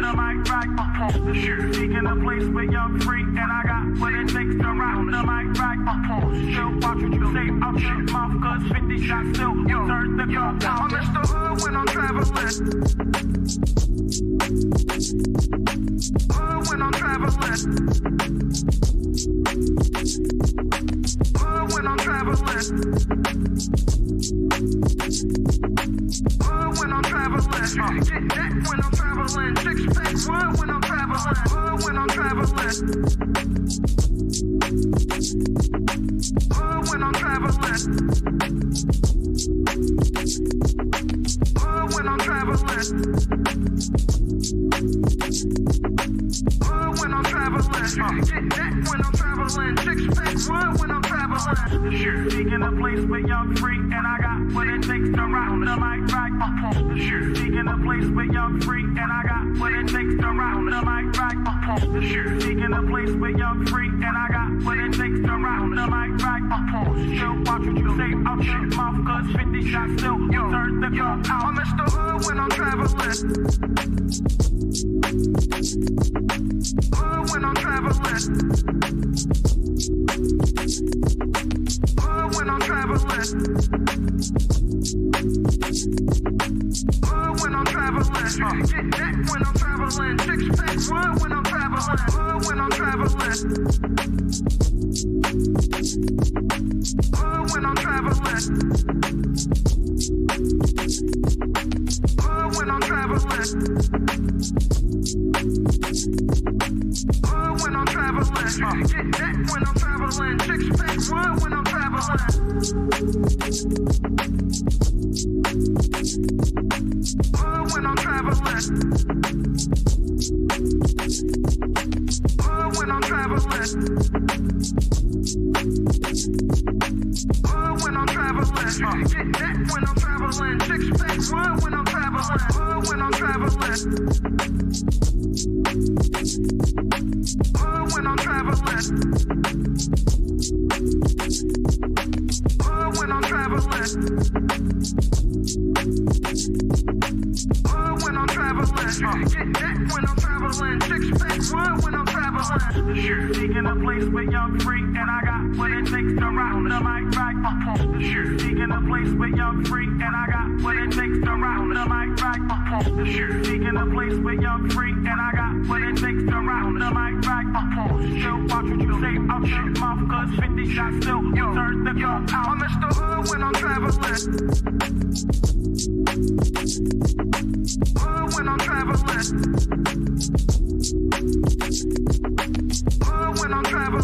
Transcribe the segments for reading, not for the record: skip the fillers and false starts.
the mic right, pause. Seeking a place where young free, and I got what it takes to round the mic right, pause. Chill, watch what you say out your mouth, cause 50 shots still, you turn the gun down. I'm Mr. Hood when I'm traveling. Hood when I'm traveling. Hood when I'm traveling. Hood when I'm traveling. Get that when I'm traveling. Six pack wood when I'm traveling. Hood when I'm traveling. Hood when I'm traveling. Hood when I'm traveling. Hood when I'm traveling. Get that when I'm traveling. Six pack wood when I'm traveling. Seeking a place where young free, and I got what it takes to round the mic right. Seeking a place where young free, and I got what it takes to round the mic right. Seeking a place where young free, and I got what it takes to round the mic right. Chill, watch what you say out your mouth, cause 50 shots still, you turn the gun out. I'm Mr. Hood when I'm traveling. Hood when I'm traveling. Hood when I'm traveling. Hood when I'm traveling. Get that when I'm traveling. Six pack wood when I'm traveling. Hood when I'm traveling. Hood when I'm traveling. Hood when I'm traveling. Hood when I'm traveling. Get that when I'm traveling. Six pack wood when I'm traveling. Hood when I'm traveling. Hood when I'm traveling. Hood when I'm traveling. Get that when I'm traveling. Six pack wood when I'm traveling. Hood when I'm traveling. Hood when I'm traveling. Hood when I'm traveling. Hood when I'm traveling. Get that when I'm traveling. Six pack wood when I'm traveling. Seeking a place where young free, and I got what it takes to round the mic right. Seeking a place where young free, and I got what it takes to round the mic right. Seeking a place where young free, and I got what it takes to round the mic right. Chill, watch what you say out your mouth, cause 50 shots still, you turn the gun out. I'm Mr. Hood when I'm traveling. Hood when I'm traveling. Hood when I'm traveling.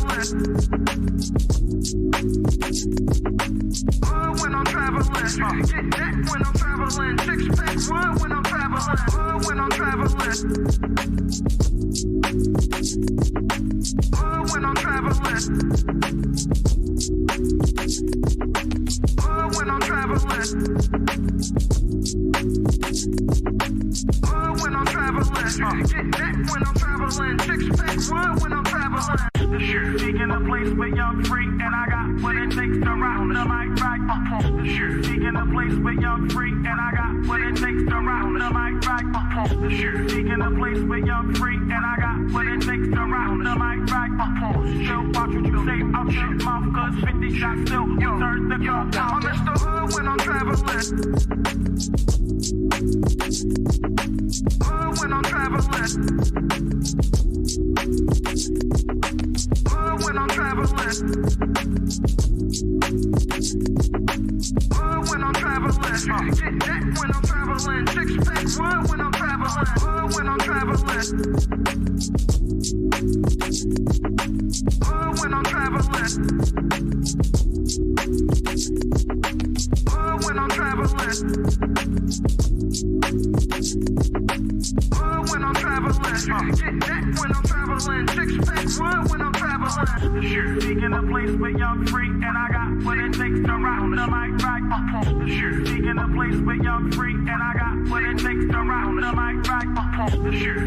Hood when I'm traveling. Get that when I'm traveling. Six pack wood when I'm traveling. Hood when I'm traveling. Hood when I'm traveling. Hood when I'm traveling. Hood when I'm traveling. Get that when I'm traveling. Six pack wood when I'm traveling. Seeking a place where young free, and I got what it takes to round the mic right. Seeking a place where young free, and I got what it takes to round the mic right. Seeking a place where young free, and I got what it takes to round the mic right. Chill, watch what you say out your mouth, cause 50 shots still, you turn the gun out. I'm Mr. Hood when I'm traveling. Hood when I'm traveling. Hood when I'm traveling. Hood when I'm traveling. Get that when I'm traveling. Six pack wood when I'm traveling. Hood when I'm traveling. Hood when I'm traveling. Hood when I'm traveling. Hood when I'm traveling. Get that when I'm traveling. Six pack wood when I'm traveling. Seeking a place where young free, and I got what it takes to round the mic right. Seeking a place where young free, and I got what it takes to round the mic right.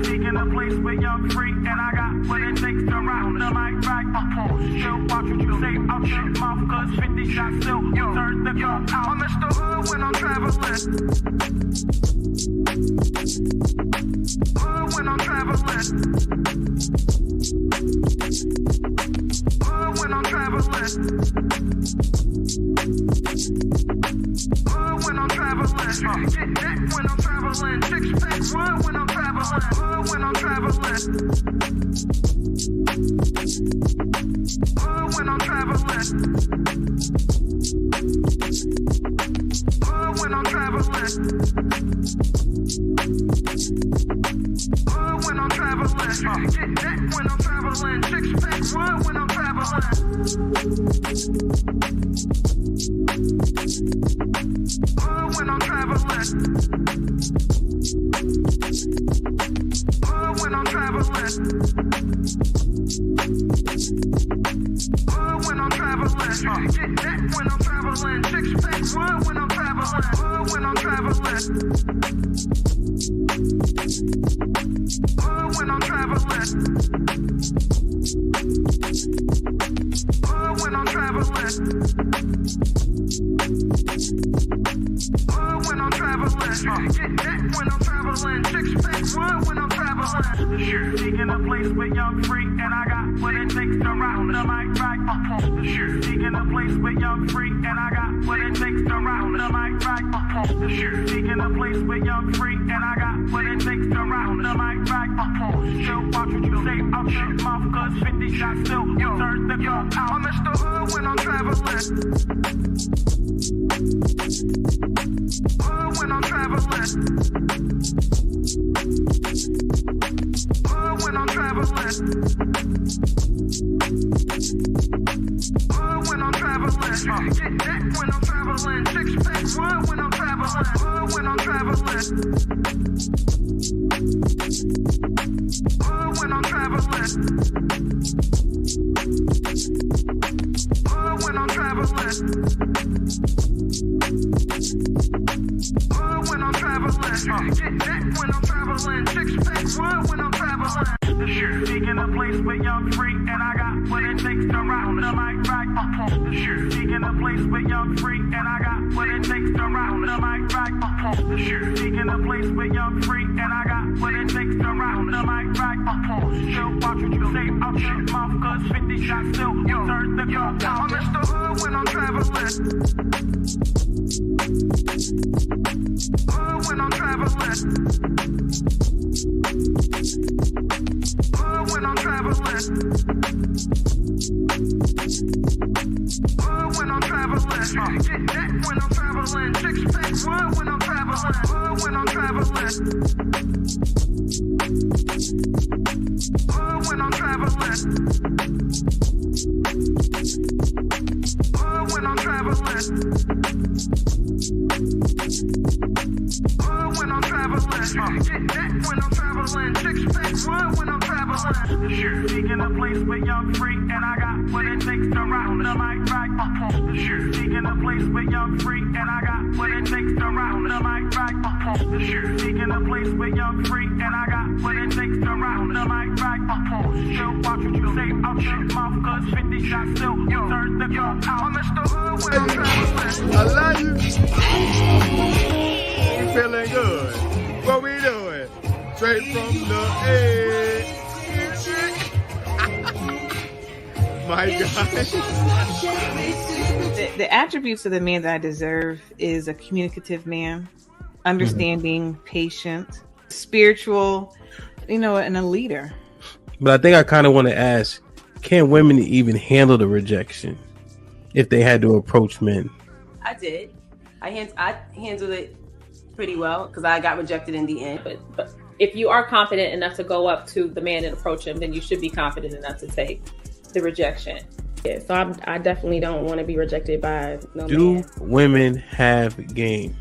Seeking a place where young free, and I got what it takes to round the mic right. Chill, watch what you say out your mouth, cause 50 shots still, you turn the gun out. I'm Mr. Hood when I'm traveling. Hood when I'm traveling. When I'm traveling. When I'm traveling. Get that when I'm traveling. Six pack one when I'm traveling. When I'm traveling. When I'm traveling. When I'm traveling. When I'm traveling. Get that when I'm traveling. Six pack one when I'm traveling. When I'm traveling. When I'm traveling. When I'm traveling. Get that when I'm traveling. Six pack one when I'm traveling. When I'm traveling. When I'm traveling. When I'm traveling. When I'm traveling. Get that when I'm traveling. Six pack one when I'm traveling. Sure, taking a place with young freak, and I got what it takes to rock the mic right. Sure, taking a place with young freak, and I got what it takes to rock the mic right. Sure, taking a place with young freak, and I got what it takes to rock the mic right. Still watch what you say out your mouth, cause 50 shots still turn the gun out. I'm Mr. Hood when I'm traveling. When I'm traveling. When I'm traveling. When I'm traveling. Get that when I'm traveling. Six pack one when I'm traveling. When I'm traveling. When I'm traveling. When I'm traveling. When I'm traveling. Get that when I'm traveling. Six pack one when I'm traveling. Sure, taking a place with young freak, and I got what it takes to rock the mic right. Sure, taking a place with young freak, and I got what it takes to rock the mic right. Sure, taking a place with young freak, and I got what it takes to rock the mic right. Still watch what you say out your mouth, cause 50 shots still turn the gun out. I'm Mr. Hood when I'm traveling. When I'm traveling. When I'm traveling. When I'm traveling. Get that when I'm traveling. Six pack one when I'm traveling. When I'm traveling. When I'm traveling. When I'm traveling. When I'm traveling. Get that when I'm traveling. Six pack one when I'm traveling. Sure, taking a place with young freak, and I got what it takes to rock the mic right. Sure, taking a place with young freak, and I got what it takes to rock the mic right. Sure, taking a place with young freak, and I got what it takes to rock the mic right. Still watch what you say out your mouth, cause 50 shots still turn the gun out. I'm Mr. Hood when I'm traveling. I love you. You feeling good? What we doing? Straight from the edge. My God. The attributes of the man that I deserve is a communicative man, understanding, patient, spiritual, and a leader. But I think I kind of want to ask, can women even handle the rejection if they had to approach men? I did. I handled it pretty well because I got rejected in the end. But if you are confident enough to go up to the man and approach him, then you should be confident enough to take the rejection. Yeah, so I definitely don't want to be rejected by no man. Do women have game?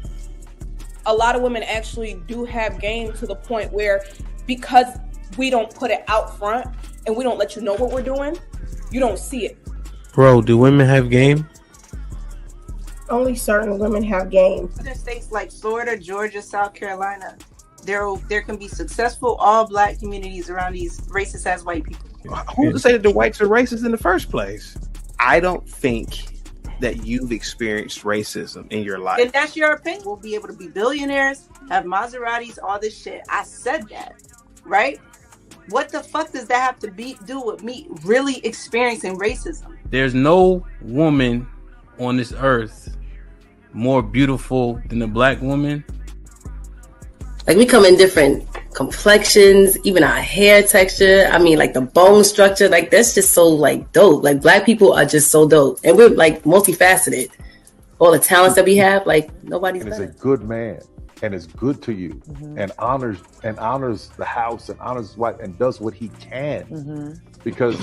A lot of women actually do have game to the point where, because we don't put it out front and we don't let you know what we're doing, you don't see it. Bro, do women have game? Only certain women have game. Other states like Florida, Georgia, South Carolina, there can be successful all black communities around these racist ass white people. Who's to say that the whites are racist in the first place? I don't think that you've experienced racism in your life. And that's your opinion. We'll be able to be billionaires, have Maseratis, all this shit. I said that, right? What the fuck does that have to do with me really experiencing racism? There's no woman on this earth more beautiful than a black woman. Like, we come in different complexions, even our hair texture. I mean, like the bone structure, like that's just so like dope. Like, black people are just so dope, and we're like multifaceted. All the talents that we have, like nobody's and better. Is a good man and is good to you and honors the house and honors his wife and does what he can because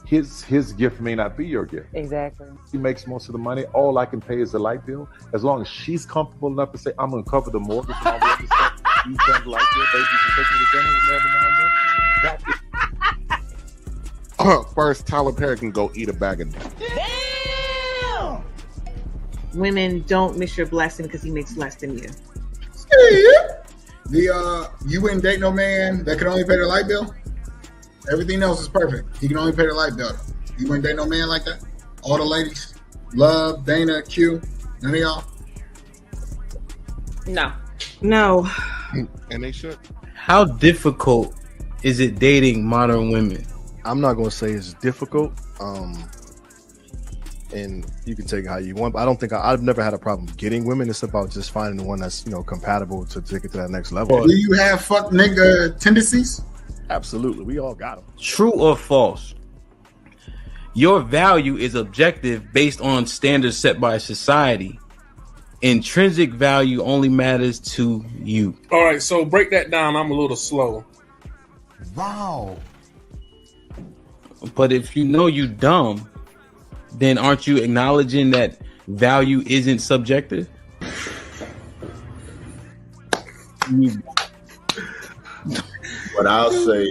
his gift may not be your gift. Exactly. He makes most of the money. All I can pay is the light bill. As long as she's comfortable enough to say, I'm going to cover the mortgage and all the other stuff. You turn the light bill, baby, you can take me to dinner every now and then. First, Tyler Perry can go eat a bag of Damn! Women don't miss your blessing because he makes less than you. You wouldn't date no man that could only pay the light bill? Everything else is perfect. He can only pay the light bill. You wouldn't date no man like that? All the ladies? Love, Dana, Q, none of y'all? No. And they should. How difficult is it dating modern women? I'm not going to say it's difficult. And you can take it how you want. But I don't think I've never had a problem getting women. It's about just finding the one that's compatible to take it to that next level. Do you have fuck nigga tendencies? Absolutely, we all got them. True or false? Your value is objective based on standards set by society. Intrinsic value only matters to you. All right, so break that down. I'm a little slow. Wow. But if you know you dumb, then aren't you acknowledging that value isn't subjective? But I'll say,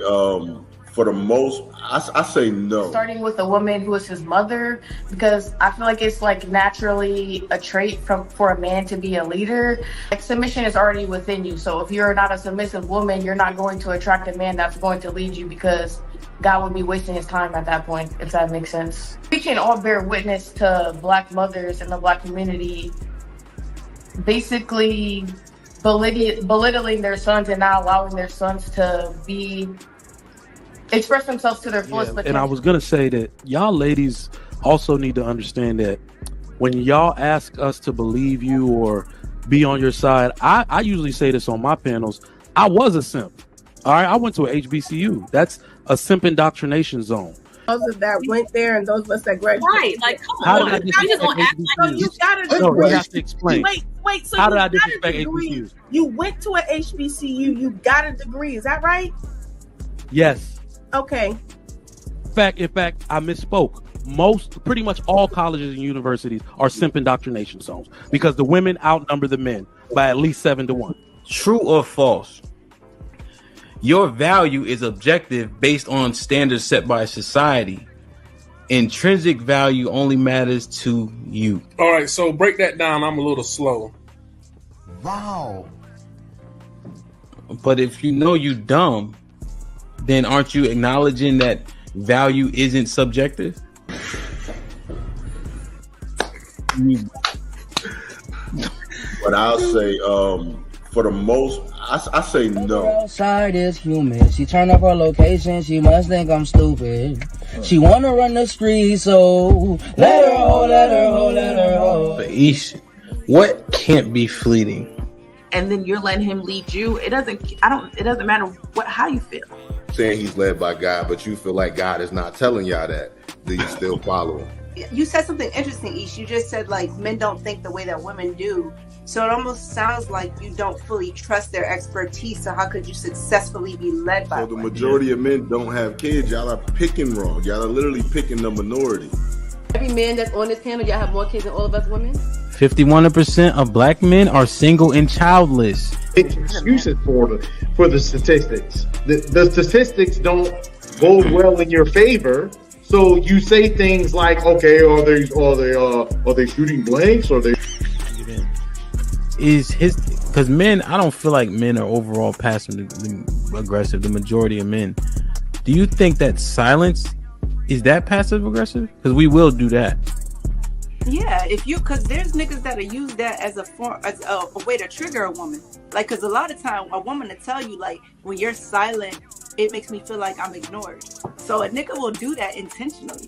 for the most, I say no. Starting with a woman who is his mother, because I feel like it's like naturally a trait for a man to be a leader. Like, submission is already within you. So if you're not a submissive woman, you're not going to attract a man that's going to lead you, because God would be wasting his time at that point, if that makes sense. We can all bear witness to Black mothers in the Black community basically belittling their sons and not allowing their sons to express themselves to their fullest potential. And I was going to say that y'all ladies also need to understand that when y'all ask us to believe you or be on your side, I usually say this on my panels, I was a simp. All right, I went to a HBCU. That's a simp indoctrination zone. Those of that went there and those of us that graduated. Right, like, come How on. did I disrespect HBCUs? You got a No, degree. you have to explain. Wait. So How you did I got a disrespect degree. HBCUs? You went to a HBCU. You got a degree. Is that right? Yes. Okay. In fact, I misspoke. Pretty much all colleges and universities are simp indoctrination zones because the women outnumber the men by at least 7-1. True or false? Your value is objective based on standards set by society. Intrinsic value only matters to you. All right, so break that down. I'm a little slow. Wow. But if you know you dumb, then aren't you acknowledging that value isn't subjective? But I'll say, for the most, I say no. Outside is human. She turn up her location. She must think I'm stupid. She wanna run the street, so let her ho. But Ish, what can't be fleeting? And then you're letting him lead you. It doesn't matter how you feel. Saying he's led by God, but you feel like God is not telling y'all that. Do you still follow him? You said something interesting, Ish. You just said like men don't think the way that women do. So it almost sounds like you don't fully trust their expertise. So how could you successfully be led by So the women? majority of men don't have kids. Y'all are picking wrong. Y'all are literally picking the minority. Every man that's on this panel, y'all have more kids than all of us women? 51% of black men are single and childless. Excuses for the statistics. The statistics don't bode well in your favor. So you say things like, okay, are they shooting blanks? Or they because men, I don't feel like men are overall passively aggressive. The majority of men. Do you think that silence is that passive aggressive? Because we will do that. Yeah, because there's niggas that'll use that as a way to trigger a woman. Like, because a lot of time a woman will tell you, like, when you're silent, it makes me feel like I'm ignored. So a nigga will do that intentionally.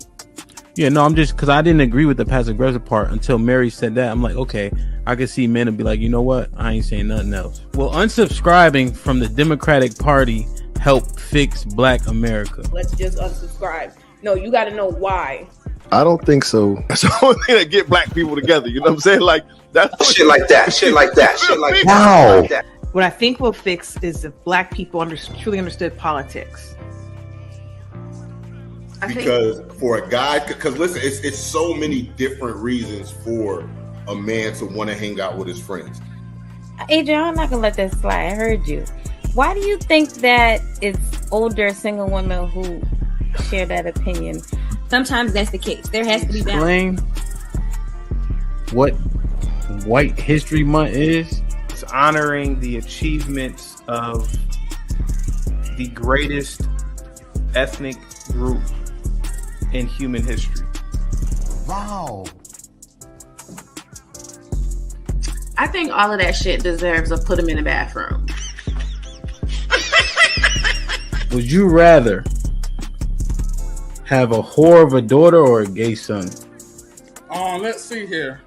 Yeah, no, I'm just because I didn't agree with the passive aggressive part until Mary said that. I'm like, okay, I can see men and be like, you know what? I ain't saying nothing else. Will unsubscribing from the Democratic Party help fix Black America? Let's just unsubscribe. No, you got to know why. I don't think so. That's the only thing that get Black people together. You know what I'm saying? Like that's shit like that. Shit like that. Shit like that. Wow. Shit like that. What I think will fix is if Black people truly understood politics. Because for a guy, because listen, it's so many different reasons for a man to want to hang out with his friends. Adrian, I'm not gonna let that slide. I heard you. Why do you think that it's older single women who share that opinion? Sometimes that's the case. There has to be Explain what White History Month is. It's honoring the achievements of the greatest ethnic group in human history. Wow. I think all of that shit deserves a put him in the bathroom. Would you rather have a whore of a daughter or a gay son? Let's see here.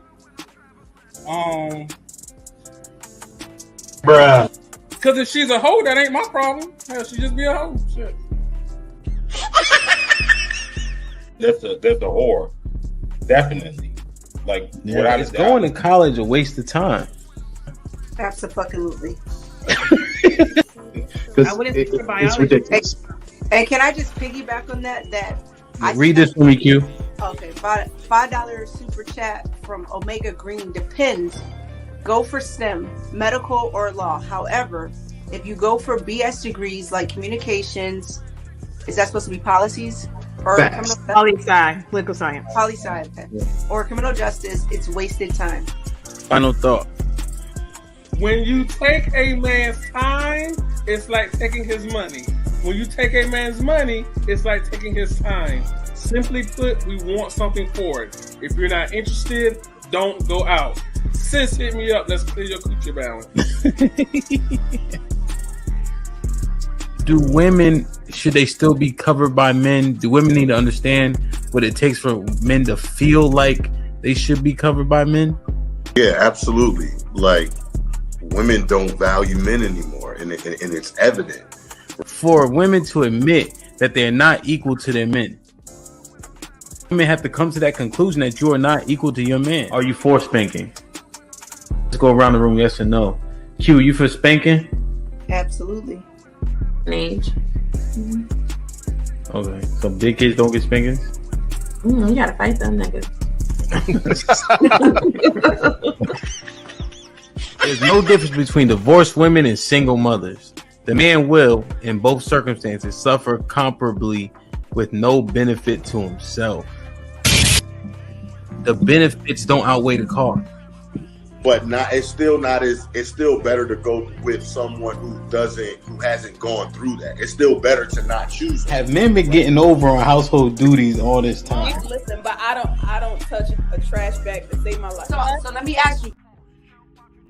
Bruh. Because if she's a hoe, that ain't my problem. Hell, she just be a hoe. Shit. That's a whore. Definitely. Like, Yeah, is going to college a waste of time? Absolutely. I wouldn't think for biology. It's ridiculous. And can I just piggyback on that? Read this for me, Q. Okay, $5 super chat from Omega Green. Depends. Go for STEM, medical or law. However, if you go for BS degrees like communications, is that supposed to be policies or criminal Poli-sci, political science, poli-sci, okay. Or criminal justice? It's wasted time. Final thought. When you take a man's time, it's like taking his money. When you take a man's money, it's like taking his time. Simply put, we want something for it. If you're not interested, don't go out. Sis, hit me up. Let's clear your coochie balance. Do women, should they still be covered by men? Do women need to understand what it takes for men to feel like they should be covered by men? Yeah, absolutely. Like, women don't value men anymore, and it's evident. For women to admit that they're not equal to their men, women have to come to that conclusion that you are not equal to your man. Are you for spanking? Let's go around the room, yes or no. Q, you for spanking? Absolutely. Age. Okay, so big kids don't get spankings? You gotta fight them niggas. There's no difference between divorced women and single mothers. The man will, in both circumstances, suffer comparably with no benefit to himself. The benefits don't outweigh the cost. But it's still better to go with someone who hasn't gone through that. It's still better to not choose them. Have men been getting over on household duties all this time? Listen, but I don't touch a trash bag to save my life. So let me ask you.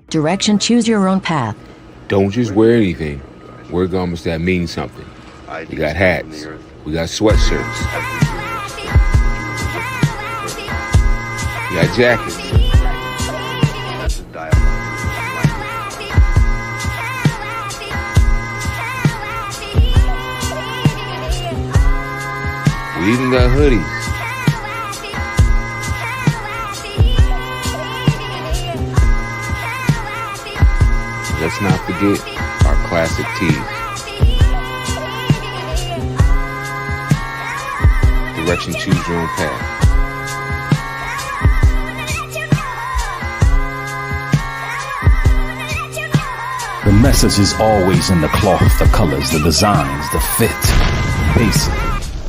Direction, choose your own path. Don't just wear anything. Wear garments that mean something. We got hats. We got sweatshirts. We got jackets. We even got hoodies. Let's not forget our classic tees. Direction, choose your own path. The message is always in the cloth, the colors, the designs, the fit. Basically,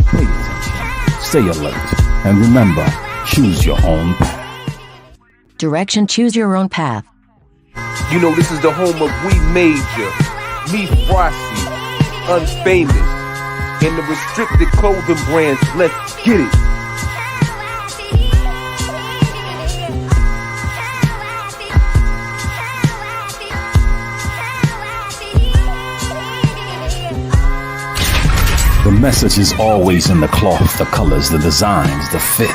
pay attention, stay alert, and remember, choose your own path. Direction, choose your own path. You know, this is the home of We Major, Me Frosty, Unfamous, and the restricted clothing brands. Let's get it. The message is always in the cloth, the colors, the designs, the fit.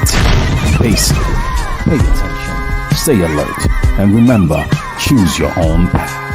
Basic. Pay attention. Stay alert. And remember, choose your own path.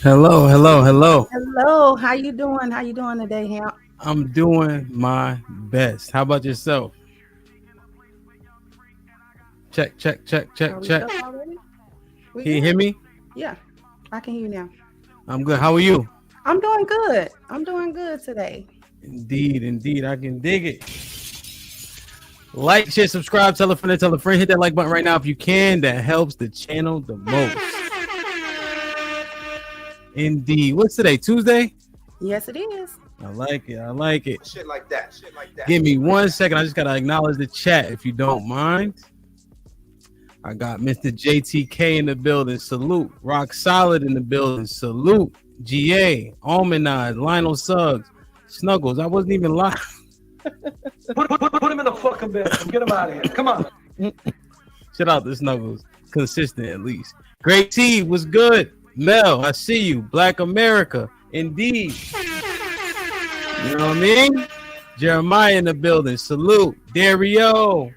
Hello. Hello, how you doing? How you doing today, Hamp? I'm doing my best. How about yourself? Check. Are we Check. up already? We Can you good? hear me? Yeah, I can hear you now. I'm good. How are you? I'm doing good. I'm doing good today. Indeed. I can dig it. Like, share, subscribe, tell a friend. Hit that like button right now if you can. That helps the channel the most. Indeed. What's today? Tuesday? Yes, it is. I like it. Shit like that. Give me 1 second. I just gotta acknowledge the chat if you don't mind. I got Mr. JTK in the building. Salute. Rock Solid in the building. Salute. GA. Almond Lionel Suggs. Snuggles. I wasn't even live. Put him in the fucking bed. Get him out of here. Come on. Shout out to Snuggles. Consistent at least. Great T was good. Mel, I see you. Black America. Indeed. You know what I mean? Jeremiah in the building. Salute. Dario.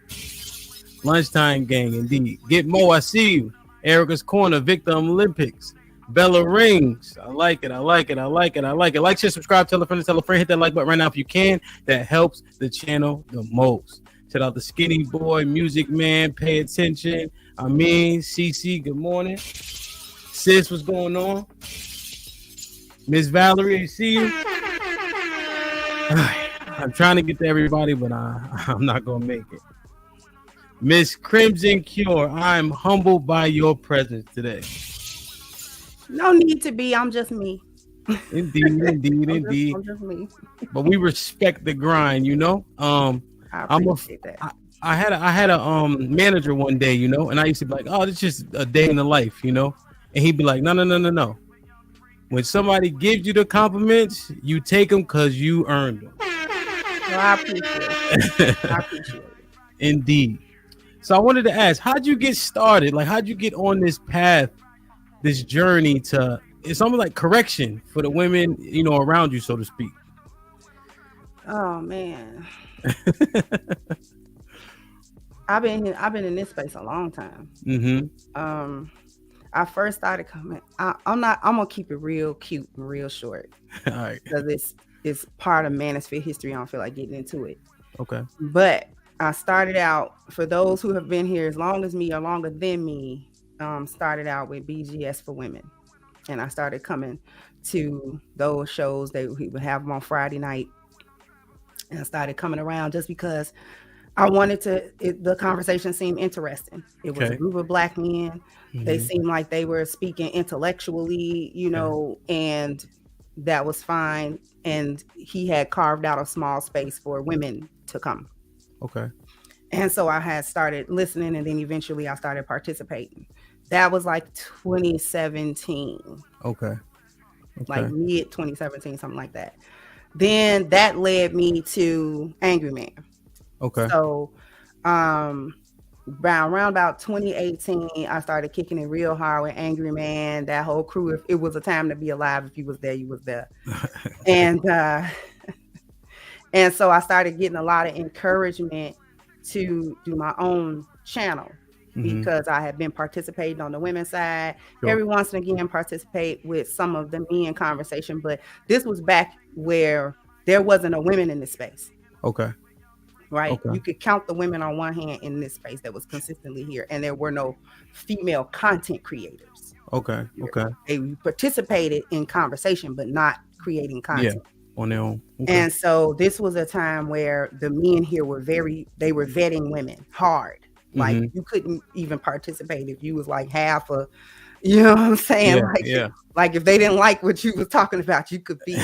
Lunchtime gang. Indeed. Get Mo, I see you. Erica's Corner. Victor Olympics. Bella Rings. I like it. Like, share, subscribe, tell a friend. Hit that like button right now if you can. That helps the channel the most. Shout out to Skinny Boy, Music Man. Pay attention. CC, good morning. Sis, what's going on? Miss Valerie, I see you. I'm trying to get to everybody, but I'm not going to make it. Miss Crimson Cure, I'm humbled by your presence today. No need to be. I'm just me. Indeed. I'm just me. But we respect the grind, you know. I appreciate that. I had a manager one day, you know, and I used to be like, oh, it's just a day in the life, you know. And he'd be like, no. When somebody gives you the compliments, you take them because you earned them. Well, I appreciate it. Indeed. So I wanted to ask, how'd you get started? Like, how'd you get on this path, this journey to, it's almost like correction for the women, you know, around you, so to speak. Oh, man. I've been in this space a long time. Mm-hmm. I first started coming. I'm gonna keep it real cute and real short. All right. Because it's part of Manosphere history. I don't feel like getting into it. Okay. But I started out, for those who have been here as long as me or longer than me, started out with BGS for Women. And I started coming to those shows. We would have them on Friday night. And I started coming around just because I wanted the conversation seemed interesting. It was a group of Black men. Mm-hmm. They seemed like they were speaking intellectually, you know, and that was fine. And he had carved out a small space for women to come. Okay. And so I had started listening, and then eventually I started participating. That was like 2017. Okay. Like mid 2017, something like that. Then that led me to Angry Man. Okay. So around about 2018, I started kicking it real hard with Angry Man, that whole crew. It was a time to be alive. If you was there, you was there. And so I started getting a lot of encouragement to do my own channel, because I had been participating on the women's side. Sure. Every once and again participate with some of the men conversation, but this was back where there wasn't a women in this space. Okay. right? Okay. You could count the women on one hand in this space that was consistently here, and there were no female content creators. Okay. Okay. They participated in conversation, but not creating content. Yeah, on their own. Okay. And so this was a time where the men here were they were vetting women hard. Like you couldn't even participate if you was like half a, you know what I'm saying? Like if they didn't like what you was talking about, you could be.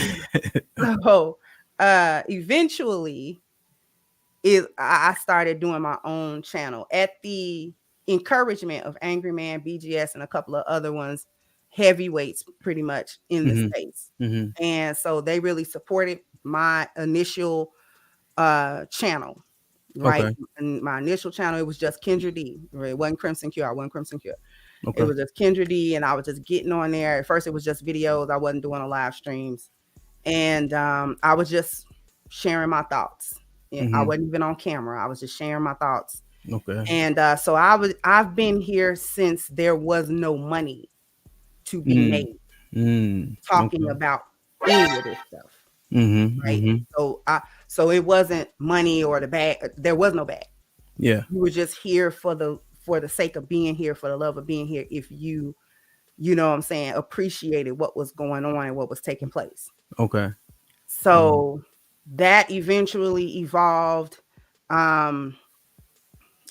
So eventually I started doing my own channel at the encouragement of Angry Man, BGS, and a couple of other ones, heavyweights pretty much in the space. And so they really supported my initial channel, right? Okay. And my initial channel, it was just Kendra D. Right? It wasn't Crimson Cure. I wasn't Crimson Cure. Okay. It was just Kendra D, and I was just getting on there. At first, it was just videos. I wasn't doing a live streams. And I was just sharing my thoughts. I wasn't even on camera. I was just sharing my thoughts. Okay. And so I've been here since there was no money to be made talking about any of this stuff. Right. So it wasn't money or the bag. There was no bag. Yeah. You were just here for the sake of being here, for the love of being here. If you know what I'm saying, appreciated what was going on and what was taking place. Okay. So that eventually evolved. And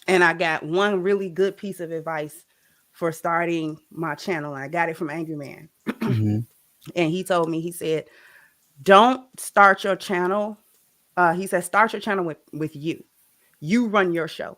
I got one really good piece of advice for starting my channel. And I got it from Angry Man. And he told me, he said, don't start your channel. He said, start your channel with you. You run your show.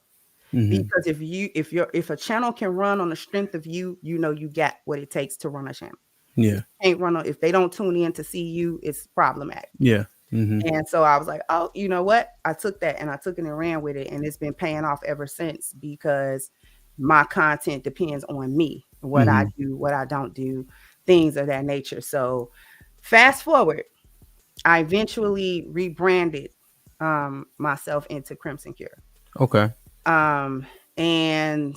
Because if a channel can run on the strength of you, you know you got what it takes to run a channel. Yeah. Can't run on, if they don't tune in to see you, it's problematic. Yeah. And so I was like, oh, you know what? I took that and I took it and ran with it. And it's been paying off ever since, because my content depends on me, what I do, what I don't do, things of that nature. So fast forward, I eventually rebranded myself into Crimson Cure. Okay. And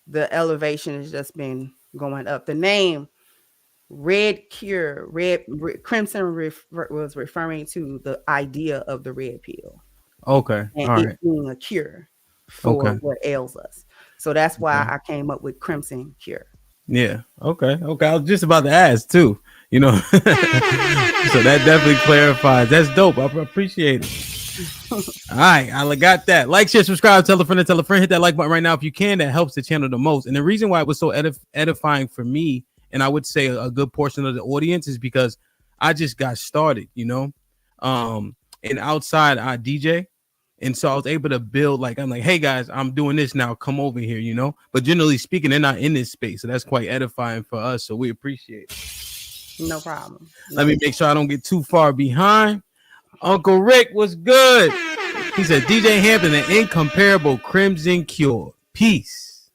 the elevation has just been going up. The name Red Cure, Crimson was referring to the idea of the red pill. Okay. And All it right. being a cure for what ails us. So that's why I came up with Crimson Cure. Yeah. Okay. Okay. I was just about to ask too, you know. So that definitely clarifies. That's dope. I appreciate it. All right, I got that. Like, share, subscribe, tell a friend, hit that like button right now if you can. That helps the channel the most. And the reason why it was so edifying for me, and I would say a good portion of the audience, is because I just got started, you know. And outside I DJ, and so I was able to build, like, I'm like, hey guys, I'm doing this now, come over here, you know. But generally speaking, they're not in this space, so that's quite edifying for us. So we appreciate it. No problem. Let me make sure I don't get too far behind. Uncle Rick was good. He said, DJ Hampton, the incomparable Crimson Cure. Peace.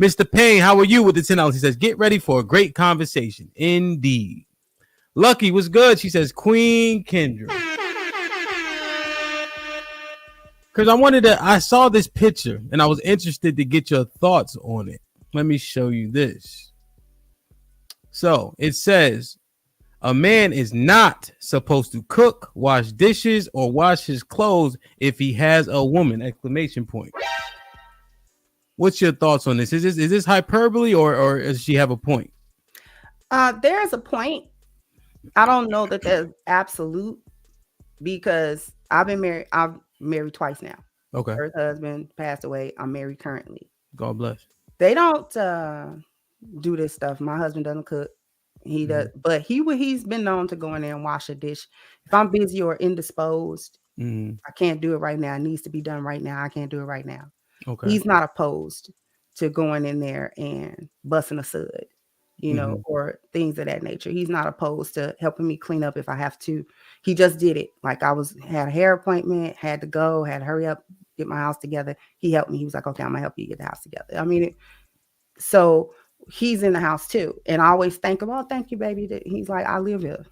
Mr. Payne, how are you with the $10? He says, get ready for a great conversation. Indeed. Lucky was good. She says, Queen Kendra. Because I saw this picture and I was interested to get your thoughts on it. Let me show you this. So it says, a man is not supposed to cook, wash dishes, or wash his clothes if he has a woman! Exclamation point. What's your thoughts on this? Is this hyperbole, or does she have a point? There's a point. I don't know that that's absolute, because I've married twice now. Okay. First husband passed away. I'm married currently. God bless. They don't do this stuff. My husband doesn't cook. He does, but he's been known to go in there and wash a dish. If I'm busy or indisposed, I can't do it right now. It needs to be done right now. I can't do it right now. Okay. He's not opposed to going in there and busting a sud, you know, or things of that nature. He's not opposed to helping me clean up if I have to. He just did it. Like had a hair appointment, had to go, had to hurry up, get my house together. He helped me. He was like, okay, I'm gonna help you get the house together. I mean, so he's in the house too, and I always thank him. Oh, thank you, baby. He's like, I live here.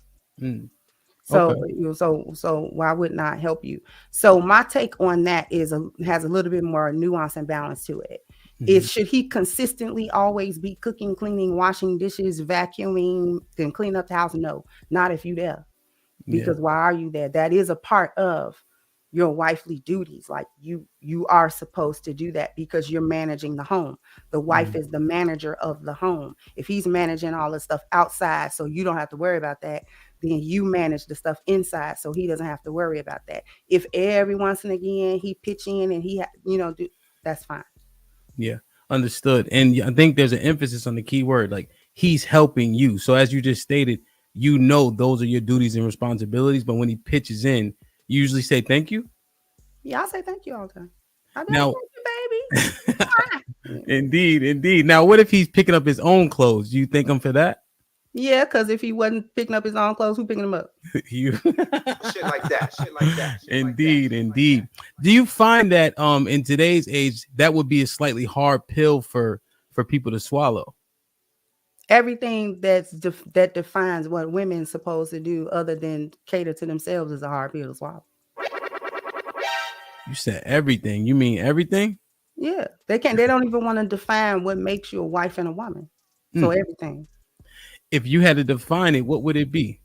So, okay. so why wouldn't I help you? So my take on that has a little bit more nuance and balance to it. Should he consistently always be cooking, cleaning, washing dishes, vacuuming, and clean up the house? No, not if you there. Because why are you there? That is a part of your wifely duties. Like you are supposed to do that because you're managing the home. The wife is the manager of the home. If he's managing all the stuff outside, so you don't have to worry about that, then you manage the stuff inside, so he doesn't have to worry about that. If every once and again he pitch in and he, that's fine. Yeah, understood. And I think there's an emphasis on the key word, like he's helping you. So as you just stated, those are your duties and responsibilities. But when he pitches in, you usually say thank you. Yeah, I say thank you all the time. Now, thank you, baby. Indeed. Now, what if he's picking up his own clothes? Do you thank him for that? Yeah, because if he wasn't picking up his own clothes, who picking them up? You. Shit like that. Indeed. Do you find that in today's age that would be a slightly hard pill for people to swallow? Everything that defines what women's supposed to do other than cater to themselves is a hard pill to swallow. You said everything. You mean everything? Yeah, they don't even want to define what makes you a wife and a woman. So everything. If you had to define it, what would it be?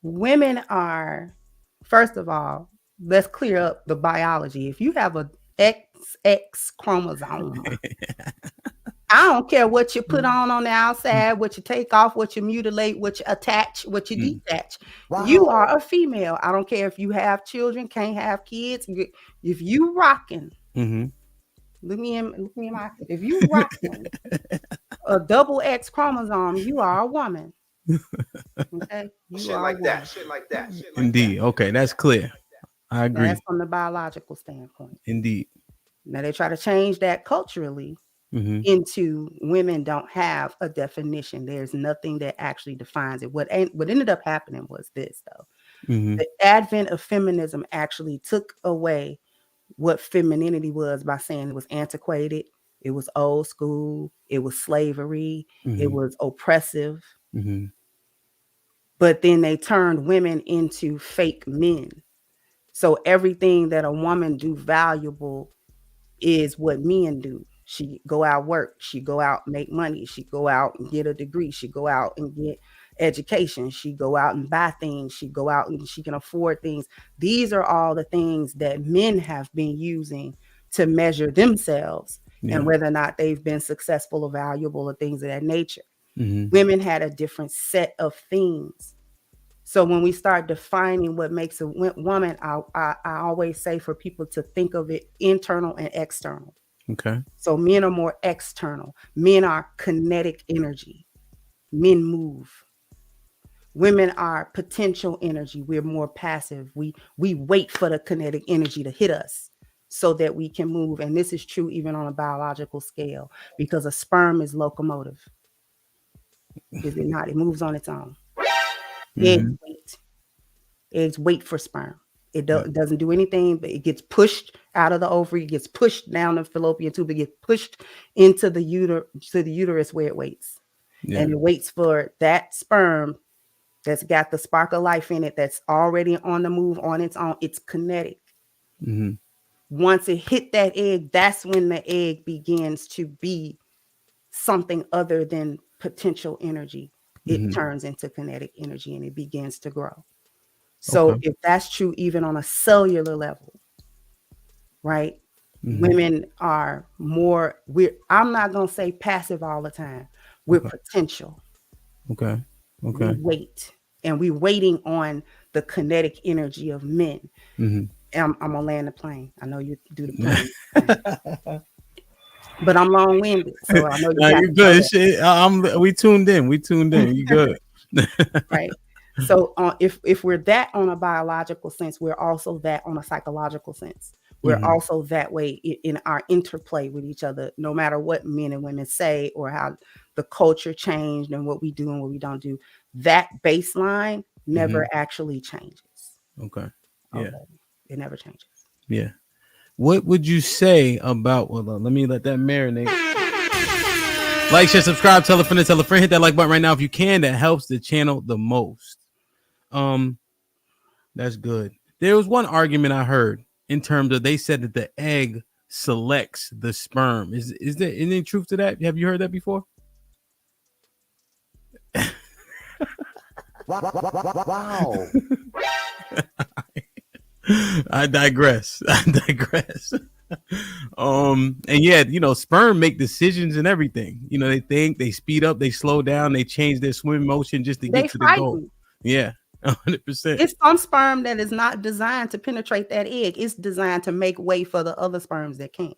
Women are, first of all, let's clear up the biology. If you have a XX chromosome, I don't care what you put on the outside, what you take off, what you mutilate, what you attach, what you detach. Wow. You are a female. I don't care if you have children, can't have kids. If you rocking, look me in my. If you rocking a double X chromosome, you are a woman. Okay, shit like that. Indeed. Okay, that's clear. I agree. That's from the biological standpoint. Indeed. Now they try to change that culturally. Into women don't have a definition. There's nothing that actually defines it. What ended up happening was this, though. The advent of feminism actually took away what femininity was by saying it was antiquated, it was old school, it was slavery, it was oppressive. But then they turned women into fake men. So everything that a woman do valuable is what men do. She go out work, she go out make money, she go out and get a degree, she go out and get education, she go out and buy things, she go out and she can afford things. These are all the things that men have been using to measure themselves and whether or not they've been successful or valuable or things of that nature. Women had a different set of things. So when we start defining what makes a woman, I always say for people to think of it internal and external. Okay. So men are more external. Men are kinetic energy. Men move. Women are potential energy. We're more passive. We wait for the kinetic energy to hit us so that we can move. And this is true even on a biological scale because a sperm is locomotive. Is it not? It moves on its own. Eggs wait for sperm. It doesn't do anything, but it gets pushed out of the ovary, it gets pushed down the fallopian tube, it gets pushed into the uterus where it waits. And it waits for that sperm that's got the spark of life in it, that's already on the move on its own. It's kinetic. Once it hit that egg, that's when the egg begins to be something other than potential energy. It turns into kinetic energy and it begins to grow. So if that's true, even on a cellular level, right? Women are more, I'm not going to say passive all the time. We're potential. Okay. We wait. And we're waiting on the kinetic energy of men. And I'm going to land the plane. I know you do the plane. But I'm long-winded. So I know you're good. Shit, we tuned in. You good. Right. So if we're that on a biological sense, we're also that on a psychological sense. We're also that way in our interplay with each other, no matter what men and women say or how the culture changed and what we do and what we don't do. That baseline never actually changes. Okay. Yeah. It never changes. Yeah. What would you say about, let me let that marinate. Like, share, subscribe, tell a friend, hit that like button right now if you can. That helps the channel the most. That's good. There was one argument I heard in terms of they said that the egg selects the sperm. Is there any truth to that? Have you heard that before? Wow. I digress. And yeah, sperm make decisions and everything. They think, they speed up, they slow down, they change their swim motion just to They get to the goal. fighting. Yeah, 100%. It's some sperm that is not designed to penetrate that egg. It's designed to make way for the other sperms that can't.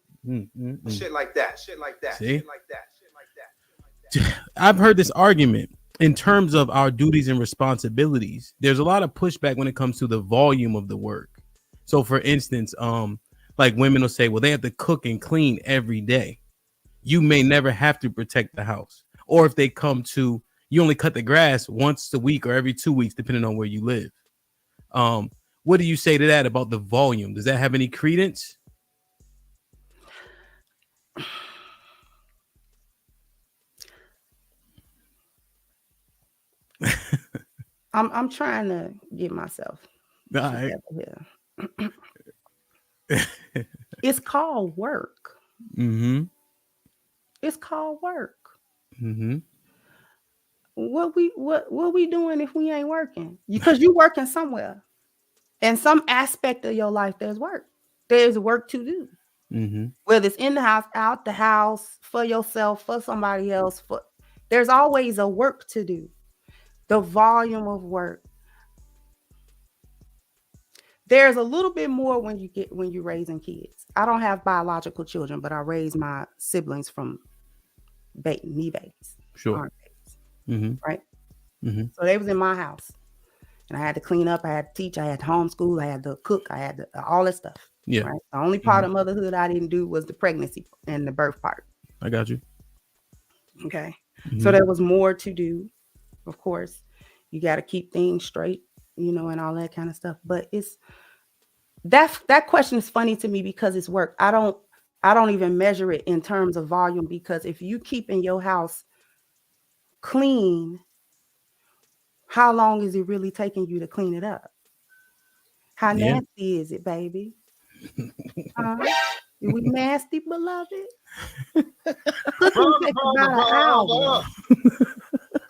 Shit like that. Shit like that. See? Shit like that. Shit like that. I've heard this argument in terms of our duties and responsibilities. There's a lot of pushback when it comes to the volume of the work. So for instance, like women will say, well, they have to cook and clean every day. You may never have to protect the house. Or if they come to, you only cut the grass once a week or every 2 weeks, depending on where you live. What do you say to that about the volume? Does that have any credence? I'm trying to get myself together here. It's called work. Mm-hmm. It's called work. Mm-hmm. What we doing if we ain't working? Because you working somewhere. In some aspect of your life, there's work. There's work to do. Mm-hmm. Whether it's in the house, out the house, for yourself, for somebody else, there's always a work to do. The volume of work. There's a little bit more when you're raising kids. I don't have biological children, but I raised my siblings from me babies. Sure. Mm-hmm. Right? Mm-hmm. So they was in my house. And I had to clean up, I had to teach, I had to homeschool, I had to cook, I had to, all that stuff. Yeah. Right? The only part of motherhood I didn't do was the pregnancy and the birth part. I got you. Okay. Mm-hmm. So there was more to do. Of course, you got to keep things straight, and all that kind of stuff. But it's that question is funny to me because it's work. I don't even measure it in terms of volume, because if you keep in your house clean, how long is it really taking you to clean it up? How nasty is it, baby? We nasty, beloved? Cooking take about an hour.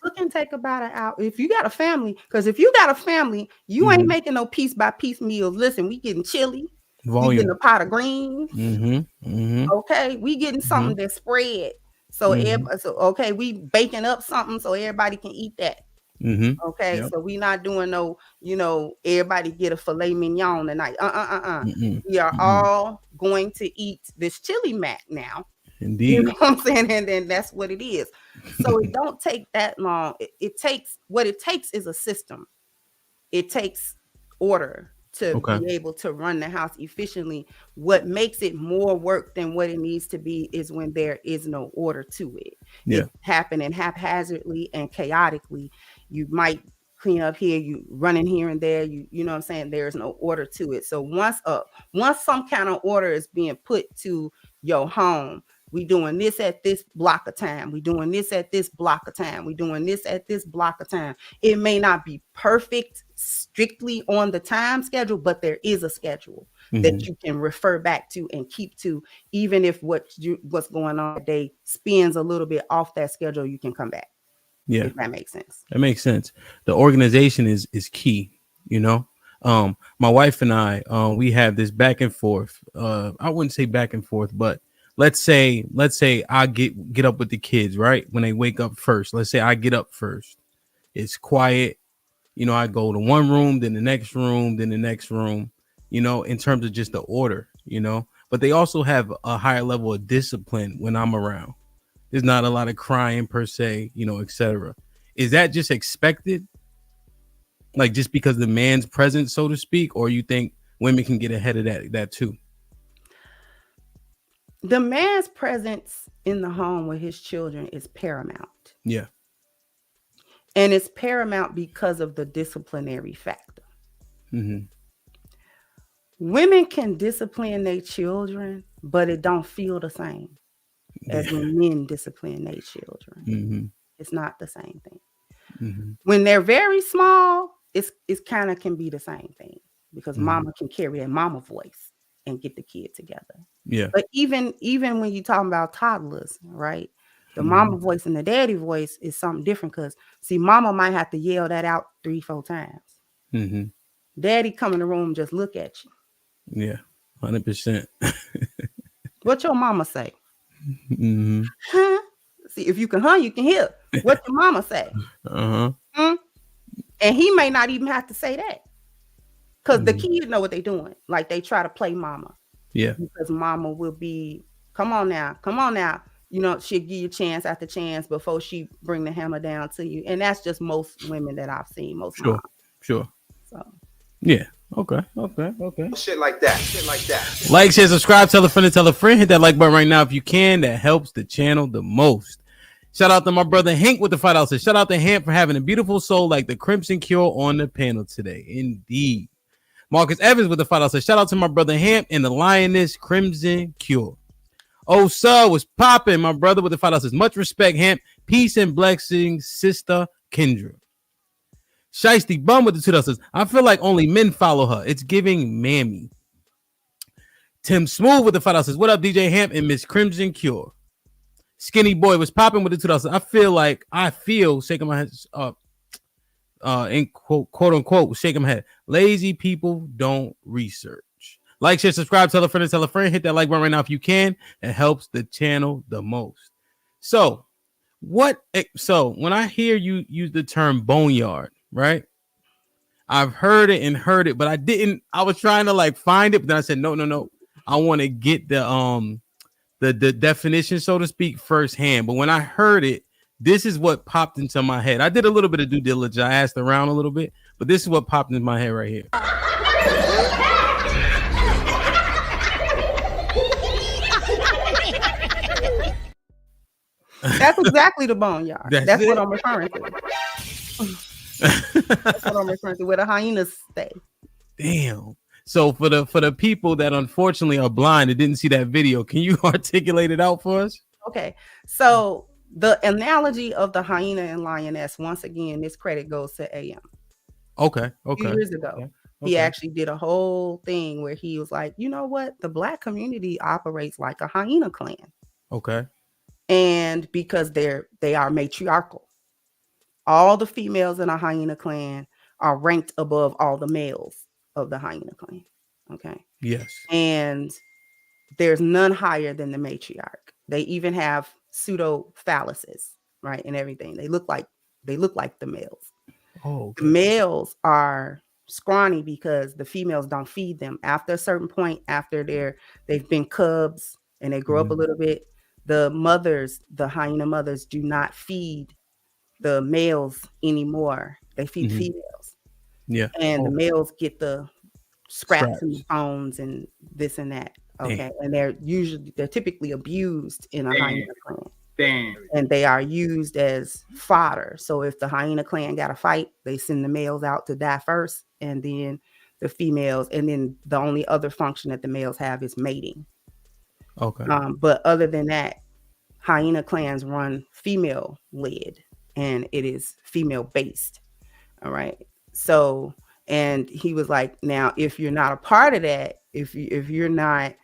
Cooking take about an hour. If you got a family, because if you got a family, you ain't making no piece by piece meals. Listen, we getting chili. Volume. We getting a pot of greens. Mm-hmm. Mm-hmm. Okay, we getting something that's spread. So, okay, we baking up something so everybody can eat that. Mm-hmm. Okay, so we not doing no, everybody get a filet mignon tonight. We are all going to eat this chili mac now. Indeed. You know what I'm saying? And then that's what it is. So it don't take that long. It takes is a system. It takes order to be able to run the house efficiently. What makes it more work than what it needs to be is when there is no order to it. Yeah. It's happening haphazardly and chaotically. You might clean up here, you running here and there, you know what I'm saying? There's no order to it. So once some kind of order is being put to your home, we doing this at this block of time. We doing this at this block of time. We doing this at this block of time. It may not be perfect strictly on the time schedule, but there is a schedule that you can refer back to and keep to. Even if what's going on today spins a little bit off that schedule, you can come back. Yeah, if that makes sense. That makes sense. The organization is key. My wife and I, we have this back and forth. I wouldn't say back and forth, but let's say I get up with the kids, right? When they wake up first, let's say I get up first. It's quiet. I go to one room, then the next room, then the next room, in terms of just the order, but they also have a higher level of discipline when I'm around. There's not a lot of crying per se, etc. Is that just expected? Like just because the man's present, so to speak, or you think women can get ahead of that too? The man's presence in the home with his children is paramount. Yeah. And it's paramount because of the disciplinary factor. Mm-hmm. Women can discipline their children, but it don't feel the same as when men discipline their children. Mm-hmm. It's not the same thing. Mm-hmm. When they're very small, it's kind of can be the same thing because mama can carry a mama voice and get the kid together. Yeah. But even when you're talking about toddlers, right? The mama voice and the daddy voice is something different because see, mama might have to yell that out 3-4 times. Mm-hmm. Daddy come in the room, just look at you. Yeah, 100%. What your mama say? Mm-hmm. Huh? See, if you can you can hear. What your mama say? Uh-huh. And he may not even have to say that. Because the kids know what they're doing. Like they try to play mama. Yeah. Because mama will be, come on now. You know, she'll give you chance after chance before she bring the hammer down to you. And that's just most women that I've seen, most moms. Sure. So Yeah. Okay. Shit like that. Like, share, subscribe, tell a friend to tell a friend. Hit that like button right now if you can. That helps the channel the most. Shout out to my brother Hank with the $5. Shout out to Hamp for having a beautiful soul like the Crimson Cure on the panel today. Indeed. Marcus Evans with the $5. Shout out to my brother Hamp and the Lioness Crimson Cure. Oh, sir, was popping, my brother with the $5. Much respect, Hamp. Peace and blessings, sister Kendra. Shiesty Bum with the $2. I feel like only men follow her. It's giving mammy. Tim Smooth with the $5. What up, DJ Hamp and Miss Crimson Cure? Skinny Boy was popping with the $2. I feel shaking my head in quote unquote shaking my head. Lazy people don't research. Like, share, subscribe, tell a friend, hit that like button right now if you can. It helps the channel the most. So when I hear you use the term boneyard, right? I've heard it, but I was trying to like find it, but then I said no. I want to get the definition, so to speak, firsthand. But when I heard it, this is what popped into my head. I did a little bit of due diligence. I asked around a little bit, but this is what popped into my head right here. That's exactly the boneyard. That's what I'm referring to. That's what I'm referring to, where the hyenas stay. Damn. So for the people that unfortunately are blind and didn't see that video, can you articulate it out for us? Okay. So the analogy of the hyena and lioness, once again, this credit goes to AM. Okay. A few years ago, he actually did a whole thing where he was like, you know what? The Black community operates like a hyena clan. Okay. And because they are matriarchal. All the females in a hyena clan are ranked above all the males of the hyena clan. Okay. Yes. And there's none higher than the matriarch. They even have pseudo phalluses, right? And everything. They look like the males. Oh, okay. The males are scrawny because the females don't feed them. After a certain point, after they've been cubs and they grow up a little bit, the hyena mothers do not feed the males anymore. They feed females. Yeah. And the males get the scraps and the bones and this and that. Okay. Damn. And they're typically abused in a hyena clan. Damn. And they are used as fodder. So if the hyena clan got a fight, they send the males out to die first, and then the females, and then the only other function that the males have is mating. Okay. But other than that, hyena clans run female led, and it is female based. All right. So, and he was like, now, if you're not a part of that, if you're not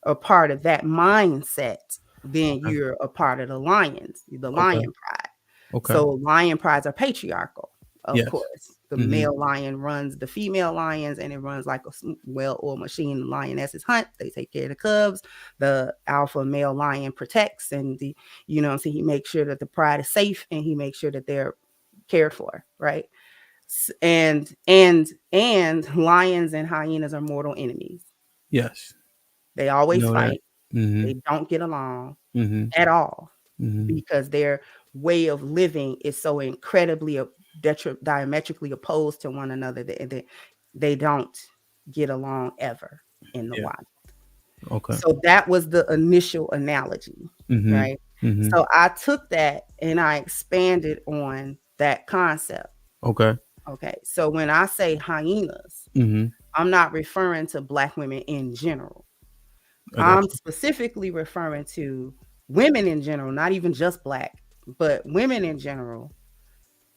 a part of that mindset, then you're a part of the lions, the lion pride. Okay. So lion prides are patriarchal, of course. The male lion runs the female lions, and it runs like a well-oiled machine. The lionesses hunt, they take care of the cubs. The alpha male lion protects, and so he makes sure that the pride is safe, and he makes sure that they're cared for, right? And lions and hyenas are mortal enemies. Yes. They always fight. They don't get along at all because their way of living is so incredibly diametrically opposed to one another that they don't get along ever in the wild. Okay. So that was the initial analogy, right? So I took that and I expanded on that concept. Okay. Okay. So when I say hyenas, I'm not referring to Black women in general. I'm specifically referring to women in general, not even just Black, but women in general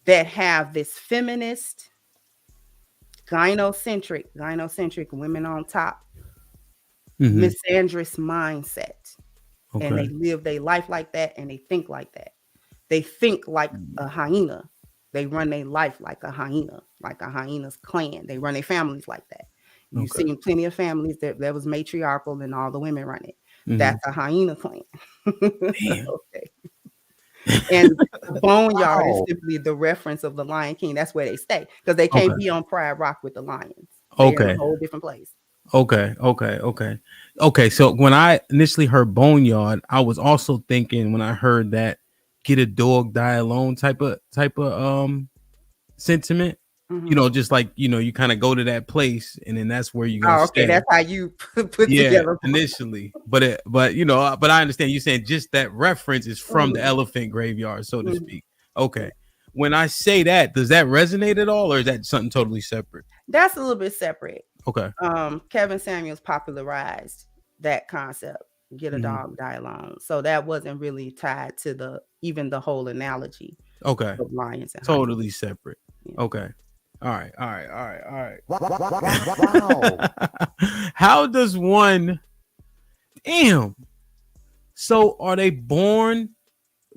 that have this feminist, gynocentric women on top, misandrous mindset. Okay. And they live their life like that, and they think like that. They think like a hyena. They run their life like a hyena. like a hyena's clan. They run their families like that. You've Okay. seen plenty of families that was matriarchal and all the women run it. Mhm. That's a hyena clan. Damn. Okay. And the Boneyard is Wow. simply the reference of the Lion King. That's where they stay because they can't Okay. be on Pride Rock with the lions. They're in Okay. a whole different place. Okay. So when I initially heard Boneyard, I was also thinking when I heard that get a dog, die alone type of sentiment. Mhm. You know, just like, you know, you kind of go to that place and then that's where you're gonna Oh, okay. stay. That's how you put Yeah, together. initially. But you know, but I understand you saying just that reference is from the Mhm. elephant graveyard, so to Mhm. speak. Okay. When I say that, does that resonate at all, or is that something totally separate? That's a little bit separate. Okay. Kevin Samuels popularized that concept, get a Mhm. dog, die alone. So that wasn't really tied to even the whole analogy Okay. of lions and Totally separate. Yeah. Okay. All right. Wow. How does one damn? So are they born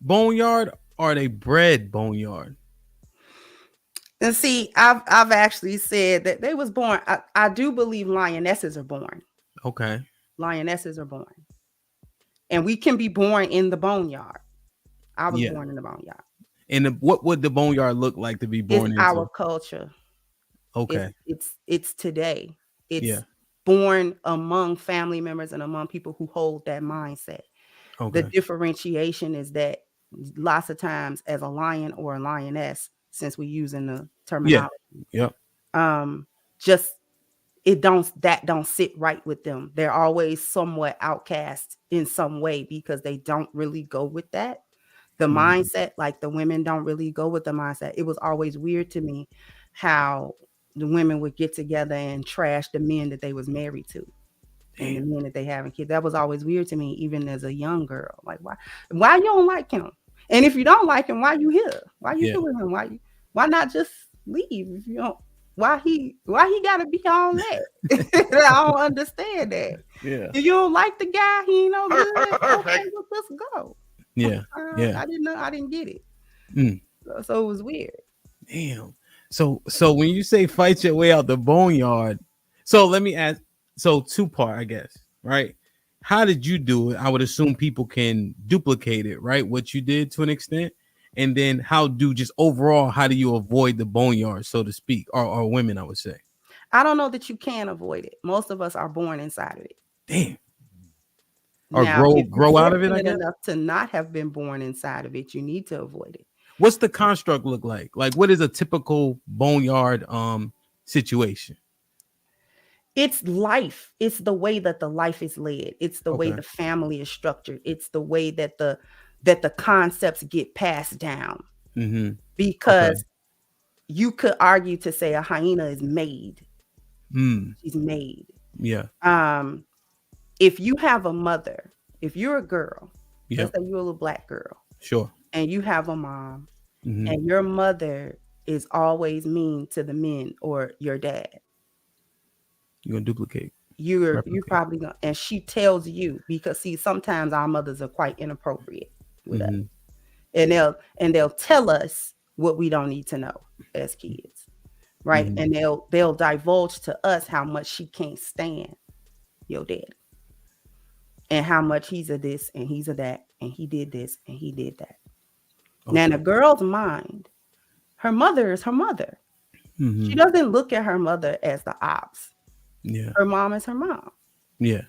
boneyard? Or are they bred boneyard? And see, I've actually said that they was born. I do believe lionesses are born. Okay. Lionesses are born. And we can be born in the boneyard. I was Yeah. born in the boneyard. And what would the boneyard look like to be born It's into? our culture. Okay. It's today. It's Yeah. born among family members and among people who hold that mindset. Okay. The differentiation is that lots of times as a lion or a lioness, since we're using the terminology, Yep. just that don't sit right with them. They're always somewhat outcast in some way because they don't really go with that. The mindset, like the women don't really go with the mindset. It was always weird to me how the women would get together and trash the men that they was married to and the men that they having kids. That was always weird to me, even as a young girl. Like, why you don't like him? And if you don't like him, why you here? Why you here with him? Why not just leave? If you don't, why he gotta be on that? I don't understand that. Yeah. If you don't like the guy, he ain't no good. Okay, well, let's go. Yeah. Yeah. I didn't know. I didn't get it. Mm. So it was weird. Damn. So when you say fight your way out the boneyard, so let me ask. So two-part, I guess, right? How did you do it? I would assume people can duplicate it, right? What you did to an extent, and then how do you avoid the boneyard, so to speak, or women? I would say. I don't know that you can avoid it. Most of us are born inside of it. Damn. Or Now, if grow you're out of it, I fortunate guess. enough to not have been born inside of it, you need to avoid it. What's the construct look like? Like, what is a typical boneyard situation? It's life. It's the way that the life is led. It's the way Okay. the family is structured. It's the way that the concepts get passed down. Mm-hmm. Because you could argue to say a hyena is made. Mm. She's made. Yeah. If you have a mother, if you're a girl, Yeah. let's say you're a little black girl, Sure. and you have a mom, Mhm. and your mother is always mean to the men or your dad, You're gonna duplicate. you're probably gonna, and she tells you, because see, sometimes our mothers are quite inappropriate with us, and they'll tell us what we don't need to know as kids, right? Mhm. And they'll divulge to us how much she can't stand your dad, and how much he's a this and he's a that, and he did this and he did that. Now, in a girl's mind, her mother is her mother. Mhm. She doesn't look at her mother as the ops. Yeah. Her mom is her mom. Yeah.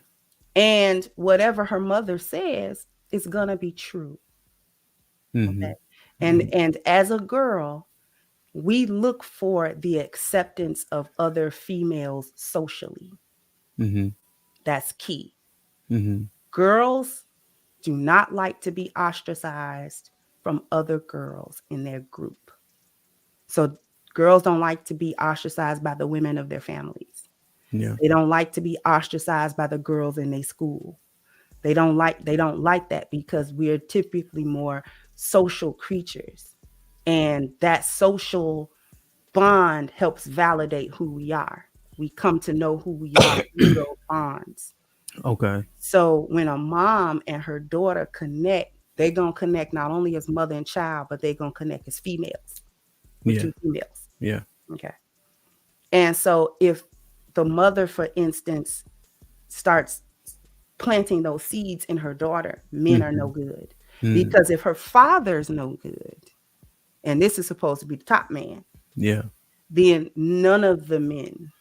And whatever her mother says is gonna be true. Mhm. Okay? And as a girl, we look for the acceptance of other females socially. Mhm. That's key. Mhm. Girls do not like to be ostracized from other girls in their group. So girls don't like to be ostracized by the women of their families. Yeah. They don't like to be ostracized by the girls in their school. They don't like that because we're typically more social creatures. And that social bond helps validate who we are. We come to know who we are through those bonds. Okay. So when a mom and her daughter connect, they're going to connect not only as mother and child, but they're going to connect as females. With Yeah. two females. Yeah. Okay. And so if the mother, for instance, starts planting those seeds in her daughter, men are no good. Because if her father's no good, and this is supposed to be the top man, then none of the men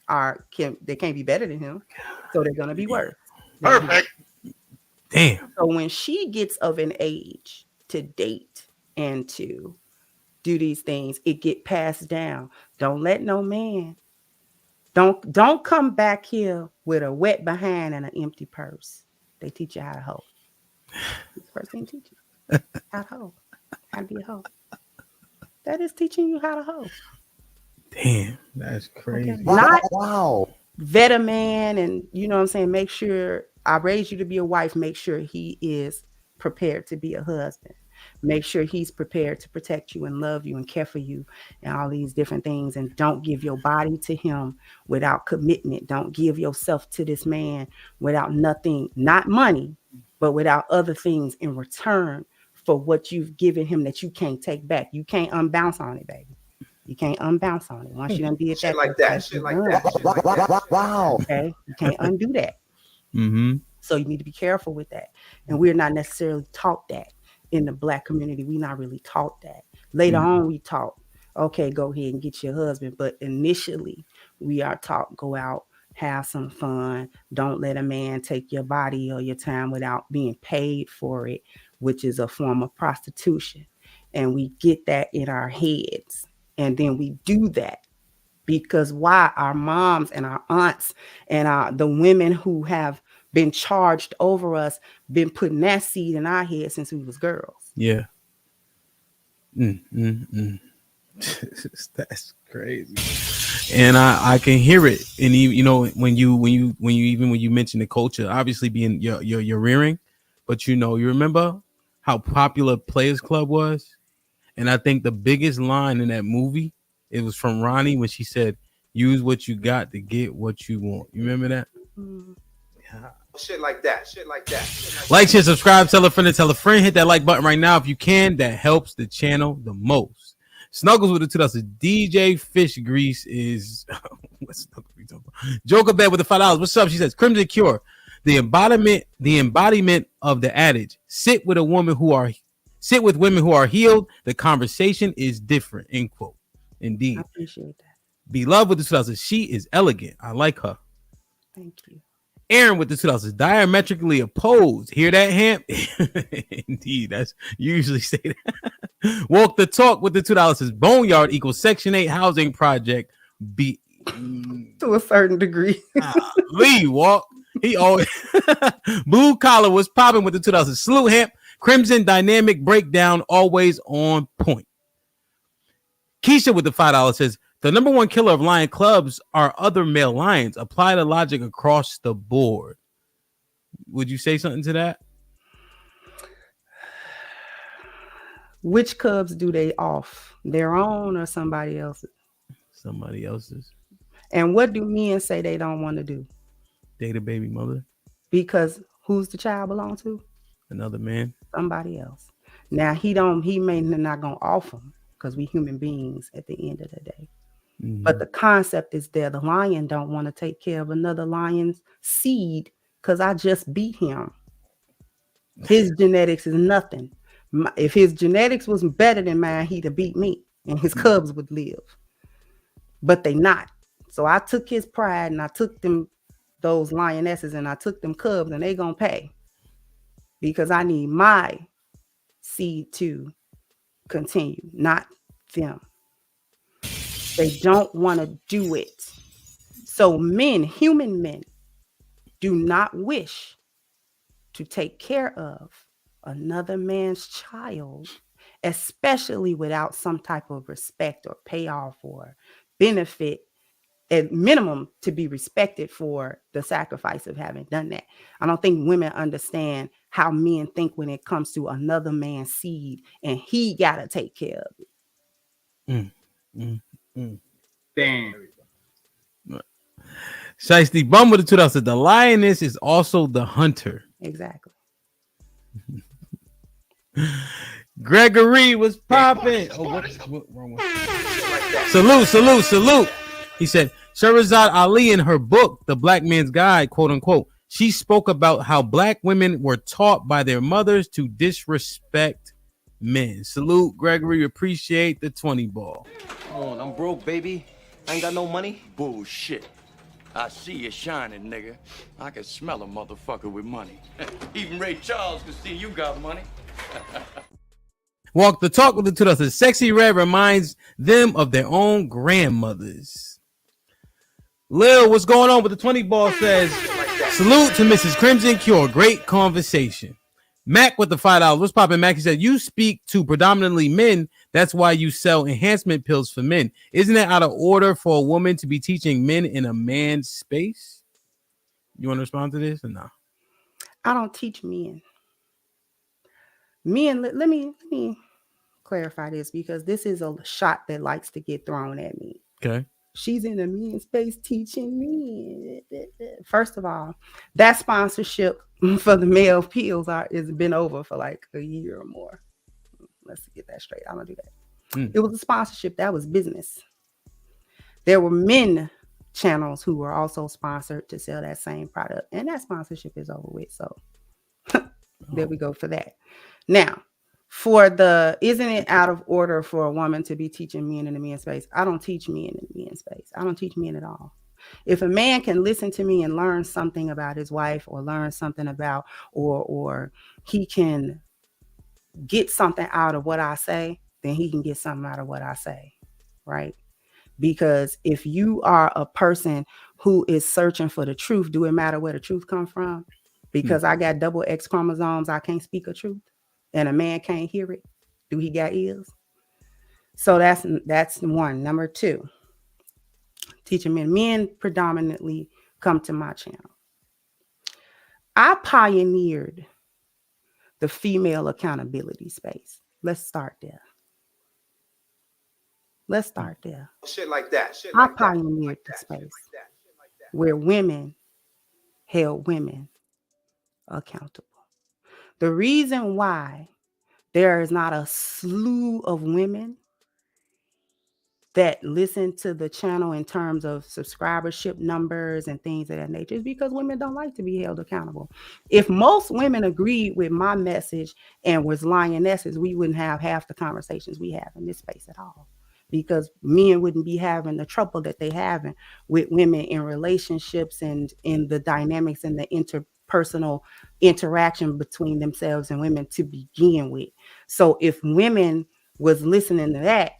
they can't be better than him. So they're gonna be worse. Perfect. Damn. So when she gets of an age to date and to do these things, it get passed down. Don't let no man. Don't come back here with a wet behind and an empty purse. They teach you how to hoe. This first thing teach you how to hoe, how to be a hoe. That is teaching you how to hoe. Damn, that's crazy. Okay. Not wow. Vet a man, and you know what I'm saying. Make sure I raised you to be a wife. Make sure he is prepared to be a husband. Make sure he's prepared to protect you and love you and care for you and all these different things. And don't give your body to him without commitment. Don't give yourself to this man without nothing, not money, but without other things in return for what you've given him that you can't take back. You can't unbounce on it, baby. You can't unbounce on it. Once you done did Shit that, like that. Shit like that. Shit like that. Wow. Okay, you can't undo that. Mm-hmm. So you need to be careful with that. And we're not necessarily taught that in the Black community. We're not really taught that. Later on, we taught, okay, go ahead and get your husband. But initially, we are taught, go out, have some fun. Don't let a man take your body or your time without being paid for it, which is a form of prostitution. And we get that in our heads. And then we do that because why? Our moms and our aunts and the women who have been charged over us, been putting that seed in our head since we was girls. Yeah. That's crazy. And I can hear it. And you know, when you mention the culture, obviously being your rearing, but you know, you remember how popular Players Club was? And I think the biggest line in that movie, it was from Ronnie when she said, use what you got to get what you want. You remember that? Yeah. Shit like that. Shit like that. Like, share, subscribe, tell a friend, hit that like button right now if you can. That helps the channel the most. Snuggles with the 2000. DJ Fish Grease is what's Snuggles we talking about? Joker Bed with the $5. What's up? She says Crimson Cure. The embodiment of the adage. Sit with women who are healed. The conversation is different. End quote. Indeed. I appreciate that. Beloved with the 2000. She is elegant. I like her. Thank you. Aaron with the 2000. Diametrically opposed. Hear that, Hamp? Indeed. That's you usually say that. Walk the talk with the $2. Boneyard equals Section 8 housing project. To a certain degree. Lee walk. He always Blue Collar was popping with the 2000. Salute, Hamp. Crimson dynamic breakdown always on point. Keisha with the $5 says the number one killer of lion clubs are other male lions. Apply the logic across the board. Would you say something to that? Which cubs do they off? Their own or somebody else's? Somebody else's. And what do men say they don't want to do? Date a baby mother. Because who's the child belong to? Another man. Somebody else. Now he may not gonna off them because we human beings at the end of the day. Mm-hmm. But the concept is there. The lion don't want to take care of another lion's seed because I just beat him. His genetics is nothing. If his genetics was better than mine, he'd have beat me and his cubs would live. But they not. So I took his pride and I took those lionesses and I took them cubs and they gonna pay. Because I need my seed to continue, not them. They don't want to do it. So men, human men, do not wish to take care of another man's child, especially without some type of respect or payoff or benefit, at minimum to be respected for the sacrifice of having done that. I don't think women understand how men think when it comes to another man's seed and he got to take care of it. Damn. Shiesty Bum with the 2000. The lioness is also the hunter. Exactly. Gregory was popping. Oh, what wrong one? Salute. He said, Shahrazad Ali in her book, The Black Man's Guide, quote unquote, she spoke about how black women were taught by their mothers to disrespect men. Salute, Gregory. Appreciate the 20 ball. Come on, I'm broke, baby. I ain't got no money. Bullshit. I see you shining, nigga. I can smell a motherfucker with money. Even Ray Charles can see you got money. Walk the talk with the 2000. Sexy Red reminds them of their own grandmothers. Lil, what's going on with the 20 ball says, salute to Mrs. Crimson Cure. Great conversation. Mac with the $5. What's poppin', Mac? He said, you speak to predominantly men. That's why you sell enhancement pills for men. Isn't it out of order for a woman to be teaching men in a man's space? You want to respond to this or no? I don't teach men. Men, let me clarify this, because this is a shot that likes to get thrown at me. Okay. She's in the men's space teaching me. First of all, that sponsorship for the male pills has been over for like a year or more. Let's get that straight. I'm gonna do that. It was a sponsorship. That was business. There were men channels who were also sponsored to sell that same product, and that sponsorship is over with. So there we go for that. Now, for the, isn't it out of order for a woman to be teaching men in the men's space? I don't teach men in the men's space. I don't teach men at all. If a man can listen to me and learn something about his wife, or learn something about, or he can get something out of what I say, then he can get something out of what I say, right? Because if you are a person who is searching for the truth, do it matter where the truth comes from? Because I got double X chromosomes, I can't speak a truth, and a man can't hear it. Do he got ears? So that's one. Number two, teaching men predominantly come to my channel. I pioneered the female accountability space. Let's start there. Shit like that. I pioneered the space where women held women accountable. The reason why there is not a slew of women that listen to the channel in terms of subscribership numbers and things of that nature is because women don't like to be held accountable. If most women agreed with my message and was lionesses, we wouldn't have half the conversations we have in this space at all, because men wouldn't be having the trouble that they having with women in relationships and in the dynamics and the interpersonal interaction between themselves and women to begin with. So if women was listening to that,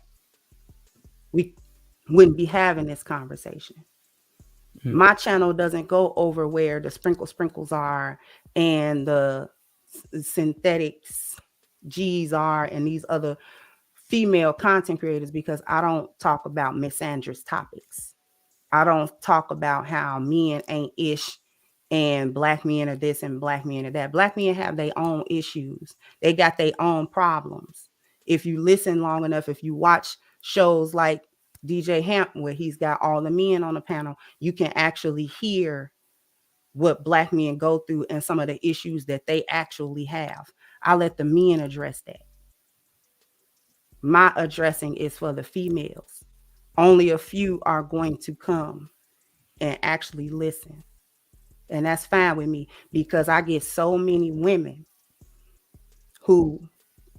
we wouldn't be having this conversation. My channel doesn't go over where the sprinkles are and the synthetics G's are and these other female content creators, because I don't talk about misandrous topics. I don't talk about how men ain't ish and black men are this and black men are that. Black men have their own issues. They got their own problems. If you listen long enough, if you watch shows like DJ Hampton, where he's got all the men on the panel, you can actually hear what black men go through and some of the issues that they actually have. I let the men address that. My addressing is for the females. Only a few are going to come and actually listen. And that's fine with me, because I get so many women who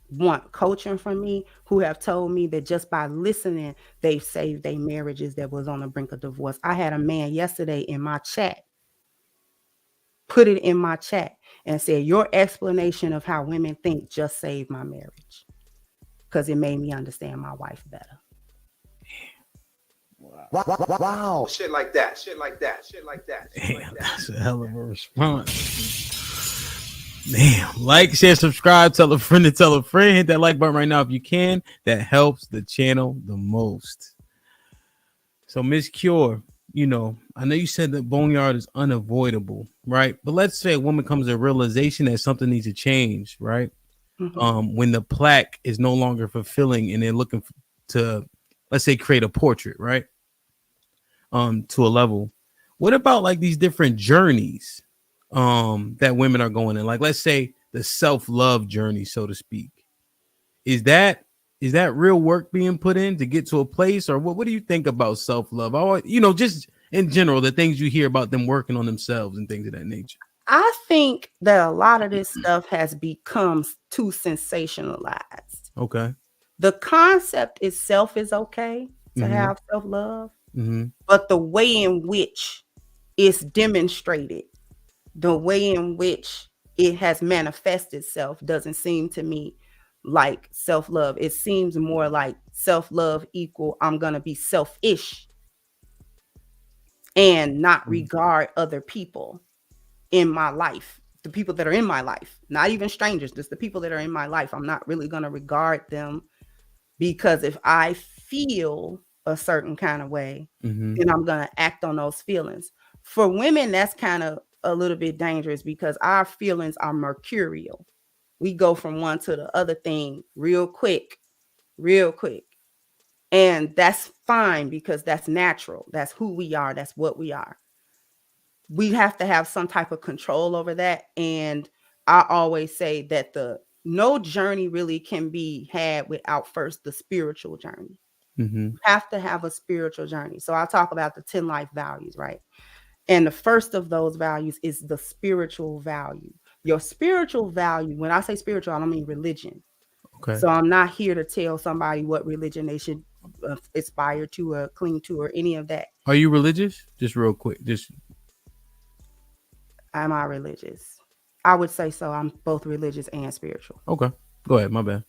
want coaching from me, who have told me that just by listening, they've saved their marriages that was on the brink of divorce. I had a man yesterday in my chat, put it in my chat and said, your explanation of how women think just saved my marriage, because it made me understand my wife better. Wow. Shit like that. Damn, that's a hell of a response. Damn. Like, share, subscribe, tell a friend to tell a friend. Hit that like button right now if you can. That helps the channel the most. So, Miss Cure, you know, I know you said that Boneyard is unavoidable, right? But let's say a woman comes to a realization that something needs to change, right? When the plaque is no longer fulfilling and they're looking to, let's say, create a portrait, right? To a level. What about like these different journeys that women are going in? Like, let's say the self-love journey, so to speak. Is that is that real work being put in to get to a place, or what do you think about self-love? Just in general, the things you hear about them working on themselves and things of that nature. I think that a lot of this stuff has become too sensationalized. Okay. The concept itself is okay to Mhm. have self-love, Mhm. but the way in which it's demonstrated, the way in which it has manifested itself doesn't seem to me like self-love. It seems more like self-love equal I'm gonna be selfish and not regard other people in my life, the people that are in my life, not even strangers, just the people that are in my life. I'm not really gonna regard them, because if I feel a certain kind of way, Mhm. then I'm gonna act on those feelings. For women, that's kind of a little bit dangerous because our feelings are mercurial. We go from one to the other thing real quick. And that's fine because that's natural. That's who we are. That's what we are. We have to have some type of control over that. And I always say that no journey really can be had without first the spiritual journey. Mhm. You have to have a spiritual journey. So I'll talk about the 10 life values, right? And the first of those values is the spiritual value. Your spiritual value, when I say spiritual, I don't mean religion. Okay. So I'm not here to tell somebody what religion they should aspire to or cling to or any of that. Are you religious? Just real quick. Am I religious? I would say so. I'm both religious and spiritual. Okay. Go ahead. My bad.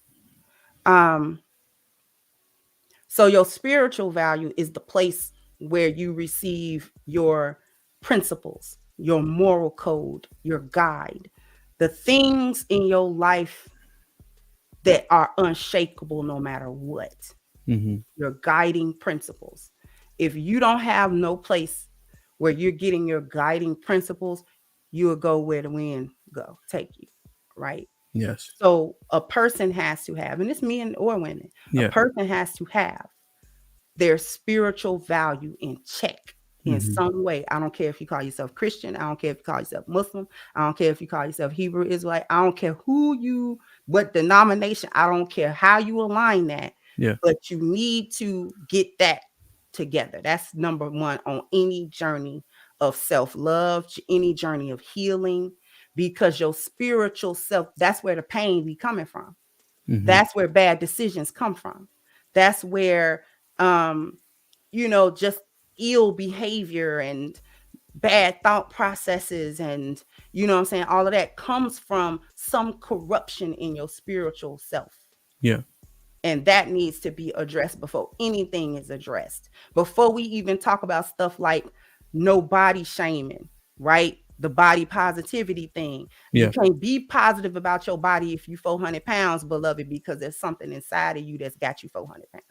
So your spiritual value is the place where you receive your principles, your moral code, your guide, the things in your life that are unshakable no matter what. Mhm. Your guiding principles. If you don't have no place where you're getting your guiding principles, you will go where the wind take you, right? Yes. So a person has to have, and it's men or women, Yeah. a person has to have their spiritual value in check in Mhm. some way. I don't care if you call yourself Christian. I don't care if you call yourself Muslim. I don't care if you call yourself Hebrew Israelite. I don't care what denomination. I don't care how you align that. Yeah. But you need to get that together. That's number one on any journey of self-love, any journey of healing, because your spiritual self, that's where the pain be coming from. Mhm. That's where bad decisions come from. That's where just ill behavior and bad thought processes and what I'm saying, all of that comes from some corruption in your spiritual self. Yeah. And that needs to be addressed before anything is addressed. Before we even talk about stuff like no body shaming, right? The body positivity thing. Yeah. You can't be positive about your body if you 400 pounds, beloved, because there's something inside of you that's got you 400 pounds.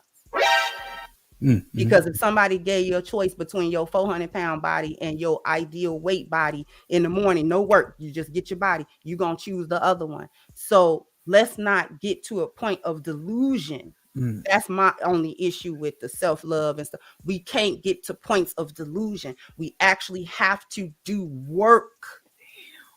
Because if somebody gave you a choice between your 400-pound body and your ideal weight body in the morning, no work, you just get your body, you're going to choose the other one. So let's not get to a point of delusion. That's my only issue with the self-love and stuff. We can't get to points of delusion. We actually have to do work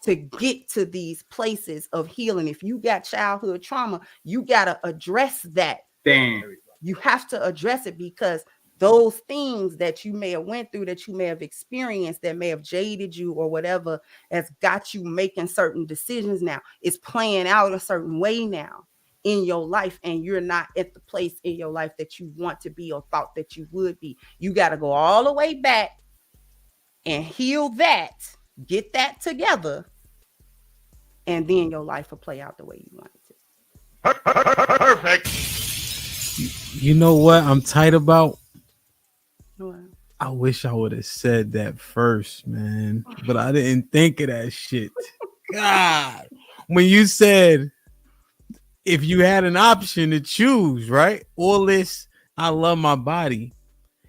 to get to these places of healing. If you got childhood trauma, you got to address that. Damn. You have to address it, because those things that you may have went through, that you may have experienced, that may have jaded you or whatever, has got you making certain decisions now. It's playing out a certain way now in your life, and you're not at the place in your life that you want to be or thought that you would be. You got to go all the way back and heal that, get that together, and then your life will play out the way you want it to. Perfect. You know what I'm tight about? What? I wish I would have said that first, man. But I didn't think of that shit. God. When you said if you had an option to choose, right? All this, I love my body.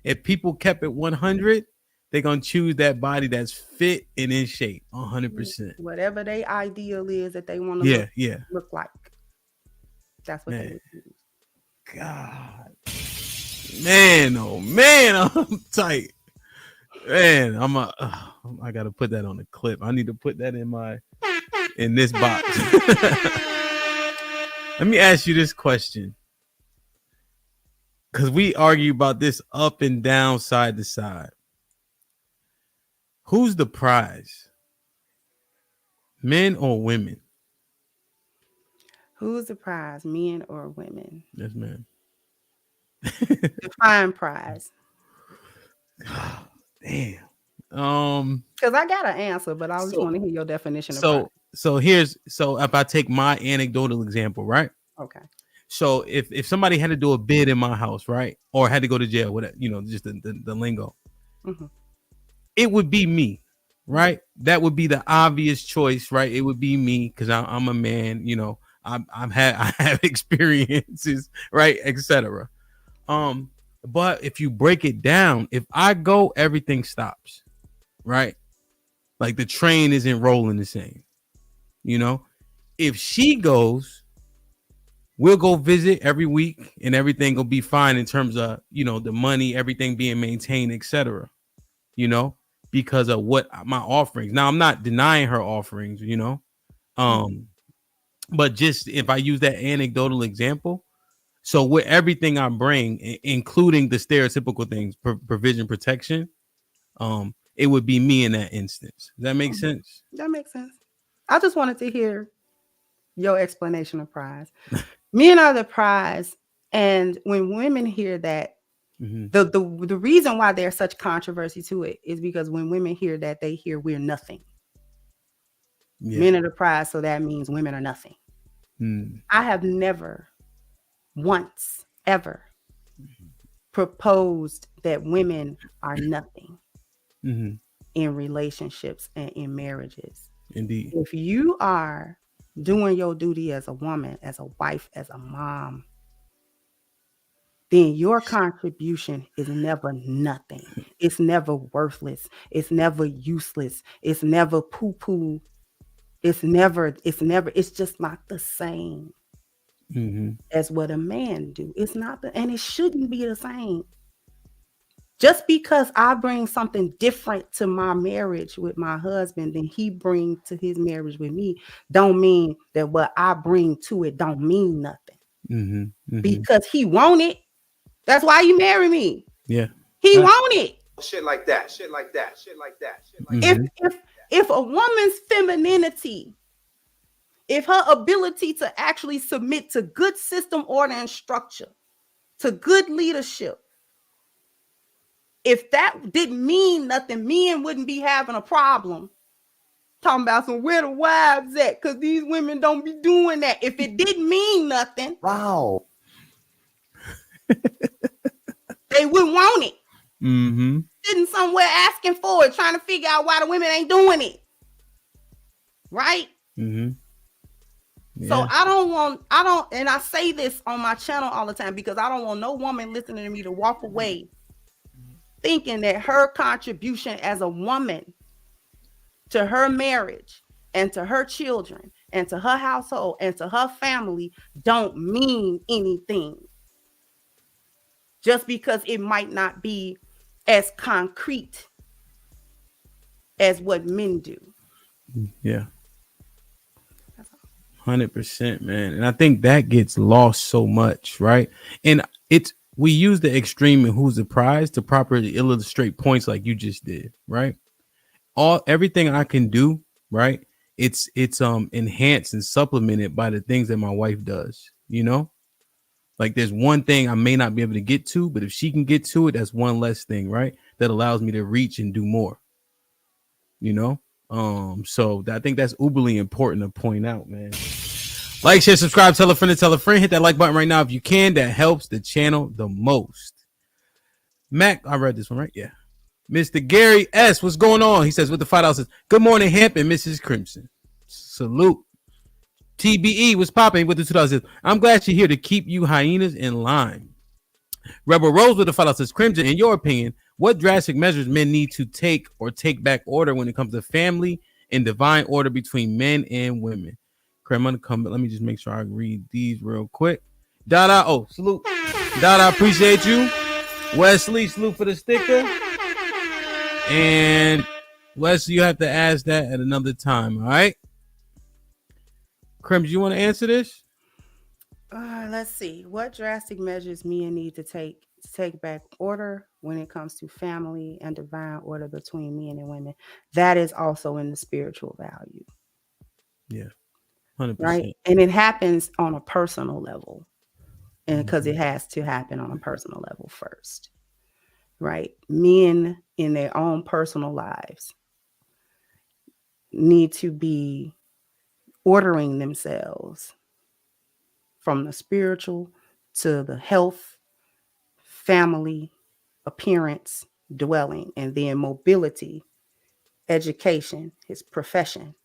If people kept it 100, they're going to choose that body that's fit and in shape 100%. Whatever their ideal is that they want to look like. That's what they choose. God. Man, oh man, I'm tight. Man, I gotta put that on the clip. I need to put that in this box. Let me ask you this question. because we argue about this up and down, side to side. Who's the prize? Men or women? Who's the prize, men or women? Yes, ma'am. Define prize. Damn. Because I got an answer, but I just want to hear your definition of prize. So if I take my anecdotal example, right? Okay. So if somebody had to do a bid in my house, right, or had to go to jail, whatever, just the lingo, it would be me, right? That would be the obvious choice, right? It would be me because I'm a man, I have experiences, right, etc. But if you break it down, if I go, everything stops, right? Like the train isn't rolling the same, If she goes, we'll go visit every week and everything will be fine in terms of, the money, everything being maintained, etc. Because of what my offerings. Now, I'm not denying her offerings, but just if I use that anecdotal example, so with everything I bring, including the stereotypical things, provision, protection, it would be me in that instance. Does that make sense? That makes sense. I just wanted to hear your explanation of prize. Men are the prize, and when women hear that, the reason why there's such controversy to it is because when women hear that, they hear we're nothing. Yeah. Men are the prize, so that means women are nothing. I have never once ever proposed that women are nothing in relationships and in marriages. Indeed. If you are doing your duty as a woman, as a wife, as a mom, then your contribution is never nothing. It's never worthless. It's never useless. It's never poo-poo. It's just not the same as what a man do. It's not and it shouldn't be the same. Just because I bring something different to my marriage with my husband than he brings to his marriage with me, don't mean that what I bring to it don't mean nothing. Because he want it. That's why you marry me. Yeah. He want it. Shit like that. Shit like that. Shit like that. Shit like that. If a woman's femininity, if her ability to actually submit to good system, order, and structure, to good leadership, if that didn't mean nothing, men wouldn't be having a problem talking about where the wives at, because these women don't be doing that. If it didn't mean nothing, wow, they wouldn't want it. Sitting somewhere asking for it, trying to figure out why the women ain't doing it. Right? Yeah. So and I say this on my channel all the time because I don't want no woman listening to me to walk away thinking that her contribution as a woman to her marriage and to her children and to her household and to her family don't mean anything. Just because it might not be as concrete as what men do. Yeah. 100%, man. And I think that gets lost so much, right? And we use the extreme and who's the prize to properly illustrate points like you just did, right? Everything I can do, right? It's enhanced and supplemented by the things that my wife does, Like there's one thing I may not be able to get to, but if she can get to it, that's one less thing, right? That allows me to reach and do more, So I think that's uberly important to point out, man. Like, share, subscribe, tell a friend to tell a friend. Hit that like button right now if you can. That helps the channel the most. Mac, I read this one, right? Yeah. Mr. Gary S., what's going on? He says with the $5 says, good morning, Hemp and Mrs. Crimson. Salute. TBE was popping with the $2 says, I'm glad you're here to keep you hyenas in line. Rebel Rose with the $5 says, Crimson, in your opinion, what drastic measures men need to take or take back order when it comes to family and divine order between men and women? I'm gonna come, but let me just make sure I read these real quick. Dada, salute. Dada, appreciate you. Wesley, salute for the sticker. And Wesley, you have to ask that at another time, all right? Crims, you want to answer this? Let's see. What drastic measures men need to take to take back order when it comes to family and divine order between men and women, that is also in the spiritual value. Yeah. 100%. Right. And it happens on a personal level. And because it has to happen on a personal level first. Right. Men in their own personal lives need to be ordering themselves from the spiritual to the health, family, appearance, dwelling, and then mobility, education, his profession,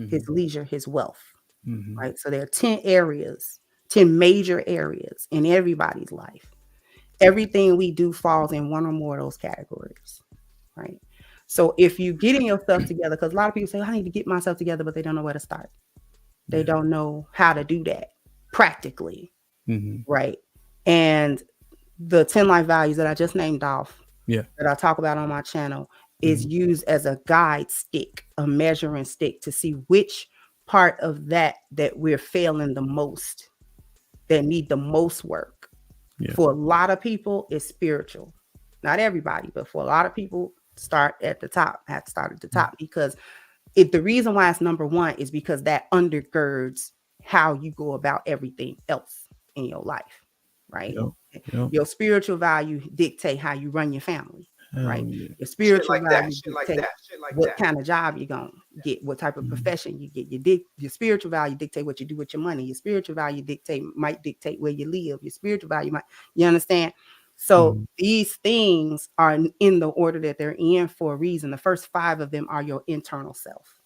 his leisure, his wealth. Right. So there are 10 areas, 10 major areas in everybody's life. Everything we do falls in one or more of those categories. Right. So if you getting yourself together, because a lot of people say, I need to get myself together, but they don't know where to start. They don't know how to do that practically. Right. And the 10 life values that I just named off, that I talk about on my channel, is used as a guide stick, a measuring stick to see which part of that we're failing the most, that need the most work. For a lot of people, it's spiritual. Not everybody, but for a lot of people, start at the top, have to start at the top, because the reason why it's number one is because that undergirds how you go about everything else in your life, right? Your spiritual value dictate how you run your family, right? Your spiritual value dictate what kind of job you're gonna get, what type of profession you get. Your spiritual value dictate what you do with your money. Your spiritual value might dictate where you live. Your spiritual value might, you understand? So these things are in the order that they're in for a reason. The first 5 of them are your internal self.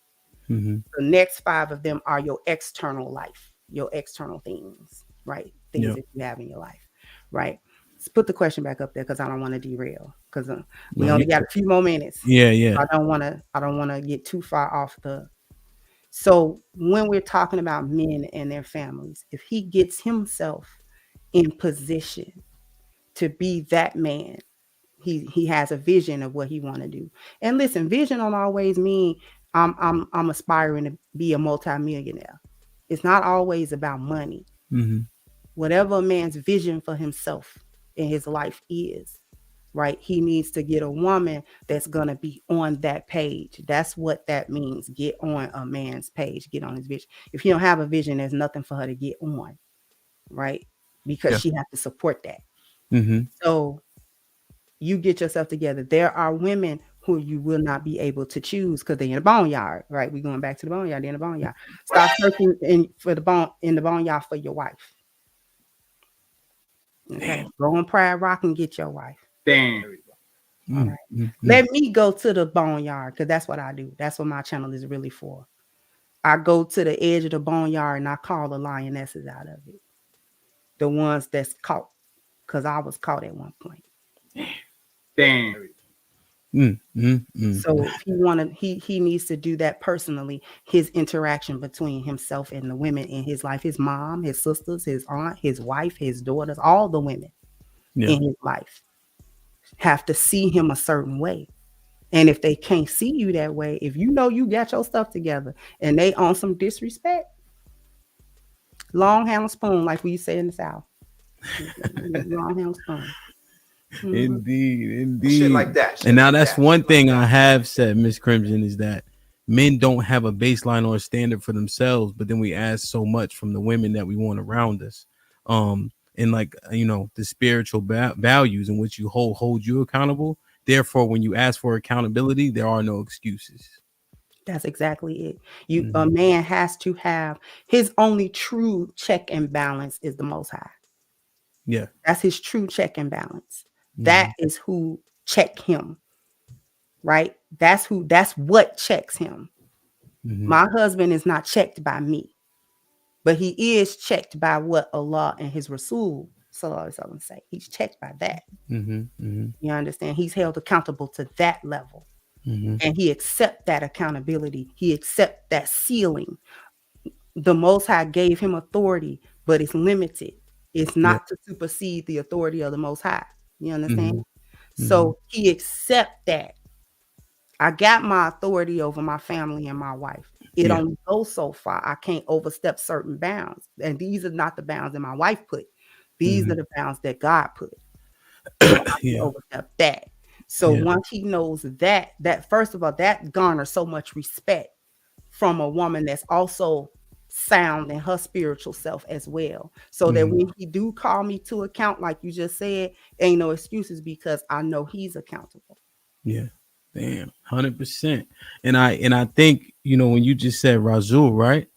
The next 5 of them are your external life, your external things, right? Things that you have in your life, right? Let's put the question back up there because I don't want to derail, because we only got a few more minutes. Yeah. I don't want to get too far off the. So when we're talking about men and their families, if he gets himself in position to be that man, he has a vision of what he want to do. And listen, vision don't always mean I'm aspiring to be a multimillionaire. It's not always about money. Whatever a man's vision for himself in his life is, right? He needs to get a woman that's going to be on that page. That's what that means. Get on a man's page, get on his vision. If you don't have a vision, there's nothing for her to get on, right? Because she has to support that. So you get yourself together. There are women who you will not be able to choose because they're in the boneyard, right? We're going back to the boneyard. They're in the boneyard. Stop searching in the boneyard for your wife. Okay, go on Pride Rock and get your wife. Damn. All right. Let me go to the boneyard, because that's what I do. That's what my channel is really for. I go to the edge of the boneyard and I call the lionesses out of it. The ones that's caught, because I was caught at one point. Damn. So if he needs to do that personally, his interaction between himself and the women in his life, his mom, his sisters, his aunt, his wife, his daughters, all the women in his life have to see him a certain way. And if they can't see you that way, if you know you got your stuff together and they on some disrespect, long handle spoon, like we say in the South. Long handle spoon. Indeed. Shit like that. And now that's one thing I have said, Miss Crimson, is that men don't have a baseline or a standard for themselves, but then we ask so much from the women that we want around us. And like, the spiritual values in which you hold you accountable. Therefore, when you ask for accountability, there are no excuses. That's exactly it. A man has to have his only true check and balance is the Most High. Yeah. That's his true check and balance. That is who check him, right? That's what checks him. My husband is not checked by me, but he is checked by what Allah and his Rasul sallallahu alaihi wasallam say. He's checked by that. You understand? He's held accountable to that level, and he accept that accountability. He accept that ceiling. The Most High gave him authority, but it's limited. It's not to supersede the authority of the Most High. You understand? So he accept that. I got my authority over my family and my wife. It only goes so far. I can't overstep certain bounds. And these are not the bounds that my wife put. These are the bounds that God put. He overstepped that. So once he knows that first of all, that garners so much respect from a woman that's also sound in her spiritual self as well. So that when he do call me to account, like you just said, ain't no excuses because I know he's accountable. Yeah. Damn, 100%. And I think, you know, when you just said Razul, right?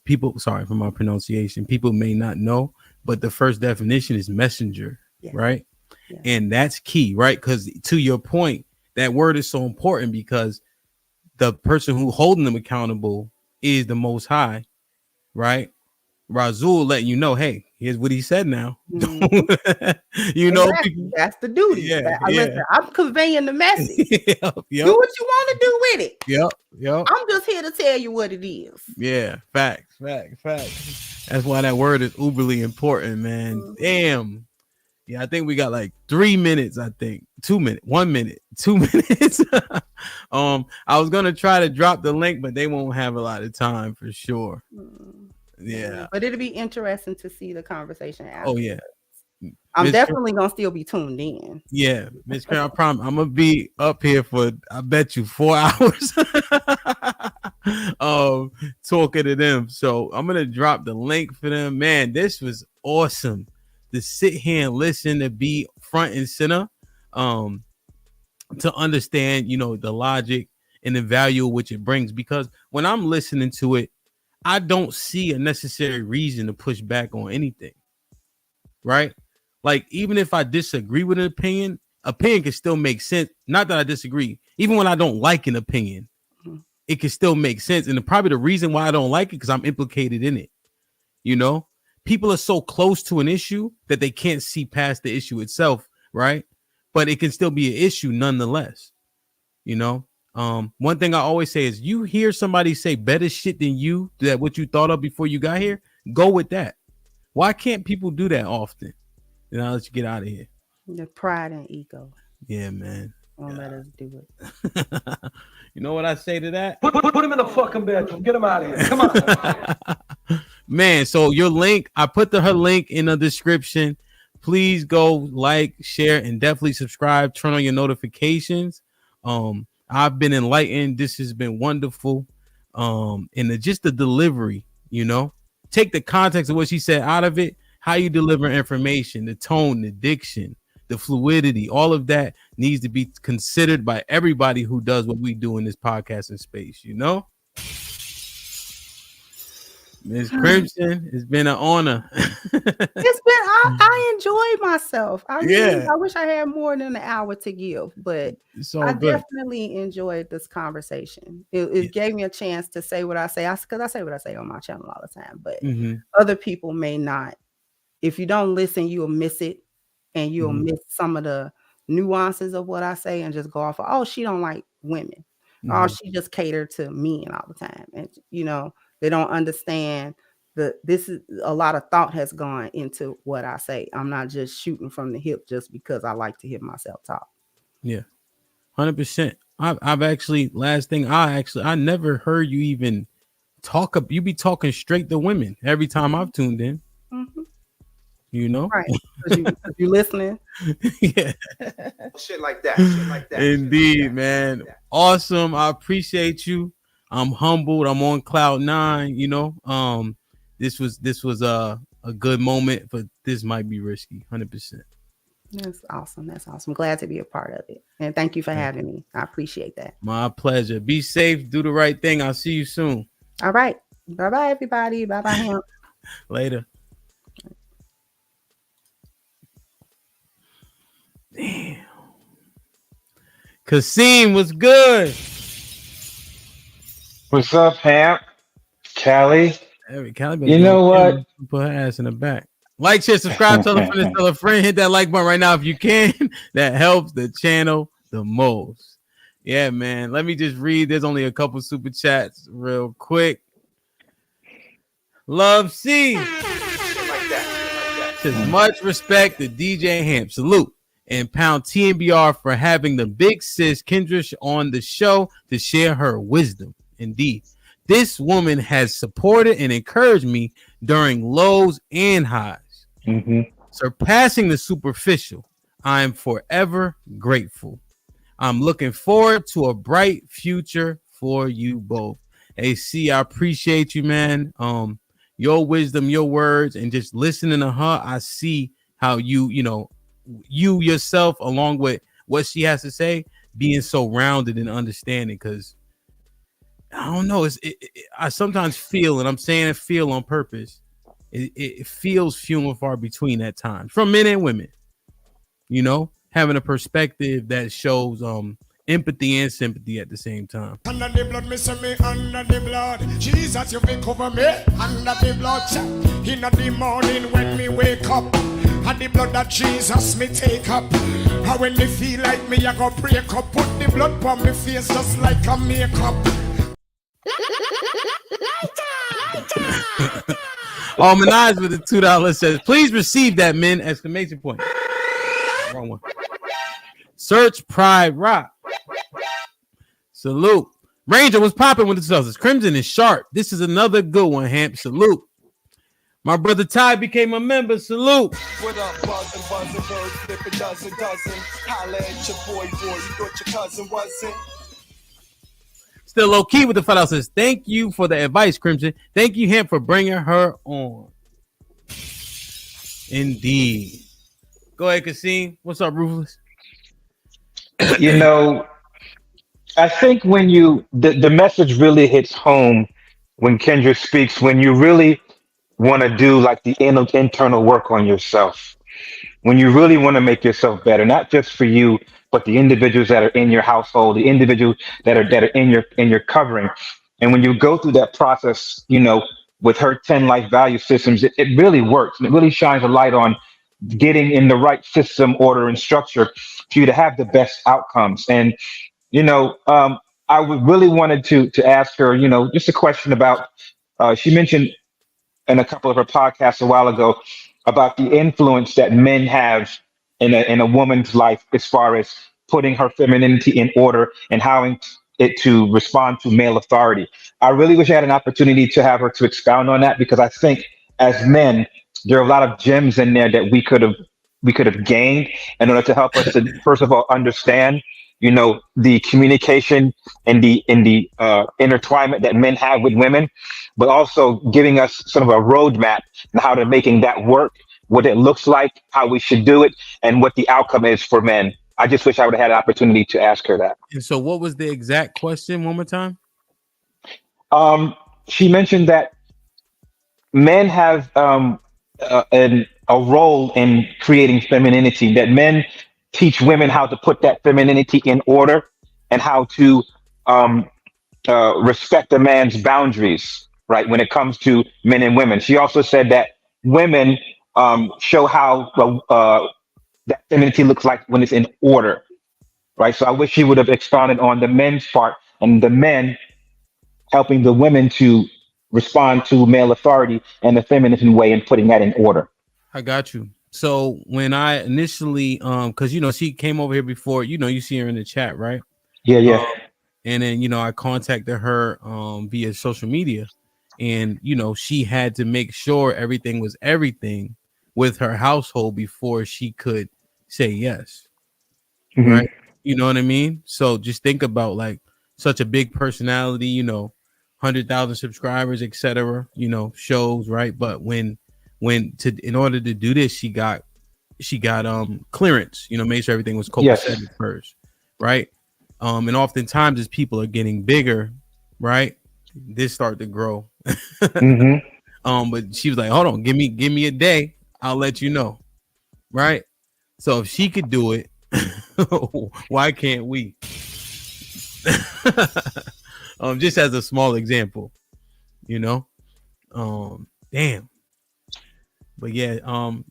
People, sorry for my pronunciation, people may not know, but the first definition is messenger, right? Yeah. And that's key, right? Because to your point, that word is so important because the person who holding them accountable is the Most High, right? Razul letting you know, hey, here's what he said now. You know, exactly. That's the duty. Listen, I'm conveying the message. Do what you want to do with it. Yep. I'm just here to tell you what it is. Yeah, facts. That's why that word is uberly important, man. Damn. Yeah, I think we got like 3 minutes. I think 2 minutes, 1 minute, 2 minutes. I was gonna try to drop the link, but they won't have a lot of time for sure. Yeah, but it'll be interesting to see the conversation after. Oh yeah, I'm definitely gonna still be tuned in. Yeah, Miss Karen, I promise I'm gonna be up here for, I bet you, 4 hours talking to them. So I'm gonna drop the link for them. Man, this was awesome to sit here and listen, to be front and center, to understand, you know, the logic and the value which it brings. Because when I'm listening to it, I don't see a necessary reason to push back on anything, right? Like, even if I disagree with an opinion can still make sense. Not that I disagree. Even when I don't like an opinion, it can still make sense. And probably the reason why I don't like it, because I'm implicated in it. You know, people are so close to an issue that they can't see past the issue itself, right? But it can still be an issue nonetheless, you know? One thing I always say is, you hear somebody say better shit than you, that what you thought of before you got here, go with that. Why can't people do that often? Then I'll let you get out of here. The pride and ego. Yeah, man. Won't let us do it. You know what I say to that? Put him in the fucking bedroom. Get him out of here. Come on. Man, so your link, I put her link in the description. Please go like, share, and definitely subscribe. Turn on your notifications. I've been enlightened. This has been wonderful. And just the delivery, you know, take the context of what she said out of it, how you deliver information, the tone, the diction, the fluidity, all of that needs to be considered by everybody who does what we do in this podcasting space, you know? Ms. Crimson, it's been an honor. I enjoyed myself. I wish I had more than an hour to give, but I definitely enjoyed this conversation. It gave me a chance to say what I say, because I say what I say on my channel all the time, but other people may not. If you don't listen, you'll miss it, and you'll miss some of the nuances of what I say and just go off of, oh, she don't like women. Oh, she just catered to men all the time. And, you know, they don't understand this is a lot of thought has gone into what I say. I'm not just shooting from the hip just because I like to hear myself talk. Yeah, 100%. I've actually, last thing, I never heard you even talk. You be talking straight to women every time I've tuned in. You know, right? Because you listening. Yeah. Shit like that. Indeed, man. Awesome. I appreciate you. I'm humbled. I'm on cloud 9. You know, this was a good moment, but this might be risky. 100%. That's awesome. That's awesome. Glad to be a part of it. And thank you for having me. I appreciate that. My pleasure. Be safe. Do the right thing. I'll see you soon. All right. Bye-bye, everybody. Bye-bye. Later. Damn. Kasim was good. What's up, Hamp? Callie? Callie, you know what? Put her ass in the back. Like, share, subscribe, tell a friend, tell a friend. Hit that like button right now if you can. That helps the channel the most. Yeah, man. Let me just read. There's only a couple super chats real quick. Love C. Says much respect to DJ Hamp. Salute. And pound TNBR for having the big sis Kendra on the show to share her wisdom. Indeed, this woman has supported and encouraged me during lows and highs. surpassing the superficial. I am forever grateful. I'm looking forward to a bright future for you both. AC, I appreciate you, man. Your wisdom, your words, and just listening to her, I see how you yourself, along with what she has to say, being so rounded and understanding. Because I don't know, I sometimes feel, and I'm saying feel on purpose, it feels few and far between at times from men and women. Having a perspective that shows empathy and sympathy at the same time. Under the blood, me say me under the blood. Jesus, you will cover me under the blood. In the morning when me wake up, and the blood that Jesus me take up. And when me feel like me, I go break up, put the blood on me face just like a makeup. Minaj with the $2 says, please receive that, men! Exclamation point. Wrong one. Search Pride Rock. Salute. Ranger was popping with the sauces. Crimson is sharp. This is another good one, Hamp. Salute. My brother Ty became a member. Salute. What up, buzzing, birds, flip a dozen. Holla at your boy, you thought your cousin wasn't. Still low key with the $5 says, thank you for the advice, Crimson. Thank you, Hamp, for bringing her on. Indeed. Go ahead, Kasim. What's up, Ruthless? I think when the message really hits home when Kendra speaks, when you really want to do like the internal work on yourself, when you really want to make yourself better, not just for you, but the individuals that are in your household, the individuals that are in your covering. And when you go through that process, with her 10 life value systems, it really works. And it really shines a light on getting in the right system, order, and structure for you to have the best outcomes. And, I would really wanted to ask her, just a question about, she mentioned in a couple of her podcasts a while ago about the influence that men have in a woman's life as far as putting her femininity in order and how it to respond to male authority. I really wish I had an opportunity to have her to expound on that, because I think as men, there are a lot of gems in there that we could have gained in order to help us to, first of all, understand, the communication and the intertwinement that men have with women, but also giving us sort of a roadmap and how to making that work, what it looks like, how we should do it, and what the outcome is for men. I just wish I would have had an opportunity to ask her that. And so what was the exact question one more time? She mentioned that men have a role in creating femininity, that men teach women how to put that femininity in order and how to respect a man's boundaries, right, when it comes to men and women. She also said that women show how that femininity looks like when it's in order, right? So I wish she would have expounded on the men's part and the men helping the women to respond to male authority and the feminine way and putting that in order. I got you. So when I initially, because she came over here before, you see her in the chat, right? Yeah. And then I contacted her via social media, and she had to make sure everything was everything with her household before she could say yes. Mm-hmm. Right? You know what I mean? So just think about like such a big personality, 100,000 subscribers, etc. Shows, right? But in order to do this, she got clearance, made sure everything was copacetic first, right? And oftentimes as people are getting bigger, right, this start to grow. Mm-hmm. But she was like, hold on, give me a day, I'll let you know, right? So if she could do it, why can't we? Just as a small example, damn. But yeah,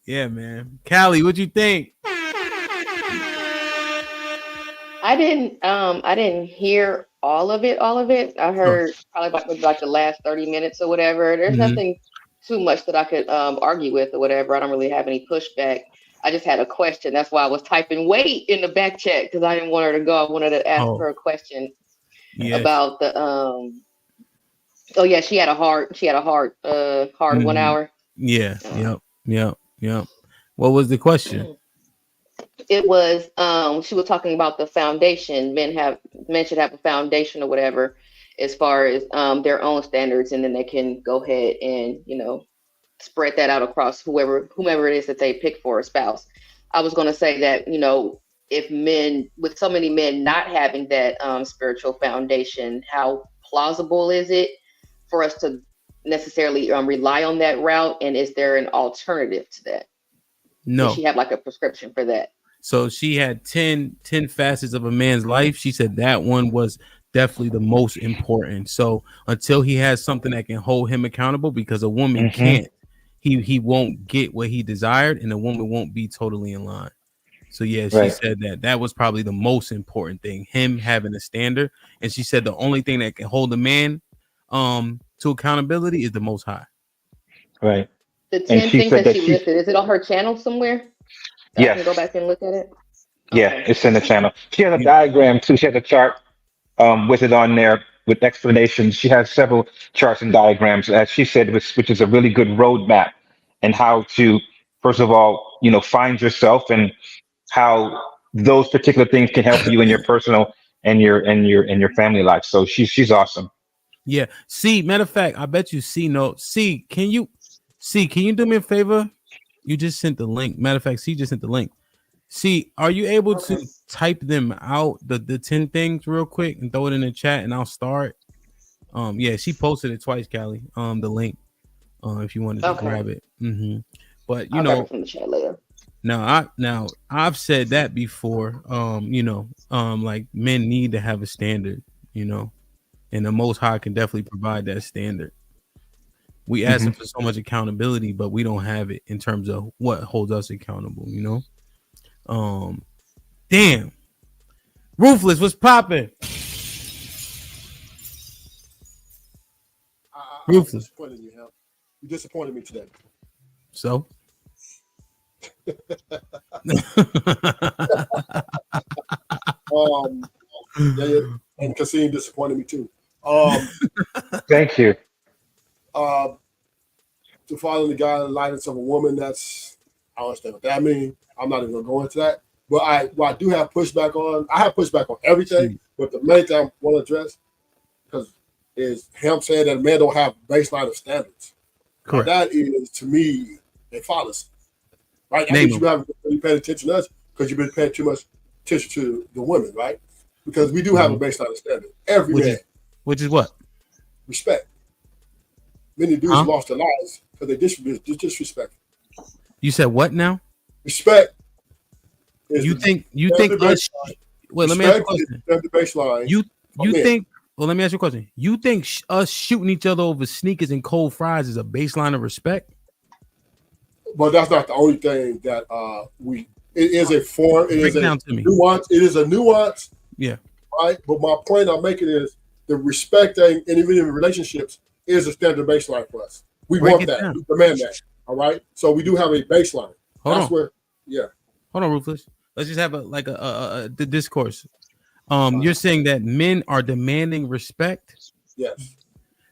man. Callie, what you think? I didn't hear all of it. I heard probably about like the last 30 minutes or whatever. There's nothing too much that I could argue with or whatever. I don't really have any pushback. I just had a question. That's why I was typing wait in the back chat, because I didn't want her to go. I wanted to ask her a question about the she had a hard 1 hour. Yeah. Yep. What was the question? It was she was talking about the foundation. Men should have a foundation or whatever, as far as their own standards, and then they can go ahead and spread that out across whomever it is that they pick for a spouse. I was going to say that if men, with so many men not having that spiritual foundation, how plausible is it for us to necessarily rely on that route, and is there an alternative to that? No. Does she have like a prescription for that? So she had 10 facets of a man's life. She said that one was definitely the most important. So until he has something that can hold him accountable, because a woman can't, he won't get what he desired, and a woman won't be totally in line. So yeah, she said that was probably the most important thing, him having a standard. And she said the only thing that can hold a man to accountability is the Most High. Right. The 10 things that she listed, is it on her channel somewhere? I can go back and look at it. Yeah, it's in the channel. She has a diagram too. She has a chart with it on there with explanations. She has several charts and diagrams, as she said, which is a really good roadmap and how to, first of all, find yourself and how those particular things can help you in your personal and your family life. So she's awesome. Yeah. See, matter of fact, I bet you can you do me a favor? You just sent the link. Matter of fact, C just sent the link. See, are you able to type them out, the 10 things real quick, and throw it in the chat, and I'll start? Yeah, she posted it twice, Callie. The link. If you wanted to grab it. But I'll grab it from the chat later. Now I've said that before. Like men need to have a standard, and the Most High can definitely provide that standard. We ask for so much accountability, but we don't have it in terms of what holds us accountable, Damn. Ruthless, what's popping? Ruthless. You disappointed me today. So? And Kasim disappointed me too. Thank you. To follow the guidelines of a woman, I don't understand what that means. I'm not even gonna go into that. But I do have pushback on. I have pushback on everything. But the main thing I want to address is him saying that men don't have baseline of standards. Correct. Now, that is, to me, a fallacy. Right? I think you haven't really paid attention to us because you've been paying too much attention to the women, right? Because we do have a baseline of standard. Every man. Which is what? Respect. Many dudes lost their lives because they disrespect. You said what now? Respect. You think us? Wait, let me ask you a question. The baseline. You think? Well, let me ask you a question. You think us shooting each other over sneakers and cold fries is a baseline of respect? But that's not the only thing that It is a form. It is a nuance. It is a nuance. Yeah. Right. But my point I'm making is the respect thing, and even in relationships, is a standard baseline for us. We want that. We demand that. All right. So we do have a baseline. Hold on, Ruthless. Let's just have the discourse. You're saying that men are demanding respect? Yes.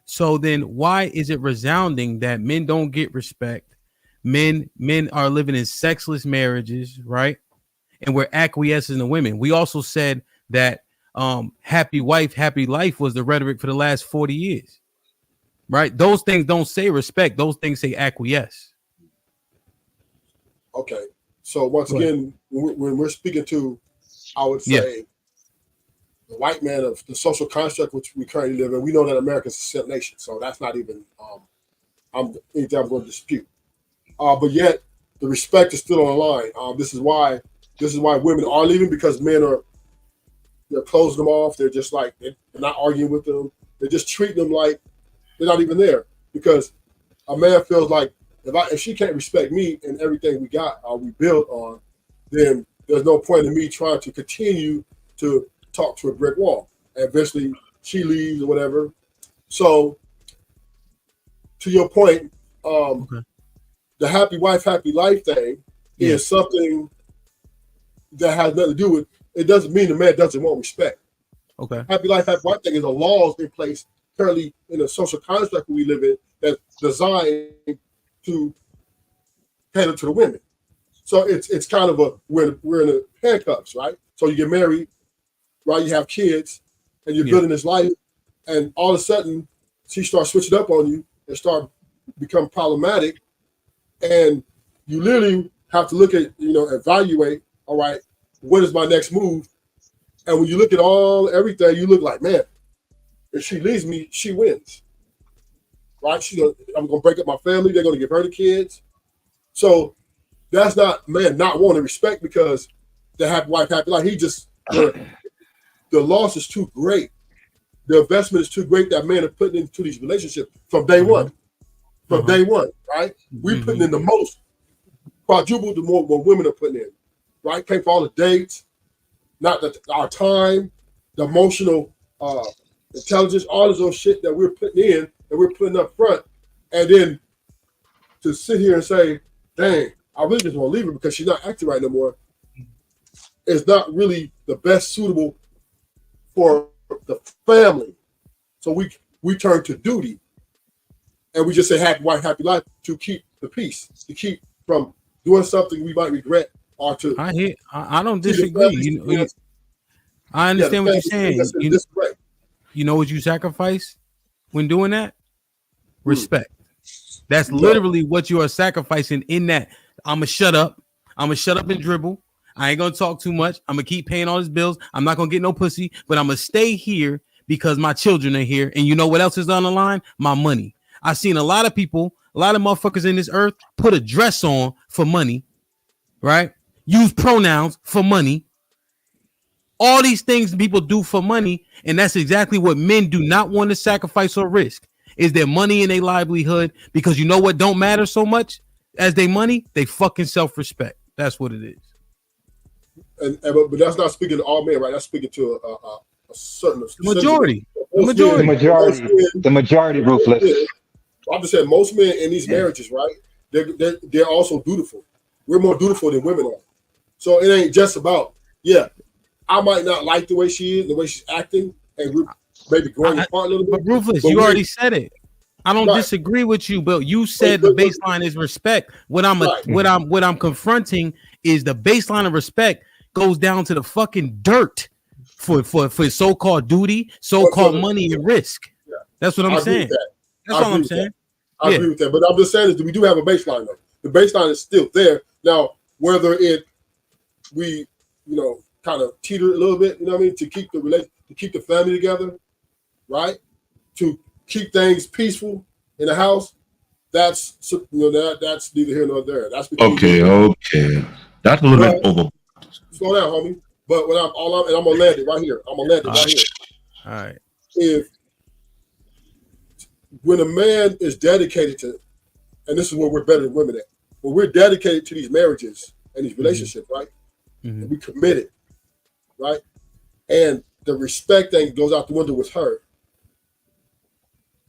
So then why is it resounding that men don't get respect? Men are living in sexless marriages, right? And we're acquiescing to women. We also said that happy wife, happy life was the rhetoric for the last 40 years. Right? Those things don't say respect. Those things say acquiesce. Okay. So once again, when we're speaking to, I would say, the white man of the social construct which we currently live in, we know that America's a simp nation. So that's not even anything I'm going to dispute. But yet the respect is still on the line. This is why women are leaving, because men they're closing them off. They're just like, they're not arguing with them. They're just treating them like they're not even there, because a man feels like if she can't respect me and everything we got, we built on, then there's no point in me trying to continue to talk to a brick wall. And eventually she leaves or whatever. So to your point, the happy wife, happy life thing is something that has nothing to do with, it doesn't mean the man doesn't want respect. Okay. Happy life, happy wife thing is the laws in place currently in the social construct we live in that's designed to cater to the women. So it's kind of we're in the handcuffs, right? So you get married, right? You have kids, and you're building this life, and all of a sudden she starts switching up on you and start become problematic, and you literally have to look at, evaluate. All right, what is my next move? And when you look at everything, you look like, man, if she leaves me, she wins, right? I'm gonna break up my family. They're gonna give her the kids. So that's not wanting respect because the happy wife, happy life. He just the loss is too great. The investment is too great that man is putting into these relationships from day one. From day one, right? We're putting in the most, quadruple the more what women are putting in, right? Paying for all the dates, not our time, the emotional intelligence, all of those shit that we're putting in and we're putting up front, and then to sit here and say, dang, I really just want to leave her because she's not acting right no more, is not really the best suitable for the family. So we turn to duty, and we just say happy wife, happy life to keep the peace, to keep from doing something we might regret, or to. I don't disagree. I understand what you're saying. You know what you sacrifice when doing that? Respect. That's literally what you are sacrificing in that. I'm going to shut up. I'm going to shut up and dribble. I ain't going to talk too much. I'm going to keep paying all his bills. I'm not going to get no pussy, but I'm going to stay here because my children are here. And you know what else is on the line? My money. I've seen a lot of people, a lot of motherfuckers in this earth put a dress on for money, right? Use pronouns for money. All these things people do for money, and that's exactly what men do not want to sacrifice or risk, is their money and their livelihood, because you know what don't matter so much as their money? They fucking self-respect. That's what it is. But that's not speaking to all men, right? That's speaking to a certain majority. The majority, ruthless. I'm just saying, most men in these marriages, right? They're also dutiful. We're more dutiful than women are. So it ain't just about, I might not like the way she is, the way she's acting, and we're maybe growing apart a little bit. But ruthless, you already said it. I don't disagree with you, but you said the baseline is respect. What I'm confronting is the baseline of respect goes down to the fucking dirt for so-called duty, so-called money and risk. That's what I'm saying. That's all I'm saying. I agree with that. But I'm just saying is that we do have a baseline though. The baseline is still there. Now, whether we kind of teeter a little bit, you know what I mean, to keep to keep the family together, right? To keep things peaceful in the house, that's that's neither here nor there. That's okay. That's a little bit over. Slow down, homie. But I'm gonna land it right here. I'm gonna land it right here. All right. When a man is dedicated to, and this is where we're better than women at, when we're dedicated to these marriages and these relationships, right? And we committed, right? And the respect thing goes out the window with her.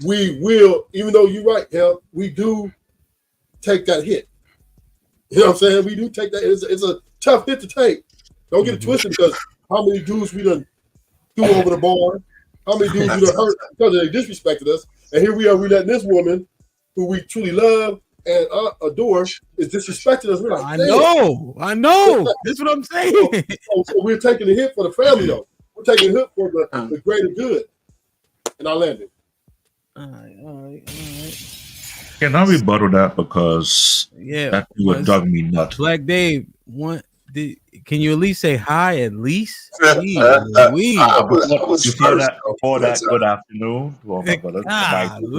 We will, even though you're right, we do take that hit. You know what I'm saying? We do take that. It's a tough hit to take. Don't get it twisted, because how many dudes we done threw over the bar? How many dudes we done hurt because they disrespected us? And here we are, we letting this woman, who we truly love and adore, is disrespecting us. We're like, I know. That's what I'm saying. So we're taking a hit for the family, though. We're taking a hit for the greater good. And I landed. All right. Can I rebuttal that, because that would drive me nuts? Black Dave, can you at least say hi? At least. Before that, good afternoon. Well, my brother, I'm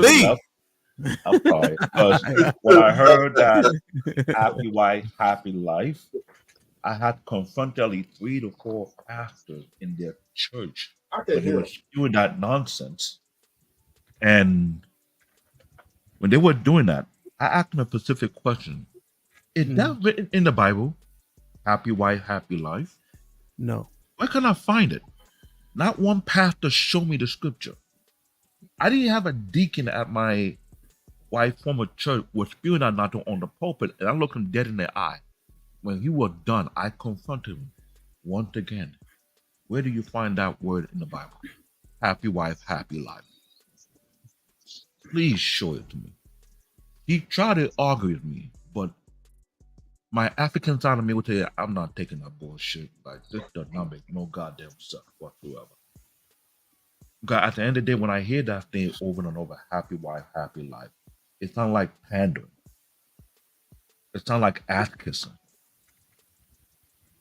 sorry, because when I heard that happy wife, happy life, I had confronted 3 to 4 pastors in their church when they were doing that nonsense. And when they were doing that, I asked them a specific question: is that written in the Bible? Happy wife, happy life? No. Where can I find it? Not one pastor showed me the scripture. I didn't have a deacon at my wife's former church was spewing that not on the pulpit, and I looked him dead in the eye. When he was done, I confronted him once again. Where do you find that word in the Bible? Happy wife, happy life. Please show it to me. He tried to argue with me, but my African side of me would tell you, I'm not taking that bullshit. Like, this does not make no goddamn sense whatsoever. Because at the end of the day, when I hear that thing over and over, happy wife, happy life, it sounds like pandering. It sounds like ass kissing.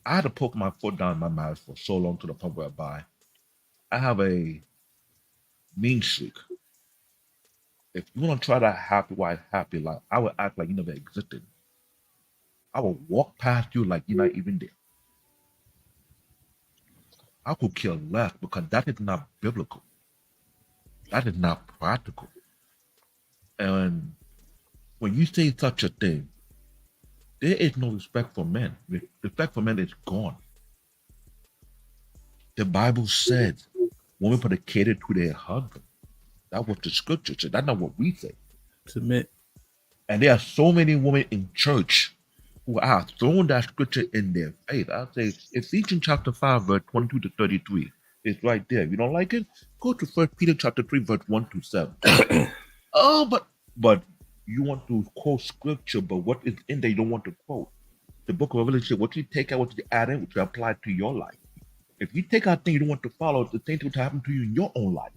I had to poke my foot down in my mouth for so long to the point whereby I have a mean streak. If you want to try that happy wife, happy life, I would act like you never existed. I will walk past you like you're not even there. I could kill less because that is not biblical. That is not practical. And when you say such a thing, there is no respect for men. Respect for men is gone. The Bible said women put a cater to their husband. That was the scripture said. That's not what we say. Submit. And there are so many women in church who are throwing that scripture in their face. I'll say Ephesians chapter 5, verse 22 to 33. It's right there. If you don't like it, go to 1 Peter chapter 3, verse 1 to 7. But you want to quote scripture, but what is in there you don't want to quote. The book of Revelation, what you take out, what you add in, what you apply to your life. If you take out things you don't want to follow, the same thing will happen to you in your own life.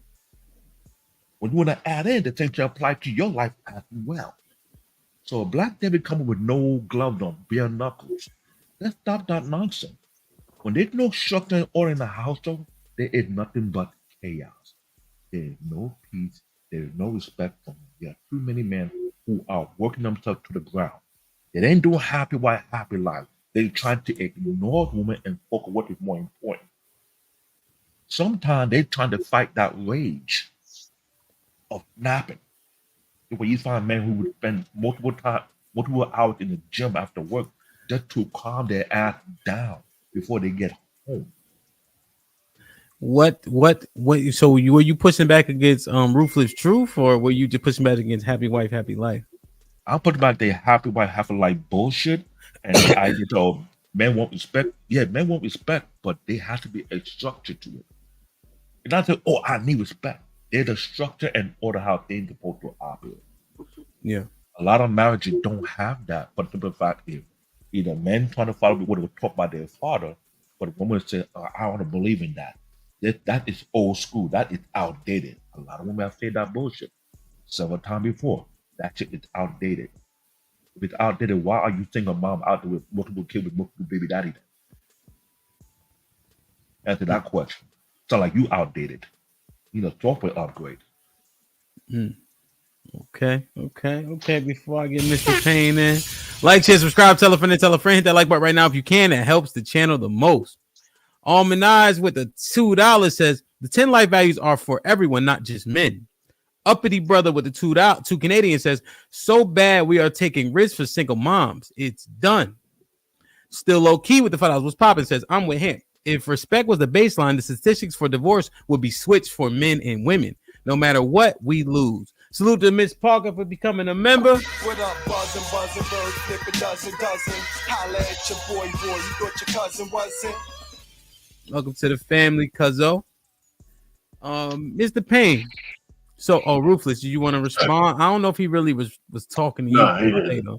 When you want to add in, the thing to apply to your life as well. So a black David coming with no gloves on, bare knuckles. Let's stop that nonsense. When there's no structure and order in the household, there is nothing but chaos. There is no peace. There is no respect for them. There are too many men who are working themselves to the ground. They ain't doing happy wife, happy life. They're trying to ignore women and focus on what is more important. Sometimes they're trying to fight that rage of napping. Where you find men who would spend multiple hours in the gym after work just to calm their ass down before they get home. What? So were you pushing back against Ruthless Truth, or were you just pushing back against Happy Wife, Happy Life? I'm putting back the happy wife, happy life bullshit, and I men won't respect. Yeah, men won't respect, but there has to be a structure to it. It's not that, oh, I need respect. There's a structure and order how things are supposed to operate. Yeah. A lot of marriages don't have that. But the fact is, either men trying to follow what was taught by their father, but a woman say, I want to believe in that. That is old school. That is outdated. A lot of women have said that bullshit several times before. That shit is outdated. If it's outdated, why are you single mom out there with multiple kids with multiple baby daddy then? Answer that question. Sound like you outdated. You know, software upgrade. Okay. Before I get Mr. Payne in, like, share, subscribe, tell a friend, hit that like button right now if you can. It helps the channel the most. Almanaz with the $2 says the 10 life values are for everyone, not just men. Uppity brother with the $2 Canadian says, so bad we are taking risks for single moms. It's done. Still low key with the $5 was popping says, I'm with him. If respect was the baseline, the statistics for divorce would be switched for men and women. No matter what, we lose. Salute to Miss Parker for becoming a member. What up, buzzing, birds, flip a dozen. Holla at your boy, you thought your cousin wasn't. Welcome to the family, cuzzo. Mr. Payne. So, Ruthless, do you want to respond? I don't know if he really was talking to you. No, he didn't. No,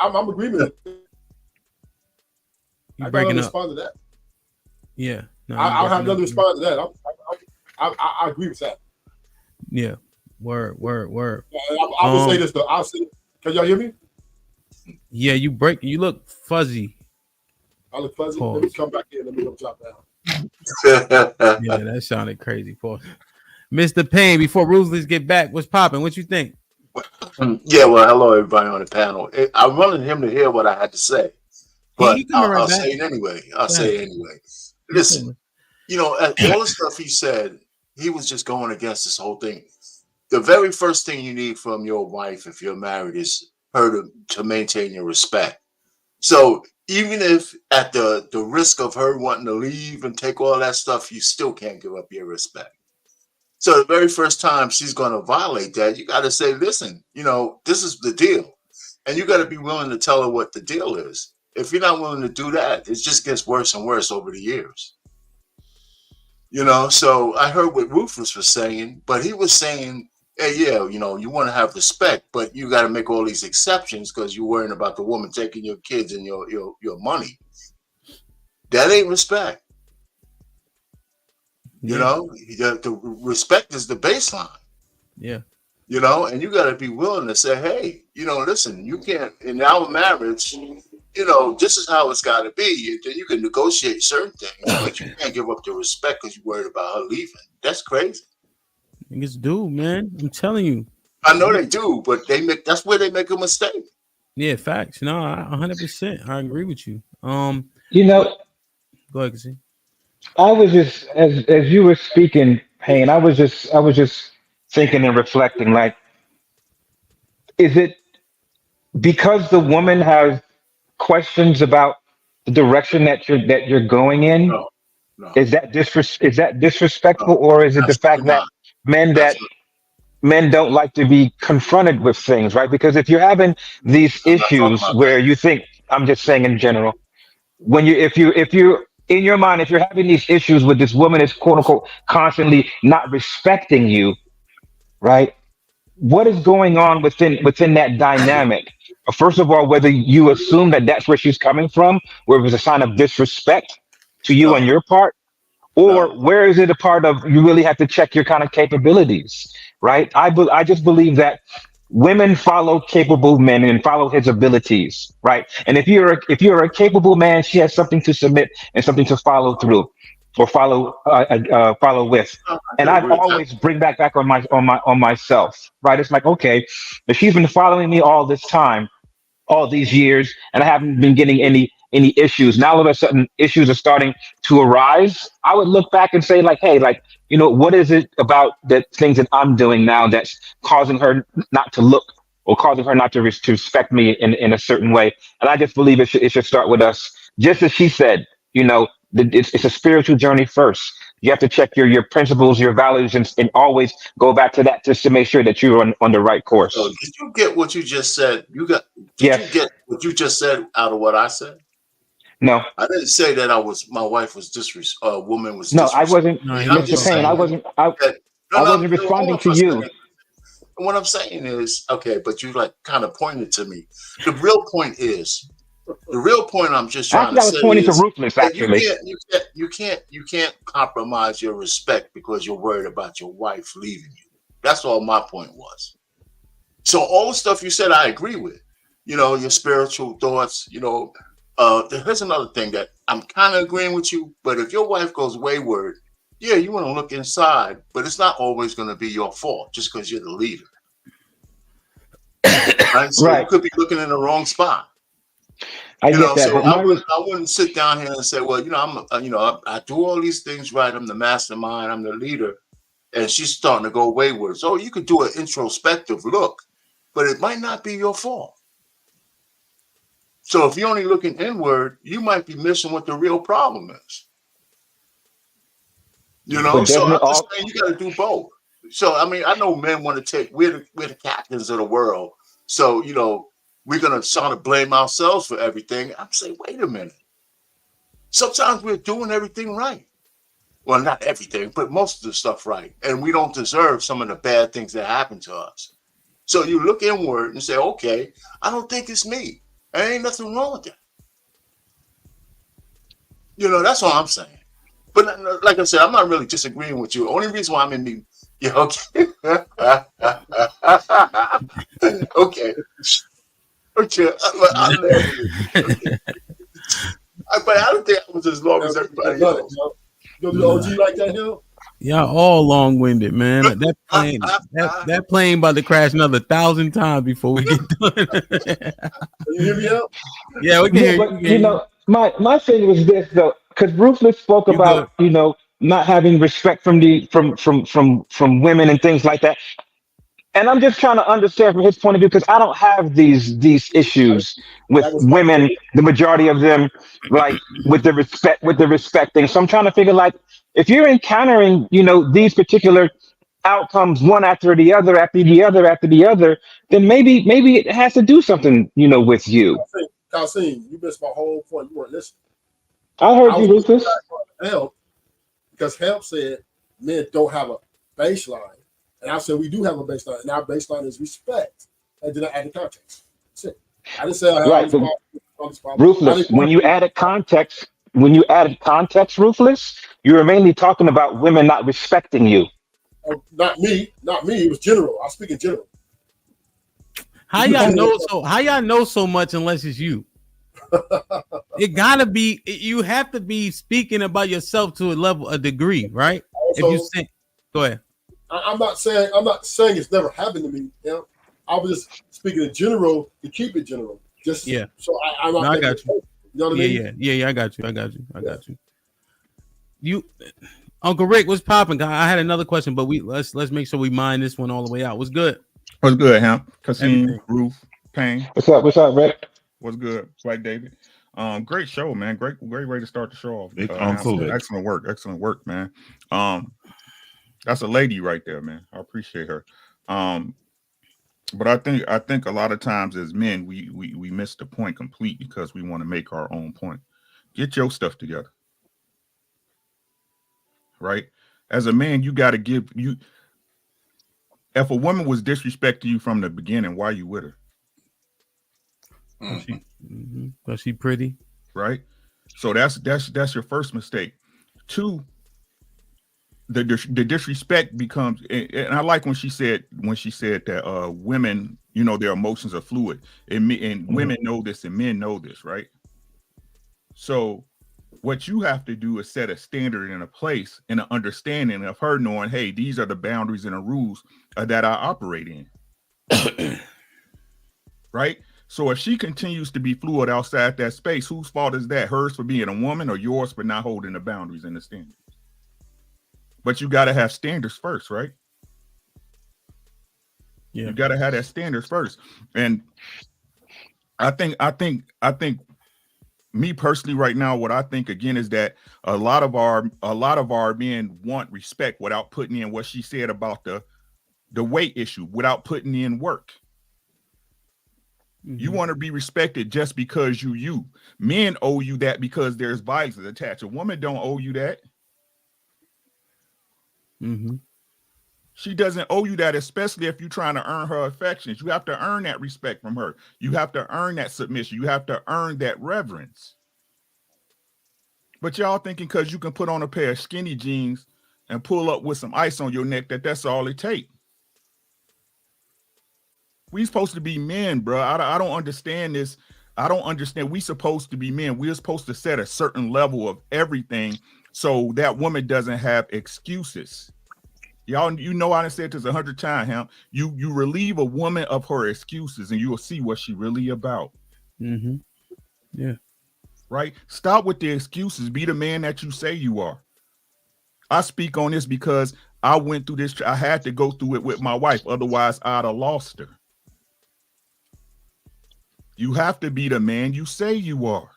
I'm agreeing. You breaking up? Respond to that. Yeah. No, I'll have nothing to respond to that. I agree with that. Yeah. Word. I will say this though. I'll say, can y'all hear me? Yeah, you look fuzzy. I look fuzzy. Pause. Let me come back in. Let me go drop down. Yeah, that sounded crazy. Pause. Mr. Payne, before Ruthless get back, what's popping? What you think? Yeah, well, hello everybody on the panel. I wanted him to hear what I had to say, but I'll say it anyway. Listen, you know, all the stuff he said, he was just going against this whole thing. The very first thing you need from your wife, if you're married, is her to maintain your respect. So even if at the risk of her wanting to leave and take all that stuff, you still can't give up your respect. So the very first time she's going to violate that, you got to say, listen, you know, this is the deal. And you got to be willing to tell her what the deal is. If you're not willing to do that, it just gets worse and worse over the years. You know, so I heard what Rufus was saying, but he was saying hey, yeah, you know, you want to have respect, but you got to make all these exceptions because you're worrying about the woman taking your kids and your money. That ain't respect. You know, the respect is the baseline. Yeah. You know, and you got to be willing to say, hey, you know, listen, you can't, in our marriage, you know, this is how it's got to be. Then you can negotiate certain things, but you can't give up the respect because you're worried about her leaving. That's crazy. Niggas do, man. I'm telling you. I know they do, but that's where they make a mistake. Yeah, facts. No, 100%. I agree with you. You know, go ahead, see. I was just as you were speaking, Payne, I was just thinking and reflecting, like, is it because the woman has questions about the direction that you're going in? No. Is that disrespectful, or is it the fact that men don't like to be confronted with things, right? Because if you're having these issues where you think, I'm just saying in general, when if you're in your mind, if you're having these issues with this woman is quote unquote constantly not respecting you, right? What is going on within that dynamic? First of all, whether you assume that that's where she's coming from, where it was a sign of disrespect to you on your part, or where is it a part of you really have to check your kind of capabilities, right? I just believe that women follow capable men and follow his abilities, right? And if you're a capable man, she has something to submit and something to follow through or follow with. And I'd always bring back on myself, right? It's like, okay, if she's been following me all this time, all these years, and I haven't been getting any issues. Now all of a sudden issues are starting to arise. I would look back and say, like, hey, like, you know, what is it about the things that I'm doing now that's causing her not to look or causing her not to respect me in a certain way? And I just believe it should start with us. Just as she said, you know, it's a spiritual journey first. You have to check your principles, your values, and always go back to that just to make sure that you're on the right course. So did you get what you just said? You get what you just said out of what I said? No, I didn't say that my wife was woman was. No, I wasn't. Mr. Payne, I wasn't responding to you. And what I'm saying is, okay, but you like kind of pointed to me. The real point I'm just trying to say I was pointing is to Ruthless, actually. You can't compromise your respect because you're worried about your wife leaving you. That's all my point was. So all the stuff you said, I agree with. You know, your spiritual thoughts. You know, here's another thing that I'm kind of agreeing with you. But if your wife goes wayward, yeah, you want to look inside, but it's not always going to be your fault just because you're the leader. Right? So you could be looking in the wrong spot. I wouldn't sit down here and say, well, you know, I do all these things right. I'm the mastermind. I'm the leader, and she's starting to go wayward. So you could do an introspective look, but it might not be your fault. So if you're only looking inward, you might be missing what the real problem is. You know, so I'm just saying you got to do both. So I mean, I know men want to take we're the captains of the world. So you know, we're gonna sort of blame ourselves for everything. I'm saying, wait a minute. Sometimes we're doing everything right. Well, not everything, but most of the stuff right, and we don't deserve some of the bad things that happen to us. So you look inward and say, okay, I don't think it's me. There ain't nothing wrong with that. You know, that's all I'm saying. But like I said, I'm not really disagreeing with you. The only reason why I'm in the okay. Okay. Okay. But I don't think I was as long as everybody else. You do the OG like that, Hill? Y'all all long-winded, man. That plane about to crash another 1,000 times before we get done. You hear me out? Yeah, we can hear but, you know, my thing was this though, because Ruthless spoke about, you know, not having respect from women and things like that. And I'm just trying to understand from his point of view, because I don't have these issues with women, the majority of them, like with the respect thing. So I'm trying to figure, like, if you're encountering, you know, these particular outcomes one after the other, then maybe it has to do something, you know, with you. Calcine, you missed my whole point. You weren't listening. I heard you, Ruthless. Help, because Help said men don't have a baseline. And I said we do have a baseline, and our baseline is respect. And then I added context. That's it. I didn't say I have Right. this problem. Ruthless. When you added context, Ruthless, you were mainly talking about women not respecting you. Not me. It was general. I speak in general. How y'all know so much unless it's you? It gotta be. You have to be speaking about yourself to a degree, right? Also, if you say, go ahead. I'm not saying it's never happened to me. You know, I was just speaking in general to keep it general. Just so I'm not. No, I got you. You know what I mean? Yeah. I got you. You, Uncle Rick, what's popping? I had another question, but let's make sure we mine this one all the way out. What's good? What's good, Hemp? Kasim, Ruth, Payne. What's up, Rick? What's good, Black David? Great show, man. Great way to start the show off. Excellent work, man. That's a lady right there, man. I appreciate her. But I think a lot of times as men, we miss the point complete because we want to make our own point. Get your stuff together. Right? As a man, you got to give you. If a woman was disrespecting you from the beginning, why are you with her? Because she pretty, right? So that's your first mistake. Two, the disrespect becomes, and I like when she said that women, their emotions are fluid, and women know this and men know this, right? So what you have to do is set a standard and a place and an understanding of her knowing, hey, these are the boundaries and the rules that I operate in. Right? So if she continues to be fluid outside that space, whose fault is that? Hers for being a woman or yours for not holding the boundaries and the standards? But you got to have standards first, right? Yeah. You got to have that standards first. And I think me personally right now, what I think again is that a lot of our men want respect without putting in what she said about the weight issue, without putting in work. Mm-hmm. You want to be respected just because you. Men owe you that because there's violence attached. A woman don't owe you that. Mm-hmm. She doesn't owe you that, especially if you're trying to earn her affections. You have to earn that respect from her. You have to earn that submission. You have to earn that reverence. But y'all thinking because you can put on a pair of skinny jeans and pull up with some ice on your neck that's all it takes. We supposed to be men, bro. I don't understand this. I don't understand. We supposed to be men. We're supposed to set a certain level of everything so that woman doesn't have excuses. Y'all, I done said this 100 times, huh? You relieve a woman of her excuses and you'll see what she really about. Mm-hmm. Yeah. Right? Stop with the excuses. Be the man that you say you are. I speak on this because I went through this. I had to go through it with my wife. Otherwise, I'd have lost her. You have to be the man you say you are.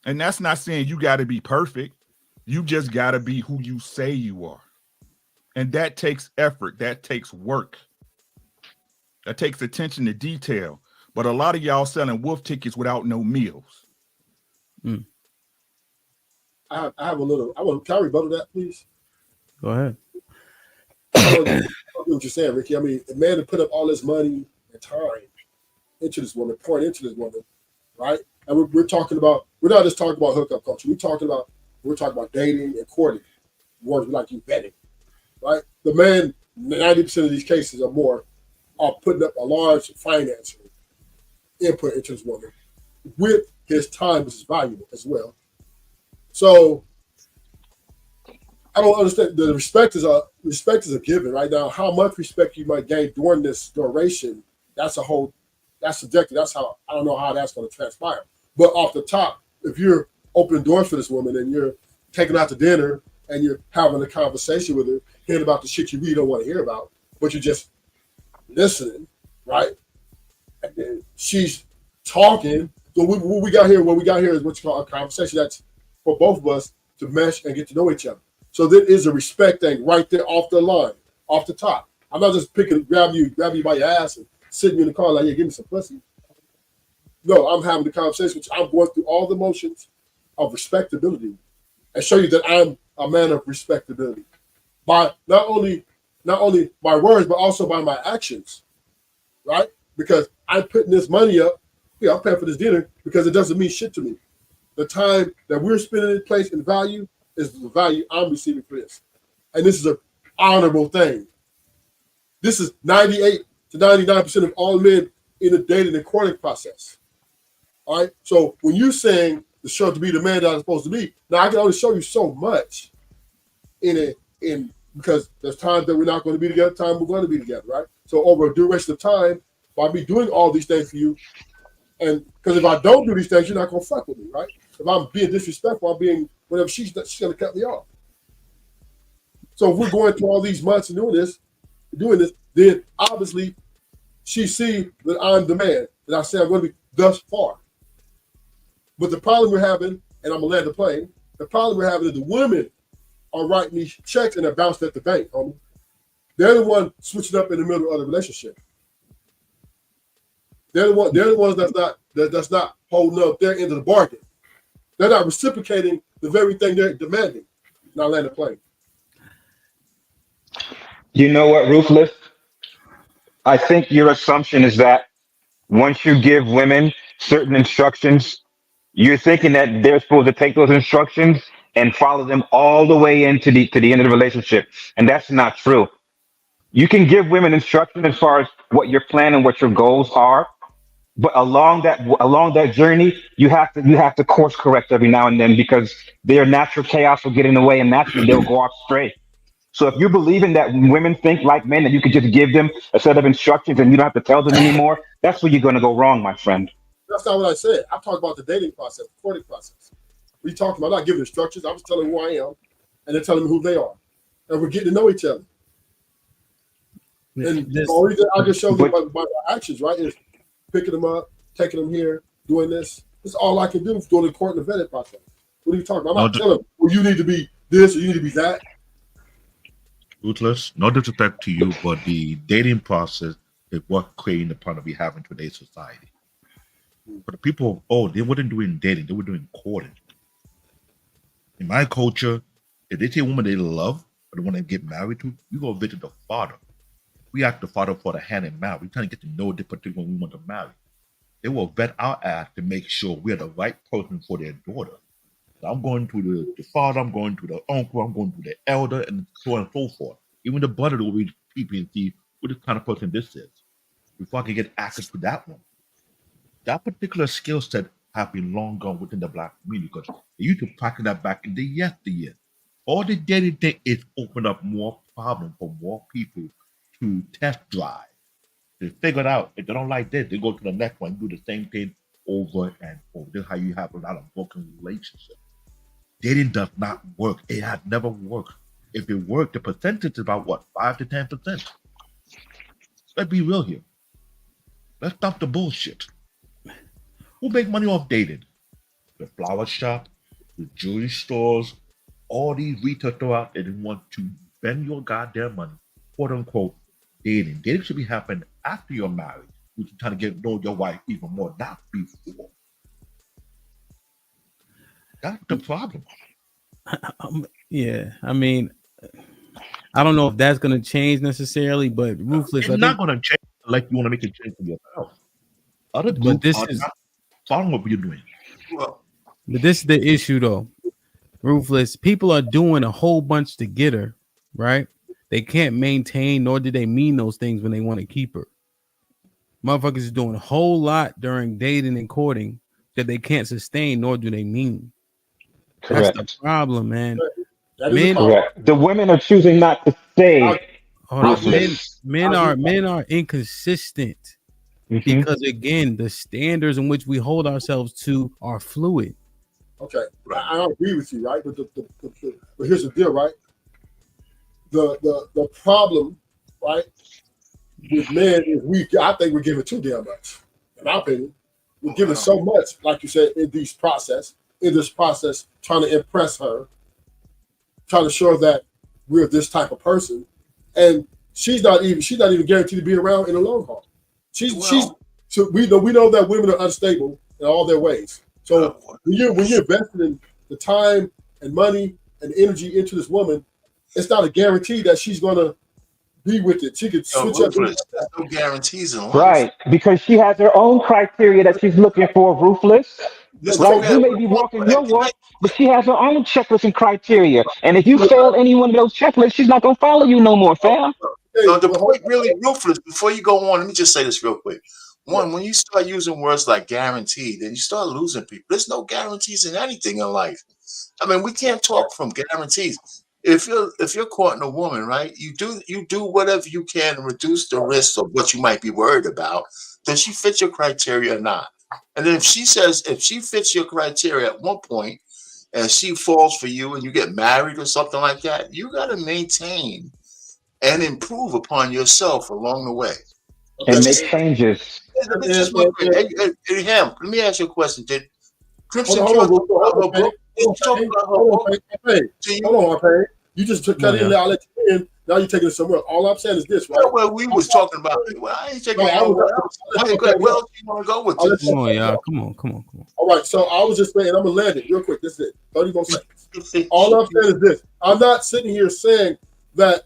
And that's not saying you got to be perfect. You just got to be who you say you are. And that takes effort. That takes work. That takes attention to detail. But a lot of y'all selling wolf tickets without no meals. Mm. I have a little. Can I rebuttal that, please? Go ahead. I don't know what you're saying, Ricky. I mean, a man to put up all this money and time into this woman, pouring into this woman, right? And we're talking about. We're not just talking about hookup culture. We're talking about dating and courting. Words like you vetting, right? The man, 90% of these cases or more, are putting up a large financial input into this woman with his time, which is valuable as well. So I don't understand. The respect is a given right now. How much respect you might gain during this duration, that's subjective. That's how I don't know how that's going to transpire. But off the top, if you're opening doors for this woman and you're taking her out to dinner and you're having a conversation with her, hearing about the shit you really don't want to hear about, but you're just listening, right? And then she's talking. So what we got here is what you call a conversation that's for both of us to mesh and get to know each other. So there is a respect thing right there off the line, off the top. I'm not just grab you by your ass and sitting you in the car like, yeah, give me some pussy. No, I'm having the conversation with you. I'm going through all the motions of respectability and show you that I'm a man of respectability by not only not only my words, but also by my actions, right? Because I'm putting this money up. Yeah, I'm paying for this dinner because it doesn't mean shit to me. The time that we're spending in place in value is the value I'm receiving for this. And this is an honorable thing. This is 98 to 99% of all men in the dating and courting process. All right. So when you're saying the show to be the man that I'm supposed to be, now I can only show you so much because there's times that we're not going to be together, time we're going to be together, right? So over a duration of time, by me doing all these things for you, and because if I don't do these things, you're not going to fuck with me, right? If I'm being disrespectful, I'm being whatever, she's going to cut me off. So if we're going through all these months and doing this, then obviously she sees that I'm the man, that I say I'm going to be thus far. But the problem we're having, and I'm going to land the plane, the problem we're having is the women are writing these checks and they're bounced at the bank. They're the one switching up in the middle of the relationship. They're the ones that's not holding up their end of the bargain. They're not reciprocating the very thing they're demanding. Now land the plane. You know what, Ruthless? I think your assumption is that once you give women certain instructions, you're thinking that they're supposed to take those instructions and follow them all the way into the end of the relationship. And that's not true. You can give women instruction as far as what your plan and what your goals are, but along that journey, you have to course correct every now and then because their natural chaos will get in the way and naturally they'll go off straight. So if you're believing that women think like men, that you could just give them a set of instructions and you don't have to tell them anymore, that's where you're going to go wrong, my friend. That's not what I said. I'm talking about the dating process, the courting process. We talking about not giving instructions. I was telling who I am, and they're telling me who they are, and we're getting to know each other. And the only thing I just showed you by my actions, right, is picking them up, taking them here, doing this. That's all I can do during the court and the vetting process. What are you talking about? I'm not telling them, well, you need to be this or you need to be that. Ruthless, no disrespect to you, but the dating process is what creating the problem we have in today's society. But the people, they weren't doing dating, they were doing courting. In my culture, if they see a woman they love or they want to get married to, you go visit the father. We ask the father for the hand in marriage. We're trying to get to know the particular one we want to marry. They will vet our ass to make sure we're the right person for their daughter. So I'm going to the father, I'm going to the uncle, I'm going to the elder, and so on and so forth. Even the brother will read people and see what the kind of person this is before I can get access to that one. That particular skill set has been long gone within the black community because they used to practice that back in the yesteryear. All the dating thing is open up more problems for more people to test drive. They figure it out. If they don't like this, they go to the next one and do the same thing over and over. That's how you have a lot of broken relationships. Dating does not work. It has never worked. If it worked, the percentage is about what, 5 to 10%. Let's be real here. Let's stop the bullshit. Who make money off dating? The flower shop, the jewelry stores, all these retail stores out there that want to spend your goddamn money, quote unquote, dating. Dating should be happening after you're married. You can try to get to know your wife even more, not before. That's the problem. Yeah, I mean, I don't know if that's going to change necessarily, but Ruthless, It's not going to change like you want to make it change for yourself. Other groups are not following what you're doing. But this is the issue, though. Ruthless, people are doing a whole bunch to get her, right? They can't maintain, nor do they mean those things when they want to keep her. Motherfuckers is doing a whole lot during dating and courting that they can't sustain, nor do they mean. Correct. That's the problem, man. Correct. The women are choosing not to stay. Men are inconsistent because again, the standards in which we hold ourselves to are fluid. Okay, I agree with you, right? But but here's the deal, right? The problem, right, with men is I think we're giving too damn much. In my opinion, we're giving so much, like you said, in this process, trying to impress her, trying to show that we're this type of person, and she's not even guaranteed to be around in the long haul. So we know that women are unstable in all their ways. So when you're investing in the time and money and energy into this woman, it's not a guarantee that she's gonna be with it. She could switch up. There's no guarantees in life. Right, because she has her own criteria that she's looking for, Ruthless. Right, you may be walking your walk, but she has her own checklist and criteria. And if you fail any one of those checklists, she's not gonna follow you no more, fam. So the point really, Ruthless, before you go on, let me just say this real quick. One, when you start using words like guaranteed, then you start losing people. There's no guarantees in anything in life. I mean, we can't talk from guarantees. If you're courting a woman, right, you do whatever you can to reduce the risk of what you might be worried about. Does she fit your criteria or not? And then if she fits your criteria at one point and she falls for you and you get married or something like that, you got to maintain and improve upon yourself along the way. And make changes. Hey, Ham, let me ask you a question. Did Crimson Hold on, you just cut in there. I'll let you in. Now you're taking it somewhere. All I'm saying is this, right? Well, we was talking about. Well, I ain't taking it. Where else you want to go with this? Come on, y'all. Come on. All right, so I was just saying, I'm gonna land it real quick. This is it. 30 more seconds. All I'm saying is this. I'm not sitting here saying that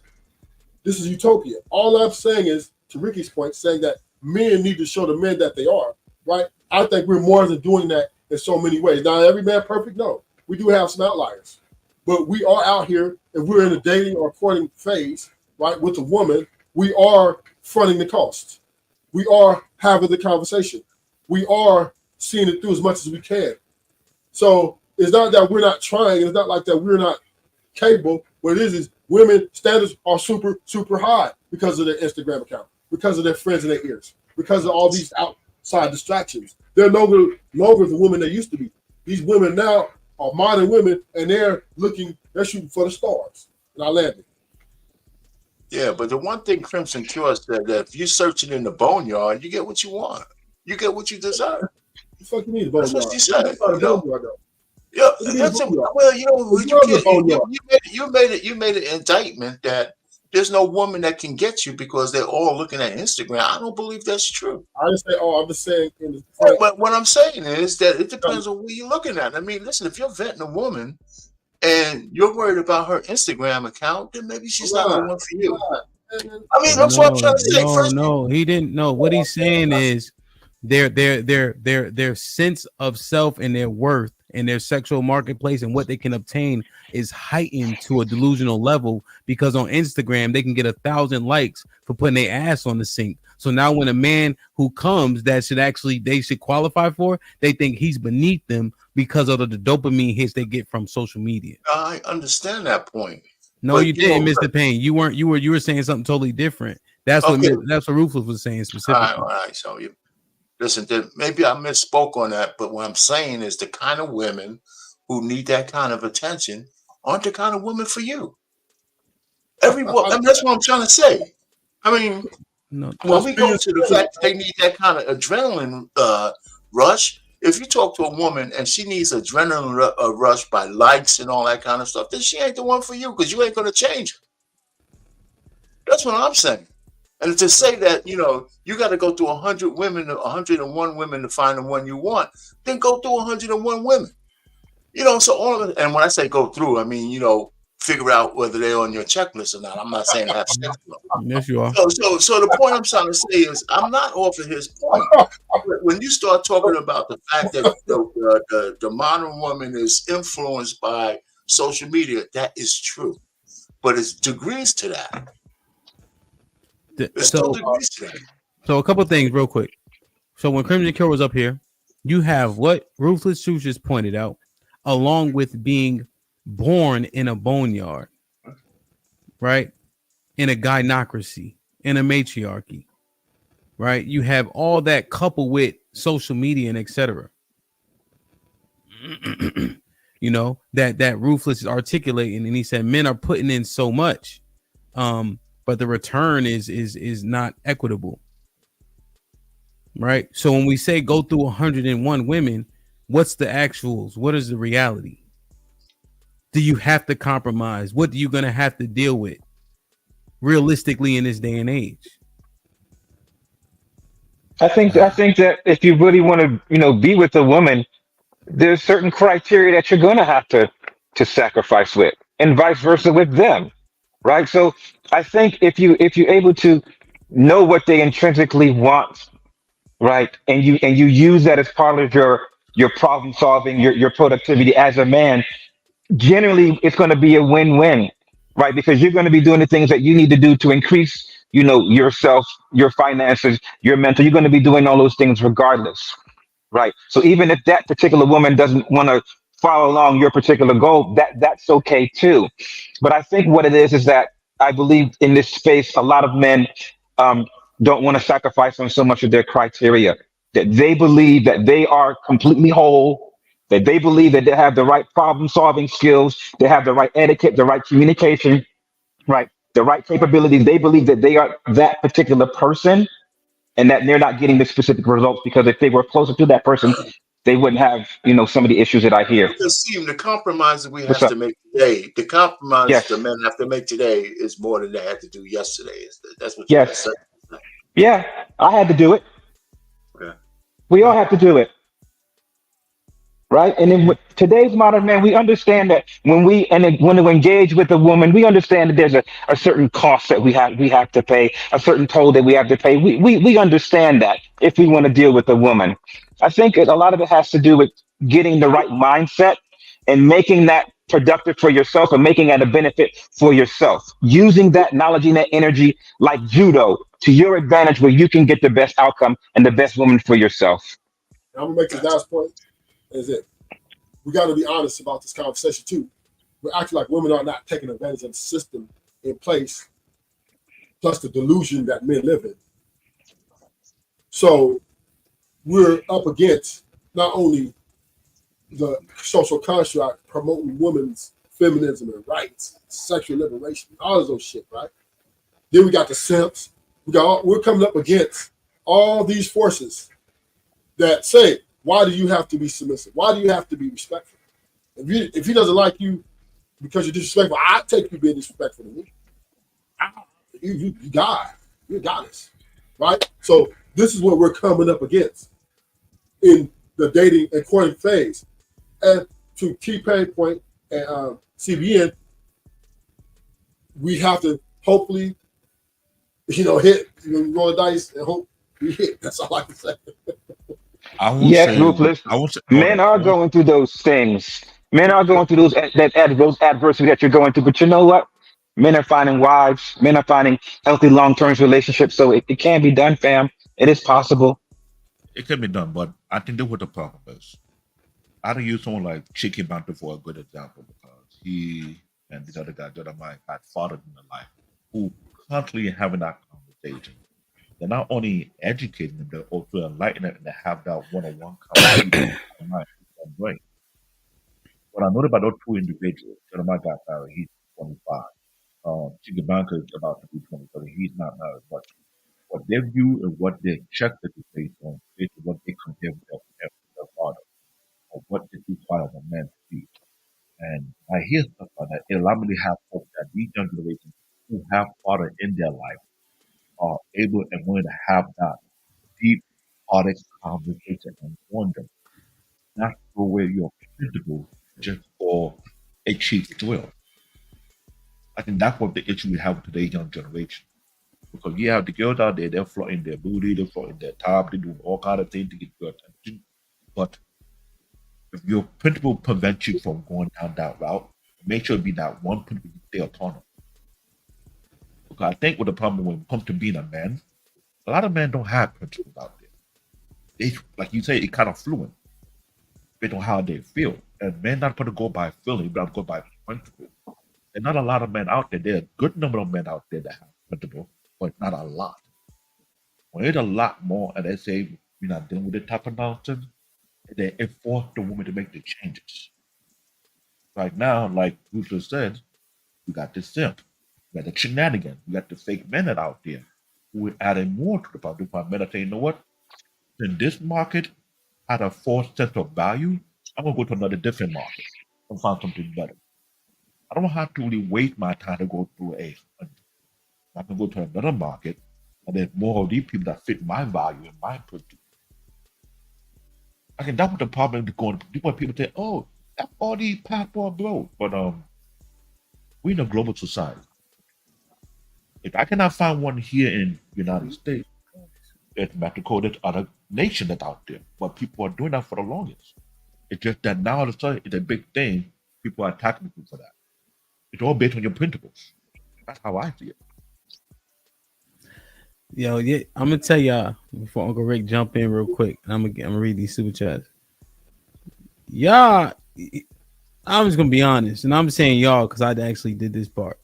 this is utopia. All I'm saying is, to Ricky's point, saying that men need to show the men that they are, right? I think we're more than doing that in so many ways. Now, every man perfect? No. We do have some outliers. But we are out here, if we're in a dating or courting phase, right, with a woman, we are fronting the cost. We are having the conversation. We are seeing it through as much as we can. So it's not that we're not trying. It's not like that we're not capable. What it is women standards are super, super high because of their Instagram account, because of their friends in their ears, because of all these outside distractions. They're no longer the women they used to be. These women now are modern women, and they're shooting for the stars. And I landed. Yeah, but the one thing Crimson Cure said that if you're searching in the boneyard, you get what you want. You get what you deserve. What the fuck you mean, the boneyard? That's what she said. Yeah, that's well, you made an indictment that there's no woman that can get you because they're all looking at Instagram. I don't believe that's true. I didn't say, I'm just saying. But what I'm saying is that it depends on what you're looking at. I mean, listen, if you're vetting a woman and you're worried about her Instagram account, then maybe she's not the one for you. I mean, that's what I'm trying to say. No, he didn't. No, what he's saying is their sense of self and their worth and their sexual marketplace and what they can obtain is heightened to a delusional level because on Instagram they can get 1,000 likes for putting their ass on the sink. So now when a man who comes that they should qualify for, they think he's beneath them because of the dopamine hits they get from social media. I understand that point. No, you didn't, Mr. Payne. You were saying something totally different. That's what Ruthless was saying specifically. All right. So listen, maybe I misspoke on that, but what I'm saying is the kind of women who need that kind of attention aren't the kind of women for you. That's what I'm trying to say. I mean, when we go to the fact that they need that kind of adrenaline rush, if you talk to a woman and she needs adrenaline rush by likes and all that kind of stuff, then she ain't the one for you because you ain't going to change her. That's what I'm saying. And to say that, you got to go through 100 women, 101 women to find the one you want, then go through 101 women. So all of it, and when I say go through, I mean, figure out whether they're on your checklist or not. I'm not saying have sex with them. Yes, you are. So the point I'm trying to say is I'm not off of his point. When you start talking about the fact that the modern woman is influenced by social media, that is true. But it's degrees to that. So a couple of things real quick. So when Crimson Cure was up here, you have what Ruthless Truth just pointed out, along with being born in a boneyard, right? In a gynocracy, in a matriarchy, right? You have all that coupled with social media and etc. that Ruthless is articulating, and he said men are putting in so much, but the return is not equitable, right? So when we say go through 101 women, what's the actuals? What is the reality? Do you have to compromise? What are you going to have to deal with realistically in this day and age? I think that if you really want to, be with a woman, there's certain criteria that you're going to have to sacrifice with, and vice versa with them. right? So I think if you're able to know what they intrinsically want, right, and you use that as part of your problem solving, your productivity as a man, generally it's going to be a win-win, right? Because you're going to be doing the things that you need to do to increase, yourself, your finances, your mental. You're going to be doing all those things regardless, right? So even if that particular woman doesn't want to follow along your particular goal, that's okay too. But I think what it is that I believe in this space, a lot of men um, don't want to sacrifice on so much of their criteria. That they believe that they are completely whole, that they believe that they have the right problem solving skills, they have the right etiquette, the right communication, right, the right capabilities. They believe that they are that particular person and that they're not getting the specific results because if they were closer to that person, they wouldn't have, some of the issues that I hear. Because see, the compromise that we What's have to up? make today, the compromise the Yes. men have to make today is more than they had to do yesterday. That's what you just Yes. said. Yeah, I had to do it. Yeah. We all have to do it. Right. And in today's modern man, we understand that when we engage with a woman, we understand that there's a certain cost that we have to pay, a certain toll that we have to pay. We understand that if we want to deal with a woman. I think a lot of it has to do with getting the right mindset and making that productive for yourself and making that a benefit for yourself. Using that knowledge and that energy like judo to your advantage where you can get the best outcome and the best woman for yourself. I'm gonna make this last point. Is it? We got to be honest about this conversation too. We're acting like women are not taking advantage of the system in place, plus the delusion that men live in. So we're up against not only the social construct promoting women's feminism and rights, sexual liberation, all of those shit, right? Then we got the simps. We're coming up against all these forces that say, why do you have to be submissive? Why do you have to be respectful? If he doesn't like you because you're disrespectful, I take you being disrespectful to me. You God, you're a goddess, right? So this is what we're coming up against in the dating and courting phase. And to T-Pain point and CBN, we have to hopefully, hit, roll the dice and hope we hit. That's all I can say. Yes, Ruthless. Men are going through those things. Men are going through those adversity that you're going through. But you know what? Men are finding wives. Men are finding healthy long-term relationships. So it can be done, fam. It is possible. It can be done, but I think that's what the problem is. I don't use someone like Chicky Bantu for a good example because he and this other guy, the other man, had fathered in their life who constantly having that conversation. They're not only educating them, they're also enlightening them and they have that one-on-one conversation. Great. What I know about those two individuals, my guy Barry, he's 25. Chigabanka is about to be 27. He's not married, but what they view and what they check that is based on what they compare with their father or what they require of a man to be. And I hear stuff like that. It allows me to have hope that these young generations who have father in their life are able and willing to have that deep, hearted conversation and wonder. Not go where you're comfortable just for a cheap thrill. I think that's what the issue we have with today's young generation. Because you have the girls out there, they're flaunting their booty, they're flaunting their top, they're doing all kind of things to get your attention. But if your principle prevents you from going down that route, make sure it be that one principle you stay upon it. Because I think what the problem when it comes to being a man, a lot of men don't have principles out there. They, like you say, it's kind of fluent. Based on how they feel. And men not going to go by feeling, but go by principle. There's not a lot of men out there. There are a good number of men out there that have principle, but not a lot. When there's a lot more, and they say we're not dealing with this type of nonsense, they enforce the woman to make the changes. Right now, like Ruther said, we got the simp, we got the shenanigans, we got the fake men that out there who are adding more to the problem. Men are saying, you know what? In this market, at a false sense of value, I'm gonna go to another different market and find something better. I don't have to really waste my time to go through I can go to another market and there's more of these people that fit my value and my purpose. I think that's what the problem is going. People say, "Oh, that's all these passport bro," but we in a global society. If I cannot find one here in the United States, it's Mexico, there's other nations that's out there. But people are doing that for the longest. It's just that now all of a sudden it's a big thing. People are attacking people for that. It's all based on your principles. That's how I see it. Yo, yeah, I'm gonna tell y'all before Uncle Rick jump in real quick. I'm gonna read these super chats. Y'all, I'm just gonna be honest, and I'm saying y'all because I actually did this part.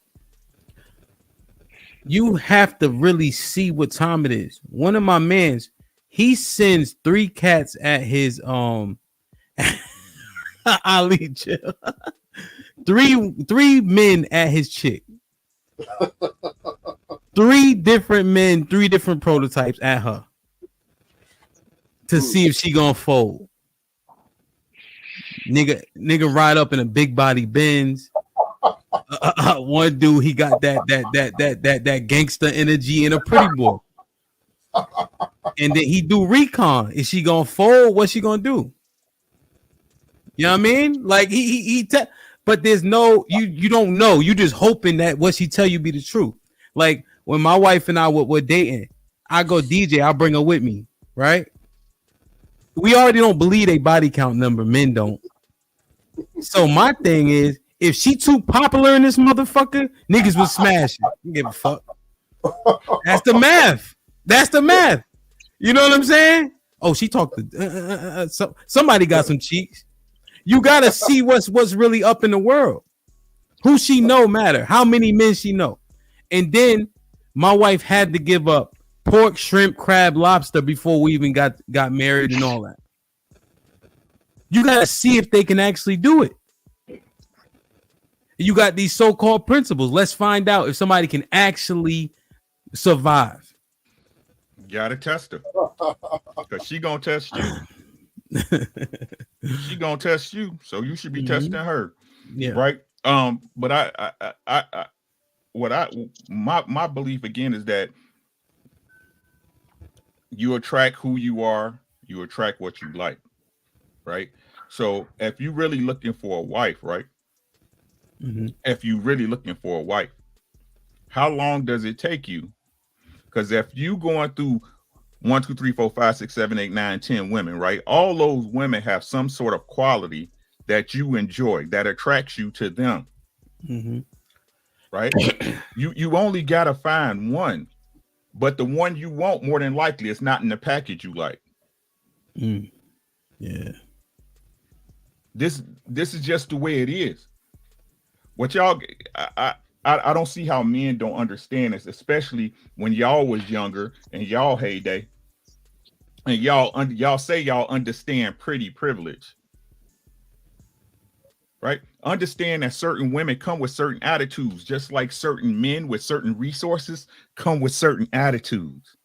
You have to really see what time it is. One of my mans, he sends 3 cats at his Ali chill. three men at his chick. 3 different men, 3 different prototypes at her to see if she gonna fold. Nigga ride up in a big body Benz. One dude, he got that gangster energy in a pretty boy. And then he do recon. Is she gonna fold? What's she gonna do? You know what I mean? Like but there's no you don't know. You just hoping that what she tell you be the truth. Like when my wife and I were dating, I go DJ, I'll bring her with me, right? We already don't believe a body count number, men don't. So my thing is, if she too popular in this motherfucker, niggas would smash it. You give a fuck. That's the math. That's the math. You know what I'm saying? Oh, she talked to somebody got some cheeks. You gotta see what's really up in the world. Who she know matter. How many men she know. And then my wife had to give up pork, shrimp, crab, lobster before we even got married and all that. You gotta see if they can actually do it. You got these so-called principles. Let's find out if somebody can actually survive. You gotta test her. Because she gonna test you. She gonna test you. So you should be testing her. Yeah. Right. But my belief again is that you attract who you are, you attract what you like. Right. So if you're really looking for a wife, right? If you're really looking for a wife, how long does it take you? Because if you going through 1, 2, 3, 4, 5, 6, 7, 8, 9, 10 women, right? All those women have some sort of quality that you enjoy that attracts you to them. Right? you only gotta find one, but the one you want more than likely is not in the package you like. Yeah. This is just the way it is. What y'all, I don't see how men don't understand this, especially when y'all was younger and y'all heyday, and y'all say y'all understand pretty privilege, right? Understand that certain women come with certain attitudes, just like certain men with certain resources come with certain attitudes.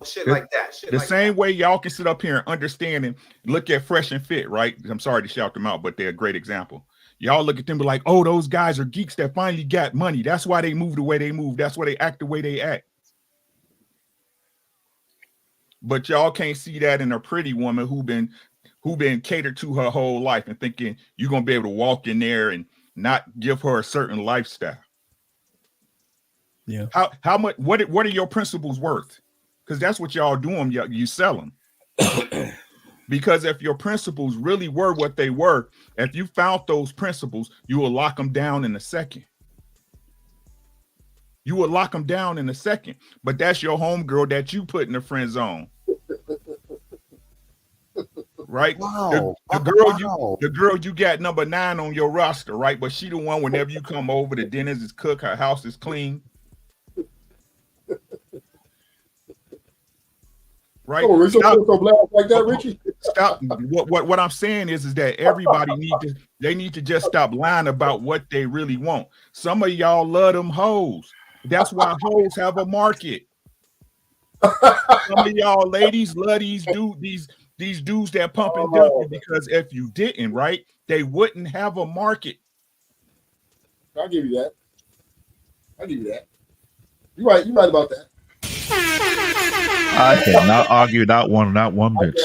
Shit like that. The same way y'all can sit up here and understand and look at Fresh and Fit, right? I'm sorry to shout them out, but they're a great example. Y'all look at them and be like, oh, those guys are geeks that finally got money. That's why they move the way they move. That's why they act the way they act. But y'all can't see that in a pretty woman who been catered to her whole life and thinking you're gonna be able to walk in there and not give her a certain lifestyle. Yeah. How much? What are your principles worth? Because that's what y'all doing. You sell them. Because if your principles really were what they were, if you found those principles, you will lock them down in a second. You will lock them down in a second. But that's your homegirl that you put in the friend zone. Right? Wow. The girl you got number 9 on your roster, right? But she the one whenever you come over, the dinner's is cooked, her house is clean. Right? Oh, like that, Richie. Stop. What I'm saying is that everybody need to just stop lying about what they really want. Some of y'all love them hoes. That's why hoes have a market. Some of y'all ladies love these dudes that pump and dump you, because if you didn't, right, they wouldn't have a market. I'll give you that. You're right about that. I cannot argue that one bitch.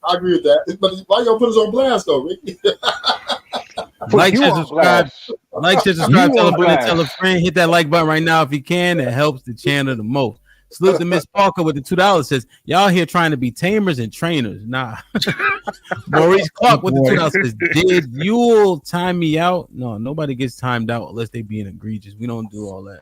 I agree with that. But why y'all put us on blast though, Ricky? Put you on blast. Share, subscribe, tell a friend, tell a friend. Hit that like button right now if you can. It helps the channel the most. Salute to Miss Parker with the $2. Says, y'all here trying to be tamers and trainers. Nah. Maurice Clark with the $2 says, did you time me out? No, nobody gets timed out unless they being egregious. We don't do all that.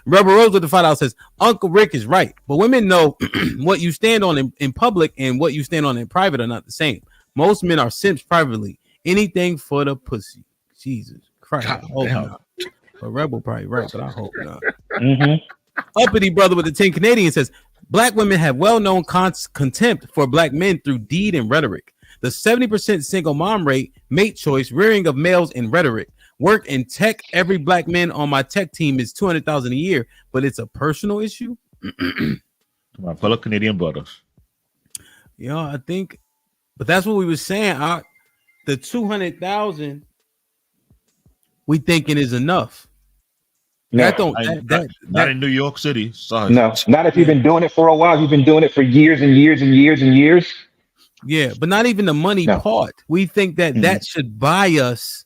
Rebel Rose with the $5 says, Uncle Rick is right, but women know what you stand on in public and what you stand on in private are not the same. Most men are simps privately. Anything for the pussy. Jesus Christ. I hope not. But Rebel probably right, but I hope not. Uppity brother with the 10 Canadian says, black women have well-known contempt for black men through deed and rhetoric. The 70% single mom rate, mate choice, rearing of males in rhetoric. Work in tech. Every black man on my tech team is $200,000 a year, but it's a personal issue. My fellow Canadian brothers. Yeah, I think, but that's what we were saying. The 200,000 we thinking is enough. No, not in New York City. Sorry. No, not if you've been doing it for a while. You've been doing it for years and years and years and years. Yeah, but not even the money part. We think that that should buy us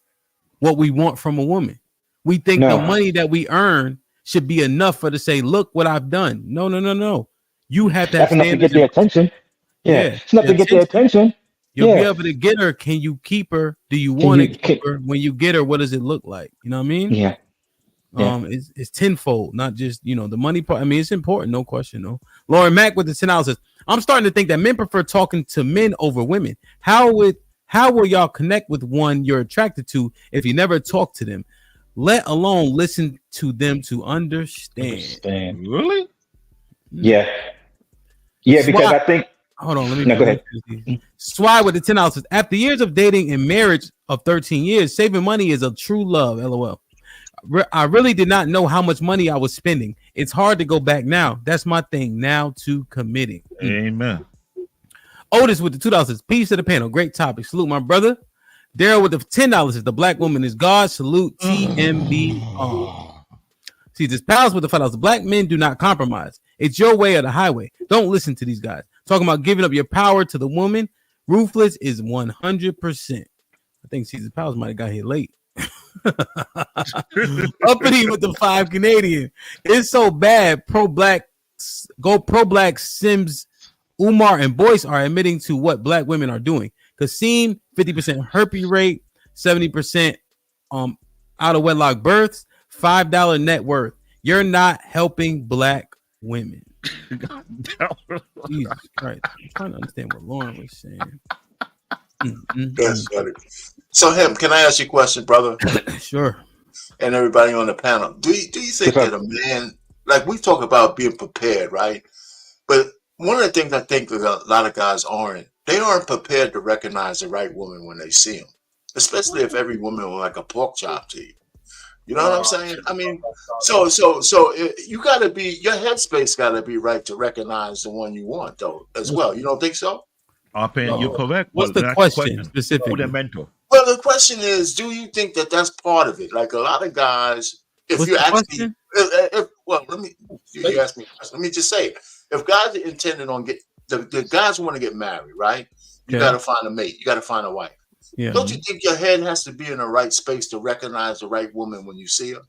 what we want from a woman. We think the money that we earn should be enough for to say, look what I've done. No. You have to have enough to get their attention. Yeah, it's enough to get their attention. You'll be able to get her. Can you keep her? Do you want to keep her? When you get her, what does it look like? You know what I mean? Yeah. It's tenfold, not just the money part. I mean, it's important, no question. No, Lauren Mack with the $10 says, I'm starting to think that men prefer talking to men over women. How will y'all connect with one you're attracted to if you never talk to them, let alone listen to them to understand? Really? Yeah, because I think. Hold on, let me go ahead. Swai with the $10 says, after years of dating and marriage of 13 years, saving money is a true love. LOL. I really did not know how much money I was spending. It's hard to go back now. That's my thing now to committing. Amen. Otis with the $2 says, peace to the panel. Great topic. Salute my brother. Daryl with the $10 says, the black woman is God. Salute TMB. See, this Palace with the $5. Black men do not compromise. It's your way or the highway. Don't listen to these guys. Talking about giving up your power to the woman. Ruthless is 100%. I think Caesar Palace might have got here late. Uppity with the 5 Canadian. It's so bad. Pro black Sims, Umar, and Boyce are admitting to what black women are doing. Kasim, 50% herpes rate, 70% out of wedlock births, $5 net worth. You're not helping black women. Jesus Christ. I'm trying to understand what Lauren was saying. That's funny. So, can I ask you a question, brother? Sure. And everybody on the panel, do you think that a man, like we talk about being prepared, right? But one of the things I think that a lot of guys aren't prepared to recognize the right woman when they see them, especially if every woman was like a pork chop to you. You know what I'm saying? I mean, so you got to be, your headspace got to be right to recognize the one you want, though, as well. You don't think so? You're correct. What's the question specifically? Well, the question is, do you think that that's part of it? Like a lot of guys, if you ask me, you ask me, let me just say it. If guys are intending on the guys want to get married, right? You got to find a mate. You got to find a wife. Yeah. Don't you think your head has to be in the right space to recognize the right woman when you see her?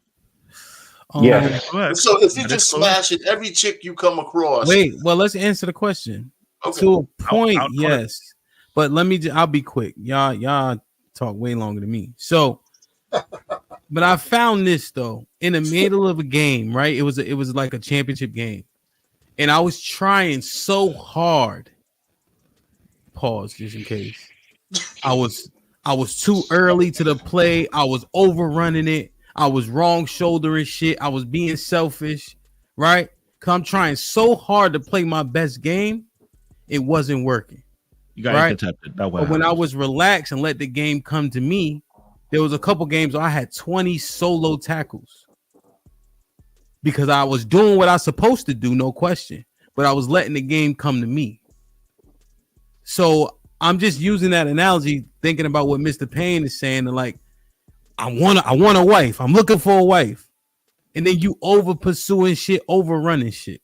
Yeah. So if you just smash it, every chick you come across. Wait, well, let's answer the question. Okay. To a point, yes. But I'll be quick. Y'all talk way longer than me. So, but I found this though in the middle of a game, right? It was like a championship game, and I was trying so hard. Pause just in case. I was too early to the play. I was overrunning it. I was wrong shouldering shit. I was being selfish, right? Cause I'm trying so hard to play my best game, it wasn't working. You got intercepted. That but when I was relaxed and let the game come to me, there was a couple games where I had 20 solo tackles because I was doing what I was supposed to do, no question. But I was letting the game come to me. So I'm just using that analogy, thinking about what Mr. Payne is saying. Like, I want a wife. I'm looking for a wife, and then you over pursuing shit, overrunning shit.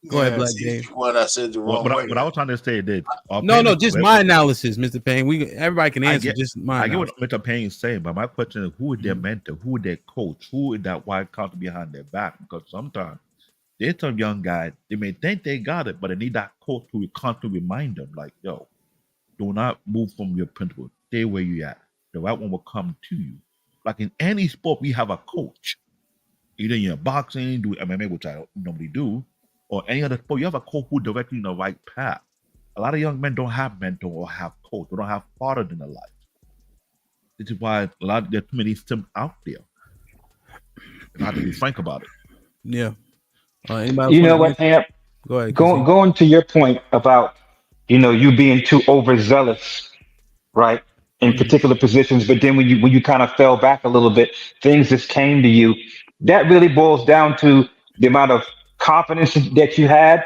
Go ahead, Yeah, Black see, Dave. what I said the wrong way. What I was trying to say that No, just my analysis, Mr. Payne. Everybody can answer. Just my I get analysis. what Mr. Payne is saying, but my question is, who is their mentor? Who is their coach? Who is that white counter behind their back? Because sometimes there's some young guys, they may think they got it, but they need that coach who will constantly remind them, like, yo, do not move from your principle. Stay where you at. The right one will come to you. Like in any sport, we have a coach. Either in boxing, do MMA, which I don't normally do, or any other sport, you have a coach who directs you in the right path. A lot of young men don't have mentor or have coach. They don't have fathers in their life. This is why there are too many sims out there. And I have to be frank about it. Yeah. Anybody You know what, Hamp? Go ahead. Going to your point about, you being too overzealous, right, in particular positions, but then when you kind of fell back a little bit, things just came to you. That really boils down to the amount of confidence that you had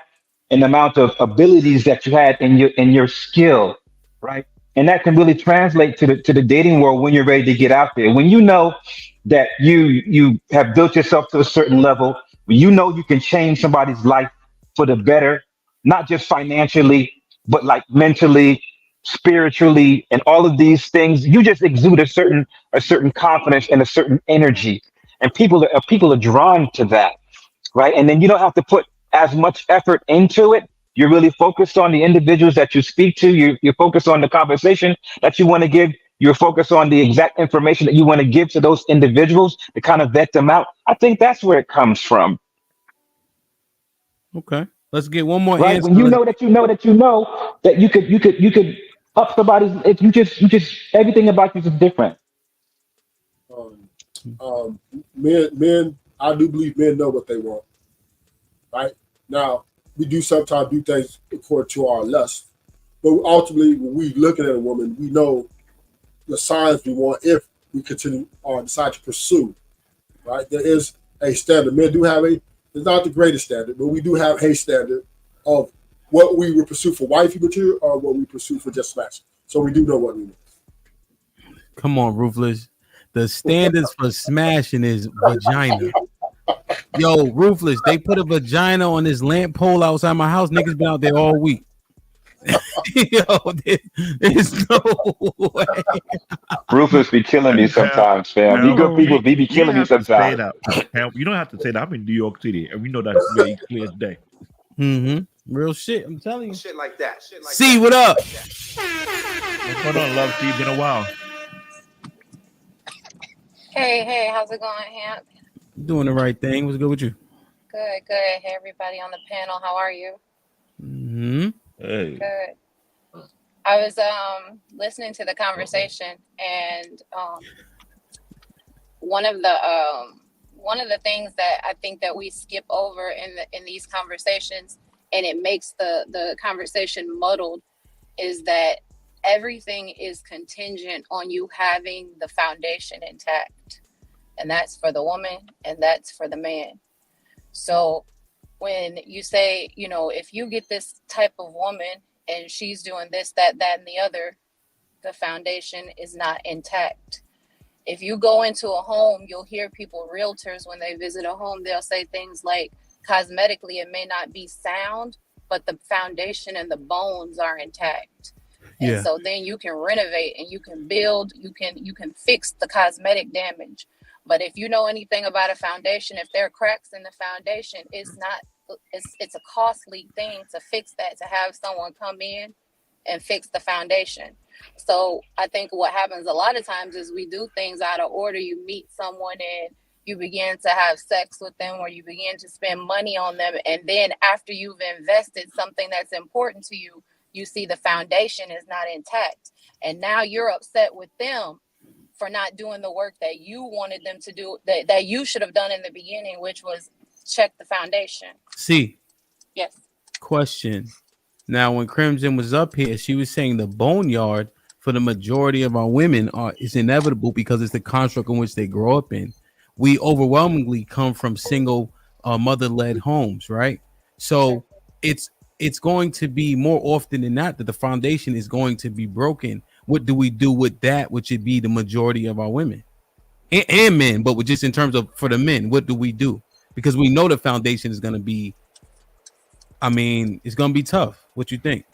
and the amount of abilities that you had in your skill, right? And that can really translate to the dating world when you're ready to get out there. When you know that you have built yourself to a certain level, when you know you can change somebody's life for the better, not just financially, but like mentally, spiritually, and all of these things, you just exude a certain confidence and a certain energy, and people are drawn to that, right? And then you don't have to put as much effort into it. You're really focused on the individuals that you speak to. You're focused on the conversation that you want to give. You're focused on the exact information that you want to give to those individuals to kind of vet them out. I think that's where it comes from. Okay, let's get one more right? answer. When you know that you could up somebody's. If you just everything about you is different. Men, I do believe men know what they want. Right now, we do sometimes do things according to our lust, but ultimately, when we looking at a woman, we know the signs we want if we continue or decide to pursue. Right, there is a standard. Men do have it's not the greatest standard, but we do have a standard of what we would pursue for wifey material or what we pursue for just smash. So we do know what we want. Come on, Ruthless. The standards for smashing is vagina. Yo, Ruthless, they put a vagina on this lamp pole outside my house. Niggas been out there all week. Yo, there's no way. Ruthless be killing me sometimes, fam. You good people be killing me sometimes. You don't have to say that. I'm in New York City, and we know that's very clear as day. Real shit. I'm telling you. Shit like that. See, what up? What's going on, love? Steve, been a while. Hey, how's it going, Hamp? Doing the right thing. What's good with you? Good. Hey, everybody on the panel, how are you? Hey. Good. I was listening to the conversation, and one of the things that I think that we skip over in these conversations, and it makes the conversation muddled, is that everything is contingent on you having the foundation intact. And that's for the woman and that's for the man. So when you say, if you get this type of woman and she's doing this, that, and the other, the foundation is not intact. If you go into a home, you'll hear realtors, when they visit a home, they'll say things like, cosmetically, it may not be sound, but the foundation and the bones are intact. Yeah. And so then you can renovate and you can build, you can fix the cosmetic damage. But if you know anything about a foundation, if there are cracks in the foundation, it's a costly thing to fix that, to have someone come in and fix the foundation. So I think what happens a lot of times is we do things out of order. You meet someone and you begin to have sex with them, or you begin to spend money on them. And then after you've invested something that's important to you, you see the foundation is not intact. And now you're upset with them for not doing the work that you wanted them to do, that you should have done in the beginning, which was check the foundation. See. Yes. Question. Now, when Crimson was up here, she was saying the boneyard for the majority of our women is inevitable because it's the construct in which they grow up in. We overwhelmingly come from single mother-led homes, right? So it's going to be more often than not that the foundation is going to be broken. What do we do with that, which would be the majority of our women and men, but just in terms of for the men, what do we do? Because we know the foundation is going to be I mean, it's gonna be tough. What you think?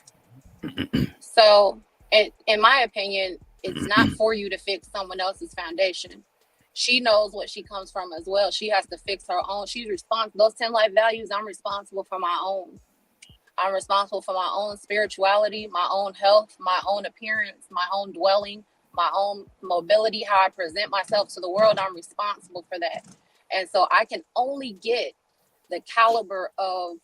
So, in my opinion, it's not for you to fix someone else's foundation. She knows what she comes from as well. She has to fix her own. She's responsible. Those 10 life values, I'm responsible for my own. I'm responsible for my own spirituality, my own health, my own appearance, my own dwelling, my own mobility, how I present myself to the world. I'm responsible for that. And so I can only get the caliber of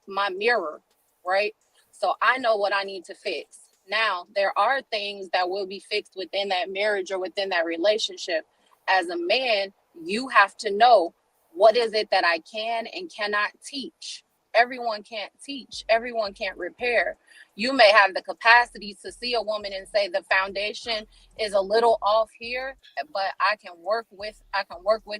my mirror, right? So I know what I need to fix. Now, there are things that will be fixed within that marriage or within that relationship. As a man, you have to know what is it that I can and cannot teach. Everyone can't teach. Everyone can't repair. You may have the capacity to see a woman and say the foundation is a little off here, but I can work with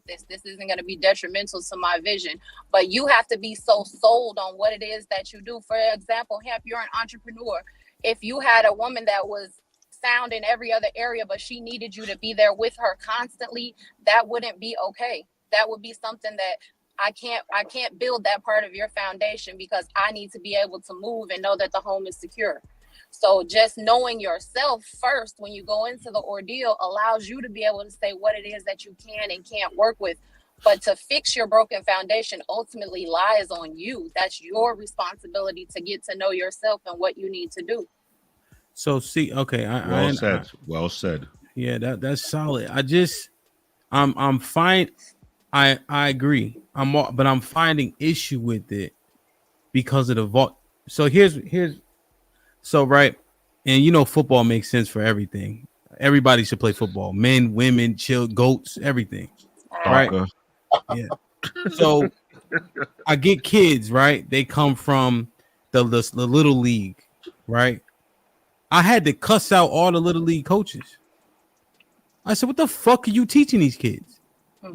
this. This isn't going to be detrimental to my vision. But you have to be so sold on what it is that you do. For example, Hemp, you're an entrepreneur. If you had a woman that was sound in every other area, but she needed you to be there with her constantly, that wouldn't be okay. That would be something that I can't build that part of your foundation, because I need to be able to move and know that the home is secure. So just knowing yourself first when you go into the ordeal allows you to be able to say what it is that you can and can't work with. But to fix your broken foundation ultimately lies on you. That's your responsibility to get to know yourself and what you need to do. So see, okay, Well said. Yeah, that's solid. I'm fine. I agree. But I'm finding issue with it because of the vault. So so right, and you know, football makes sense for everything. Everybody should play football. Men, women, goats, everything. Right? Yeah. So I get kids, right? They come from the little league, right? I had to cuss out all the little league coaches. I said, "What the fuck are you teaching these kids?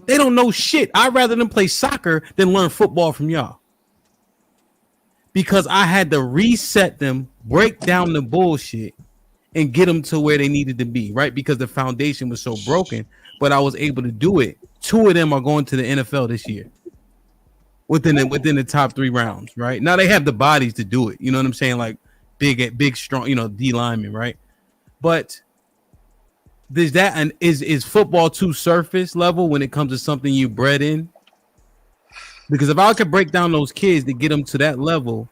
They don't know shit. I'd rather them play soccer than learn football from y'all." Because I had to reset them, break down the bullshit, and get them to where they needed to be, right? Because the foundation was so broken, but I was able to do it. 2 of them are going to the NFL this year within the top 3 rounds, right? Now they have the bodies to do it. You know what I'm saying? Like big, strong, D linemen, right? But there's that, and is football too surface level when it comes to something you bred in? Because if I could break down those kids to get them to that level,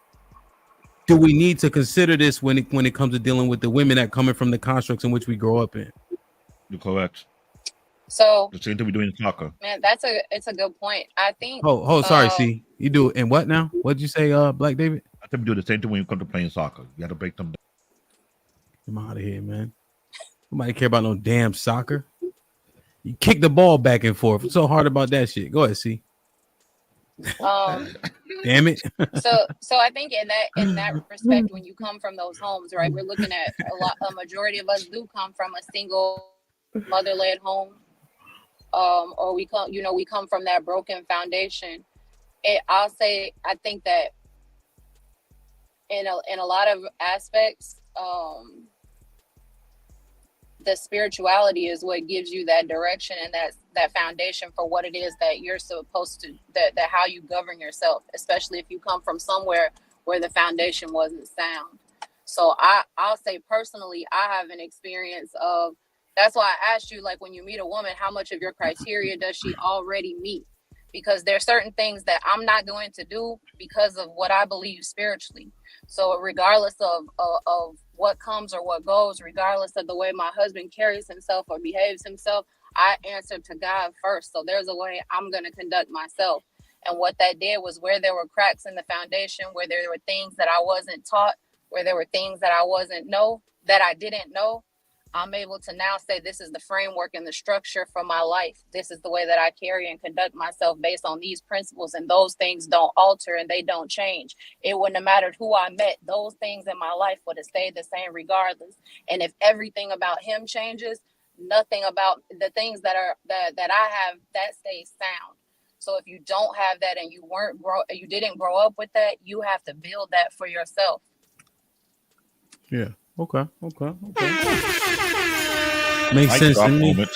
do we need to consider this when it comes to dealing with the women that coming from the constructs in which we grow up in? You're correct. So the same thing we do in soccer. Man, it's a good point. I think. Sorry, see, you do it. And what now? What'd you say, Black David? I think we do the same thing when you come to playing soccer. You got to break them down. I'm out of here, man. Nobody care about no damn soccer. You kick the ball back and forth. What's so hard about that shit? Go ahead, see. Damn it. So I think in that respect, when you come from those homes, right, we're looking at a majority of us do come from a single mother-led home, or we come from that broken foundation. I'll say I think that in a lot of aspects, the spirituality is what gives you that direction and that foundation for what it is that you're supposed to, that how you govern yourself, especially if you come from somewhere where the foundation wasn't sound. So I'll say personally, I have an experience of, that's why I asked you, like, when you meet a woman, how much of your criteria does she already meet? Because there are certain things that I'm not going to do because of what I believe spiritually. So regardless of what comes or what goes, regardless of the way my husband carries himself or behaves himself, I answer to God first. So there's a way I'm going to conduct myself. And what that did was, where there were cracks in the foundation, where there were things that I wasn't taught, where there were things that I didn't know, I'm able to now say, this is the framework and the structure for my life. This is the way that I carry and conduct myself based on these principles, and those things don't alter and they don't change. It wouldn't have mattered who I met. Those things in my life would have stayed the same regardless. And if everything about him changes, nothing about the things that I have, that stays sound. So if you don't have that and you didn't grow up with that, you have to build that for yourself. Yeah. Okay. Makes sense to me.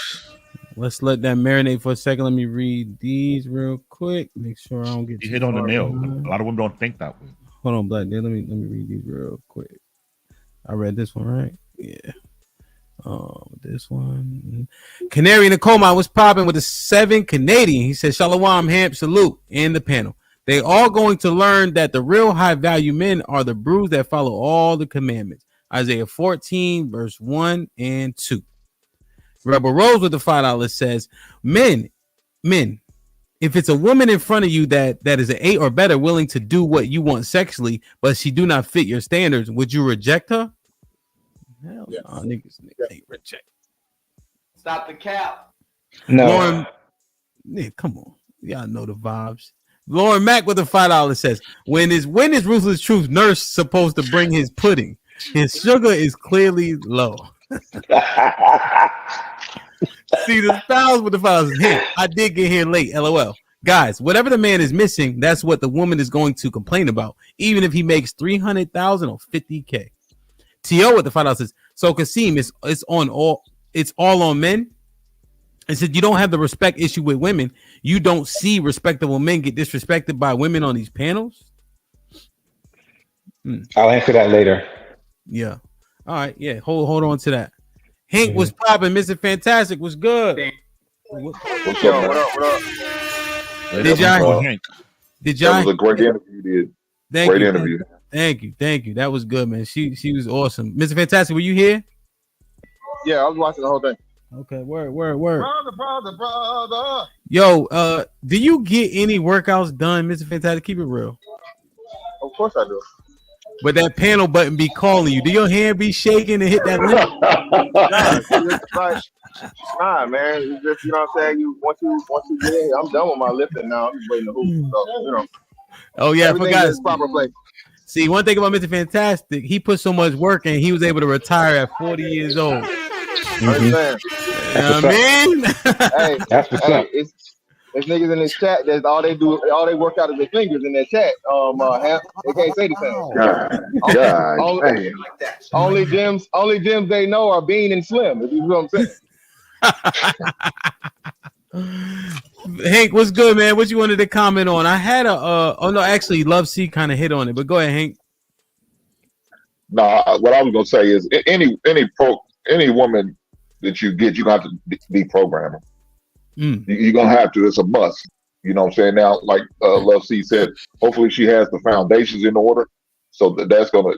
Let's let that marinate for a second. Let me read these real quick. Make sure I don't get You too hit on the far nail. behind. A lot of women don't think that way. Hold on, Black. Let me read these real quick. I read this one, right? Yeah. This one. Canary in the coal mine was popping with the 7 Canadian. He said, Shalom, Hamp, salute, in the panel. They all going to learn that the real high value men are the brews that follow all the commandments. Isaiah 14, verse 1 and 2. Rebel Rose with the $5 says, men, if it's a woman in front of you that is an 8 or better, willing to do what you want sexually, but she do not fit your standards, would you reject her? Hell no, niggas ain't reject. Stop the cap. No. Lauren, yeah, come on, y'all know the vibes. Lauren Mack with the $5 says, when is Ruthless Truth nurse supposed to bring his pudding? His sugar is clearly low. See the styles with the $5. Hey, I did get here late. LOL. Guys, whatever the man is missing, that's what the woman is going to complain about, even if he makes $300,000 or $50K. T.O. with the $5 says, so Kasim, it's all on men. And said you don't have the respect issue with women. You don't see respectable men get disrespected by women on these panels. I'll answer that later. Yeah. All right. Yeah. Hold on to that. Hank was popping. Mr. Fantastic was good. What's up? What up? Did y'all? Did y'all? That was a great interview you did. Great interview. Thank you. That was good, man. She was awesome. Mr. Fantastic, were you here? Yeah, I was watching the whole thing. Okay, word. Brother. Yo, do you get any workouts done, Mr. Fantastic? Keep it real. Of course I do. But that panel button be calling you. Do your hand be shaking and hit that link? Nah, man. It's just, you know what I'm saying? Once you get in, I'm done with my lifting now. I'm just waiting to hoop. So, you know. Oh yeah, I forgot. Proper place. See, one thing about Mr. Fantastic, he put so much work in, he was able to retire at 40 years old. Understand? I mean, hey, there's niggas in this chat that all they work out is their fingers in their chat. They can't say the same. Only gyms they know are Bean and Slim. If you know what I'm saying. Hank, what's good, man? What you wanted to comment on? I had actually, Love C kind of hit on it, but go ahead, Hank. No, what I was gonna say is any woman that you get, you got to deprogram her. You're gonna have to. It's a must. You know what I'm saying? Now, like Love C said, hopefully she has the foundations in order, so that's gonna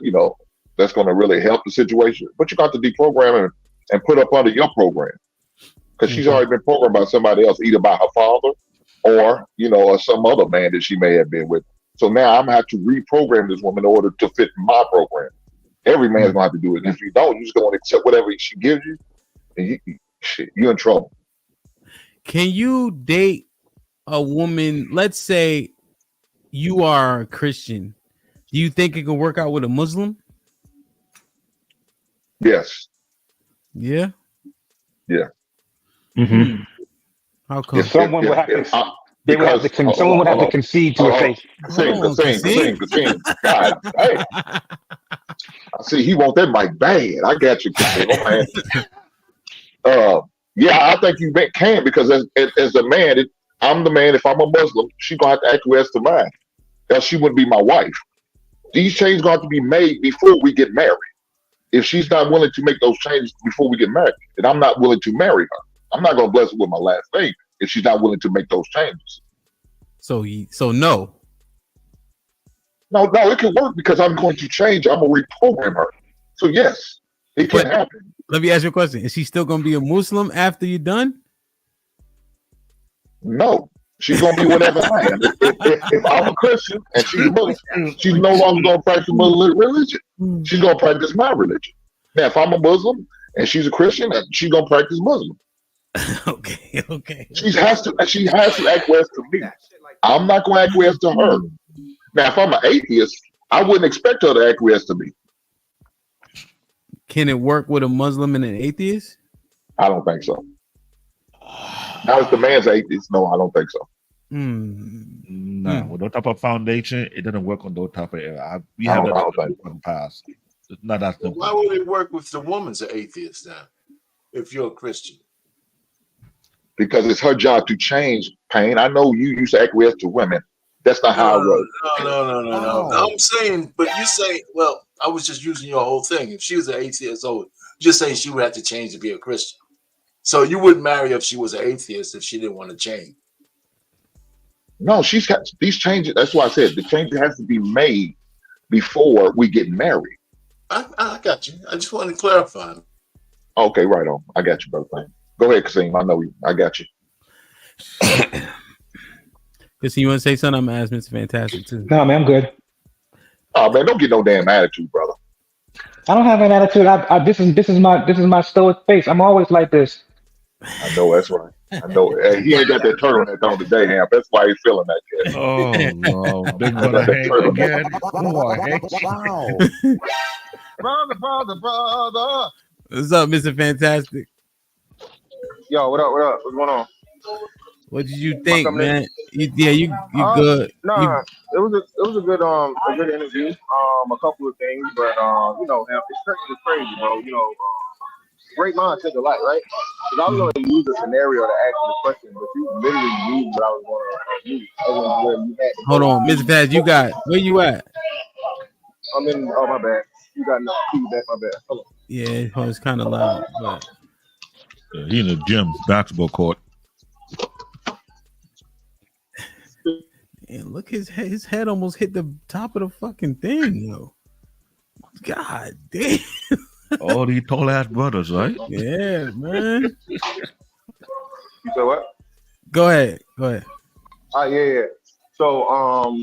really help the situation. But you got to deprogram her and put up under your program, because she's already been programmed by somebody else, either by her father or or some other man that she may have been with. So now I'm gonna have to reprogram this woman in order to fit my program. Every man's gonna have to do it. If you don't, you're just gonna accept whatever she gives you, and you're in trouble. Can you date a woman? Let's say you are a Christian. Do you think it can work out with a Muslim? Yes. Yeah. Yeah. Mm-hmm. How come? If someone would have to, someone would have to concede to a faith. Sing. God, hey. I see he want that mic bad. I got you. Yeah, I think you can, because as a man, I'm the man. If I'm a Muslim, she's gonna have to acquiesce to mine. Else she wouldn't be my wife. These changes gonna have to be made before we get married. If she's not willing to make those changes before we get married, then I'm not willing to marry her. I'm not gonna bless her with my last name if she's not willing to make those changes. So no. No, it can work, because I'm going to change. I'm gonna reprogram her. So yes, it can happen. Let me ask you a question. Is she still going to be a Muslim after you're done? No. She's going to be whatever I am. If I'm a Christian and she's a Muslim, she's no longer going to practice Muslim religion. She's going to practice my religion. Now, if I'm a Muslim and she's a Christian, she's going to practice Muslim. Okay. She has to acquiesce to me. I'm not going to acquiesce to her. Now, if I'm an atheist, I wouldn't expect her to acquiesce to me. Can it work with a Muslim and an atheist? I don't think so. Now, if the man's atheist, no, I don't think so. No, with no type of foundation, it doesn't work on those type of area. We have that in the past. It's not that simple. Why would it work if the woman's an atheist now? If you're a Christian, because it's her job to change. Pain. I know you used to acquiesce to women. That's not how it works. No. I'm saying, but you say, well, I was just using your whole thing. If she was 8 years old, you're saying she would have to change to be a Christian. So you wouldn't marry if she was an atheist if she didn't want to change. No, she's got these changes. That's why I said the change has to be made before we get married. I got you. I just wanted to clarify. Okay, right on. I got you, brother. Go ahead, Kasim. I know you. I got you. Kasim, you want to say something? I'm gonna ask Mr. Fantastic too. No, man, I'm good. Oh man, don't get no damn attitude, brother. I don't have an attitude. This is my stoic face. I'm always like this. I know that's right. I know he ain't got that turtleneck on today, Hamp. That's why he's feeling that kid. Oh no, big brother Hank again. Oh, Hank. Wow. brother. What's up, Mr. Fantastic? Yo, what up? What's going on? What did you think, man? You good? Nah, it was a good interview. A couple of things, but Hamp, it's crazy, bro. Great minds think alike, right? Because I was going to use a scenario to ask you the question, but you literally used what I was going to use. Where you had to Hold on, Mr. Faz, where you at? I'm in, my bad. You got no feedback, my bad. Hold on. Yeah, it's kind of loud. But... Yeah, he in the gym, basketball court. And look, his head almost hit the top of the fucking thing, yo. God damn. All these tall ass brothers, right? Yeah, man. You said what? Go ahead. Yeah. So,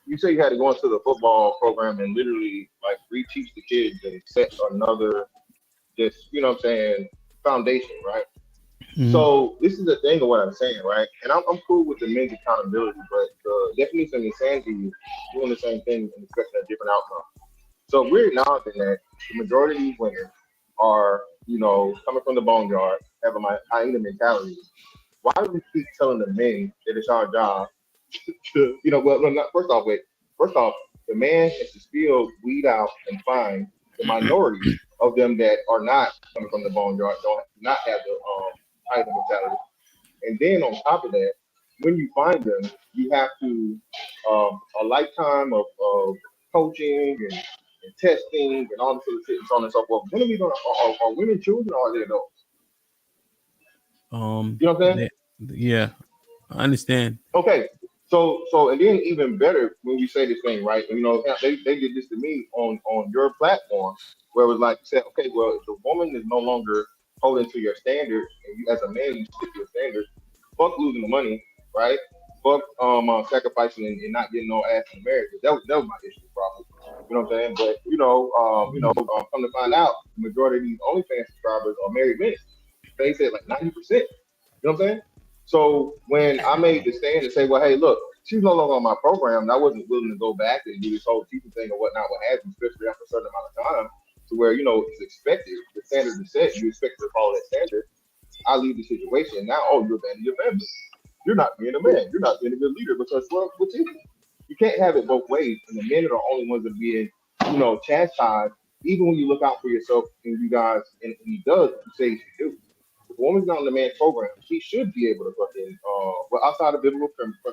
you say you had to go into the football program and literally like reteach the kids and set another, foundation, right? Mm-hmm. So this is the thing of what I'm saying, right? And I'm cool with the men's accountability, but the definition of insanity is doing the same thing and expecting a different outcome. So we're acknowledging that the majority of these women are, coming from the boneyard, have a hyena mentality. Why do we keep telling the men that it's our job to, first off, the man has to still weed out and find the minority of them that are not coming from the boneyard, do not have the hyena mentality. And then on top of that, when you find them, you have to a lifetime of coaching and testing and all this sort of shit and so on and so forth. When are we going to, are women children or are they adults? You know what I'm saying? Yeah, I understand. Okay, so and then even better when we say this thing, right? They did this to me on your platform where it was like, said, okay, well, if the woman is no longer holding to your standards and you as a man, you stick to your standards, fuck losing the money, right? Fuck sacrificing and not getting no ass in marriage. That was my issue, probably. You know what I'm saying? But come to find out, the majority of these OnlyFans subscribers are married men. They said like 90%. You know what I'm saying? So when I made the stand and say, well, hey, look, she's no longer on my program, and I wasn't willing to go back and do this whole teaching thing or whatnot, what have you, especially after a certain amount of time, to where it's expected, the standard is set, you expect to follow that standard. I leave the situation. Now, you abandon your family. You're not being a man. You're not being a good leader because, well, what's in it? You can't have it both ways. And the men are the only ones that are being, chastised, even when you look out for yourself and you guys, and he does what you say he should do. If a woman's not in the man's program, she should be able to fucking, outside of biblical principle,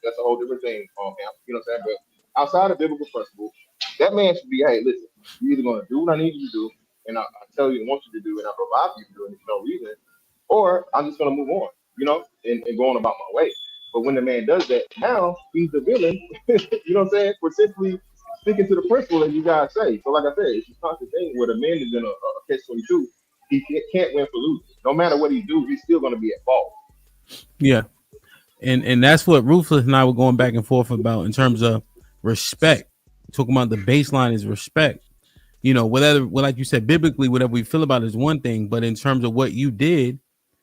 that's a whole different thing, you know what I'm saying? But outside of biblical principle, that man should be, hey, listen, you're either going to do what I need you to do, and I tell you and want you to do, and I provide for you to do it for no reason, or I'm just going to move on, and go on about my way. But when the man does that, now he's the villain, you know what I'm saying? For simply sticking to the principle that you guys say. So like I said, it's a constant thing where the man is in a catch-22. He can't win for losing. No matter what he do, he's still going to be at fault. Yeah. And that's what Ruthless and I were going back and forth about in terms of respect. Talking about the baseline is respect. Whatever, like you said, biblically, whatever we feel about it is one thing, but in terms of what you did,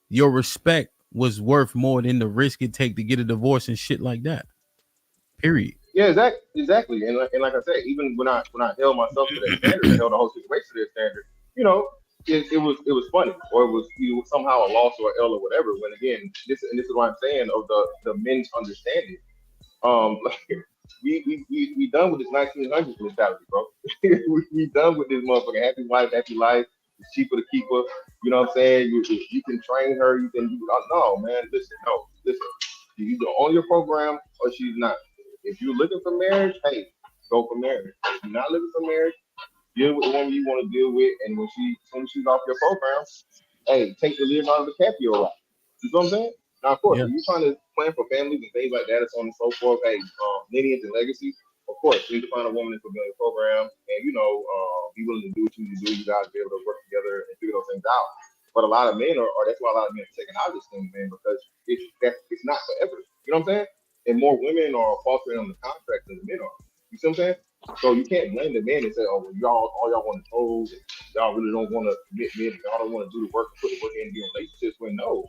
your respect was worth more than the risk it take to get a divorce and shit like that. Period. Yeah, exactly. And like I said, even when I held myself to that standard, held the whole situation to that standard, it was funny, or it was somehow a loss or L or whatever. When again, this is what I'm saying of the men's understanding. We done with this 1900s mentality, bro. we done with this motherfucking happy wife, happy life. It's cheaper to keep her. You know what I'm saying? You can train her. You can do. No, man. Listen, no, listen. She's either on your program or she's not. If you're looking for marriage, hey, go for marriage. If you're not looking for marriage, deal with the woman you want to deal with, and when as soon as she's off your program, hey, take the Leonardo DiCaprio route. You know what I'm saying? Now, of course, Yeah. if you're trying to plan for families and things like that, and so on and so forth, hey, lineage and legacy, of course, you need to find a woman that's going to be on your program and, be willing to do what you need to do. You guys be able to work together and figure those things out. But a lot of men are that's why a lot of men are taking out of this thing, man, because it's not forever. You know what I'm saying? And more women are faltering on the contract than the men are. You see what I'm saying? So you can't blame the men and say, oh, well, all y'all want to hold, y'all really don't want to commit men, y'all don't want to do the work, put the work in, be in relationships. When no,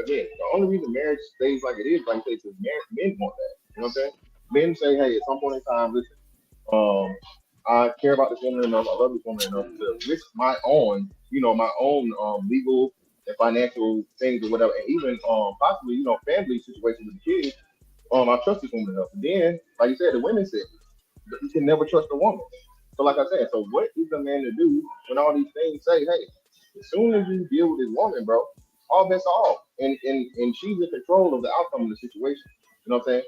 again, the only reason marriage stays like it is, like you say, because men want that. You know what I'm saying? Men say, hey, at some point in time, listen, I care about this woman enough, I love this woman enough to risk my own, legal and financial things or whatever, and even possibly, family situations with the kids. I trust this woman enough. And then, like you said, the women said you can never trust a woman. So, like I said, so what is the man to do when all these things say, hey, as soon as you deal with this woman, bro, all bets off, and she's in control of the outcome of the situation. You know what I'm saying?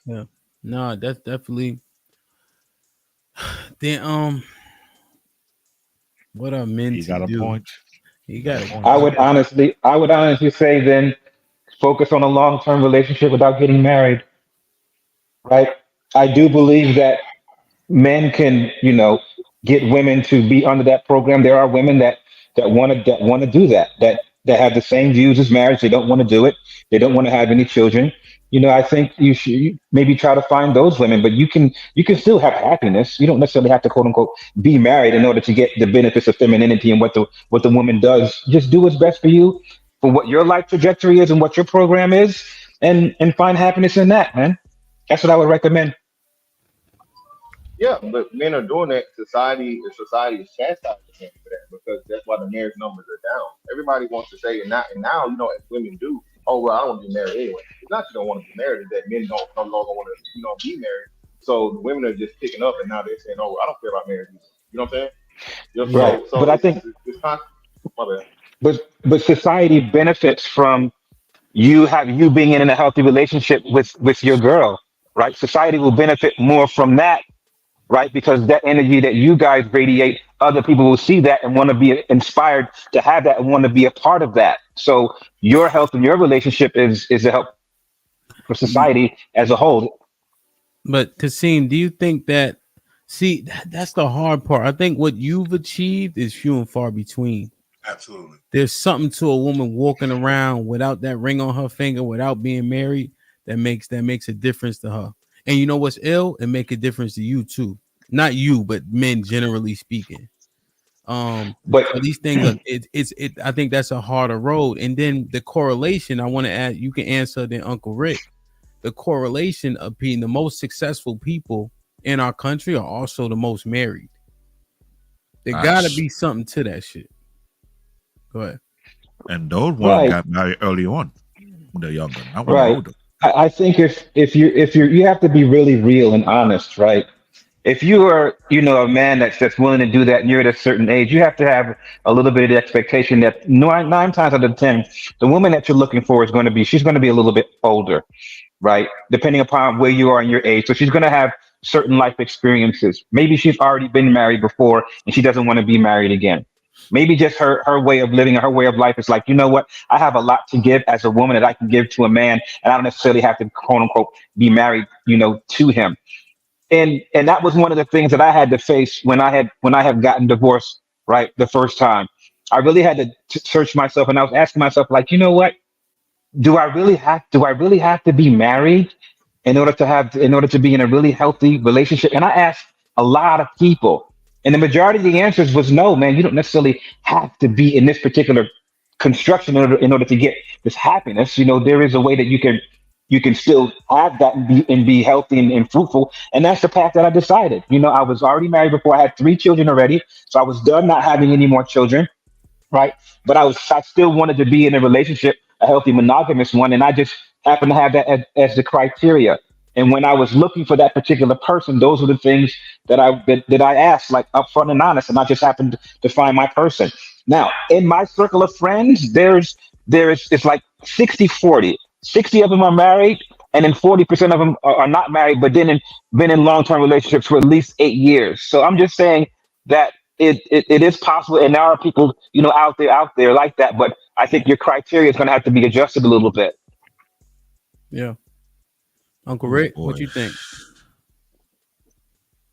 Yeah. No, that's definitely. Then what are men He to got a do? point. You got it. I would honestly say then focus on a long-term relationship without getting married, right? I do believe that men can, get women to be under that program. There are women that want to do that have the same views as marriage. They don't want to do it. They don't want to have any children. I think you should maybe try to find those women, but you can still have happiness. You don't necessarily have to quote unquote be married in order to get the benefits of femininity and what the woman does. Just do what's best for you, for what your life trajectory is and what your program is, and find happiness in that, man. That's what I would recommend. Yeah, but men are doing that. Society is chastising men for that because that's why the marriage numbers are down. Everybody wants to say, and now, as women do, oh well, I don't want to be married anyway. It's not you don't want to be married; it's that men don't no longer want to, be married. So the women are just picking up, and now they're saying, oh, well, I don't care about marriage either. You know what I'm saying? Right. So But I think it's constant. My bad. but society benefits from you being in a healthy relationship with your girl, right? Society will benefit more from that, right? Because that energy that you guys radiate, other people will see that and want to be inspired to have that and want to be a part of that. So your health and your relationship is a help for society as a whole. But Kasim, do you think that? See, that's the hard part. I think what you've achieved is few and far between. Absolutely. There's something to a woman walking around without that ring on her finger, without being married, that makes a difference to her. And you know what's ill? It make a difference to you too. Not you, but men generally speaking. But So these things are it. I think that's a harder road. And then the correlation I want to add, you can answer then Uncle Rick. The correlation of being the most successful people in our country are also the most married. There gotta be something to that shit. Go ahead. And those ones right, got married early on. They're younger. Not when they're right. older. I think if you have to be really real and honest, right? If you are, a man that's willing to do that, and you're at a certain age, you have to have a little bit of the expectation that nine times out of 10, the woman that you're looking for she's going to be a little bit older, right? Depending upon where you are in your age. So she's going to have certain life experiences. Maybe she's already been married before and she doesn't want to be married again. Maybe just her way of living, her way of life is like, you know what? I have a lot to give as a woman that I can give to a man, and I don't necessarily have to quote unquote be married, to him. And that was one of the things that I had to face when I had gotten divorced, right, the first time. I really had to search myself, and I was asking myself, like, you know what? Do I really have to be married in order to be in a really healthy relationship? And I asked a lot of people, and the majority of the answers was no, man. You don't necessarily have to be in this particular construction in order to get this happiness. There is a way that you can still have that and be healthy and fruitful. And that's the path that I decided. I was already married before. I had 3 children already. So I was done not having any more children. Right. But I still wanted to be in a relationship, a healthy monogamous one. And I just happened to have that as the criteria. And when I was looking for that particular person, those were the things that I asked, like upfront and honest, and I just happened to find my person. Now, in my circle of friends, it's like 60-40. 60 of them are married, and then 40% of them are not married, but then been in long-term relationships for at least 8 years. So I'm just saying that it is possible, and there are people, out there like that. But I think your criteria is going to have to be adjusted a little bit. Yeah. Uncle Rick, what you think?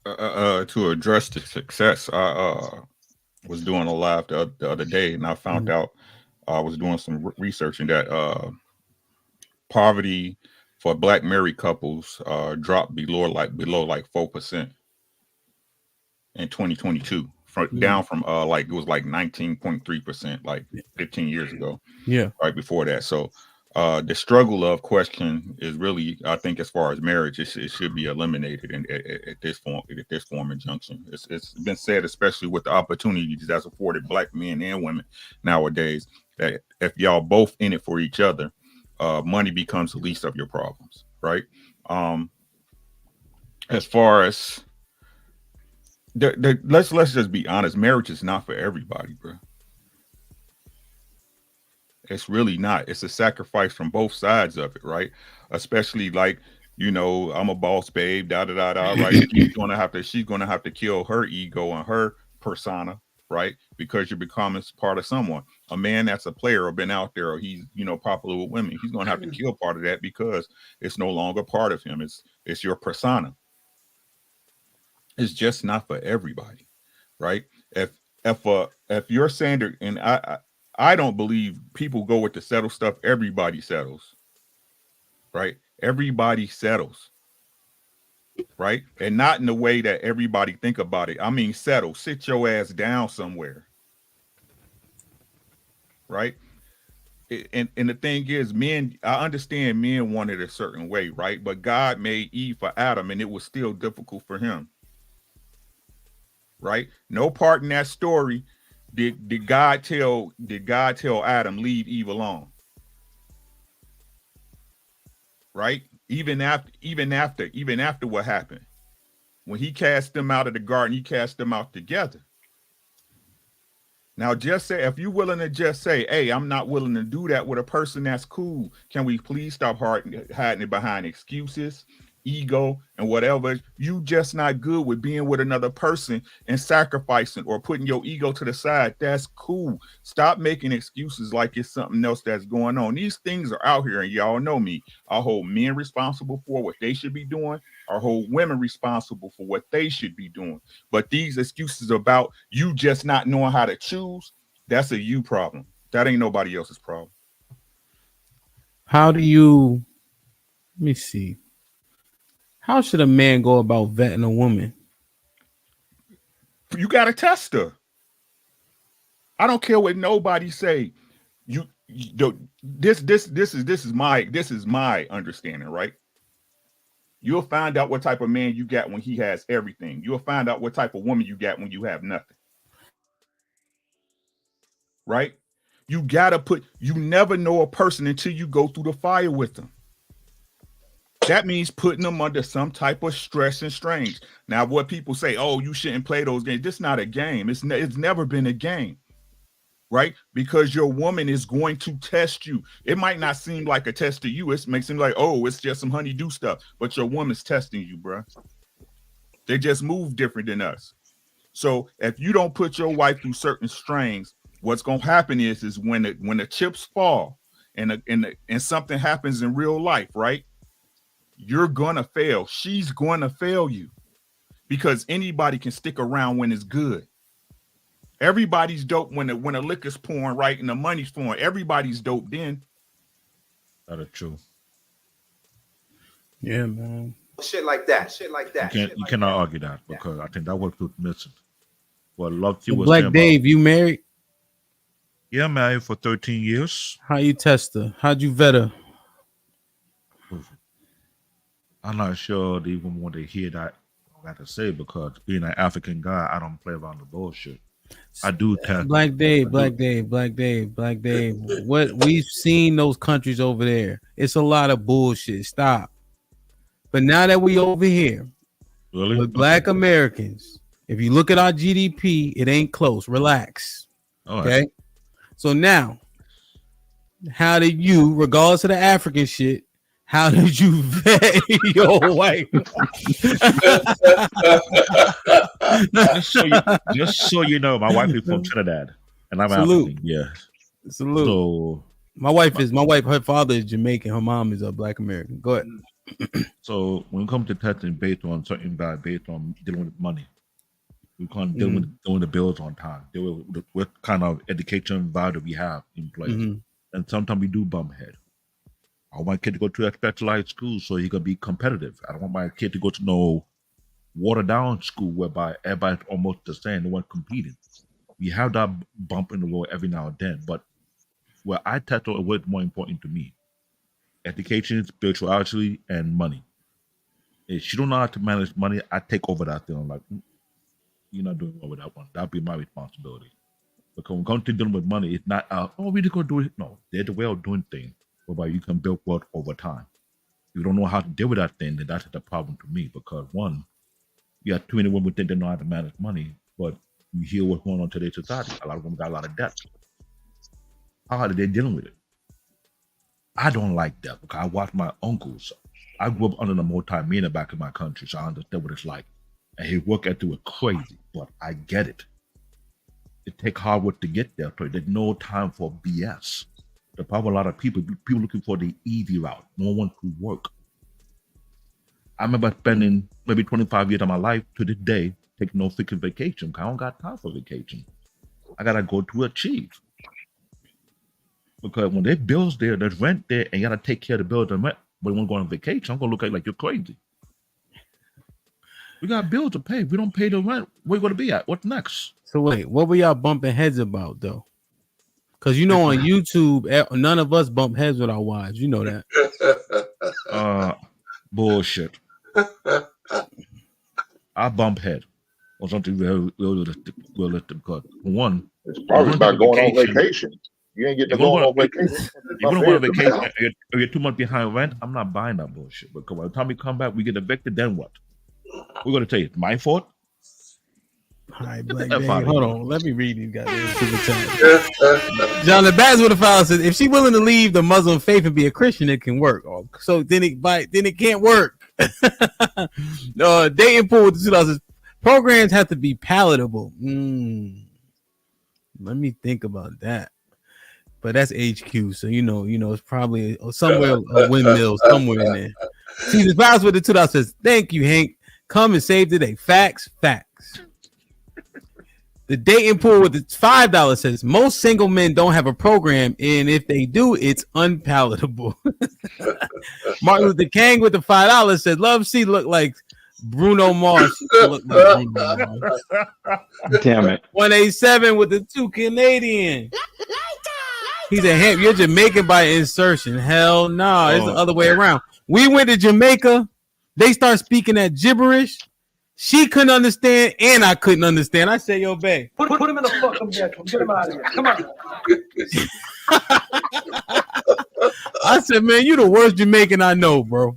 To address the success, I was doing a live the other day, and I found out I was doing some researching that poverty for Black married couples dropped below like 4% in 2022, down from like it was like 19.3% like 15 years ago. Yeah, right before that. So the struggle of question is really, I think, as far as marriage, it should be eliminated at this form and junction. It's been said, especially with the opportunities that's afforded Black men and women nowadays, that if y'all both in it for each other, money becomes the least of your problems, right? As far as let's just be honest, marriage is not for everybody, bro. It's really not. It's a sacrifice from both sides of it, right? Especially like, I'm a boss babe, right? She's gonna have to kill her ego and her persona, right? Because you're becoming part of someone. A man that's a player or been out there, or he's popular with women, he's gonna have to kill part of that because it's no longer part of him. It's your persona. It's just not for everybody, right? If you're standard, and I don't believe people go with the settle stuff. Everybody settles, right? Everybody settles, right? And not in the way that everybody think about it. I mean, settle, sit your ass down somewhere, right? And the thing is, men, I understand men want it a certain way, right? But God made Eve for Adam, and it was still difficult for him, right? No part in that story did God tell Adam leave Eve alone, right? Even after what happened, when he cast them out of the garden, he cast them out together. Now, just say, if you're willing to just say, hey, I'm not willing to do that with a person, that's cool. Can we please stop hiding it behind excuses, ego, and whatever? You just not good with being with another person and sacrificing or putting your ego to the side. That's cool. Stop making excuses like it's something else that's going on. These things are out here, and y'all know me. I hold men responsible for what they should be doing. I hold women responsible for what they should be doing. But these excuses about you just not knowing how to choose, that's a you problem. That ain't nobody else's problem. How do you, let me see. How should a man go about vetting a woman? You got to test her. I don't care what nobody say. This is my understanding, right? You'll find out what type of man you got when he has everything. You'll find out what type of woman you got when you have nothing. Right? You never know a person until you go through the fire with them. That means putting them under some type of stress and strain. Now, what people say, oh, you shouldn't play those games. This is not a game. It's never been a game, right? Because your woman is going to test you. It might not seem like a test to you. It makes it seem like, oh, it's just some honey-do stuff. But your woman's testing you, bro. They just move different than us. So if you don't put your wife through certain strains, what's going to happen is when the chips fall and something happens in real life, right? You're gonna fail. She's gonna fail you because anybody can stick around when it's good. Everybody's dope when the liquor's pouring, right, and the money's flowing. Everybody's dope then. That is true. Yeah, man. Shit like that. You cannot argue that because I think that works with missing. Well, love you was Black Dave, you married? Yeah, married for 13 years. How you test her? How'd you vet her? I'm not sure they even want to hear that I got to say because being an African guy, I don't play around the bullshit. I do test. Black Dave. What we've seen those countries over there, it's a lot of bullshit. Stop. But now that we over here Really? with Black Americans, if you look at our GDP, it ain't close. Relax. All right. Okay. So now, how did you, regardless of the African shit, how did you vet your wife? just so you know, my wife is from Trinidad, and I'm Salute. African. Yeah. Salute. So my wife, her father is Jamaican, her mom is a Black American. Go ahead. So when it comes to testing based on certain value, based on dealing with money, we can't deal with doing the bills on time. Deal with what kind of education value we have in place, and sometimes we do bump head. I want my kid to go to a specialized school so he can be competitive. I don't want my kid to go to no watered down school whereby everybody's almost the same, no one competing. We have that bump in the road every now and then, but where I tackle what's more important to me: education, spirituality, and money. If she don't know how to manage money, I take over that thing. I'm like, you're not doing well with that one. That'll be my responsibility. Because when it comes to dealing with money, it's not, we just gonna do it. No, there's a way of doing things whereby you can build wealth over time. If you don't know how to deal with that thing, then that's the problem to me. Because one, you have too many women think they know how to manage money, but you hear what's going on in today's society. A lot of women got a lot of debt. How are they dealing with it? I don't like that because I watch my uncles. I grew up under the multi-millionaire back in my country, so I understand what it's like. And his work ethic was crazy, but I get it. It takes hard work to get there, so there's no time for BS. The problem, a lot of people looking for the easy route. No one to work. I remember spending maybe 25 years of my life to this day taking no freaking vacation. I don't got time for vacation. I gotta go to achieve. Because when there's bills there, there's rent there, and you gotta take care of the bills and rent. But when you want to go on vacation, I'm gonna look at you like you're crazy. We got bills to pay. If we don't pay the rent, where you gonna be at? What's next? So wait, what were y'all bumping heads about though? Because you know on YouTube, none of us bump heads with our wives. You know that. Bullshit. I bump head on something realistic. Because one, it's probably about going on vacation. You ain't getting to go on vacation. If you don't go on vacation, if you're 2 months behind rent, I'm not buying that bullshit. Because by the time we come back, we get evicted, then what? We're going to tell you, it's my fault? All right, Black Day, hold on. Let me read these guys. John the Baz with a file says, if she's willing to leave the Muslim faith and be a Christian, it can work. So then it can't work. Dating pool with the $2 programs have to be palatable. Let me think about that. But that's HQ, so you know, it's probably somewhere a windmill somewhere in there. See, the Baz with the $2 says, thank you, Hank. Come and save today. Facts. The dating pool with the $5 says most single men don't have a program, and if they do, it's unpalatable. Martin Luther King with the $5 says love she look like Bruno Mars. Damn it. 187 with the 2 Canadian. He said, you're Jamaican by insertion. Hell no, it's the other way around. We went to Jamaica. They start speaking that gibberish. She couldn't understand, and I couldn't understand. I said, yo, babe. Put him in the fucking bedroom. Get him out of here. Come on. I said, man, you the worst Jamaican I know, bro.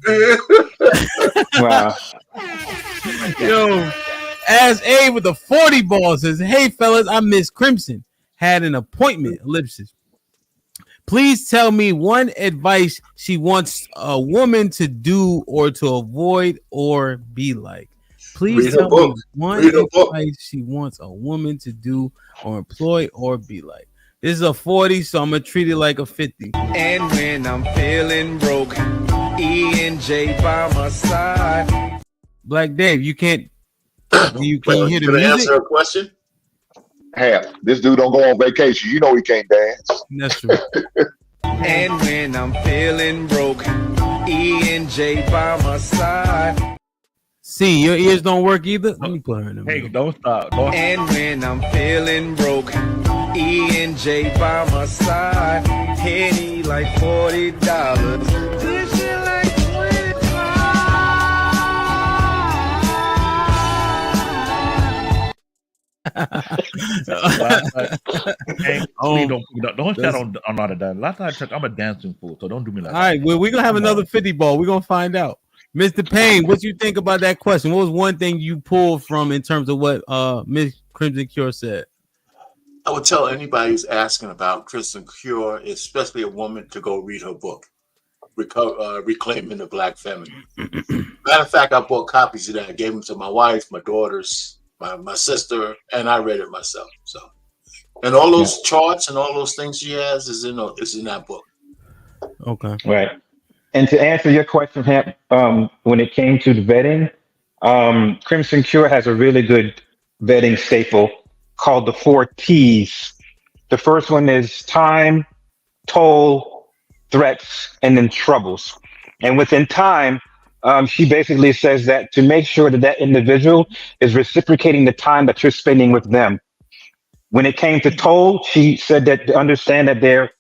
Wow. Yo, As A with the 40 ball says, hey, fellas, I Miss Crimson. Had an appointment, ellipsis. Please tell me one advice she wants a woman to do or to avoid or be like. Please tell me one advice she wants a woman to do or employ or be like. This is a 40, so I'm going to treat it like a 50. And when I'm feeling broke, E and J by my side. Black Dave, you can't hear the music? Answer a question? Hey, this dude don't go on vacation. You know he can't dance. That's true. And when I'm feeling broke, E and J by my side. See, your ears don't work either. Let me put her in the middle. Hey, don't stop. And when I'm feeling broke, E and J by my side. Henny like $40. This shit like 25. Hey, don't start on out of that. Last time I checked, I'm a dancing fool, so don't do me like that. All right, well, we're gonna have another 50 ball. We're gonna find out. Mr. Payne, what you think about that question? What was one thing you pulled from in terms of what Miss Crimson Cure said? I would tell anybody who's asking about Kristen Cure, especially a woman, to go read her book, Reclaiming the Black Feminine. Matter of fact, I bought copies of that. I gave them to my wife, my daughters, my sister, and I read it myself. So, and all those charts and all those things she has is in that book. Okay. Right. And to answer your question, Hamp, when it came to the vetting, Crimson Cure has a really good vetting staple called the 4 T's. The first one is time, toll, threats, and then troubles. And within time, she basically says that to make sure that that individual is reciprocating the time that you're spending with them. When it came to toll, she said that to understand that there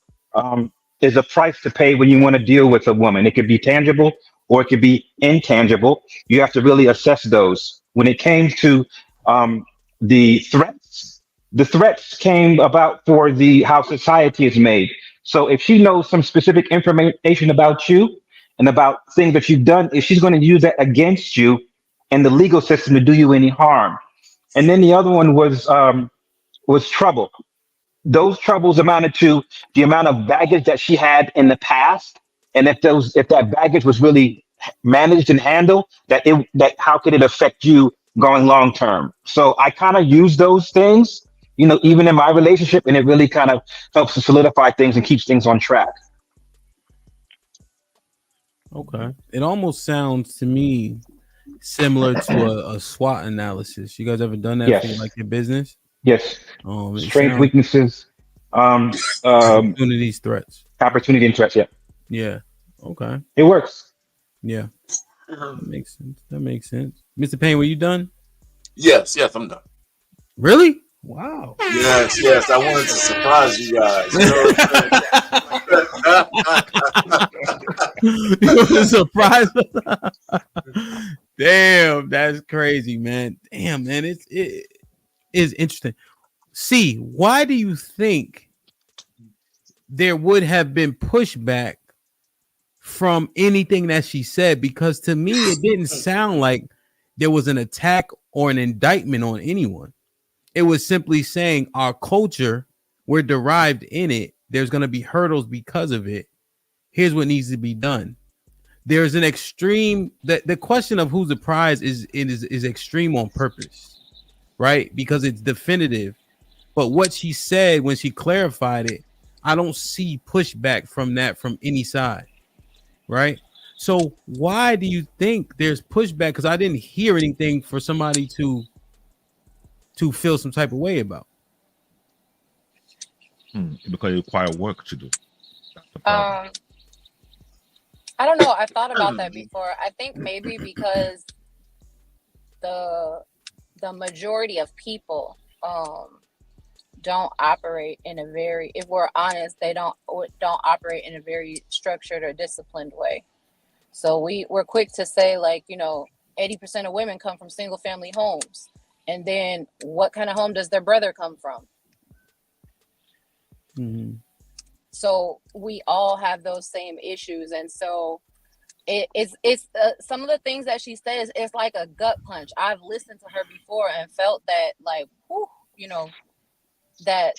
is a price to pay when you want to deal with a woman. It could be tangible or it could be intangible. You have to really assess those. When it came to the threats came about for how society is made. So if she knows some specific information about you and about things that you've done, if she's going to use that against you in the legal system to do you any harm. And then the other one was trouble. Those troubles amounted to the amount of baggage that she had in the past, and if that baggage was really managed and handled, that how could it affect you going long term? So I kind of use those things, even in my relationship, and it really kind of helps to solidify things and keeps things on track. Okay, it almost sounds to me similar to a SWOT analysis. You guys ever done that Yes. for like your business? Yes. Strengths, weaknesses, opportunities, threats. Opportunity and threats. Yeah. Yeah. Okay. It works. Yeah. That makes sense. Mr. Payne, were you done? Yes, I'm done. Really? Wow. Yes. I wanted to surprise you guys. You were surprised. Damn, that's crazy, man. Damn, man, it is interesting. See, why do you think there would have been pushback from anything that she said? Because to me, it didn't sound like there was an attack or an indictment on anyone. It was simply saying our culture, we're derived in it. There's going to be hurdles because of it. Here's what needs to be done. There's an extreme the question of who's the prize is extreme on purpose, right? Because it's definitive. But what she said when she clarified it, I don't see pushback from that from any side, right? So why do you think there's pushback? Because I didn't hear anything for somebody to feel some type of way about. Because it requires work to do. I don't know. I thought about that before. I think maybe because the majority of people don't operate in a very, if we're honest, they don't operate in a very structured or disciplined way. So we're quick to say 80% of women come from single family homes. And then what kind of home does their brother come from? Mm-hmm. So we all have those same issues. And so it's some of the things that she says, it's like a gut punch. I've listened to her before and felt that that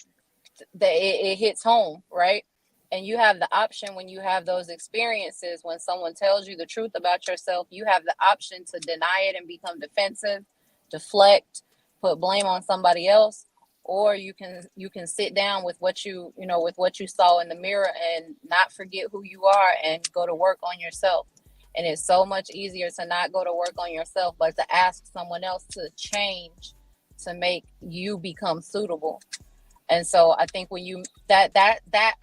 it hits home, right? And you have the option when you have those experiences, when someone tells you the truth about yourself, you have the option to deny it and become defensive, deflect, put blame on somebody else, or you can sit down with what you saw in the mirror and not forget who you are and go to work on yourself. And it's so much easier to not go to work on yourself, but to ask someone else to change to make you become suitable. And so I think when that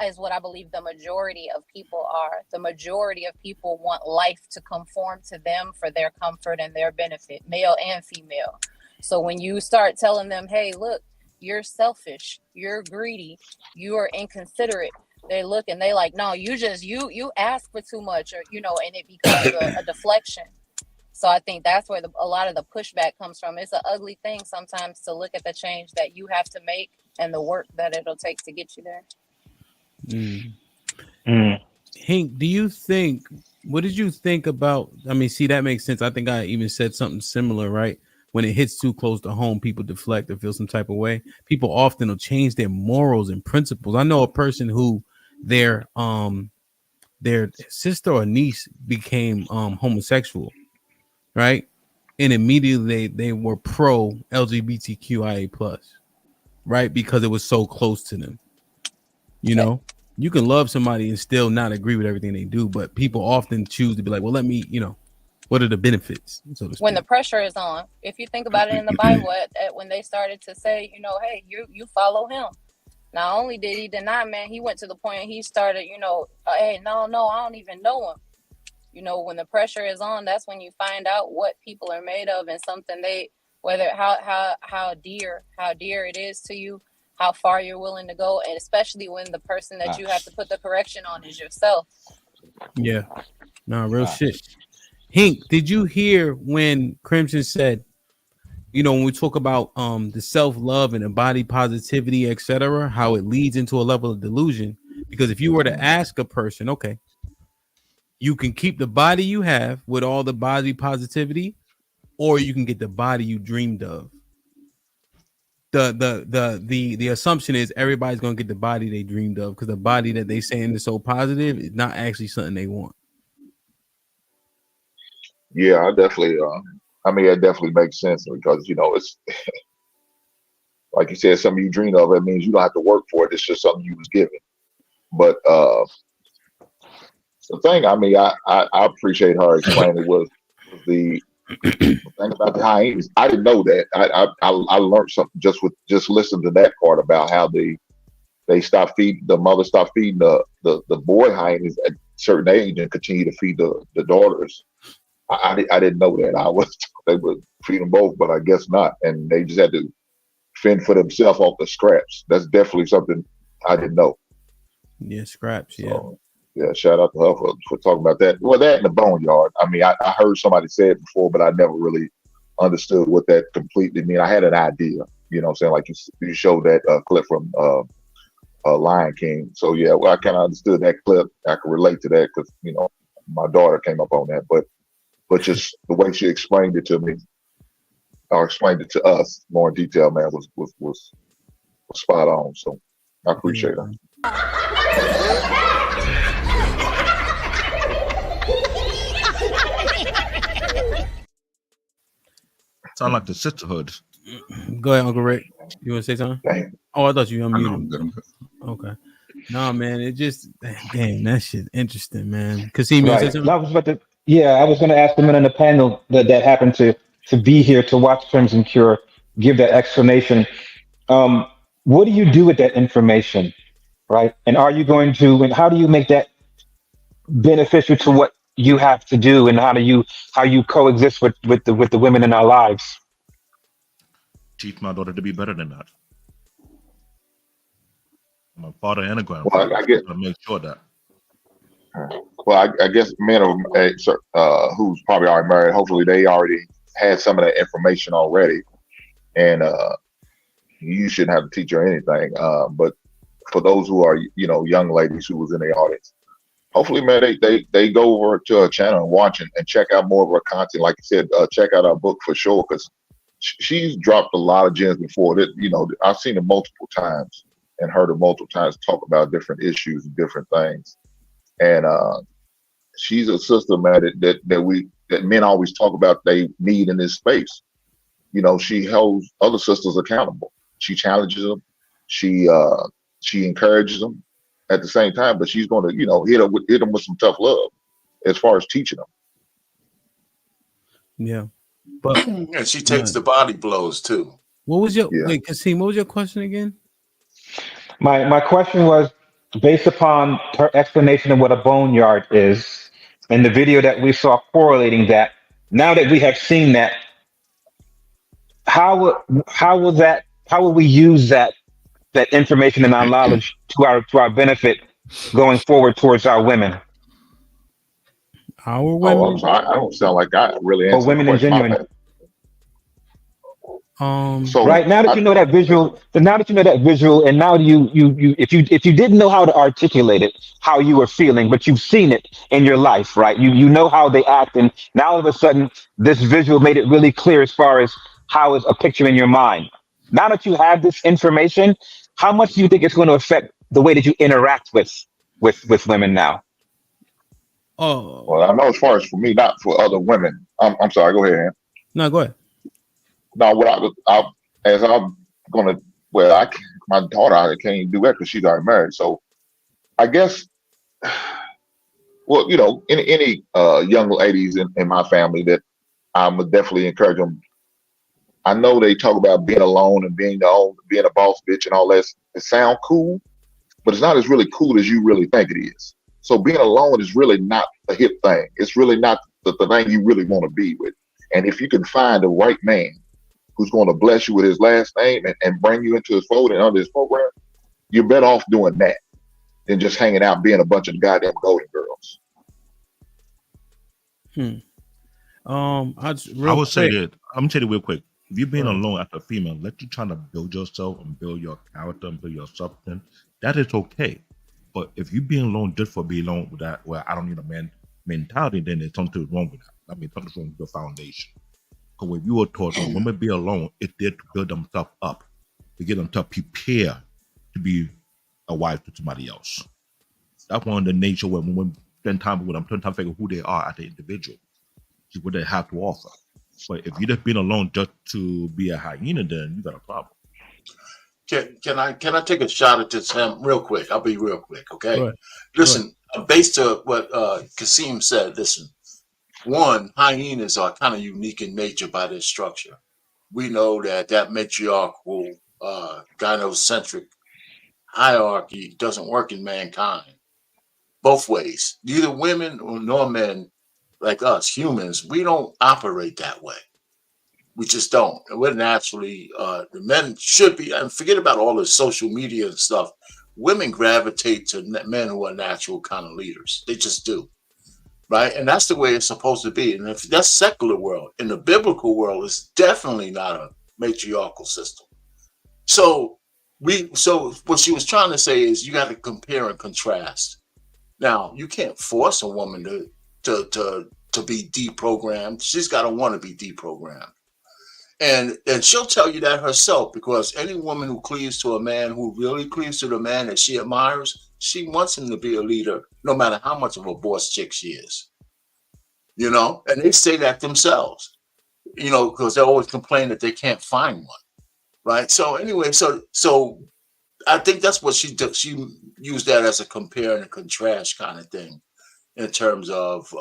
is what I believe the majority of people are. The majority of people want life to conform to them for their comfort and their benefit, male and female. So when you start telling them, hey, look, you're selfish, you're greedy, you are inconsiderate, they look and they like, no, you ask for too much, or and it becomes a deflection. So I think that's where a lot of the pushback comes from. It's an ugly thing sometimes to look at the change that you have to make and the work that it'll take to get you there. Hank, do you think What did you think about? I mean, see, that makes sense. I think I even said something similar, right? When it hits too close to home, people deflect or feel some type of way. People often will change their morals and principles. I know a person who their sister or niece became homosexual, right? And immediately they were pro LGBTQIA plus, right? Because it was so close to them. You know, you can love somebody and still not agree with everything they do, but people often choose to be like, well, let me, what are the benefits? So to speak. When the pressure is on, if you think about it in the Bible, when they started to say, hey, you follow him. Not only did he deny, man, he went to the point he started, hey, no, I don't even know him. When the pressure is on, that's when you find out what people are made of, and something how dear it is to you, how far you're willing to go, and especially when the person that you have to put the correction on is yourself. Yeah, no, real shit. Hink, did you hear when Crimson said, when we talk about the self-love and the body positivity, etc., how it leads into a level of delusion? Because if you were to ask a person, okay, you can keep the body you have with all the body positivity, or you can get the body you dreamed of. The assumption is everybody's gonna get the body they dreamed of, because the body that they saying is so positive is not actually something they want. Yeah, I definitely. It definitely makes sense because it's like you said, something you dream of. It means you don't have to work for it. It's just something you was given. But the thing, I appreciate her explaining was the thing about the hyenas. I didn't know that. I learned something just listening to that part about how the mother stopped feeding the boy hyenas at a certain age and continue to feed the daughters. I didn't know that. They would feed them both, but I guess not, and they just had to fend for themselves off the scraps. That's definitely something I didn't know. Yeah, scraps. Yeah. So, yeah, shout out to her for talking about that. Well, that in the Boneyard. I heard somebody say it before, but I never really understood what that completely mean. I had an idea, what I'm saying? Like you showed that clip from Lion King. So yeah, well, I kind of understood that clip. I could relate to that because my daughter came up on that, but just the way she explained it to me, or explained it to us more in detail, man, was spot on. So I appreciate her. Sound like the sisterhood. Go ahead, Uncle Rick. You want to say something? Dang. Oh, I thought you unmuted. Okay. No, man, it just damn, that shit interesting, man. Kasim, you say something? I was going to ask the men on the panel that happened to be here to watch Crimson Cure give that explanation. What do you do with that information, right? And are you going to? And how do you make that beneficial to what you have to do? And how you coexist with the women in our lives? Teach my daughter to be better than that. I'm a father and a grandfather. Well, I guess to make sure that. Well, I guess men who's probably already married, hopefully they already had some of that information already, and you shouldn't have to teach her anything. But for those who are, young ladies who was in the audience, hopefully, man, they go over to her channel and watch and check out more of her content. Like you said, check out our book for sure, because she's dropped a lot of gems before. That I've seen her multiple times and heard her multiple times talk about different issues and different things. And she's a sister, man, that men always talk about they need in this space. She holds other sisters accountable. She challenges them. She encourages them at the same time, but she's going to, hit them with some tough love as far as teaching them. Yeah, but and she takes the body blows too. What was your wait, Kasim? What was your question again? My question was based upon her explanation of what a boneyard is, and the video that we saw correlating that. Now that we have seen that, how will we use that information and our knowledge to our benefit going forward towards our women? Our women? I'm sorry. I don't sound like I really answered women in genuine. So right now that you know that visual, and now if you didn't know how to articulate it, how you were feeling, but you've seen it in your life, right? You know how they act, and now all of a sudden this visual made it really clear as far as how it's a picture in your mind. Now that you have this information, how much do you think it's going to affect the way that you interact with women now? well, I know as far as for me, not for other women. I'm sorry. Go ahead, Ann. No, go ahead. No, what as I'm gonna, well, my daughter, I can't even do that because she's already married. So I guess, well, any young ladies in my family that I would definitely encourage them. I know they talk about being alone and being a boss bitch and all that. It sounds cool, but it's not as really cool as you really think it is. So being alone is really not a hip thing. It's really not the thing you really want to be with. And if you can find the right man who's going to bless you with his last name and bring you into his fold and under his program, you're better off doing that than just hanging out being a bunch of goddamn golden girls. I would say that I'm gonna tell you real quick. If you're being alone as a female, let you trying to build yourself and build your character and build your substance, that is okay. But if you're being alone just for being alone with that, well, I don't need a man mentality, then there's something wrong with that. I mean, something's wrong with your foundation. Because when you were taught when women be alone, it's there to build themselves up, to get themselves prepared to be a wife to somebody else. That's one of the nature when women spend time with them, spend time figure who they are as an individual, see what they have to offer. But if you're just being alone just to be a hyena, then you got a problem. Can I take a shot at this, Sam, real quick? I'll be real quick, okay? Right. Listen, based to what Kasim said, listen, one, hyenas are kind of unique in nature by their structure. We know that matriarchal, gynocentric hierarchy doesn't work in mankind. Both ways. Neither women nor men like us, humans, we don't operate that way. We just don't. And we're naturally, the men should be, and forget about all the social media and stuff. Women gravitate to men who are natural kind of leaders. They just do. Right? And that's the way it's supposed to be. And if that's secular world, in the biblical world, it's definitely not a matriarchal system. So what she was trying to say is you got to compare and contrast. Now, you can't force a woman to be deprogrammed. She's got to want to be deprogrammed. And she'll tell you that herself, because any woman who cleaves to a man, who really cleaves to the man that she admires, she wants him to be a leader, no matter how much of a boss chick she is. And they say that themselves, because they always complain that they can't find one. Right. So anyway, so I think that's what she did. She used that as a compare and contrast kind of thing in terms of,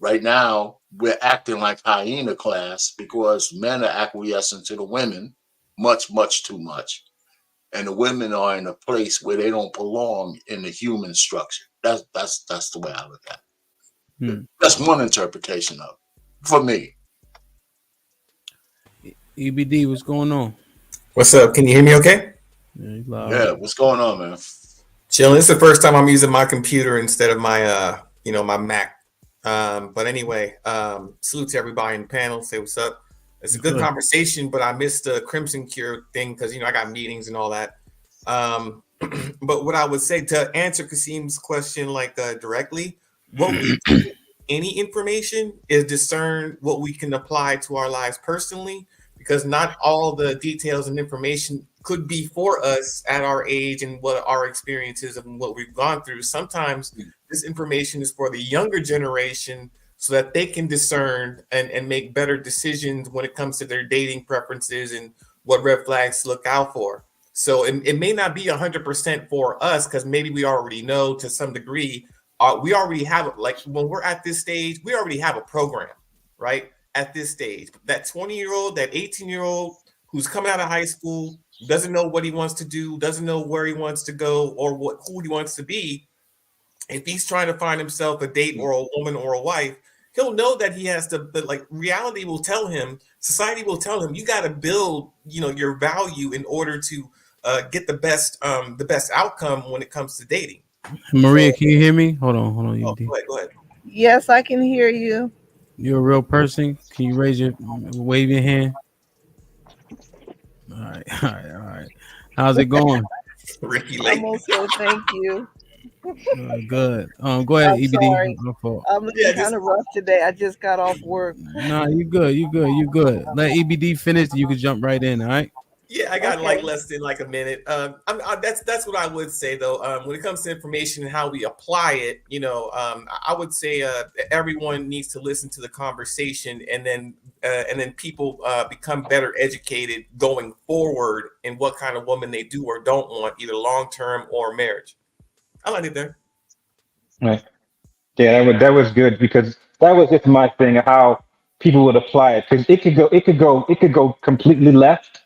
right now we're acting like hyena class because men are acquiescing to the women much, much too much. And the women are in a place where they don't belong in the human structure. That's the way I look at it. That's one interpretation of it for me. EBD, what's going on? What's up? Can you hear me okay? Yeah, what's going on, man? Chilling. It's the first time I'm using my computer instead of my my Mac. But anyway, salute to everybody in the panel. Say what's up. It's a good conversation, but I missed the Crimson Cure thing because I got meetings and all that. But what I would say to answer Kasim's question directly, what we do with any information is discern what we can apply to our lives personally, because not all the details and information could be for us at our age and what our experiences and what we've gone through. Sometimes this information is for the younger generation so that they can discern and make better decisions when it comes to their dating preferences and what red flags to look out for. So it may not be 100% for us because maybe we already know to some degree. We already have, when we're at this stage, we already have a program, right? At this stage, that 20-year-old, that 18-year-old who's coming out of high school, doesn't know what he wants to do, doesn't know where he wants to go or who he wants to be. If he's trying to find himself a date or a woman or a wife, he'll know that he has to, but reality will tell him, society will tell him, you got to build, your value in order to get the best outcome when it comes to dating. Maria, can you hear me? Hold on. Go ahead. Yes, I can hear you. You're a real person. Can you wave your hand? All right. How's it going? Ricky Lake. I'm okay, thank you. Good. Go ahead, I'm EBD. sorry. My fault. I'm looking kind of rough today. I just got off work. Nah, you good. You good. You good. Let EBD finish. You can jump right in. All right. Yeah, I got like Okay. less than like a minute. That's what I would say though. When it comes to information and how we apply it, I would say everyone needs to listen to the conversation, and then people become better educated going forward in what kind of woman they do or don't want, either long term or marriage. I like it there. Right. Yeah, that was good because that was just my thing of how people would apply it because it could go completely left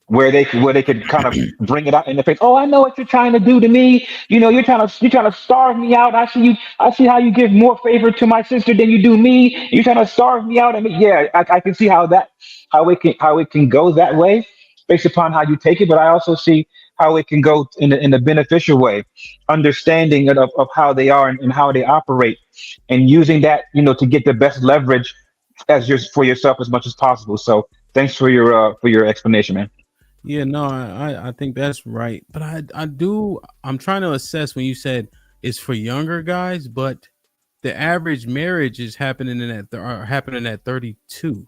where they could kind of bring it out in the face. Oh, I know what you're trying to do to me. You're trying to starve me out. I see how you give more favor to my sister than you do me. You're trying to starve me out. Yeah, I can see how it can go that way based upon how you take it. But I also see how it can go in a beneficial way, understanding of how they are and how they operate, and using that to get the best leverage for yourself as much as possible. So thanks for your explanation, man. Yeah, no, I think that's right. But I'm trying to assess when you said it's for younger guys, but the average marriage is happening at 32.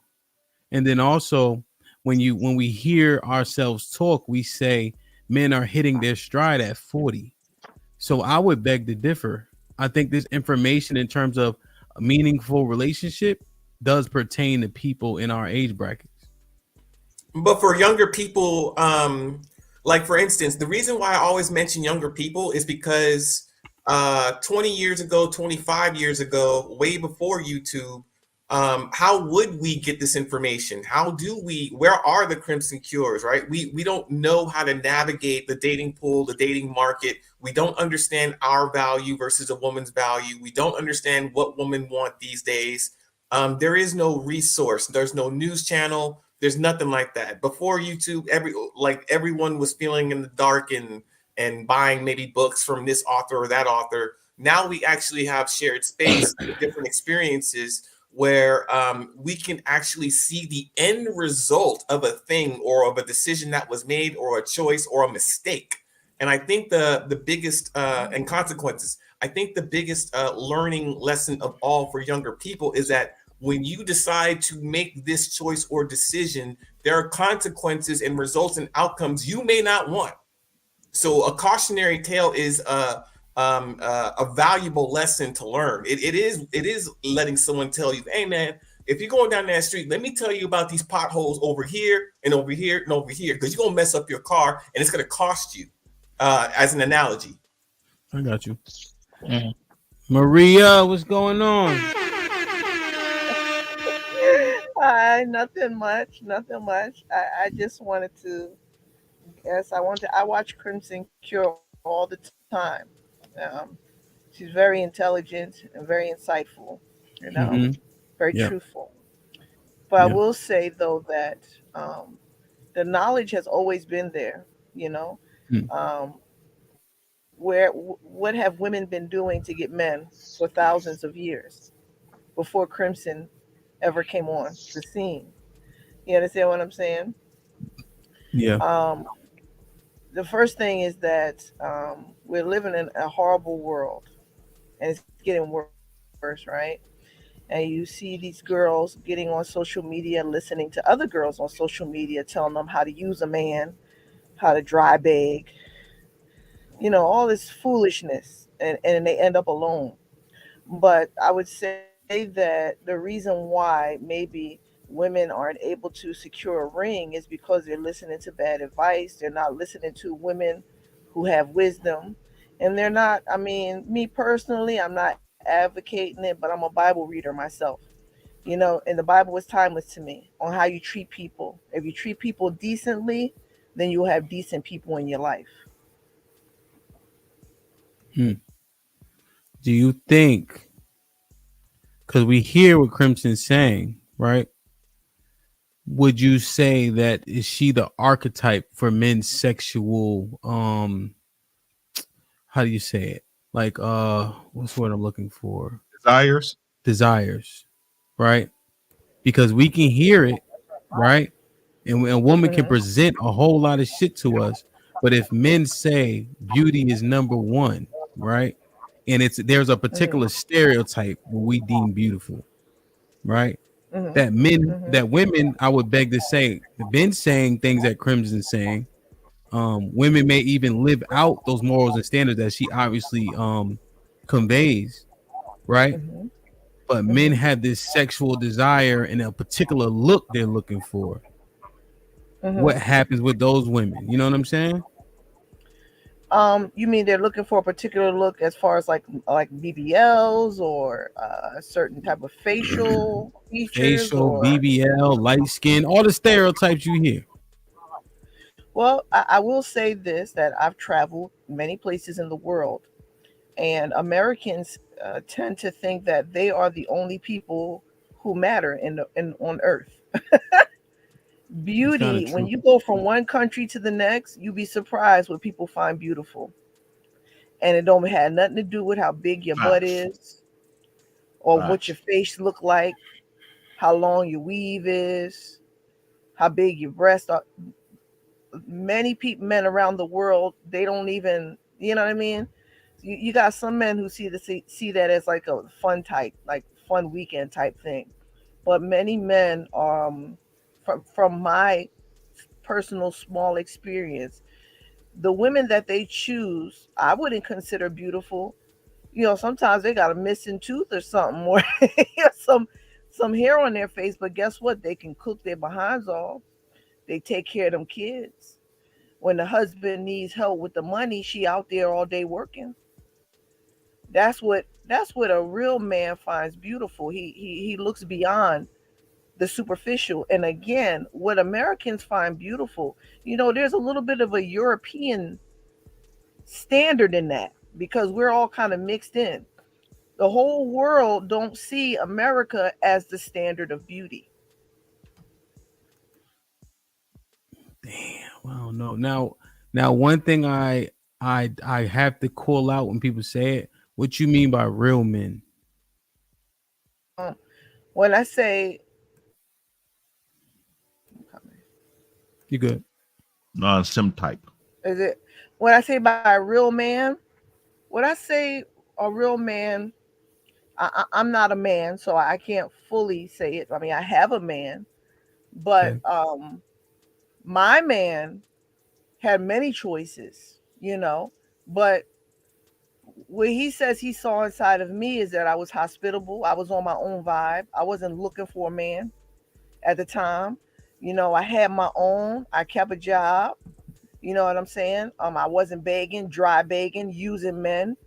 And then also when we hear ourselves talk, we say men are hitting their stride at 40. So I would beg to differ. I think this information in terms of a meaningful relationship does pertain to people in our age bracket. But for younger people, like for instance, the reason why I always mention younger people is because 20 years ago, 25 years ago, way before YouTube, how would we get this information? Where are the Crimson Cures, right? We don't know how to navigate the dating pool, the dating market. We don't understand our value versus a woman's value. We don't understand what women want these days. There is no resource. There's no news channel. There's nothing like that. Before YouTube, everyone was feeling in the dark and buying maybe books from this author or that author. Now we actually have shared space with different experiences where we can actually see the end result of a thing or of a decision that was made or a choice or a mistake. And I think the biggest and consequences, I think the biggest learning lesson of all for younger people is that when you decide to make this choice or decision, there are consequences and results and outcomes you may not want. So a cautionary tale is a valuable lesson to learn. It is letting someone tell you, hey man, if you're going down that street, let me tell you about these potholes over here and over here and over here, because you're gonna mess up your car and it's gonna cost you. As an analogy. I got you. Maria, what's going on? Hi, nothing much. I just wanted to. Yes, I watch Crimson Cure all the time. She's very intelligent and very insightful. Very truthful. But I will say though that the knowledge has always been there. What have women been doing to get men for thousands of years before Crimson ever came on the scene? You understand what I'm saying? Yeah. The first thing is that we're living in a horrible world, and it's getting worse, right? And you see these girls getting on social media, listening to other girls on social media, telling them how to use a man, how to dry bag, all this foolishness, and they end up alone. But I would say that the reason why maybe women aren't able to secure a ring is because they're listening to bad advice. They're not listening to women who have wisdom. And they're not, me personally, I'm not advocating it, but I'm a Bible reader myself. And the Bible is timeless to me on how you treat people. If you treat people decently, then you'll have decent people in your life. Do you think, because we hear what Crimson's saying, right? Would you say that is she the archetype for men's sexual how do you say it? Like what's the word I'm looking for? Desires, right? Because we can hear it, right? And a woman can present a whole lot of shit to us, but if men say beauty is number one, right? And there's a particular stereotype what we deem beautiful, right? That women, I would beg to say, have been saying things that Crimson saying. Women may even live out those morals and standards that she obviously conveys, right? But men have this sexual desire and a particular look they're looking for. What happens with those women? You know what I'm saying? You mean they're looking for a particular look as far as like BBLs or a certain type of facial features Facial, or BBL, light skin, all the stereotypes you hear. well, I will say this, that I've traveled many places in the world, and Americans tend to think that they are the only people who matter on Earth. Beauty, when you go from one country to the next, you'll be surprised what people find beautiful. And it don't have nothing to do with how big your butt is or what your face look like, how long your weave is, how big your breasts are. Many men around the world, they don't even, you know what I mean? You got some men who see that as like a fun weekend type thing. But many men, from my personal small experience, the women that they choose, I wouldn't consider beautiful. You know, sometimes they got a missing tooth or something, or some hair on their face. But guess what? They can cook their behinds off. They take care of them kids. When the husband needs help with the money, she out there all day working. That's what a real man finds beautiful. He looks beyond the superficial. And again, what Americans find beautiful, you know, there's a little bit of a European standard in that because we're all kind of mixed in. The whole world don't see America as the standard of beauty. Damn, well, no. Now, one thing I have to call out when people say it. What you mean by real men? When I say, You good? Non-sim type. is it when I say by a real man? When I say a real man, I'm not a man, so I can't fully say it. I mean, I have a man, but my man had many choices, you know, but what he says he saw inside of me is that I was hospitable. I was on my own vibe. I wasn't looking for a man at the time. You know, I had my own. I kept a job. You know what I'm saying? I wasn't begging, dry begging, using men.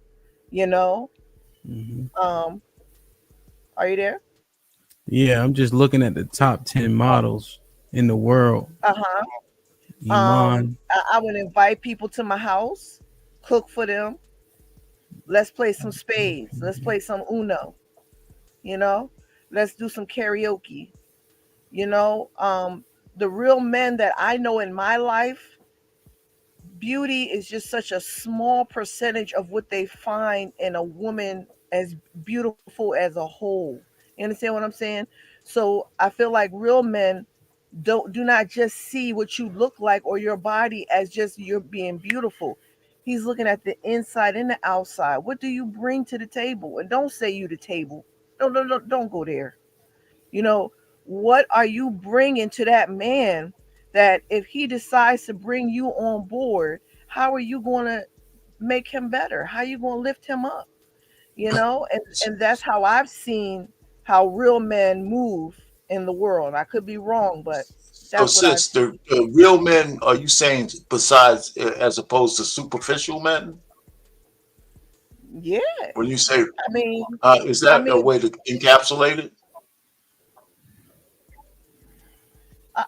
You know. Are you there? Yeah, I'm just looking at the top 10 models in the world. Iman. I would invite people to my house, cook for them. Let's play some spades. Let's play some Uno. You know, let's do some karaoke. You know, the real men that I know in my life, beauty is just such a small percentage of what they find in a woman as beautiful as a whole. You understand what I'm saying? So I feel like real men do not just see what you look like or your body as just you're being beautiful. He's looking at the inside and the outside. What do you bring to the table? And don't say you the table. Don't go there. You know, what are you bringing to that man that if he decides to bring you on board, how are you going to make him better? How are you going to lift him up? You know, and that's how I've seen how real men move in the world. I could be wrong, but that's so sis, the real men, are you saying besides as opposed to superficial men? Yeah. When you say, I mean, is that a way to encapsulate it?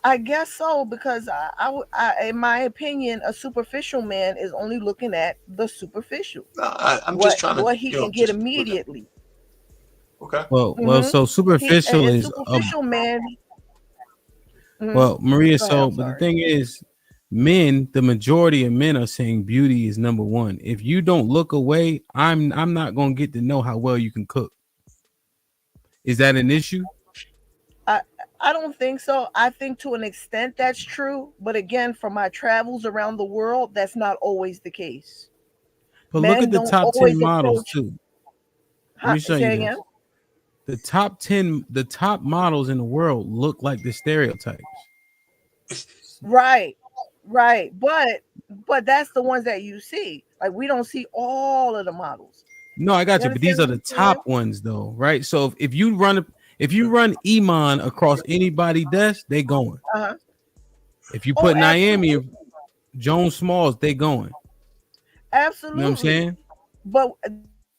I guess so, because I, in my opinion, a superficial man is only looking at the superficial. I'm just trying to what he can get immediately. Okay. Well, so superficial is superficial man. Well, Maria. Go ahead, So, I'm but the sorry. thing is, men, the majority of men are saying beauty is number one. If you don't look away, I'm not gonna get to know how well you can cook. Is that an issue? I don't think so. I think to an extent that's true, but again, from my travels around the world, that's not always the case. But look at Men the don't top 10 always models approach. too. Let me show you Say this. again. The top 10, the top models in the world look like the stereotypes. Right, right. But that's the ones that you see. Like we don't see all of the models. No, I got You you, but understand these are what the I'm saying? top ones though, right? So if you run Iman across anybody desk, they going. Uh-huh. If you Oh, put Naomi, absolutely. Jones Smalls, they going. You know what I'm Absolutely. saying? But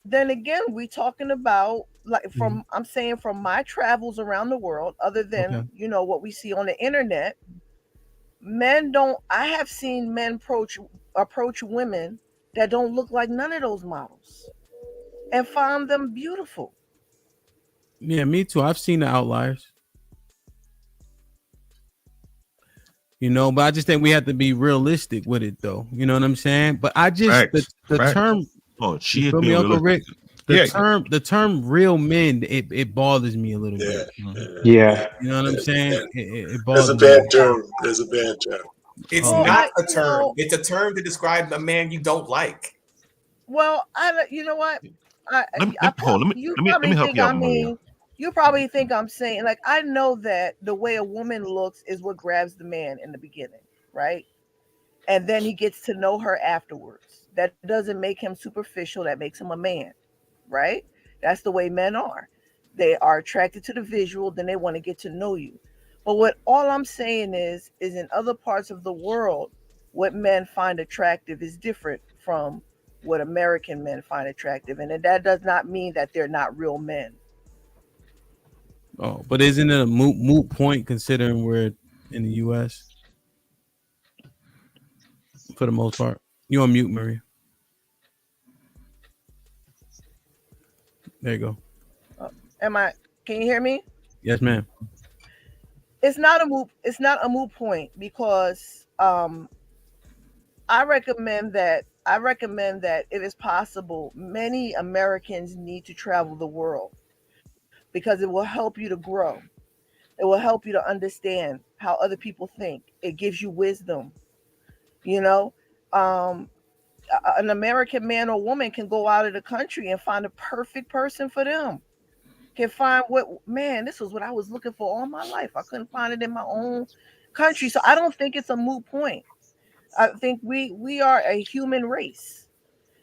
then again, we talking about like Mhm. I'm saying from my travels around the world, other Okay. than what we see on the internet, men don't. I have seen men approach women that don't look like none of those models and find them beautiful. Yeah, me too. I've seen the outliers. But I just think we have to be realistic with it though. You know what I'm saying? But I just Facts. the Facts. term Oh, you she feel me, being Uncle realistic. Rick? Yeah. The term real men, it bothers me a little bit. Yeah. You know what I'm saying? It There's a bothers bad me. term. There's a bad term. It's Well, not a term. It's a term to describe a man you don't like. Well, you know what? Let me You probably help think you I out, Maria. mean, you probably think I'm saying like I know that the way a woman looks is what grabs the man in the beginning, right? And then he gets to know her afterwards. That doesn't make him superficial. That makes him a man, right? That's the way men are. They are attracted to the visual, then they want to get to know you. But what all I'm saying is in other parts of the world, what men find attractive is different from what American men find attractive. And that does not mean that they're not real men. Oh, but isn't it a moot point considering we're in the US for the most part? You on mute, Maria. There you go. Can you hear me? Yes, ma'am. It's not a moot point because I recommend that if it's possible, many Americans need to travel the world because it will help you to grow. It will help you to understand how other people think. It gives you wisdom. You know, um, an American man or woman can go out of the country and find a perfect person for them. Can find this was what I was looking for all my life. I couldn't find it in my own country. So I don't think it's a moot point. I think we are a human race,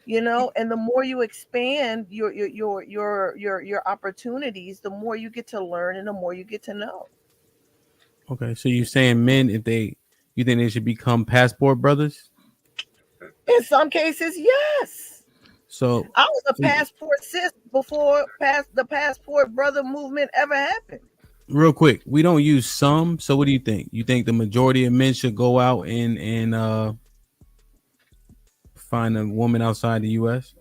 and the more you expand your opportunities, the more you get to learn and the more you get to know. Okay, so you're saying men, you think they should become passport brothers? In some cases, yes. So I was a passport sis before the passport brother movement ever happened. real quick, we don't use some. So what do you think? You think the majority of men should go out and find a woman outside the US?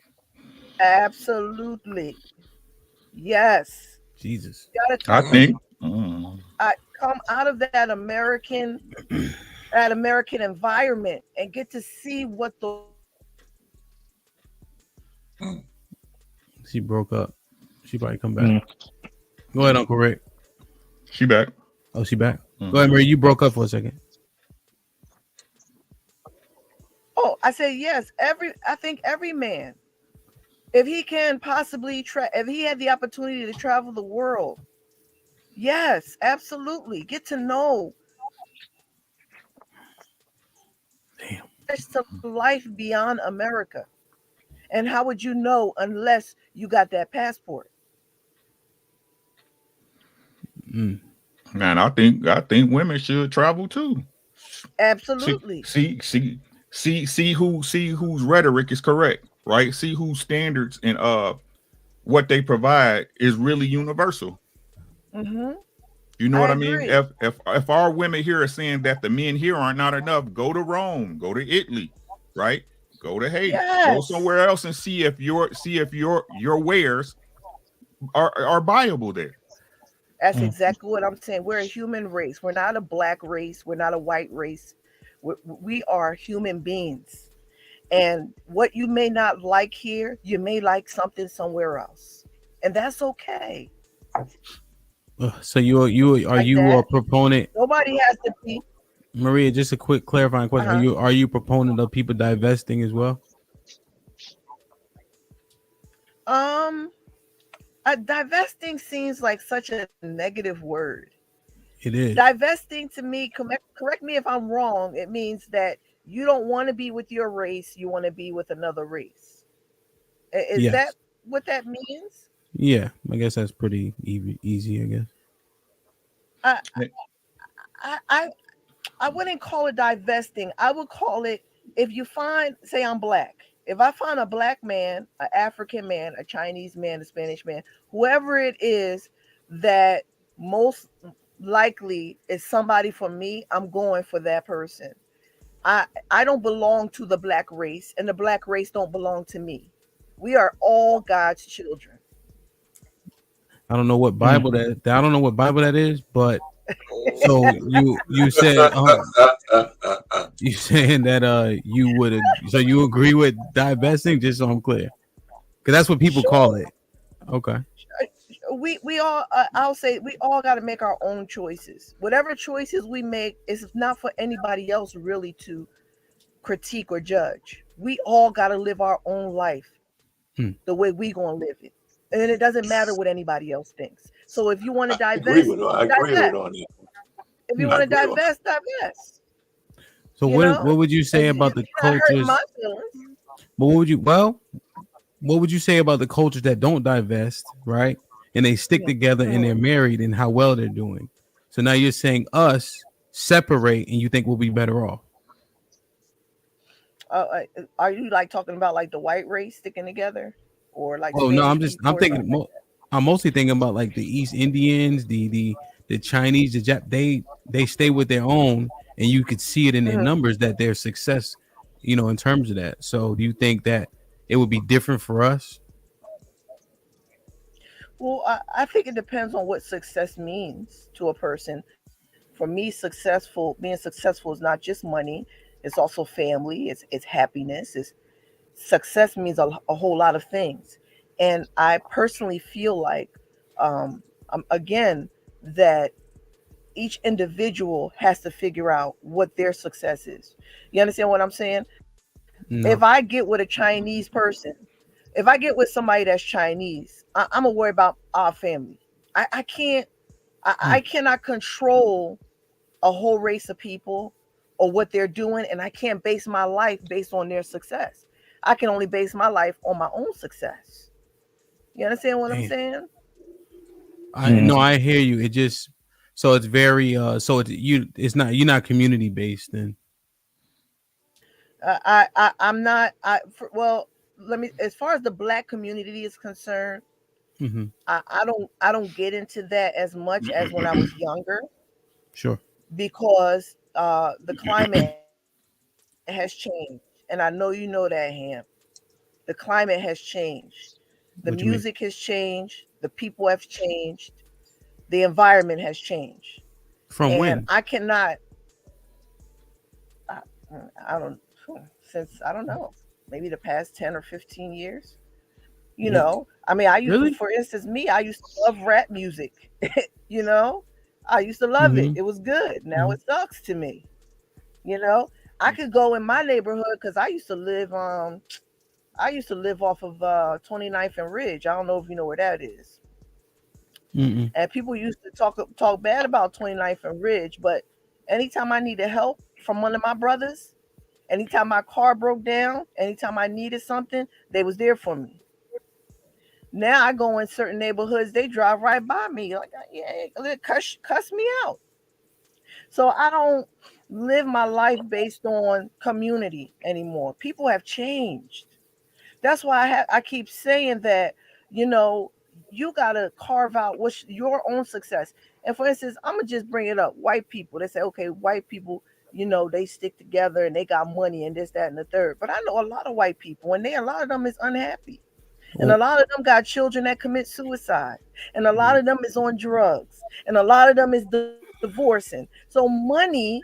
Absolutely. Yes. Jesus. You gotta I think. come out of that American environment and get to see what the She broke up. She probably come back. Go ahead, Uncle Rick. She back. Oh, she back. Go ahead, Marie. You broke up for a second. Oh, I say yes. I think every man, if he can possibly if he had the opportunity to travel the world, yes, absolutely. Get to know. Damn. There's some life beyond America. And how would you know unless you got that passport? Man, I think women should travel too. Absolutely. See whose rhetoric is correct, right? See whose standards and what they provide is really universal. Mm-hmm. You know what I mean? If our women here are saying that the men here are not enough, go to Rome, go to Italy, right? Go to Haiti, go somewhere else and see if your wares are buyable there. That's exactly what I'm saying. We're a human race. We're not a black race. We're not a white race. We are human beings. And what you may not like here, you may like something somewhere else. And that's okay. So you are like you a that. proponent, Nobody has to be. Maria? Just a quick clarifying question: Uh-huh. Are you proponent of people divesting as well? Um, divesting seems like such a negative word. It is. Divesting to me, correct me if I'm wrong, it means that you don't want to be with your race, you want to be with another race. Is that Yes. what that means? Yeah. I guess that's pretty easy. I guess. I I I, I wouldn't call it divesting. I would call it, if you find, say I'm black. If I find a black man, an African man, a Chinese man, a Spanish man, whoever it is that most likely is somebody for me, I'm going for that person. I don't belong to the black race, and the black race don't belong to me. We are all God's children. I don't know what Bible that I don't know what Bible that is, but so you said you saying that you would so you agree with divesting, just so I'm clear, because that's what people call Sure. it. Okay. We all I'll say we all got to make our own choices. Whatever choices we make is not for anybody else really to critique or judge. We all got to live our own life the way we gonna live it, and it doesn't matter what anybody else thinks. So if you want to I agree divest, with her. I agree with divest. her on that. If you I want to agree with her. divest. So You know, what would you say about the you're not hurting my cultures? feelings. But what would you say about the cultures that don't divest, right? And they stick together and they're married and how well they're doing. So now you're saying us separate and you think we'll be better off. Are you like talking about like the white race sticking together, or like Oh no, Spanish people I'm or something thinking like that? I'm mostly thinking about like the East Indians, the Chinese, the Jap. They stay with their own, and you could see it in their Mhm. numbers that their success, in terms of that. So do you think that it would be different for us? Well, I think it depends on what success means to a person. For me, being successful is not just money. It's also family. It's happiness. It's success means a whole lot of things. And I personally feel like, again, that each individual has to figure out what their success is. You understand what I'm saying? If No. I get with a Chinese person, if I get with somebody that's Chinese, I'm gonna worry about our family. I can't, I cannot control a whole race of people or what they're doing, and I can't base my life based on their success. I can only base my life on my own success. You understand what I'm Damn. saying? I hear you. It just so it's very so it's not you're not community based then. I'm not. Well, let me. As far as the black community is concerned, Mm-hmm. I don't get into that as much as when I was younger, Sure. because the climate has changed, and I know you know that, Ham. The climate has changed. The What you mean? music has changed. The people have changed. The environment has changed, From and when? I cannot. I, I don't since I don't know, maybe the past 10 or 15 years. I mean, Really? for instance, I used to love rap music. you know, I used to love it. Mm-hmm. It was good. Now Mm-hmm. it sucks to me. You know, I could go in my neighborhood because I used to live off of 29th and Ridge. I don't know if you know where that is. Mm-mm. And people used to talk bad about 29th and Ridge, but anytime I needed help from one of my brothers, anytime my car broke down, anytime I needed something, they was there for me. Now I go in certain neighborhoods, they drive right by me, like, yeah, they cuss me out. So I don't live my life based on community anymore. People have changed. That's why I keep saying that, you know, you gotta carve out what's your own success. And for instance, I'm gonna just bring it up. White people, they say, okay, white people, they stick together and they got money and this, that, and the third. But I know a lot of white people, and a lot of them is unhappy. And a Oh, lot of them got children that commit suicide. And a lot of them is on drugs. And a lot of them is divorcing. So money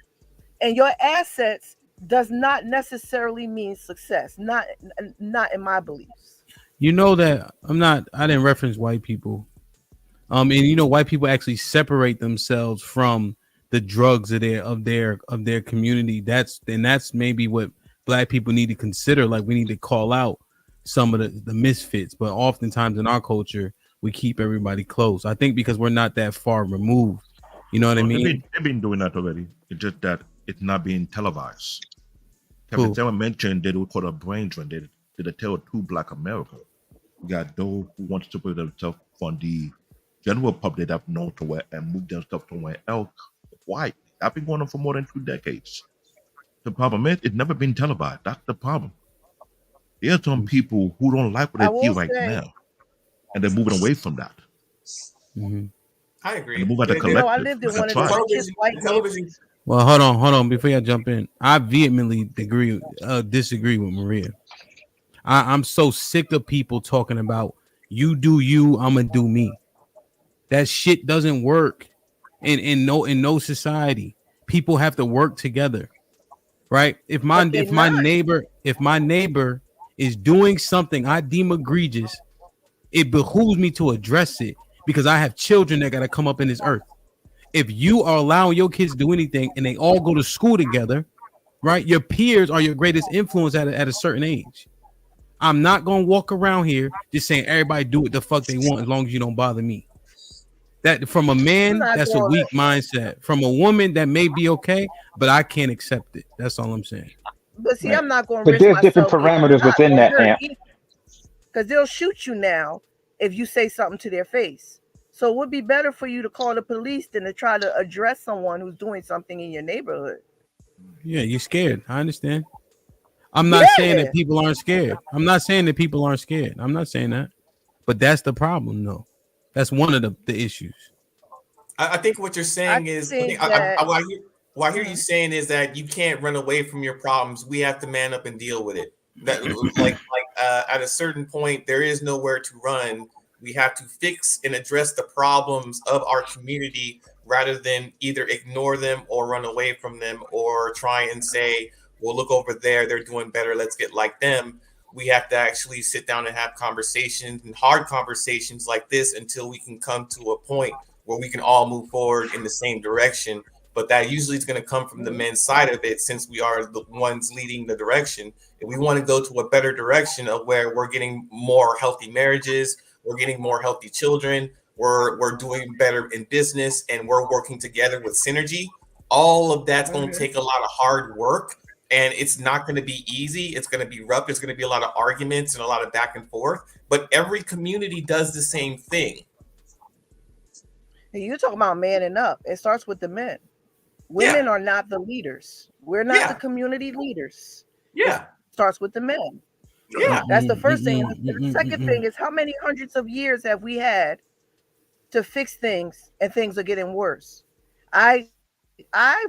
and your assets does not necessarily mean success. Not in my beliefs. you know that I didn't reference white people. And you know, white people actually separate themselves from the drugs of their community. That's maybe what black people need to consider. Like, we need to call out some of the misfits, but oftentimes in our culture we keep everybody close. I think because we're not that far removed. You know what I mean? They've been doing that already. It's just that it's not being televised. Kevin Taylor mentioned they would call a brain drain. They did a tale to Black America. You got those who want to put themselves on the general public that have known to where and move their stuff somewhere else. Why? I've been going on for more than 2 decades. The problem is it's never been televised. That's the problem. There are some people who don't like what they see right now, and they're moving away from that. I agree. And they move at the collective. You know, I lived in one of the richest white neighborhoods. Well, hold on before y'all jump in. I vehemently disagree with Maria. I'm so sick of people talking about you do you, I'm gonna do me. That shit doesn't work in no society. People have to work together, right? If my neighbor is doing something I deem egregious, it behooves me to address it because I have children that gotta come up in this earth. If you are allowing your kids to do anything and they all go to school together, right? Your peers are your greatest influence at a certain age. I'm not gonna walk around here just saying everybody do what the fuck they want as long as you don't bother me. That from a man, that's a weak mindset. From a woman, that may be okay, but I can't accept it. That's all I'm saying. But see, I'm not going to But risk there's different myself parameters within that, Amp. because they'll shoot you now if you say something to their face. So it would be better for you to call the police than to try to address someone who's doing something in your neighborhood. Yeah, you're scared. I understand. I'm not saying that people aren't scared. I'm not saying that. But that's the problem, though. That's one of the issues. I think what you're saying is, what I hear you saying is that you can't run away from your problems. We have to man up and deal with it. That at a certain point, there is nowhere to run. We have to fix and address the problems of our community rather than either ignore them or run away from them or try and say, well, look over there, they're doing better, let's get like them. We have to actually sit down and have conversations and hard conversations like this until we can come to a point where we can all move forward in the same direction. But that usually is going to come from the men's side of it, since we are the ones leading the direction. If we want to go to a better direction of where we're getting more healthy marriages, we're getting more healthy children, we're doing better in business, and we're working together with synergy, all of that's going to take a lot of hard work. And it's not going to be easy. It's going to be rough. There's going to be a lot of arguments and a lot of back and forth. But every community does the same thing. And you're talking about manning up. It starts with the men. Women are not the leaders. We're not the community leaders. Yeah. It starts with the men. Yeah. That's the first thing. And the second thing is, how many hundreds of years have we had to fix things and things are getting worse? I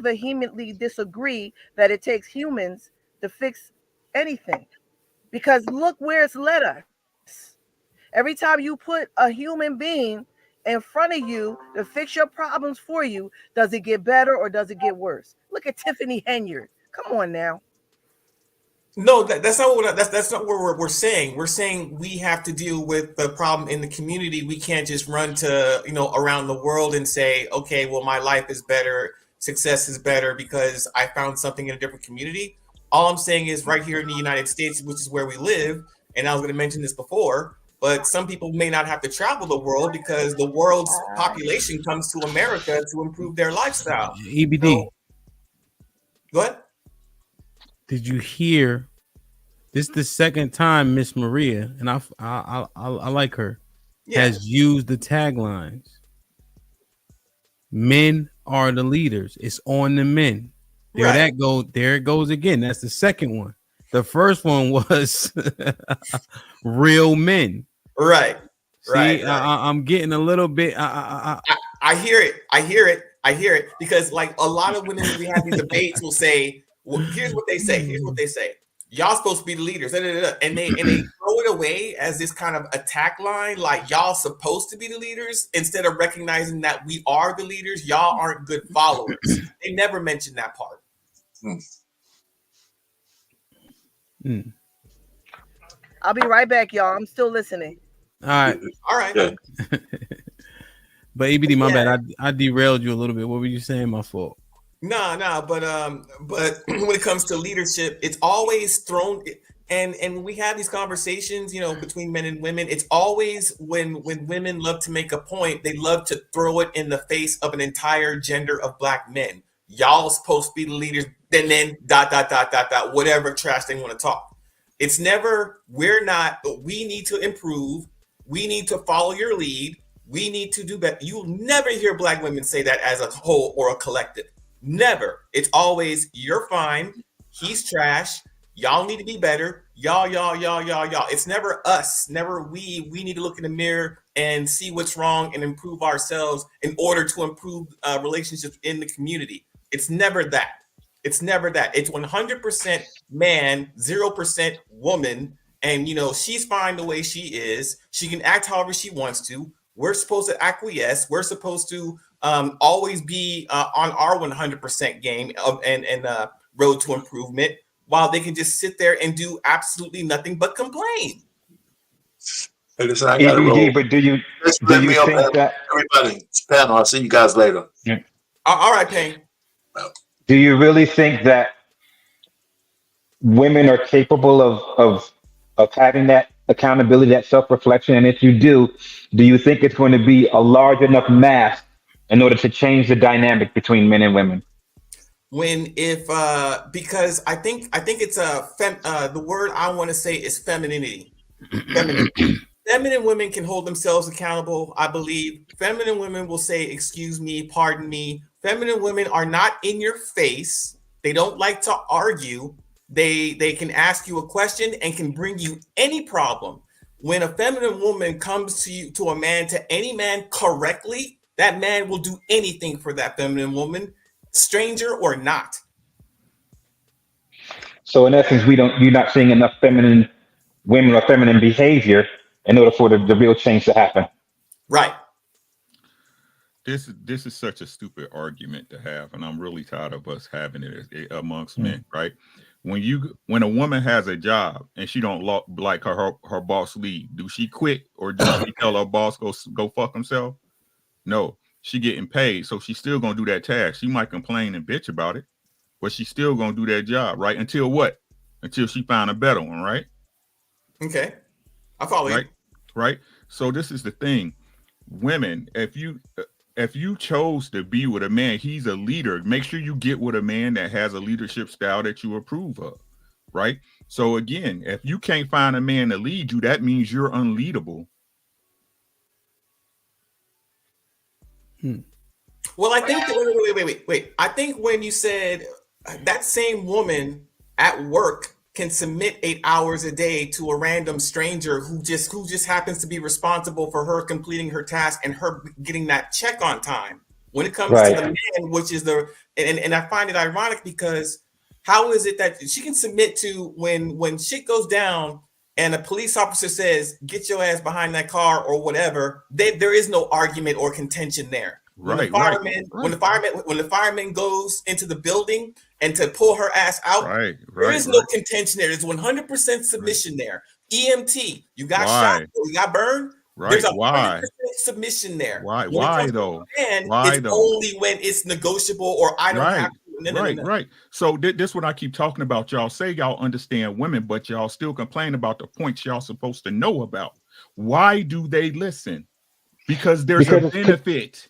vehemently disagree that it takes humans to fix anything, because look where it's led us. Every time you put a human being in front of you to fix your problems for you, does it get better or does it get worse? Look at Tiffany Henyard. Come on now. No, that's not what we're saying. We're saying we have to deal with the problem in the community. We can't just run to around the world and say, okay, well, my life is better, success is better because I found something in a different community. All I'm saying is right here in the United States, which is where we live, and I was going to mention this before, but some people may not have to travel the world because the world's population comes to America to improve their lifestyle. EBD. So, go ahead. Did you hear? This is the second time Miss Maria, and I like her, has used the taglines. Men are the leaders. It's on the men. There it goes again. That's the second one. The first one was real men. Right. See, I'm getting a little bit. I hear it because like a lot of women we have these debates will say, well, here's what they say. Y'all supposed to be the leaders, and they throw it away as this kind of attack line, like y'all supposed to be the leaders, instead of recognizing that we are the leaders. Y'all aren't good followers. They never mention that part. I'll be right back, y'all. I'm still listening. All right. All right. But ABD, my bad. I derailed you a little bit. What were you saying? My fault. No, but when it comes to leadership, it's always thrown. And when we have these conversations, you know, between men and women, it's always when women love to make a point, they love to throw it in the face of an entire gender of black men. Y'all supposed to be the leaders, then dot whatever trash they want to talk. It's never we're not, but we need to improve. We need to follow your lead. We need to do better. You'll never hear black women say that as a whole or a collective. Never. It's always you're fine. He's trash. Y'all need to be better. Y'all. It's never us. Never we. We need to look in the mirror and see what's wrong and improve ourselves in order to improve relationships in the community. It's never that. It's never that. It's 100% man, 0% woman. And, you know, she's fine the way she is. She can act however she wants to. We're supposed to acquiesce. We're supposed to always be on our 100% game and road to improvement, while they can just sit there and do absolutely nothing but complain. Hey, listen, I gotta roll. But do you think that everybody, it's panel? I'll see you guys later. Yeah. All right, Payne. Do you really think that women are capable of having that accountability, that self-reflection? And if you do you think it's going to be a large enough mass in order to change the dynamic between men and women? Because I think it's the word I want to say is femininity. Feminine women can hold themselves accountable, I believe. Feminine women will say, excuse me, pardon me. Feminine women are not in your face. They don't like to argue. They can ask you a question and can bring you any problem. When a feminine woman comes to a man, to any man correctly, that man will do anything for that feminine woman, stranger or not. So in essence, you're not seeing enough feminine women or feminine behavior in order for the real change to happen. Right. This is such a stupid argument to have, and I'm really tired of us having it amongst men, right? When a woman has a job and she don't like her boss leave, do she quit or does she tell her boss go fuck himself? No, she getting paid, so she's still gonna do that task. She might complain and bitch about it, but she's still gonna do that job, right? Until what? Until she find a better one, right? Okay, I follow you. Right. So this is the thing, women. If you chose to be with a man, he's a leader. Make sure you get with a man that has a leadership style that you approve of, right? So again, if you can't find a man to lead you, that means you're unleadable. Well, I think wait. I think when you said that same woman at work can submit 8 hours a day to a random stranger who just happens to be responsible for her completing her task and her getting that check on time. When it comes to the man, which is and I find it ironic, because how is it that she can submit to when shit goes down and a police officer says, get your ass behind that car or whatever, there is no argument or contention there. When the fireman goes into the building and to pull her ass out, there is no contention there. There's 100% submission there. EMT, you got shot or you got burned. There's a 100% submission there. Why though? It's only when it's negotiable or I don't have to. Right. So this what I keep talking about. Y'all say y'all understand women, but y'all still complain about the points y'all supposed to know about. Why do they listen? Because there's a benefit.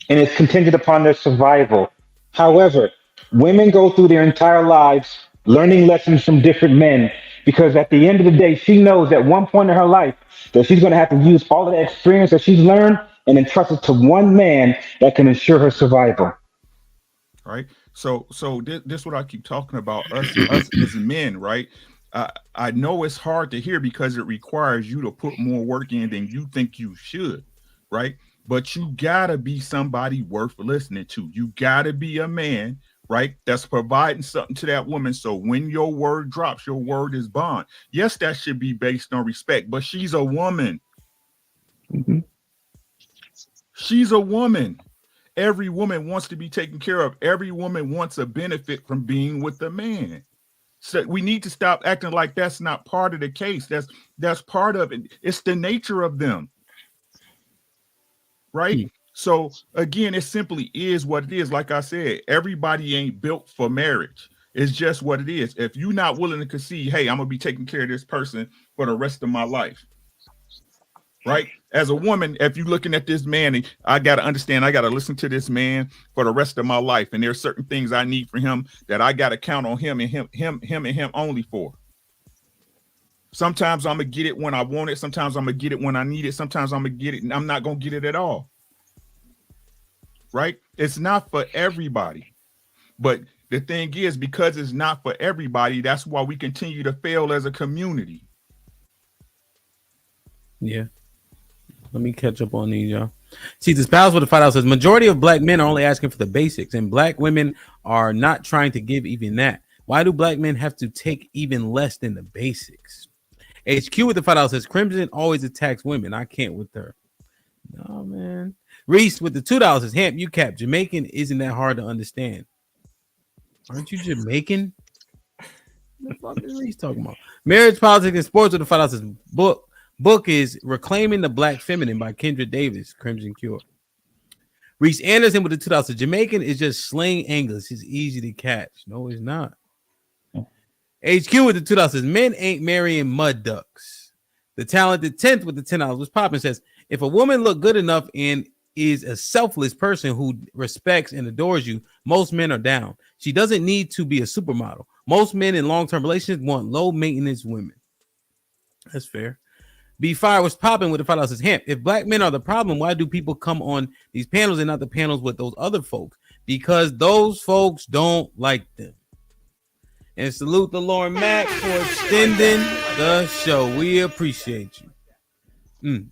And it's contingent upon their survival. However, women go through their entire lives learning lessons from different men, because at the end of the day, she knows at one point in her life that she's going to have to use all of the experience that she's learned and entrust it to one man that can ensure her survival. Right. So this what I keep talking about, us as men, right? I know it's hard to hear because it requires you to put more work in than you think you should, right? But you gotta be somebody worth listening to. You gotta be a man, right, that's providing something to that woman. So when your word drops, your word is bond. Yes, that should be based on respect, but she's a woman. Mm-hmm. She's a woman. Every woman wants to be taken care of. Every woman wants a benefit from being with a man. So we need to stop acting like that's not part of the case. That's part of it. It's the nature of them. Right. So again, it simply is what it is. Like I said, everybody ain't built for marriage. It's just what it is. If you're not willing to concede, hey, I'm gonna be taking care of this person for the rest of my life, right? As a woman, if you're looking at this man, and I gotta understand, I gotta listen to this man for the rest of my life, and there's certain things I need for him that I gotta count on him and him only for. Sometimes I'm gonna get it when I want it. Sometimes I'm gonna get it when I need it. Sometimes I'm gonna get it and I'm not gonna get it at all. Right? It's not for everybody. But the thing is, because it's not for everybody, that's why we continue to fail as a community. Yeah. Let me catch up on these, y'all. See, this Pals with the $5 says majority of black men are only asking for the basics, and black women are not trying to give even that. Why do black men have to take even less than the basics? HQ with the $5 says Crimson always attacks women. I can't with her. No, man. Reese with the $2 says Hamp, you cap. Jamaican isn't that hard to understand. Aren't you Jamaican? What the fuck is Reese talking about? Marriage, Politics, and Sports with the $5 says book is Reclaiming the Black Feminine by Kendra Davis, Crimson Cure. Reese Anderson with the $2 says Jamaican is just slang English. It's easy to catch. No, it's not. HQ with the $2 says men ain't marrying mud ducks. The talented 10th with the $10 was popping says if a woman look good enough and is a selfless person who respects and adores you, most men are down. She doesn't need to be a supermodel. Most men in long-term relationships want low-maintenance women. That's fair. B5 was popping with the $5 says Hamp. If black men are the problem, why do people come on these panels and not the panels with those other folks? Because those folks don't like them. And salute the Lauren Mack for extending the show. We appreciate you.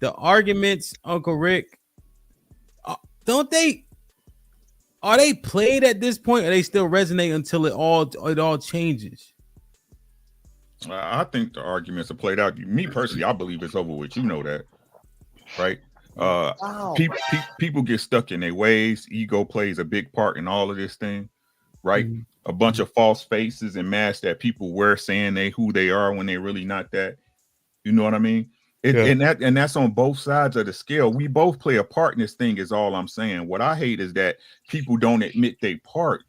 The arguments, Uncle Rick, are they played at this point, or they still resonate until it all changes? I think the arguments are played out. Me personally, I believe it's over with. You know that, right? People get stuck in their ways. Ego plays a big part in all of this thing, right? A bunch of false faces and masks that people wear saying who they are when they're really not that. You know what I mean? And that's on both sides of the scale. We both play a part in this thing is all I'm saying. What I hate is that people don't admit their part,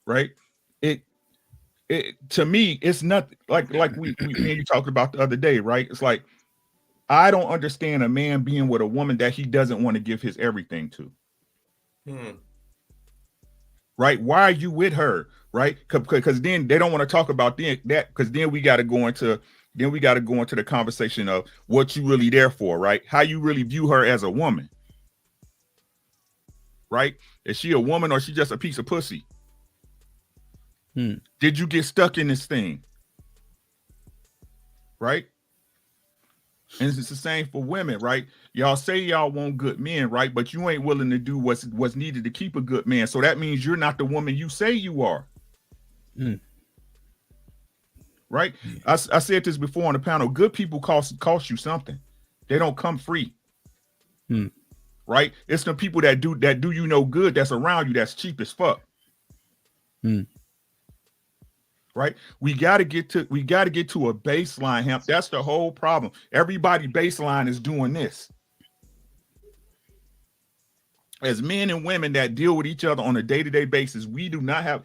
right? It to me, it's not like we talked about the other day, right? It's like, I don't understand a man being with a woman that he doesn't want to give his everything to. Right? Why are you with her? Right? Because then they don't want to talk about that, because then we got to go into the conversation of what you really there for, right? How you really view her as a woman. Right? Is she a woman or is she just a piece of pussy? Did you get stuck in this thing? Right? And it's the same for women, right? Y'all say y'all want good men, right? But you ain't willing to do what's needed to keep a good man. So that means you're not the woman you say you are. Right? I said this before on the panel. Good people cost you something. They don't come free. Right? It's the people that do you no good that's around you that's cheap as fuck. Right? We got to get to a baseline, Hemp. That's the whole problem. Everybody baseline is doing this. As men and women that deal with each other on a day-to-day basis, we do not have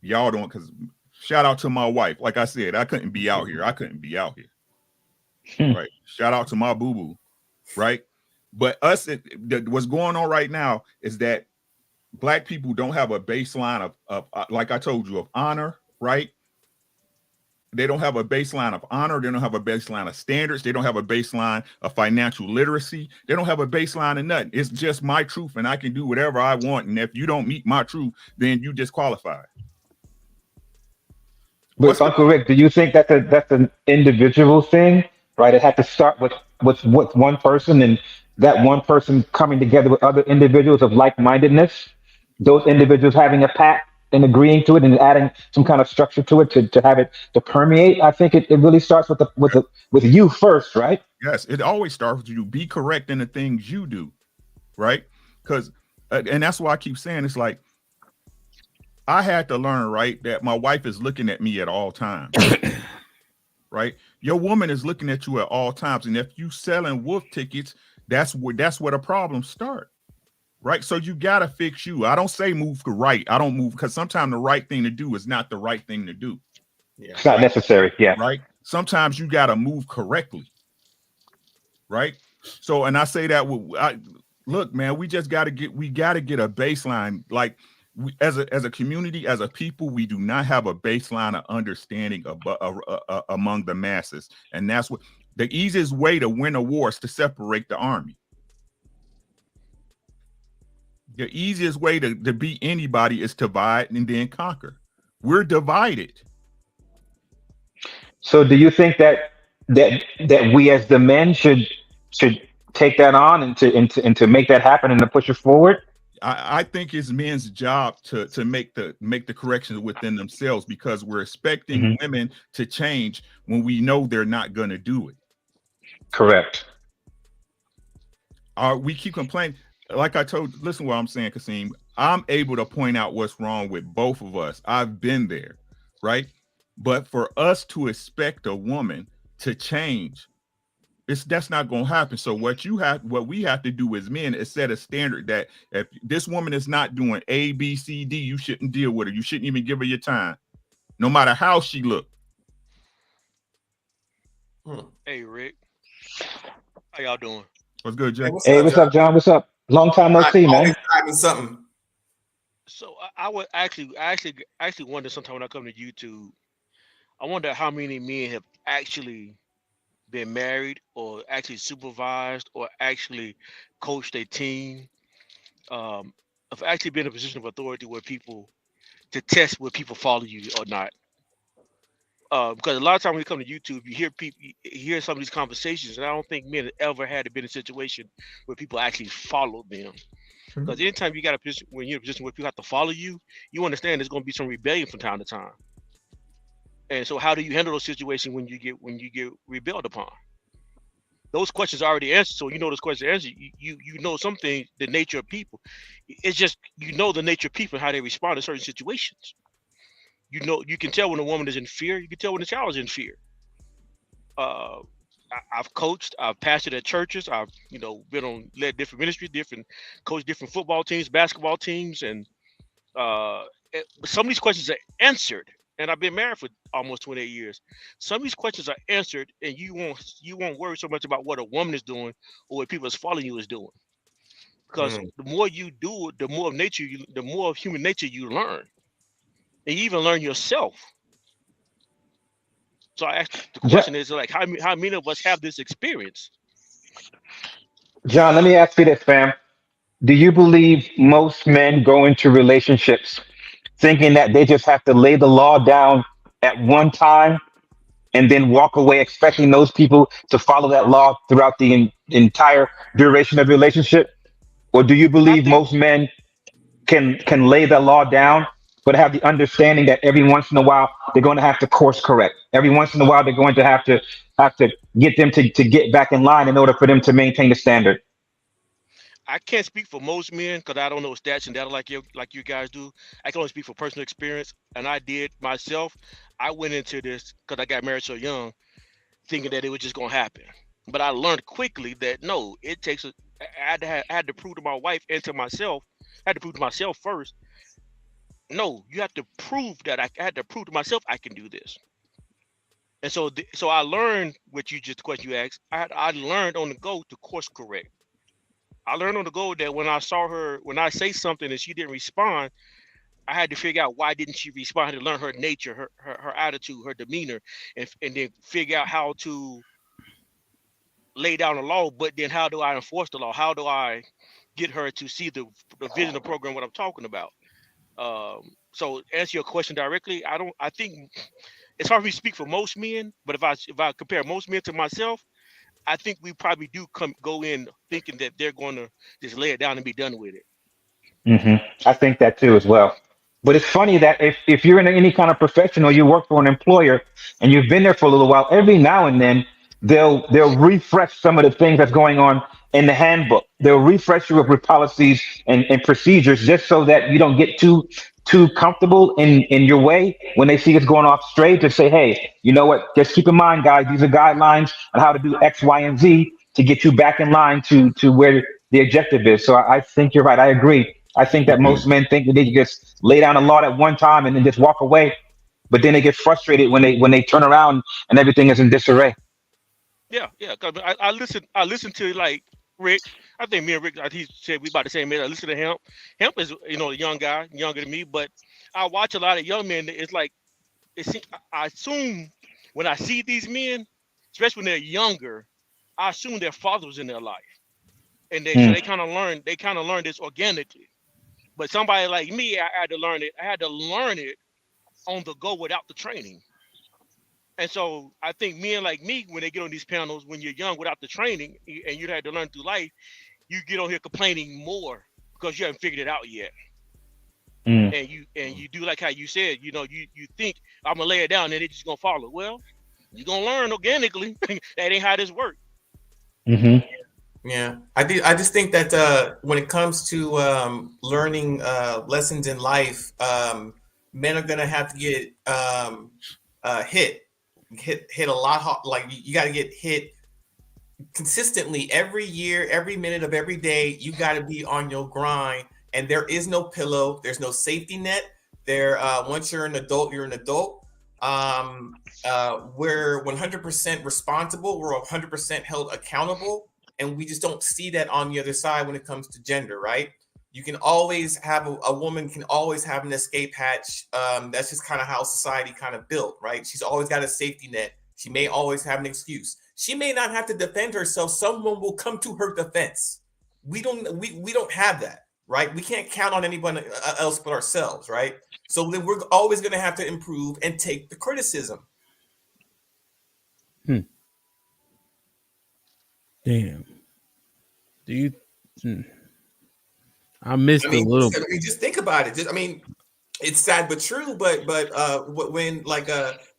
y'all don't, because shout out to my wife. Like I said, I couldn't be out here. Right? Shout out to my boo-boo. Right? But what's going on right now is that black people don't have a baseline of like I told you, of honor. Right? They don't have a baseline of honor. They don't have a baseline of standards. They don't have a baseline of financial literacy. They don't have a baseline of nothing. It's just my truth, and I can do whatever I want. And if you don't meet my truth, then you disqualify. But Uncle Rick, do you think that's an individual thing, right? It had to start with one person, and that one person coming together with other individuals of like-mindedness, those individuals having a pact and agreeing to it and adding some kind of structure to it to have it to permeate. I think it really starts with you first, right? Yes, it always starts with you. Be correct in the things you do, right? Because and that's why I keep saying it's like I had to learn, right, that my wife is looking at me at all times. Right? Your woman is looking at you at all times, and if you selling wolf tickets, That's where the problems start. Right. So you gotta fix you. I don't say move to right. I don't move because sometimes the right thing to do is not the right thing to do. Yeah. It's not necessary. Yeah. Right. Sometimes you gotta move correctly. Right. So, and I say that look, man, we gotta get a baseline. Like as a community, as a people, we do not have a baseline of understanding among the masses. And that's what the easiest way to win a war is to separate the army. The easiest way to beat anybody is to divide and then conquer. We're divided. So do you think that we as the men should take that on and to make that happen and to push it forward? I think it's men's job to make the corrections within themselves, because we're expecting women to change when we know they're not going to do it. Correct. We keep complaining. Like I told, listen what I'm saying, Kasim. I'm able to point out what's wrong with both of us. I've been there, right? But for us to expect a woman to change, that's not going to happen. So what we have to do as men is set a standard that if this woman is not doing A, B, C, D, you shouldn't deal with her. You shouldn't even give her your time, no matter how she look. Hey, Rick. How y'all doing? What's good, Jay? Hey, what's up, John? What's up? Long time no see, man. Something. So I would actually wonder sometimes when I come to YouTube, I wonder how many men have actually been married or actually supervised or actually coached a team, have actually been in a position of authority where people to test where people follow you or not. Because a lot of times when you come to YouTube, you hear some of these conversations, and I don't think men have ever had to be in a situation where people actually followed them. Because anytime you got a position, when you're in a position where people have to follow you, you understand there's going to be some rebellion from time to time. And so, how do you handle those situations when you get rebelled upon? Those questions are already answered, so you know those questions are answered. You know something, the nature of people. It's just the nature of people and how they respond to certain situations. You can tell when a woman is in fear. You can tell when a child is in fear. I've coached, I've pastored at churches, I've led different ministries, coached different football teams, basketball teams, and some of these questions are answered. And I've been married for almost 28 years. Some of these questions are answered, and you won't worry so much about what a woman is doing or what people that's following you is doing. Because the more you do it, the more of human nature you learn. And you even learn yourself. So I asked the question is like, how many of us have this experience? John, let me ask you this, fam. Do you believe most men go into relationships thinking that they just have to lay the law down at one time and then walk away expecting those people to follow that law throughout the entire duration of the relationship? Or do you believe most men can lay the law down, but have the understanding that every once in a while they're going to have to course correct? Every once in a while they're going to have to get them to get back in line in order for them to maintain the standard. I can't speak for most men because I don't know stats and data like you guys do. I can only speak for personal experience, and I did myself. I went into this because I got married so young, thinking that it was just going to happen. But I learned quickly that no, it takes I had to prove to my wife and to myself. I had to prove to myself first. No, you have to prove that I had to prove to myself I can do this. And so I learned what the question you asked. I learned on the go to course correct. I learned on the go that when I saw her, when I say something and she didn't respond, I had to figure out why didn't she respond. I had to learn her nature, her attitude, her demeanor, and then figure out how to lay down the law. But then how do I enforce the law? How do I get her to see the vision of the program, what I'm talking about? So answer your question directly, I think it's hard for me to speak for most men, but if I compare most men to myself, I think we probably do go in thinking that they're going to just lay it down and be done with it. I think that too as well. But it's funny that if you're in any kind of profession or you work for an employer and you've been there for a little while, every now and then they'll refresh some of the things that's going on in the handbook. They'll refresh you with policies and procedures just so that you don't get too comfortable in your way when they see it's going off straight, to say, hey, you know what, just keep in mind, guys, these are guidelines on how to do X, Y, and Z. to get you back in line to where the objective is. So I think you're right. I agree. I think that most men think that they can just lay down a law at one time and then just walk away, but then they get frustrated when they turn around and everything is in disarray. Yeah, yeah. 'Cause I listen to like Rick. I think me and Rick, he said we about the same age. I listen to him. Hemp is, you know, a young guy, younger than me, but I watch a lot of young men. It's like I assume when I see these men, especially when they're younger, I assume their father was in their life, and so they kind of learn this organically. But somebody like me, I had to learn it. I had to learn it on the go without the training. And so I think men like me, when they get on these panels, when you're young without the training and you had to learn through life, you get on here complaining more because you haven't figured it out yet. And you do like how you said, you know, you think I'm gonna lay it down and it's just gonna follow. Well, you're gonna learn organically. That ain't how this works. Yeah, I just think that when it comes to learning lessons in life, men are gonna have to get hit a lot hard. Like you got to get hit consistently every year, every minute of every day. You got to be on your grind, and there is no pillow. There's no safety net. Once you're an adult, you're an adult. We're 100% responsible. We're 100% held accountable, and we just don't see that on the other side when it comes to gender, right? You can always have a woman can always have an escape hatch. That's just kind of how society kind of built, right? She's always got a safety net. She may always have an excuse. She may not have to defend herself. Someone will come to her defense. We don't have that, right? We can't count on anyone else but ourselves, right? So then we're always going to have to improve and take the criticism. Damn. Do you? I missed a little. I mean, just think about it. It's sad but true. But when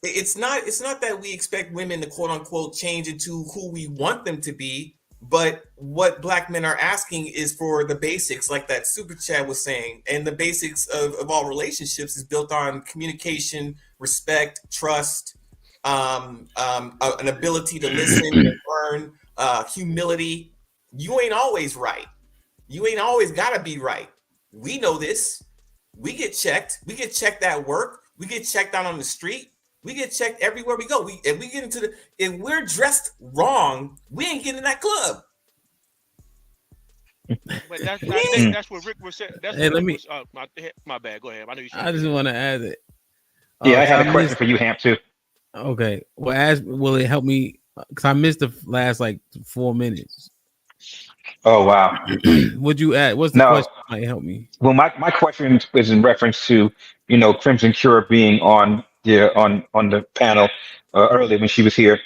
it's not that we expect women to quote unquote change into who we want them to be. But what Black men are asking is for the basics, like that super chat was saying, and the basics of all relationships is built on communication, respect, trust, an ability to listen and learn, humility. You ain't always right. You ain't always gotta be right. We know this. We get checked. We get checked at work. We get checked out on the street. We get checked everywhere we go. If we're dressed wrong, we ain't getting in that club. But that's what Rick was saying. My bad. Go ahead. I know you. I just want to add it. Yeah, I had a question for you, Hamp, too. Okay. Well, will it help me? Because I missed the last 4 minutes. Oh, wow. Would you add? What's the question? Might help me. Well, my question is in reference to, Crimson Cure being on the panel earlier when she was here.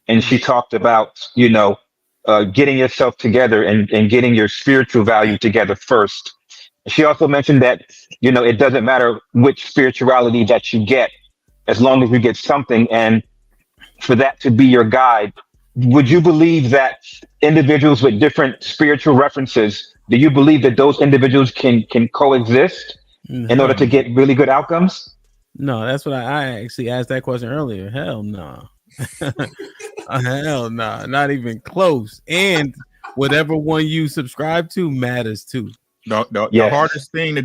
And she talked about, getting yourself together and getting your spiritual value together first. She also mentioned that, it doesn't matter which spirituality that you get, as long as you get something. And for that to be your guide, would you believe that individuals with different spiritual references, do you believe that those individuals can coexist in order to get really good outcomes? No, that's what I actually asked that question earlier. Hell no. Hell no, not even close. And whatever one you subscribe to matters too. The hardest thing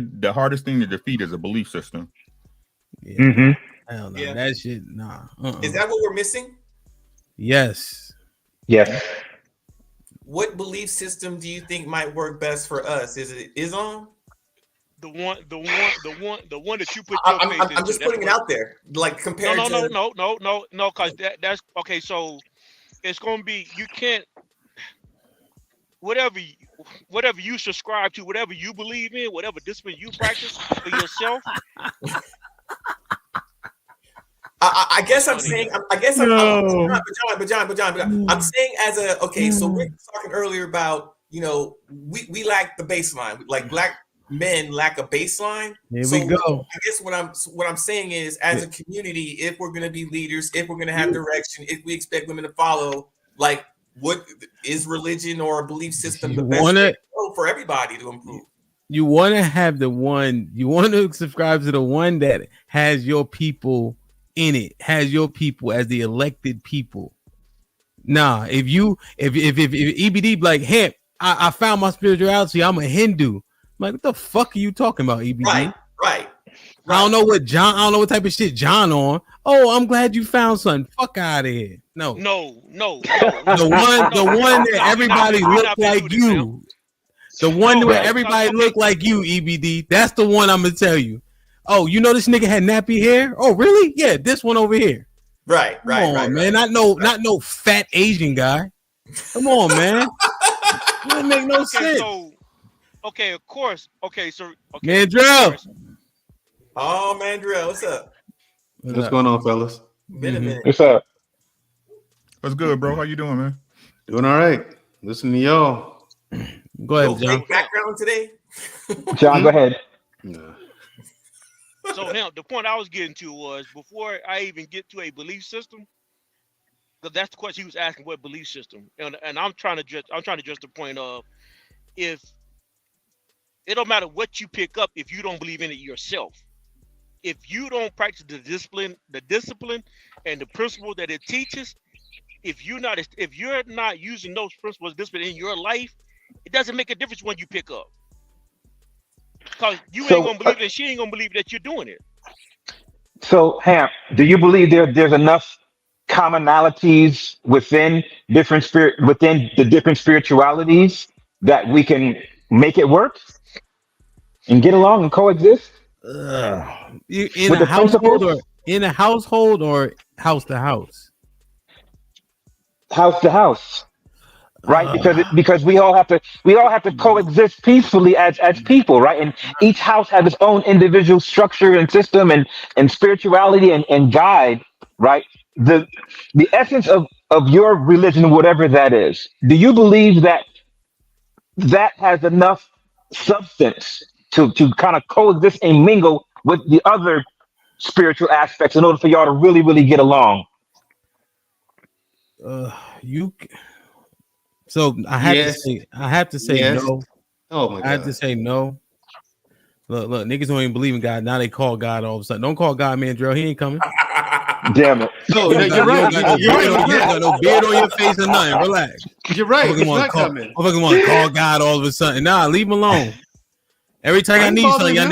to defeat is a belief system. Yeah. Hell no, that shit, nah. Is that what we're missing? Yes. What belief system do you think might work best for us? Is it Islam? The one that you put your faith into. I'm just putting it out there, like compared to. No, because that's okay. So it's gonna be, you can't, whatever you subscribe to, whatever you believe in, whatever discipline you practice for yourself. I guess I'm saying. But John. I'm saying so Rick was talking earlier about, we lack the baseline. Like Black men lack a baseline. Here we go. I guess what I'm saying is, as a community, if we're going to be leaders, if we're going to have direction, if we expect women to follow, like, what is religion or a belief system the best way to go for everybody to improve? You want to have the one. You want to subscribe to the one that has your people in it, has your people as the elected people. Nah, if EBD be like, hey, I found my spirituality, I'm a Hindu. I'm like, what the fuck are you talking about, EBD? Right. I don't know what type of shit John on. Oh, I'm glad you found something. Fuck out of here. No. No. The one that everybody looked like you. The one where everybody looked like you, EBD. That's the one I'm gonna tell you. Oh, you know this nigga had nappy hair? Oh, really? Yeah, this one over here. Right, Come on, man. Not no fat Asian guy. Come on, man. It doesn't make no sense. Okay, of course. Okay, so Mandrell. Oh, Mandrell, what's up? What's going on, fellas? Been a minute. What's up? What's good, bro? How you doing, man? Doing all right. Listen to y'all. Go ahead, John. Background today. John, go ahead. So now the point I was getting to was before I even get to a belief system, because that's the question he was asking, what belief system? And I'm trying to address the point of, if it don't matter what you pick up if you don't believe in it yourself. If you don't practice the discipline and the principle that it teaches, if you're not using those principles, discipline in your life, it doesn't make a difference when you pick up. Because you ain't gonna believe it, she ain't gonna believe that you're doing it. So, Ham, do you believe there's enough commonalities within the different spiritualities that we can make it work and get along and coexist? In a household or house to house? House to house. Right, because we all have to coexist peacefully as people, right? And each house has its own individual structure and system and spirituality and guide, right? The essence of your religion, whatever that is, do you believe that has enough substance to kind of coexist and mingle with the other spiritual aspects in order for y'all to really, really get along? So I have to say Yes. no. Oh my God. I have to say no. Look, niggas don't even believe in God. Now they call God all of a sudden. Don't call God, Mandrell. He ain't coming. Damn it. No, you're right. You got no beard on your face or nothing. Relax. You're right. It's not coming. I fucking want to call God all of a sudden. Nah, leave him alone. Every time y'all need something, y'all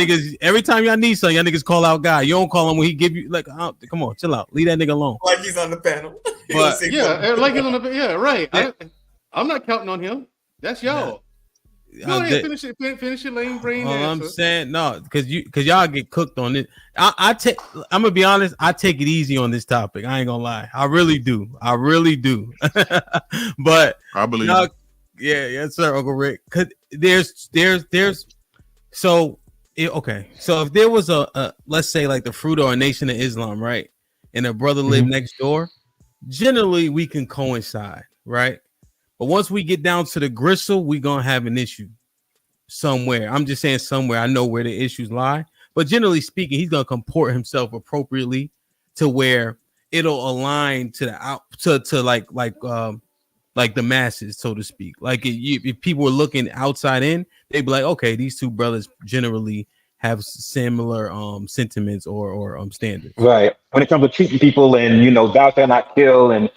niggas call out God. You don't call him when he give you come on, chill out. Leave that nigga alone. Like he's on the panel. But like he's on the right. I'm not counting on him. That's y'all. Go ahead, finish your lame brain answer. I'm saying no, because y'all get cooked on it. I'm gonna be honest. I take it easy on this topic. I ain't gonna lie. I really do. But I believe. Yes, sir, Uncle Rick. Cause there's so okay. So if there was a let's say like the fruit or a nation of Islam, right, and a brother lived next door, generally we can coincide, right? But once we get down to the gristle, we're going to have an issue somewhere. I'm just saying somewhere. I know where the issues lie. But generally speaking, he's going to comport himself appropriately to where it'll align to the like the masses, so to speak. Like if people were looking outside in, they'd be like, okay, these two brothers generally have similar sentiments or standards. Right. When it comes to treating people and thou shalt not kill and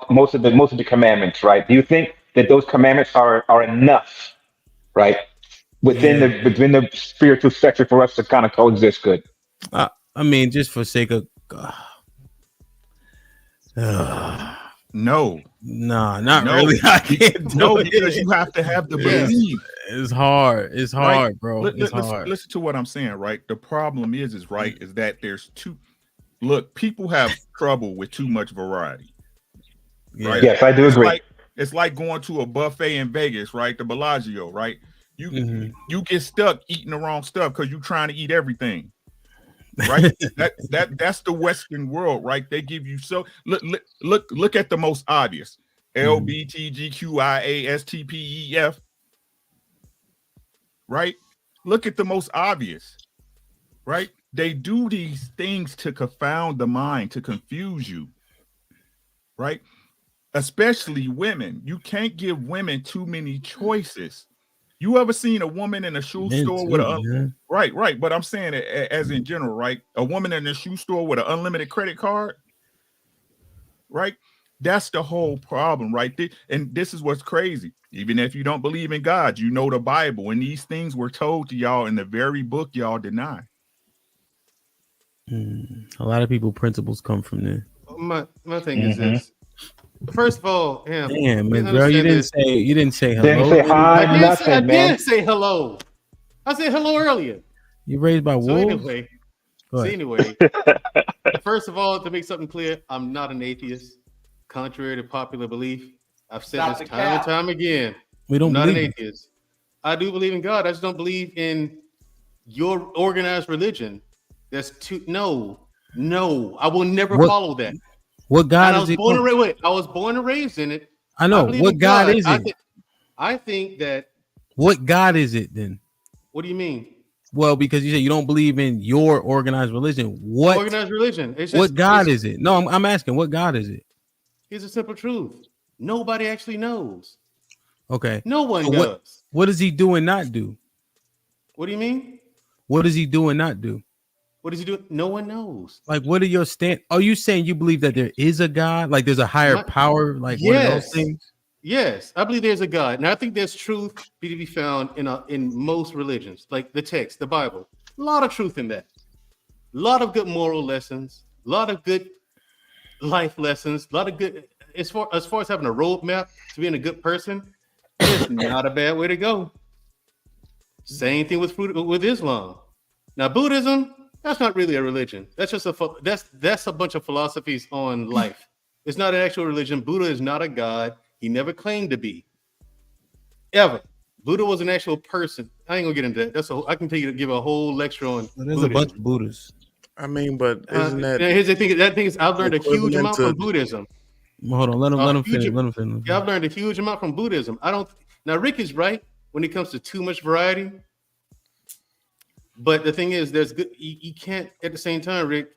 most of the commandments, right? Do you think that those commandments are enough, right? Within the spiritual sector for us to kind of coexist good? I mean, just for sake of no. Nah, not really. I can't do it. Because you have to have the belief. It's hard. It's hard, right? bro. It's hard. Listen to what I'm saying, right? The problem is that there's people have trouble with too much variety. Right? Yes, I do agree. It's like going to a buffet in Vegas, right? The Bellagio, right? You get stuck eating the wrong stuff because you're trying to eat everything. Right? that's the Western world, right? They give you look at the most obvious. LBTGQIASTPEF. Right? Look at the most obvious. Right? They do these things to confound the mind, to confuse you. Right? Especially women. You can't give women too many choices. You ever seen a woman in a shoe store with right? But I'm saying it as in general, right? A woman in a shoe store with an unlimited credit card, right? That's the whole problem right there. And this is what's crazy. Even if you don't believe in God, you know the Bible. And these things were told to y'all in the very book y'all deny. A lot of people principles come from there. My thing is this. First of all, damn, man, bro, you didn't say hello. Didn't say hi. I did say hello. I said hello earlier. You raised by wolves. Anyway, first of all, to make something clear, I'm not an atheist, contrary to popular belief. I've said this time and time again. I'm not an atheist. I do believe in God. I just don't believe in your organized religion. That's too no. I will never follow that. What God and is it? I was born and raised in it. I know. What God is it? I think that. What God is it then? What do you mean? Well, because you said you don't believe in your organized religion. What organized religion? What God is it? No, I'm asking. What God is it? Here's a simple truth. Nobody actually knows. Okay. No one does. What does he do and not do? What do you mean? What does he do and not do? What does he do? No one knows. Like, what are your stand? Are you saying you believe that there is a God? Like, there's a higher power? Like, one of those things? Yes, I believe there's a God, and I think there's truth to be found in most religions, like the text, the Bible. A lot of truth in that. A lot of good moral lessons. A lot of good life lessons. A lot of good. As far as having a roadmap to being a good person, it's not a bad way to go. Same thing with Islam. Now, Buddhism. That's not really a religion. That's just that's a bunch of philosophies on life. It's not an actual religion. Buddha is not a god. He never claimed to be. Ever. Buddha was an actual person. I ain't gonna get into that. I can give a whole lecture on. There's a bunch of Buddhas. I mean, but isn't that? Here's the thing. That thing is, I've learned a huge amount from Buddhism. Hold on, let him finish. Let him finish. Yeah, I've learned a huge amount from Buddhism. Now Rick is right when it comes to too much variety. But the thing is, there's good. You can't at the same time, Rick.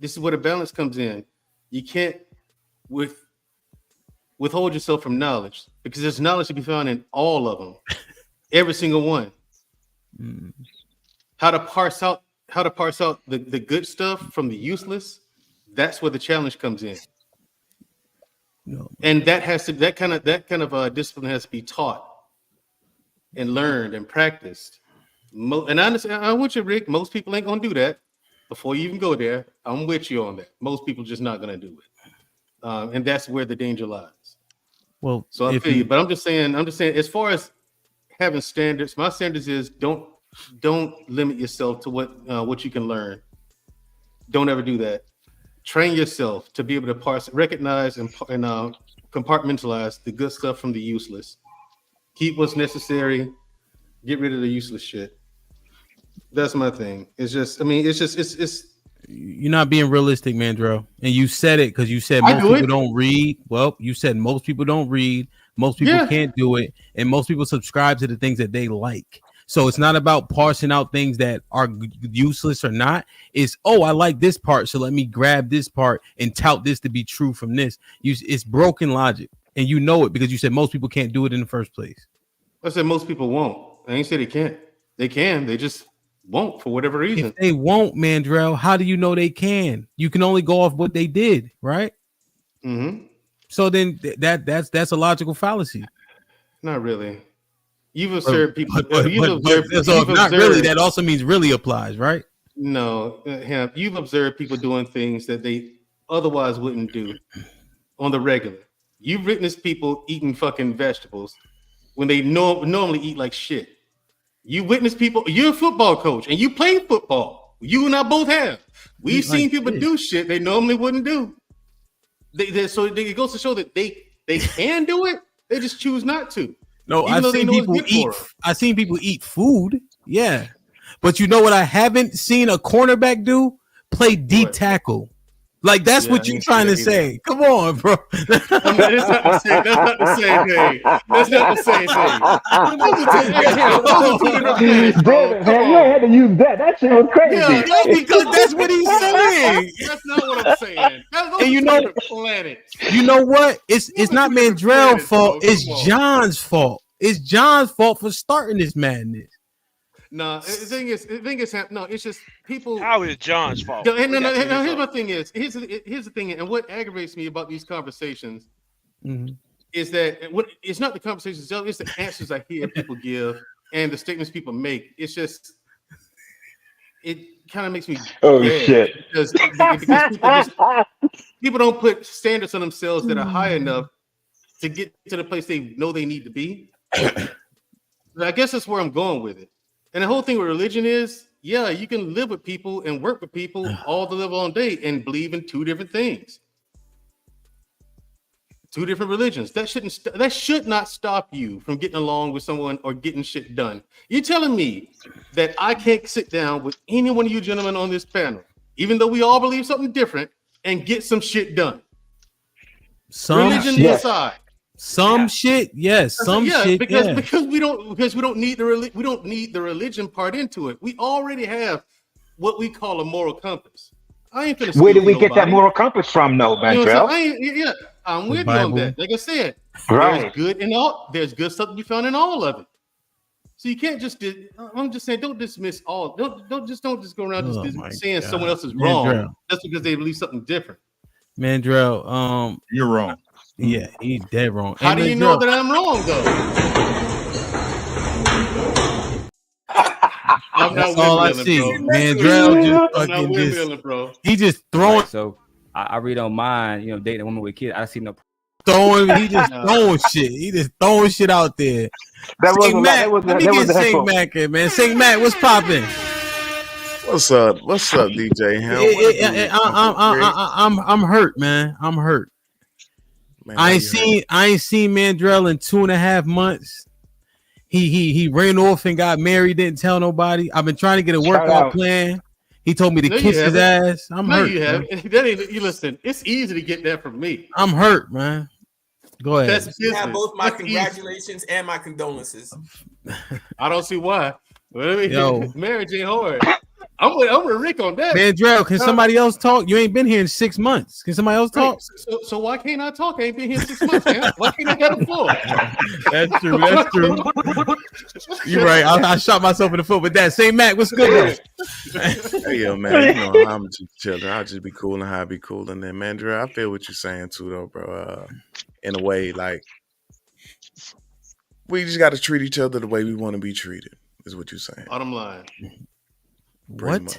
This is where the balance comes in. You can't withhold yourself from knowledge because there's knowledge to be found in all of them, every single one. How to parse out the good stuff from the useless. That's where the challenge comes in. And that kind of discipline has to be taught and learned and practiced. And I understand, I'm with you, Rick. Most people ain't gonna do that. Before you even go there, I'm with you on that. Most people just not gonna do it, and that's where the danger lies. Well, so I feel you, but I'm just saying, as far as having standards, my standards is don't limit yourself to what you can learn. Don't ever do that. Train yourself to be able to recognize, and compartmentalize the good stuff from the useless. Keep what's necessary. Get rid of the useless shit. That's my thing. It's you're not being realistic, Mandrell. And you said it because you said most people don't read. Well, you said most people don't read. Most people can't do it. And most people subscribe to the things that they like. So it's not about parsing out things that are useless or not. It's, I like this part, so let me grab this part and tout this to be true from this. It's broken logic. And you know it because you said most people can't do it in the first place. I said most people won't. I ain't say they can't. They can. They just won't for whatever reason. If they won't, Mandrell, how do you know they can? You can only go off what they did, right? Mm-hmm. So then that's a logical fallacy. Not really. You've observed people. That also means really applies, right? No, you've observed people doing things that they otherwise wouldn't do on the regular. You've witnessed people eating fucking vegetables when they normally eat like shit. You witness people. You're a football coach and you play football. You and I both have. We've seen people do shit they normally wouldn't do. So it goes to show that they can do it. They just choose not to. No, I've seen people eat food. Yeah, but you know what? I haven't seen a cornerback do play D tackle. Like that's what you're trying to say. Come on, bro. That's not the same thing. That's not the same thing. Damn it, man! You ain't had to use that. That shit was crazy. Yeah, because that's what he's saying. That's not what I'm saying. And you know what? It's not Mandrell's fault. It's John's fault. It's John's fault for starting this madness. No, the thing is, no, it's just people. How is John's fault? No, here's my thing is, here's the thing, and what aggravates me about these conversations is that it's not the conversations itself, it's the answers I hear people give and the statements people make. It's just, it kind of makes me shit. because people don't put standards on themselves that are high enough to get to the place they know they need to be. But I guess that's where I'm going with it. And the whole thing with religion is, yeah, you can live with people and work with people all the live on day and believe in two different things. Two different religions. That should not stop you from getting along with someone or getting shit done. You're telling me that I can't sit down with any one of you gentlemen on this even though we all believe something different, and get some shit done. Religion aside. Some shit, yes. Some shit, because we don't need the religion part into it. We already have what we call a moral compass. I ain't finna. Where did we get that moral compass from, though, Mandrell? I'm with you on that. Like I said, right. There's good stuff to be found in all of it. So you can't just. I'm just saying, don't dismiss all. Don't just go around saying someone else is wrong just because they believe something different. Mandrell, you're wrong. Yeah, he's dead wrong. How do you know that I'm wrong, though? That's all I see. Mandrell he just throwing. Right, so I really don't mind, dating a woman with kids. I see no he just throwing shit. He just throwing shit out there. Let me get Saint Mac in, man. Saint Mac, what's popping? What's up, DJ Ham? I'm hurt, man. I'm hurt. Man, I ain't seen Mandrell in 2.5 months. He ran off and got married, didn't tell nobody. I've been trying to get a workout plan. He told me to kiss his ass. I'm hurt. You listen, it's easy to get that from me. I'm hurt, man. Go ahead. That's business. You have both my congratulations and my condolences. I don't see why. Marriage ain't hard. I'm with Rick on that. Mandrell, can somebody else talk? You ain't been here in 6 months. Can somebody else talk? So why can't I talk? I ain't been here 6 months, man. Why can't I get the floor? That's true. That's true. You're right. I shot myself in the foot with that. Say, Mac, what's good, though? Hey, yo, man. You know, I'm just chilling. I'll just be cool and how I be cool. And then, Mandrell, I feel what you're saying, too, though, bro. In a way, like, we just got to treat each other the way we want to be treated, is what you're saying. Bottom line. What?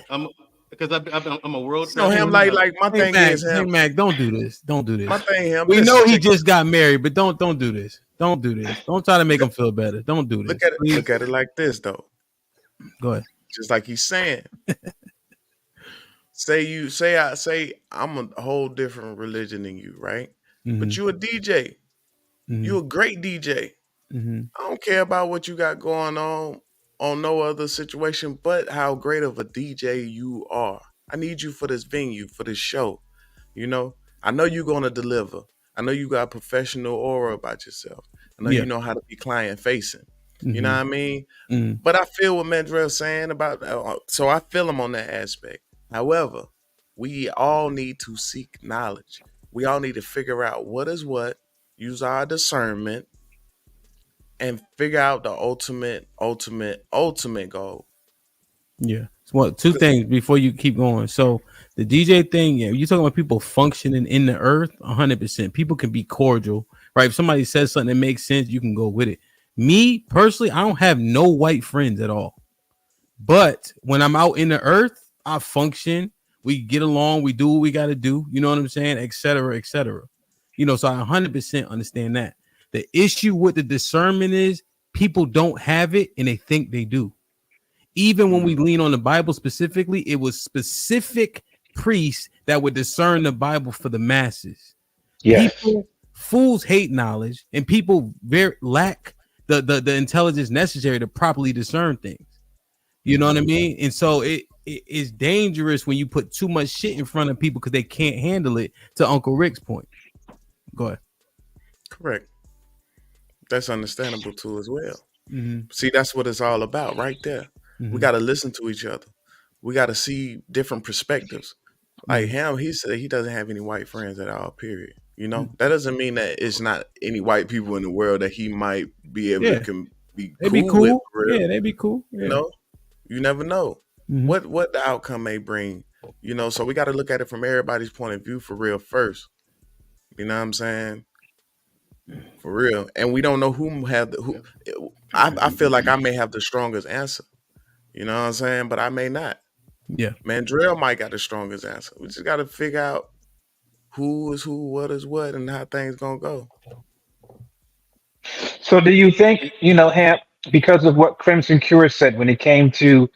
Because I'm a world. No, him like my thing is him. Hey, Mac, don't do this. Don't do this. My thing him. We know he just got married, but don't do this. Don't do this. Don't try to make him feel better. Don't do this. Look at it like this, though. Go ahead. Just like he's saying. say I'm a whole different religion than you, right? Mm-hmm. But you a DJ. Mm-hmm. You a great DJ. Mm-hmm. I don't care about what you got going on no other situation but how great of a DJ you are. I need you for this venue, for this show. You know, I know you're going to deliver. I know you got a professional aura about yourself. I know you know how to be client facing. Mm-hmm. You know what I mean? Mm-hmm. But I feel what Mandrell's saying about, so I feel him on that aspect. However, we all need to seek knowledge. We all need to figure out what is what, use our discernment, and figure out the ultimate goal. Yeah. Well, two things before you keep going. So the DJ thing, yeah, you're talking about people functioning in the earth, 100%. People can be cordial, right? If somebody says something that makes sense, you can go with it. Me, personally, I don't have no white friends at all. But when I'm out in the earth, I function. We get along. We do what we got to do. You know what I'm saying? Et cetera, et cetera. You know, so I 100% understand that. The issue with the discernment is people don't have it and they think they do. Even when we lean on the Bible specifically, it was specific priests that would discern the Bible for the masses. Yes. Fools hate knowledge and people lack the intelligence necessary to properly discern things. You know what I mean? And so it is dangerous when you put too much shit in front of people because they can't handle it, to Uncle Rick's point. Go ahead. Correct. That's understandable too as well. Mm-hmm. See, that's what it's all about right there. Mm-hmm. We got to listen to each other. We got to see different perspectives. Like him, he said he doesn't have any white friends at all, period. You know, that doesn't mean that it's not any white people in the world that he might be able to be They'd be cool. Yeah, they'd be cool. Yeah. You know, You never know what the outcome may bring. You know, so we got to look at it from everybody's point of view for real first. You know what I'm saying? For real. And we don't know who have the who. I feel like I may have the strongest answer. You know what I'm saying? But I may not. Yeah. Mandrell might got the strongest answer. We just got to figure out who is who, what is what, and how things gonna go. So do you think, Hamp, because of what Crimson Cure said when it came to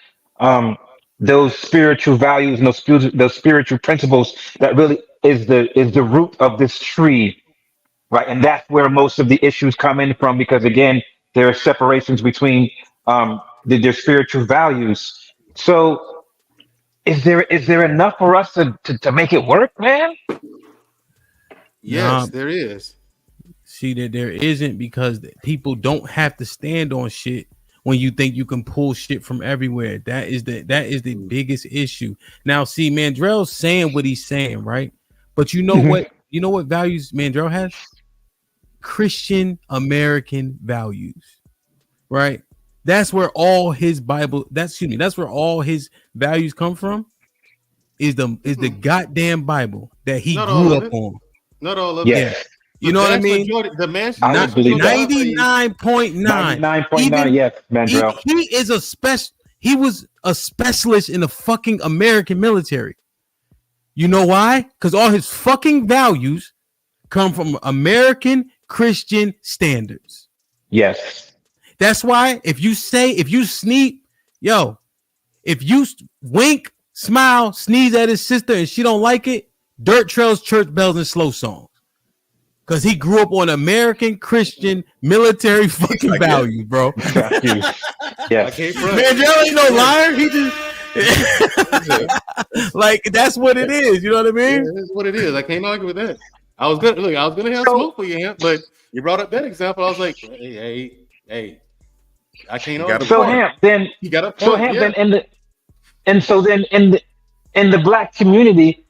those spiritual values and those spiritual principles, that really is the root of this tree, right? And that's where most of the issues come in from, because again, there are separations between their spiritual values. So is there enough for us to make it work, man? Yes, there is. See, that there isn't, because people don't have to stand on shit when you think you can pull shit from everywhere. That is the biggest issue. Now, see, Mandrell's saying what he's saying, right? But you know what? You know what values Mandrell has? Christian American values, right? That's where all his that's where all his values come from. Is the goddamn Bible that he grew up on. Not all of it. it. Yeah. You know what I mean? The man, 99.9. 99.9. Yes, Mandrell. He is a He was a specialist in the fucking American military. You know why? Because all his fucking values come from American Christian standards. Yes. That's why if you sneak, if you wink, smile, sneeze at his sister and she don't like it, dirt trails, church bells, and slow songs. Because he grew up on American Christian military fucking values, bro. Yeah. Mandrell ain't no liar. He just like that's what it is. You know what I mean? Yeah, that's what it is. I can't argue with that. I was gonna have smoke for you, but you brought up that example. I was like, hey, I can't argue. So Hamp, then you got a point. Then in the black community,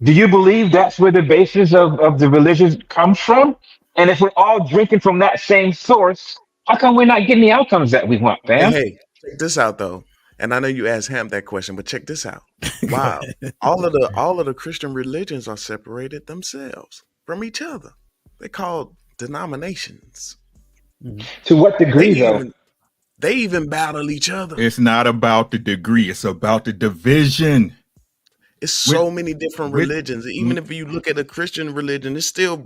do you believe that's where the basis of the religion comes from? And if we're all drinking from that same source, how come we're not getting the outcomes that we want, fam? Hey, check this out though. And I know you asked Ham that question, but check this out. Wow. all of the Christian religions are separated themselves from each other. They're called denominations. To what degree though? They even battle each other. It's not about the degree, it's about the division. It's so many different religions. Even if you look at a Christian religion, it's still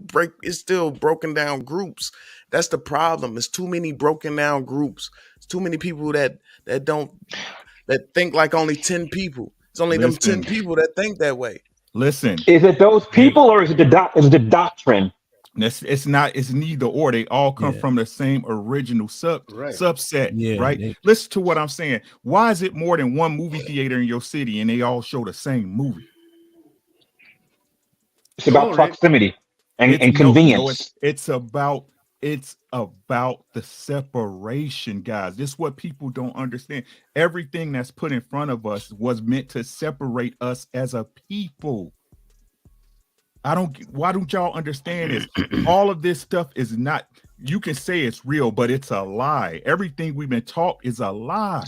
broken down groups. That's the problem. It's too many broken down groups. It's too many people that think like only 10 people. It's only them 10 people that think that way. Listen. Is it those people or is it the doctrine? It's not. It's neither or. They all come from the same original subset, right? Listen to what I'm saying. Why is it more than one movie theater in your city and they all show the same movie? It's about proximity and convenience. It's about the separation, guys. This is what people don't understand. Everything that's put in front of us was meant to separate us as a people. Why don't y'all understand this? All of this stuff is not, you can say it's real, but it's a lie. Everything we've been taught is a lie.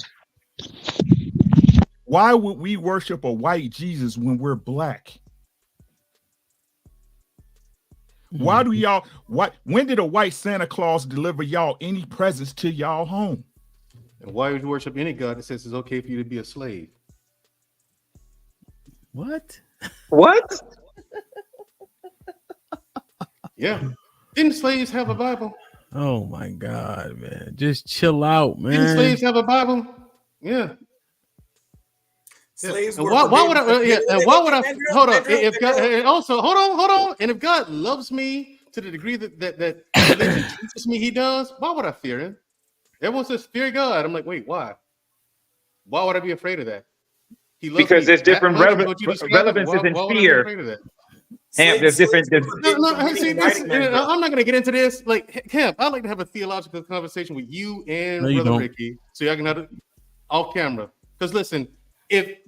Why would we worship a white Jesus when we're black? Why do y'all, when did a white Santa Claus deliver y'all any presents to y'all home? And why would you worship any God that says it's okay for you to be a slave? What? Yeah. Didn't slaves have a Bible? Oh my God, man. Just chill out, man. Didn't slaves have a Bible? Yeah. Slaves and were why would I hold on? If God, Mandrell. and also hold on. And if God loves me to the degree that religion teaches me he does, why would I fear him? Everyone says fear God. I'm like, wait, why? Why would I be afraid of that? He loves because me there's different relevances in fear. Hamp, there's different. I'm not going to get into this. Like, Hamp, I'd like to have a theological conversation with you and Brother Ricky, so y'all can have it off camera. Because listen, if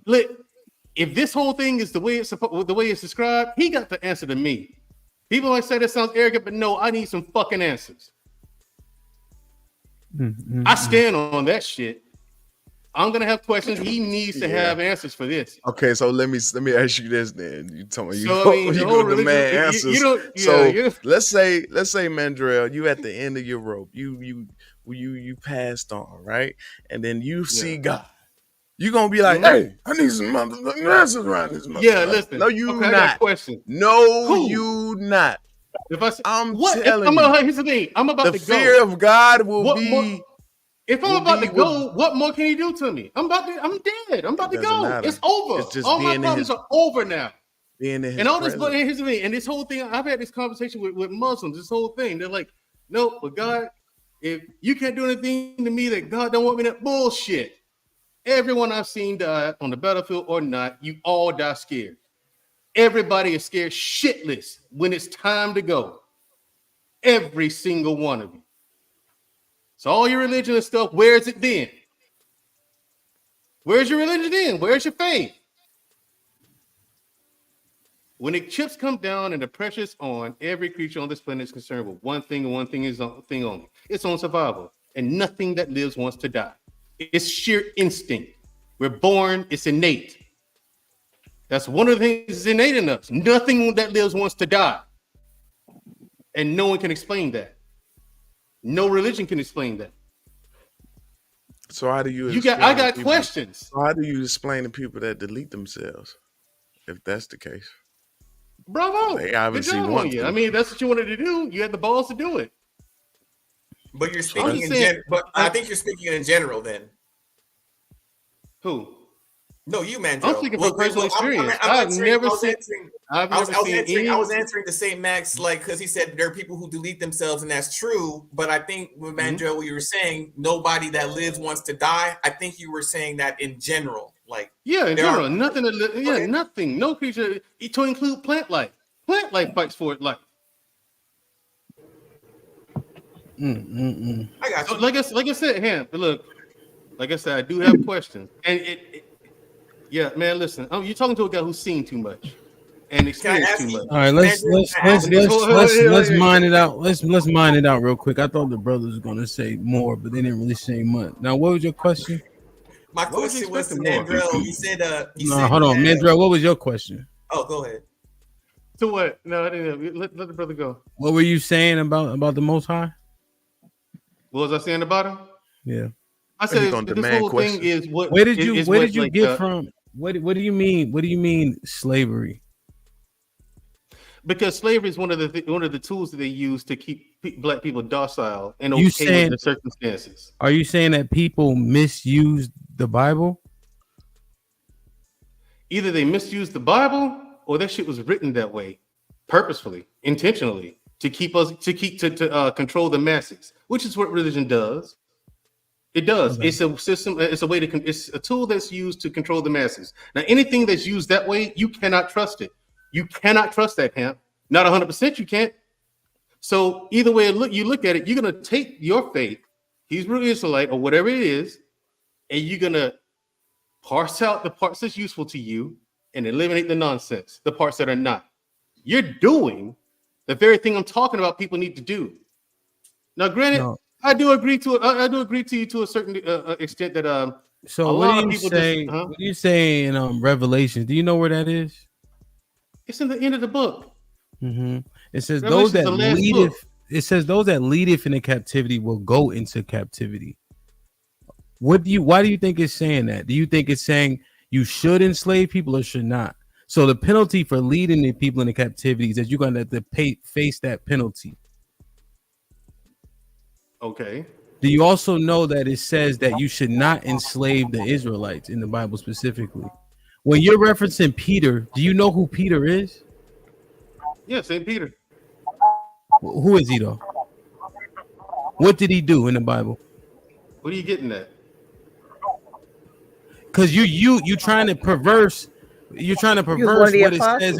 this whole thing is the way it's described, he got the answer to me. People might say that sounds arrogant, but no, I need some fucking answers. I stand on that shit. I'm gonna have questions. He needs to have answers for this. Okay, so let me ask you this then. You told me you So, I mean, the you whole go demand religion, answers. you don't. Yeah, So you. let's say Mandrell, you at the end of your rope. You passed on, right? And then you see God. You gonna be like, hey, I need some motherfucking answers around this motherfucker. Yeah, listen. No, you okay, not. I got a question. No, Cool. you not. If I say, I'm what? telling you, Here's the thing. I'm about the to go. fear of God will what be. More, if I'm about to go, what more can he do to me? I'm dead. I'm about to go. Matter. It's over. It's just all my problems are over now. Being in his and all this, presence. but here's the thing. And this whole thing, I've had this conversation with Muslims. This whole thing, they're like, no, but God, if you can't do anything to me that God don't want me to, bullshit. Everyone I've seen die on the battlefield or not, you all die scared. Everybody is scared shitless when it's time to go. Every single one of you. So all your religion and stuff, where is it then? Where's your religion then? Where's your faith? When the chips come down and the pressure's on, every creature on this planet is concerned with one thing and one thing is thing only. It's on survival. And nothing that lives wants to die. It's sheer instinct. We're born, it's innate. That's one of the things that's innate in us. Nothing that lives wants to die. And no one can explain that. No religion can explain that. So how do you? I got questions. So how do you explain to people that delete themselves, if that's the case? Bravo! They obviously want to. I mean, that's what you wanted to do. You had the balls to do it. But you're speaking I think you're speaking in general then. Who? No, you, man. I'm speaking from personal experience. I've never seen any. I was answering the same Max, like, because he said there are people who delete themselves, and that's true. But I think with Mandrell, what you were saying, nobody that lives wants to die. I think you were saying that in general, like in general, nothing, no creature to include plant life. Plant life fights for its life. I got you. So, like I said, Ham. Look, like I said, I do have questions, and yeah, man. Listen, you're talking to a guy who's seen too much and experienced too much. All right, let's mine it out. Let's mine it out real quick. I thought the brothers were gonna say more, but they didn't really say much. Now, what was your question? My question was to Mandrell. He said, hold on, Mandrell. What was your question? Oh, go ahead. To what? No, I didn't. Let the brother go. What were you saying about the Most High? What was I saying about him? Yeah, I said this whole thing is what. Where did you get from? What do you mean? What do you mean slavery? Because slavery is one of the tools that they use to keep black people docile and okay with the circumstances. Are you saying that people misuse the Bible? Either they misused the Bible or that shit was written that way, purposefully, intentionally, to control the masses, which is what religion does. It does. Okay. It's a system. It's a way it's a tool that's used to control the masses. Now, anything that's used that way, you cannot trust it. You cannot trust that, Hamp. Not 100%. You can't. So either way you look at it, you're gonna take your faith, Hebrew Israelite or whatever it is, and you're gonna parse out the parts that's useful to you and eliminate the nonsense, the parts that are not. You're doing the very thing I'm talking about. People need to do. Now, granted. No. I do agree to you to a certain extent that So what do you say? What do you say in Revelation? Do you know where that is? It's in the end of the book. Mm-hmm. It says those that leadeth. It says those that leadeth into captivity will go into captivity. Why do you think it's saying that? Do you think it's saying you should enslave people or should not? So the penalty for leading the people into captivity is that you're going to have to face that penalty. Okay. Do you also know that it says that you should not enslave the Israelites in the Bible specifically? When you're referencing Peter, do you know who Peter is? Yeah, St. Peter. Who is he though? What did he do in the Bible? What are you getting at? Because you trying to perverse. You're trying to perverse what it says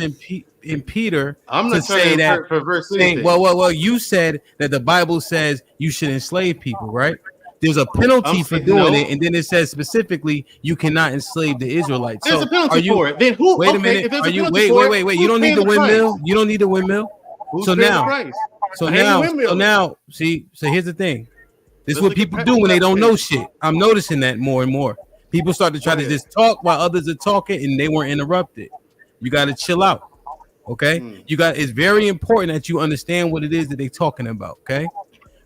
in Peter. I'm not saying that perverse anything. Well, you said that the Bible says you should enslave people, right? There's a penalty for doing it, and then it says specifically you cannot enslave the Israelites. There's a penalty for it. Then who? Wait a minute. Are you wait? You don't need the windmill. You don't need the windmill. So now, see. So here's the thing. This is what people do when they don't know shit. I'm noticing that more and more. People start to try to just talk while others are talking and they weren't interrupted. You got to chill out. Okay. It's very important that you understand what it is that they're talking about. Okay.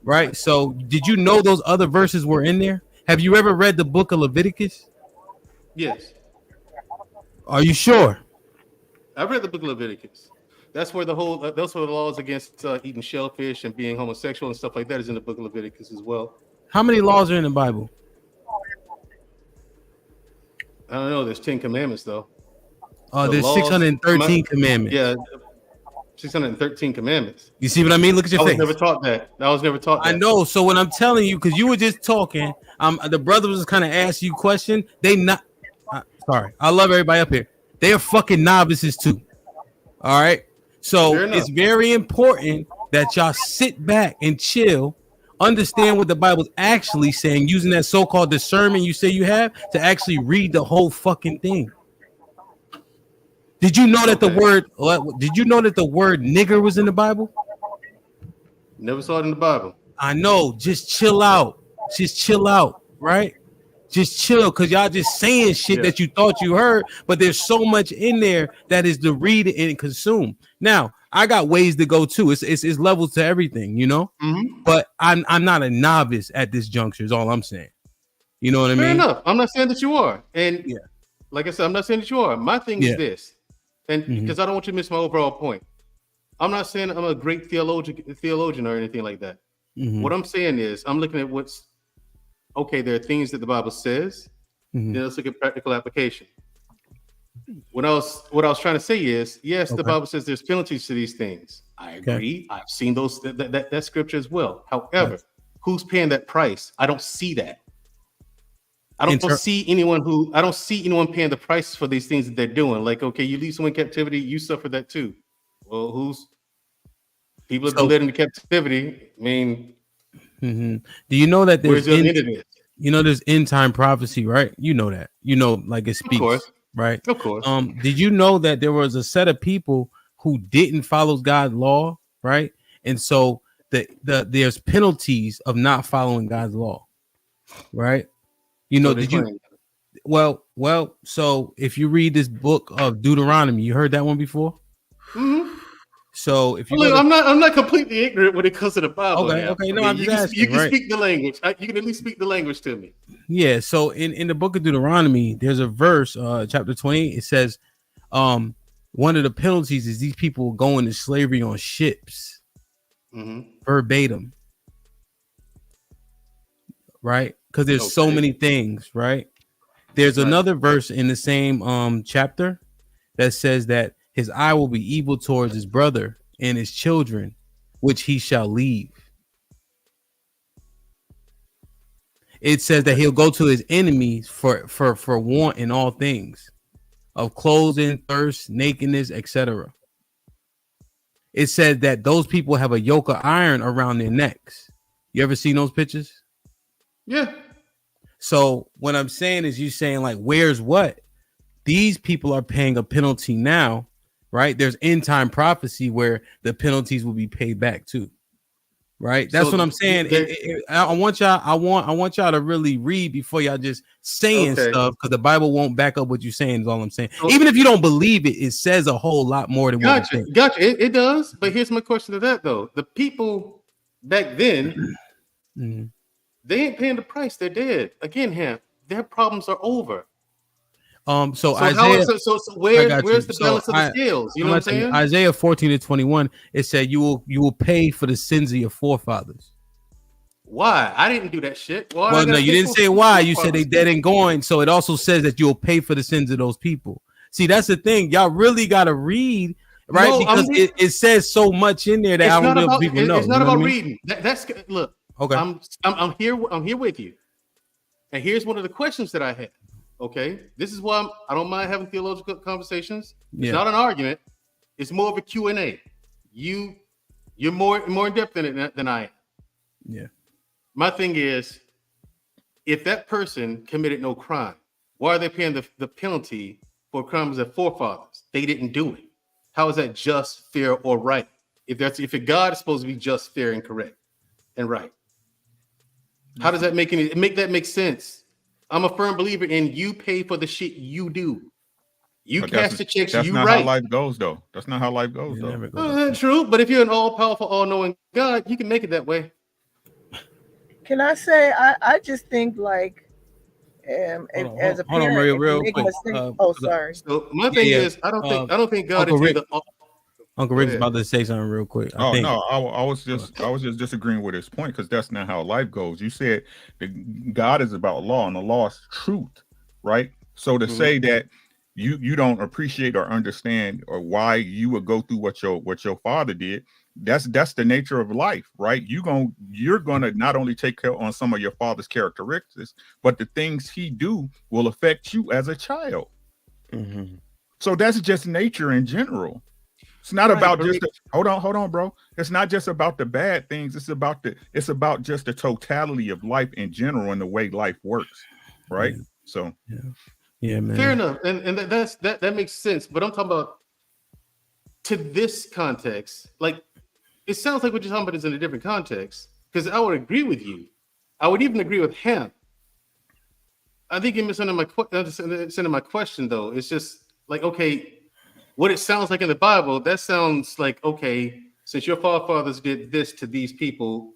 Right. So did you know those other verses were in there? Have you ever read the book of Leviticus? Yes. Are you sure? I've read the book of Leviticus. That's where those were the laws against eating shellfish and being homosexual and stuff like that is in the book of Leviticus as well. How many laws are in the Bible? I don't know. There's 10 commandments though. There's 613 commandments. Yeah, 613 commandments. You see what I mean? Look at your face. I was never taught that. I know. So when I'm telling you, because you were just talking, the brother was kind of asking you question. They not. Sorry, I love everybody up here. They are fucking novices too. All right. So it's very important that y'all sit back and chill, understand what the Bible's actually saying, using that so-called discernment you say you have to actually read the whole fucking thing. Did you know that the word? Did you know that the word nigger was in the Bible? Never saw it in the Bible. I know. Just chill out. Just chill out. Right? Just chill, because y'all just saying shit that you thought you heard, but there's so much in there that is to read and consume. Now, I got ways to go too. It's levels to everything, you know. But I'm not a novice at this juncture. Is all I'm saying. You know what I mean? Fair enough. I'm not saying that you are, and like I said, I'm not saying that you are. My thing is this, and because I don't want you to miss my overall point. I'm not saying I'm a great theologian or anything like that. What I'm saying is I'm looking at what's okay. There are things that the Bible says. Then let's look at practical application. What I was trying to say is, yes, the Bible says there's penalties to these things. I agree. I've seen those that scripture as well. However, who's paying that price? I don't see that. I don't see anyone paying the price for these things that they're doing. Like, okay, you leave someone in captivity, you suffer that too. Well, people have been led into captivity? I mean, do you know that there's there's end time prophecy, right? You know that. You know, like it speaks. Of course. Right. Of course. Did you know that there was a set of people who didn't follow God's law, right? And so there's penalties of not following God's law, right? You know, so if you read this book of Deuteronomy, you heard that one before? So if you I'm not completely ignorant when it comes to the Bible. Okay, no, I'm just asking. You can speak the language. You can at least speak the language to me. Yeah. So in the book of Deuteronomy, there's a verse, chapter 28. It says, one of the penalties is these people going to slavery on ships, verbatim, right? Because there's so many things, right? There's another verse in the same chapter that says that his eye will be evil towards his brother and his children, which he shall leave. It says that he'll go to his enemies for want in all things, of clothing, thirst, nakedness, etc. It says that those people have a yoke of iron around their necks. You ever seen those pictures? Yeah. So what I'm saying is, you saying like, where's what? These people are paying a penalty now. Right, there's end time prophecy where the penalties will be paid back too. Right, that's what I'm saying. I want y'all to really read before y'all just saying stuff, because the Bible won't back up what you're saying. Is all I'm saying. Even if you don't believe it, it says a whole lot more than what you think. Gotcha. It does. But here's my question to that though: the people back then, they ain't paying the price. They're dead. Again, their problems are over. So Isaiah, where's the balance of the scales? You know what I'm saying? Isaiah 14:21, it said you will pay for the sins of your forefathers. Why? I didn't do that shit. Well, no, you didn't say why. You said they dead and going. So it also says that you'll pay for the sins of those people. See, that's the thing. Y'all really got to read, right? Because it says so much in there that I don't know if people know. It's not about reading. That's look. Okay. I'm here with you. And here's one of the questions that I had. Okay, this is why I don't mind having theological conversations. It's not an argument. It's more of a Q&A. You're more in depth in it than I am. Yeah. My thing is, if that person committed no crime, why are they paying the penalty for crimes of forefathers? They didn't do it. How is that just, fair, or right? If God is supposed to be just, fair, and correct and right, how does that make that make sense? I'm a firm believer in you pay for the shit you do. You But cash the checks, that's you not write. how life goes, though. That's not how life goes, though. True, but if you're an all-powerful, all-knowing God, you can make it that way. Can I say I just think like as a hold on, parent, Maria, if you real make a quick. mistake, oh sorry. So my thing is, I don't think God Uncle is Rick, either. Uncle Rick's about to say something real quick. I Oh think. no, I was just disagreeing with his point because that's not how life goes. You said that God is about law and the law is truth, right? So to say that you don't appreciate or understand or why you would go through what your father did, that's the nature of life, right? You're gonna not only take care on some of your father's characteristics, but the things he do will affect you as a child. So that's just nature in general. It's not about just hold on, bro. It's not just about the bad things. It's about just the totality of life in general and the way life works, right? Yeah. So yeah, man. Fair enough, and that makes sense. But I'm talking about to this context. Like it sounds like what you're talking about is in a different context. Because I would agree with you. I would even agree with him. I think you're misunderstanding my question, though. It's just like, okay, what it sounds like in the Bible, that sounds like, okay, since your forefathers did this to these people,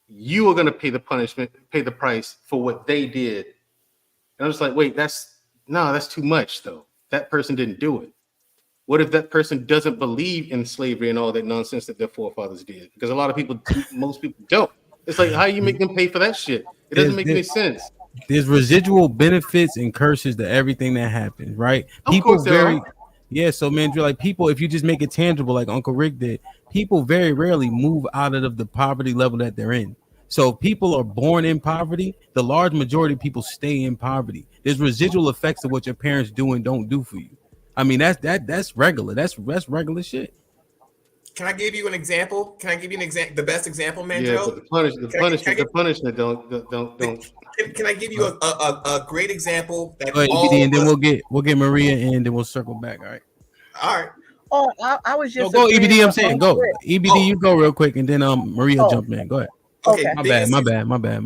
you are going to pay the punishment, pay the price for what they did. And I'm just like, wait, that's too much, though. That person didn't do it. What if that person doesn't believe in slavery and all that nonsense that their forefathers did? Because a lot of people, most people don't. It's like, how you make them pay for that shit? It doesn't make any sense. There's residual benefits and curses to everything that happens, right? Of course there are. Yeah, so man, like people, if you just make it tangible, like Uncle Rick did, people very rarely move out of the poverty level that they're in. So if people are born in poverty, the large majority of people stay in poverty. There's residual effects of what your parents do and don't do for you. I mean, that's regular. That's regular shit. Can I give you an example? Can I give you an example? The best example, Mandel? Yeah, but the punishment don't. Can I give you a great example that Go ahead, EBD, and then we'll get Maria and then we'll circle back. All right. All right. Oh, I was just go EBD. I'm saying go Rick. EBD. You go real quick, and then Maria jump in. Go ahead. Okay. My bad.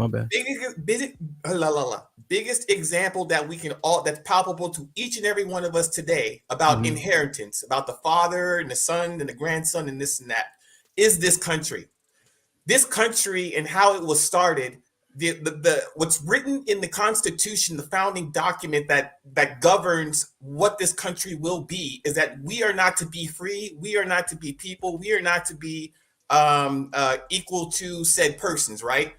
Biggest example that we can that's palpable to each and every one of us today about inheritance, about the father and the son and the grandson and this and that is this country. This country and how it was started. The what's written in the Constitution, the founding document that governs what this country will be, is that we are not to be free, we are not to be people, we are not to be equal to said persons, right?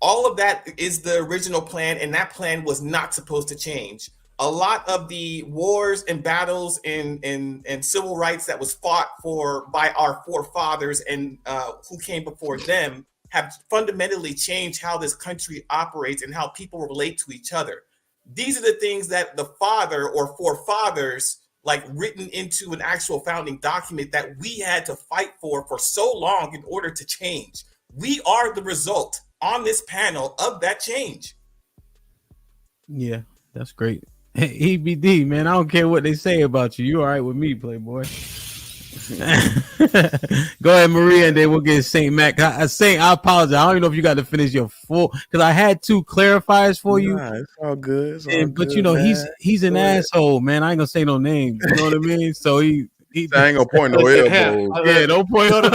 All of that is the original plan, and that plan was not supposed to change. A lot of the wars and battles and civil rights that was fought for by our forefathers and who came before them have fundamentally changed how this country operates and how people relate to each other. These are the things that the father or forefathers like written into an actual founding document that we had to fight for so long in order to change. We are the result on this panel of that change. Yeah, that's great. Hey, EBD, man, I don't care what they say about you. You all right with me, Playboy? Go ahead, Maria, and then we'll get Saint Mac. Saint, I apologize. I don't even know if you got to finish your full, because I had two clarifiers for you. Nah, it's all good. But you know, man. he's an asshole, man. I ain't gonna say no name. You know what I mean? So I ain't gonna point no elbows. Yeah, don't point. Hold on,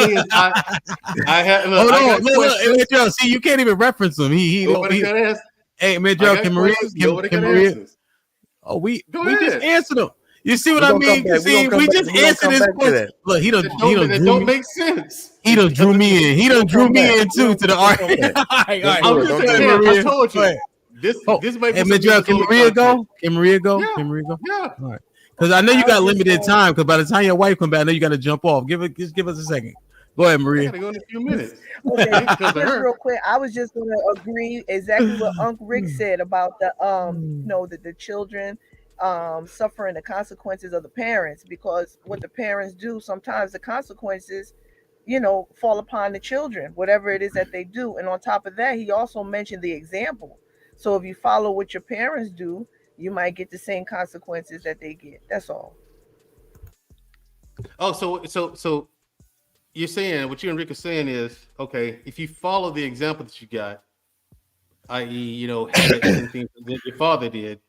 look, see, you can't even reference him. Hey, man, Joe, can Maria? Oh, we just answered him. You see what I mean? See, we just answered his question. Look, he don't make sense. He done drew me in. He done drew me in too to the argument. All right. I'm just saying, Maria. I told you. This might be. Hey, Madrid, can Maria go? Can Maria go? Yeah. All right. Because I know you got limited time. Because by the time your wife comes back, I know you got to jump off. Just give us a second. Go ahead, Maria. I gotta go in a few minutes. Okay, just real quick. I was just going to agree exactly what Uncle Rick said about the the children suffering the consequences of the parents, because what the parents do, sometimes the consequences fall upon the children, whatever it is that they do. And on top of that, he also mentioned the example. So if you follow what your parents do, you might get the same consequences that they get. That's all. Oh, so you're saying, what you and Rick are saying is, okay, if you follow the example that you got, i.e., habits and things that your father did,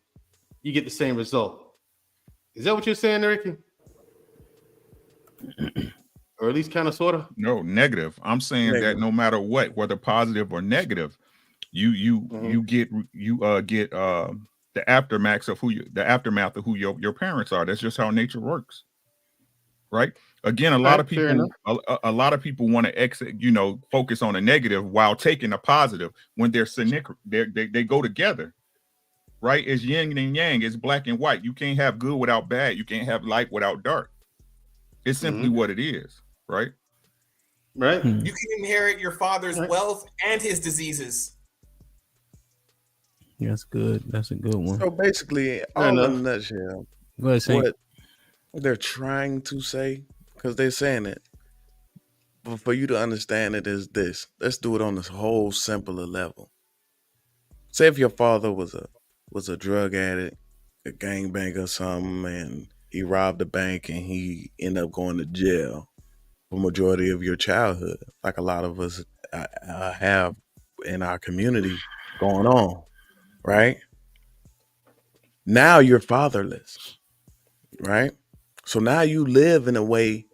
you get the same result. Is that what you're saying, Ricky? Or at least kind of, sort of? No, negative. I'm saying that no matter what, whether positive or negative, you get the aftermath of who your parents are. That's just how nature works, right? Again, a lot of people want to focus on the negative while taking the positive when they're they go together, right? It's yin and yang, it's black and white. You can't have good without bad. You can't have light without dark. It's simply what it is, right? Right. You can inherit your father's wealth and his diseases. That's good. That's a good one. So basically, all in a nutshell, Go ahead, Saint. what they're trying to say, because they're saying it, but for you to understand it is this. Let's do it on this whole simpler level. Say if your father was a drug addict, a gangbanger or something, and he robbed a bank and he ended up going to jail for majority of your childhood, like a lot of us have in our community going on, right? Now you're fatherless, right? So now you live in a way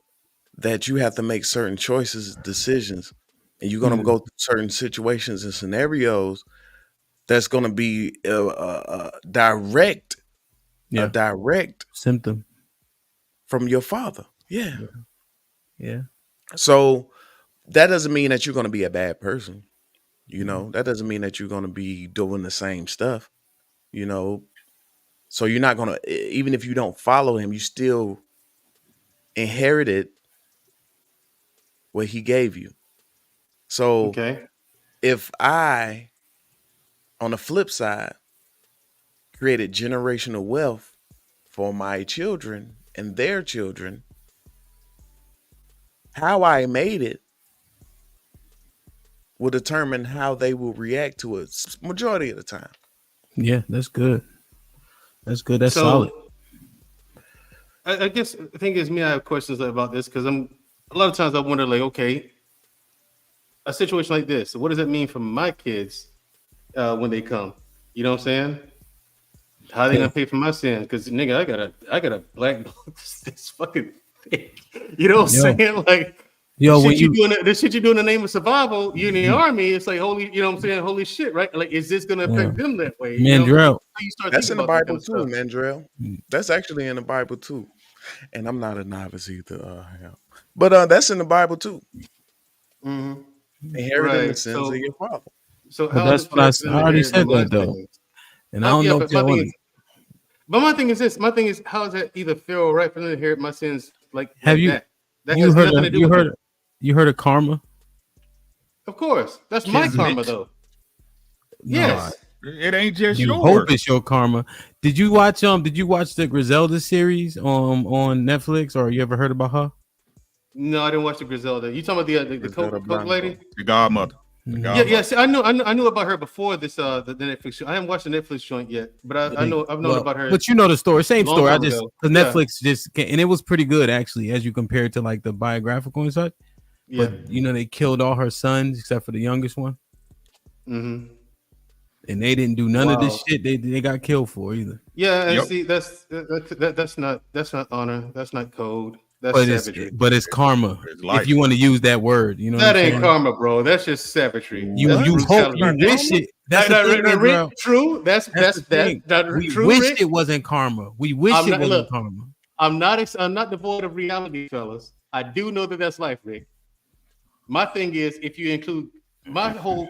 that you have to make certain choices, decisions, and you're going to go through certain situations and scenarios that's going to be a direct symptom from your father. Yeah. So that doesn't mean that you're going to be a bad person. That doesn't mean that you're going to be doing the same stuff, So you're not going to, even if you don't follow him, you still inherited what he gave you. So if I, on the flip side, created generational wealth for my children and their children, how I made it will determine how they will react to it majority of the time. Yeah, that's good. That's good. That's solid. I guess the thing is, I have questions about this because a lot of times I wonder, like, okay, a situation like this, what does that mean for my kids when they come? You know what I'm saying? How are they gonna pay for my sins? Because nigga, I got a black book this fucking thing. You know what I'm saying? Like, this shit you do in the name of survival, you in the army, it's like holy, you know what I'm saying? Holy shit, right? Like, is this gonna affect them that way? Mandrell. That's in the Bible too, Mandrell. That's actually in the Bible too. And I'm not a novice either, but that's in the Bible too. Inheriting the sins of your father. So that's what I already said that though. And I don't know if y'all want it. But my thing is this. My thing is, how is that either fair or right for them to inherit my sins? Like, have you? That you heard of karma? Of course, that's my karma, though. Yes, it ain't just you yours. Hope it's your karma. Did you watch the Griselda series on Netflix, or you ever heard about her? No, I didn't watch the Griselda. You talking about the Coke lady, the godmother? Yeah. See, I knew about her before this the Netflix show. I haven't watched the Netflix joint yet, but I've known about her. But you know the story, same story. I just because Netflix and it was pretty good actually, as you compare it to like the biographical and such. Yeah. But they killed all her sons except for the youngest one. Mm-hmm. And they didn't do none of this shit they got killed for either. Yeah, and see that's not honor. That's not code. That's savagery. But it's karma. If you want to use that word, that ain't karma, bro. That's just savagery. You hope you wish it. That's true. That's we true. Wish it wasn't karma. We wish it wasn't karma. I'm not devoid of reality, fellas. I do know that that's life, Rick. My thing is, if you include my whole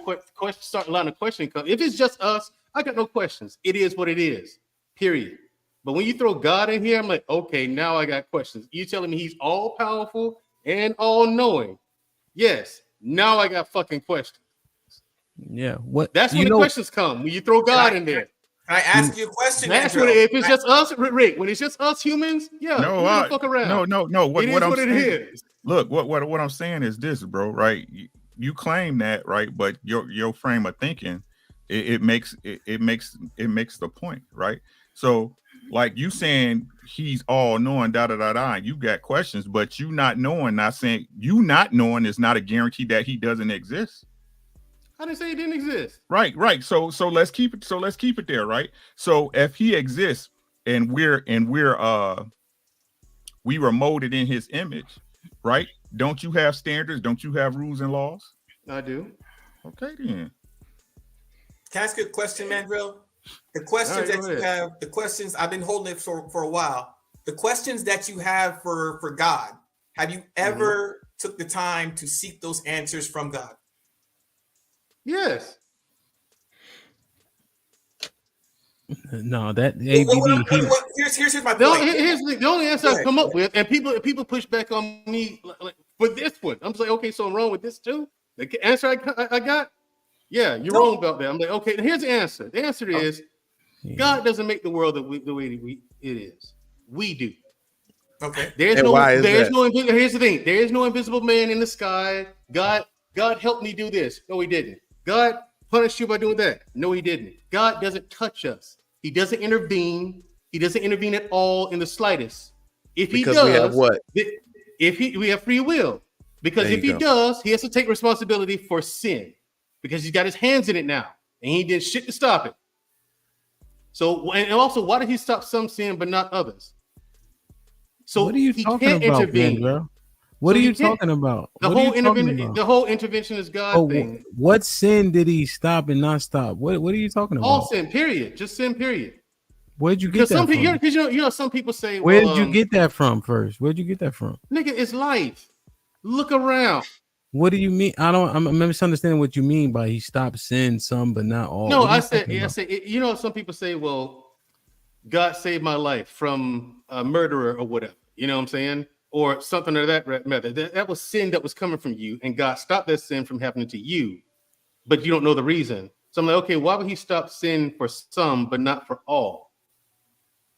line of questioning, if it's just us, I got no questions. It is what it is. Period. But when you throw God in here, I'm like, okay, now I got questions. You telling me he's all powerful and all knowing? Yes. Now I got fucking questions. Yeah. What? That's when the questions come. When you throw God in there. Can I ask you a question? That's when if it's just us, Rick. When it's just us humans, fuck around. No. What I'm saying is. Look, what I'm saying is this, bro. Right? You claim that, right? But your frame of thinking, it makes the point, right? So. Like you saying he's all knowing, You got questions, but you not knowing is not a guarantee that he doesn't exist. I didn't say it didn't exist. Right. So let's keep it. So let's keep it there. Right. So if he exists and we were molded in his image, right? Don't you have standards? Don't you have rules and laws? I do. Okay, then. Can I ask you a question, Mandrill? The questions All right, that you have, the questions, I've been holding it for a while. The questions that you have for God, have you ever took the time to seek those answers from God? Yes. No, that Here's my point. Here's the only answer I've come up with, and people push back on me like, for this one. I'm just like, okay, so I'm wrong with this too. The answer I got, yeah, you're wrong about that. I'm like, okay, here's the answer. The answer is God doesn't make the world the way it is. We do. Okay. Here's the thing. There is no invisible man in the sky. God helped me do this. No, he didn't. God punished you by doing that. No, he didn't. God doesn't touch us. He doesn't intervene. He doesn't intervene at all in the slightest. If he does, we have what? We have free will. Because if he does, he has to take responsibility for sin. Because he's got his hands in it now. And he did shit to stop it. So, and also, why did he stop some sin but not others? So what are you talking about, man, what are you talking about? The whole intervention is God thing. What sin did he stop and not stop? What are you talking about? All sin, period. Just sin, period. Where'd you get that from? Because you know, some people say, where did you get that from first? Where'd you get that from? Nigga, it's life. Look around. What do you mean? I'm misunderstanding what you mean by he stopped sin some but not all. No, I said, you know, some people say, well, God saved my life from a murderer or whatever. You know what I'm saying? Or something of that method. That was sin that was coming from you, and God stopped that sin from happening to you, but you don't know the reason. So I'm like, okay, why would he stop sin for some but not for all?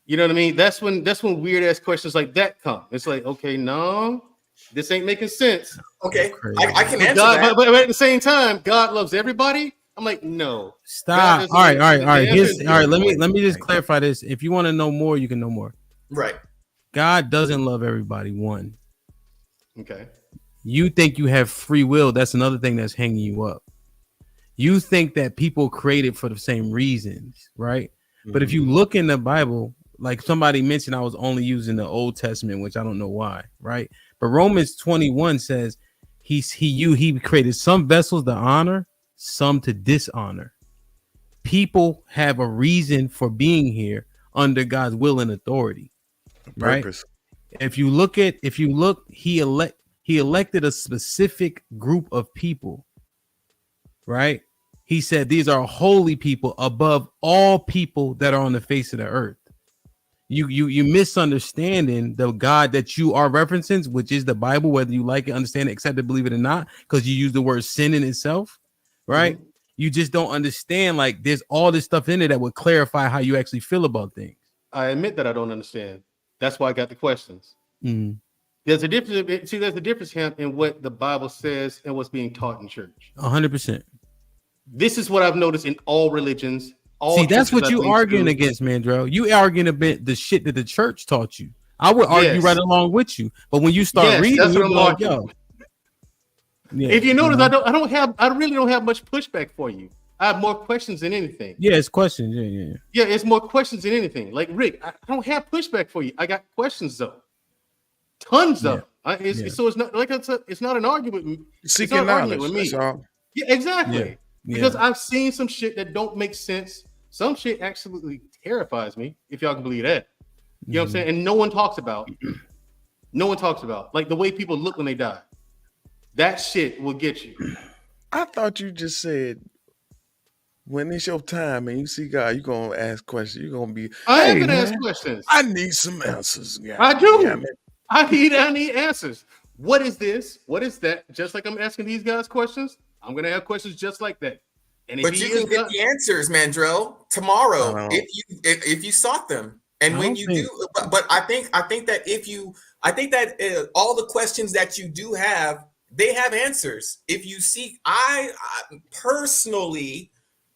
You know what I mean? That's when weird ass questions like that come. It's like, okay, no, this ain't making sense. Okay, I can answer God, that. but at the same time, God loves everybody. I'm like, no. Stop. All right. Let me just clarify this. If you want to know more, you can know more. Right. God doesn't love everybody. One. Okay. You think you have free will. That's another thing that's hanging you up. You think that people created for the same reasons, right? But if you look in the Bible, like somebody mentioned, I was only using the Old Testament, which I don't know why, right? But Romans 21 says he created some vessels to honor, some to dishonor. People have a reason for being here under God's will and authority. Right. If you look, he elected a specific group of people. Right. He said these are holy people above all people that are on the face of the earth. You misunderstanding the God that you are referencing, which is the Bible, whether you like it, understand it, accept it, believe it or not, because you use the word sin in itself. Right. You just don't understand, like there's all this stuff in it that would clarify how you actually feel about things. I admit that I don't understand. That's why I got the questions. There's a difference. See, there's a difference in what the Bible says and what's being taught in church. 100%. This is what I've noticed in all religions. See, that's what you arguing against, Mandrell. You arguing a bit the shit that the church taught you. I would argue right along with you, but when you start reading, you're like, yo. Yeah, if you notice, I really don't have much pushback for you. I have more questions than anything. Yeah, it's questions. Yeah, it's more questions than anything. Like Rick, I don't have pushback for you. I got questions though, tons of. So it's not like it's not an argument. Seeking knowledge with me. Yeah, exactly. Because I've seen some shit that don't make sense. Some shit absolutely terrifies me. If y'all can believe that, you know what I'm saying. And no one talks about. Like the way people look when they die. That shit will get you. I thought you just said, when it's your time and you see God, you're going to ask questions. You're going to be, I am going to ask questions. I need some answers. God. I do. I need answers. What is this? What is that? Just like I'm asking these guys questions, I'm going to have questions just like that. And but you can get the answers, Mandrell, tomorrow if you sought them. And when you do, but I think that all the questions that you do have, they have answers. If you seek, I personally,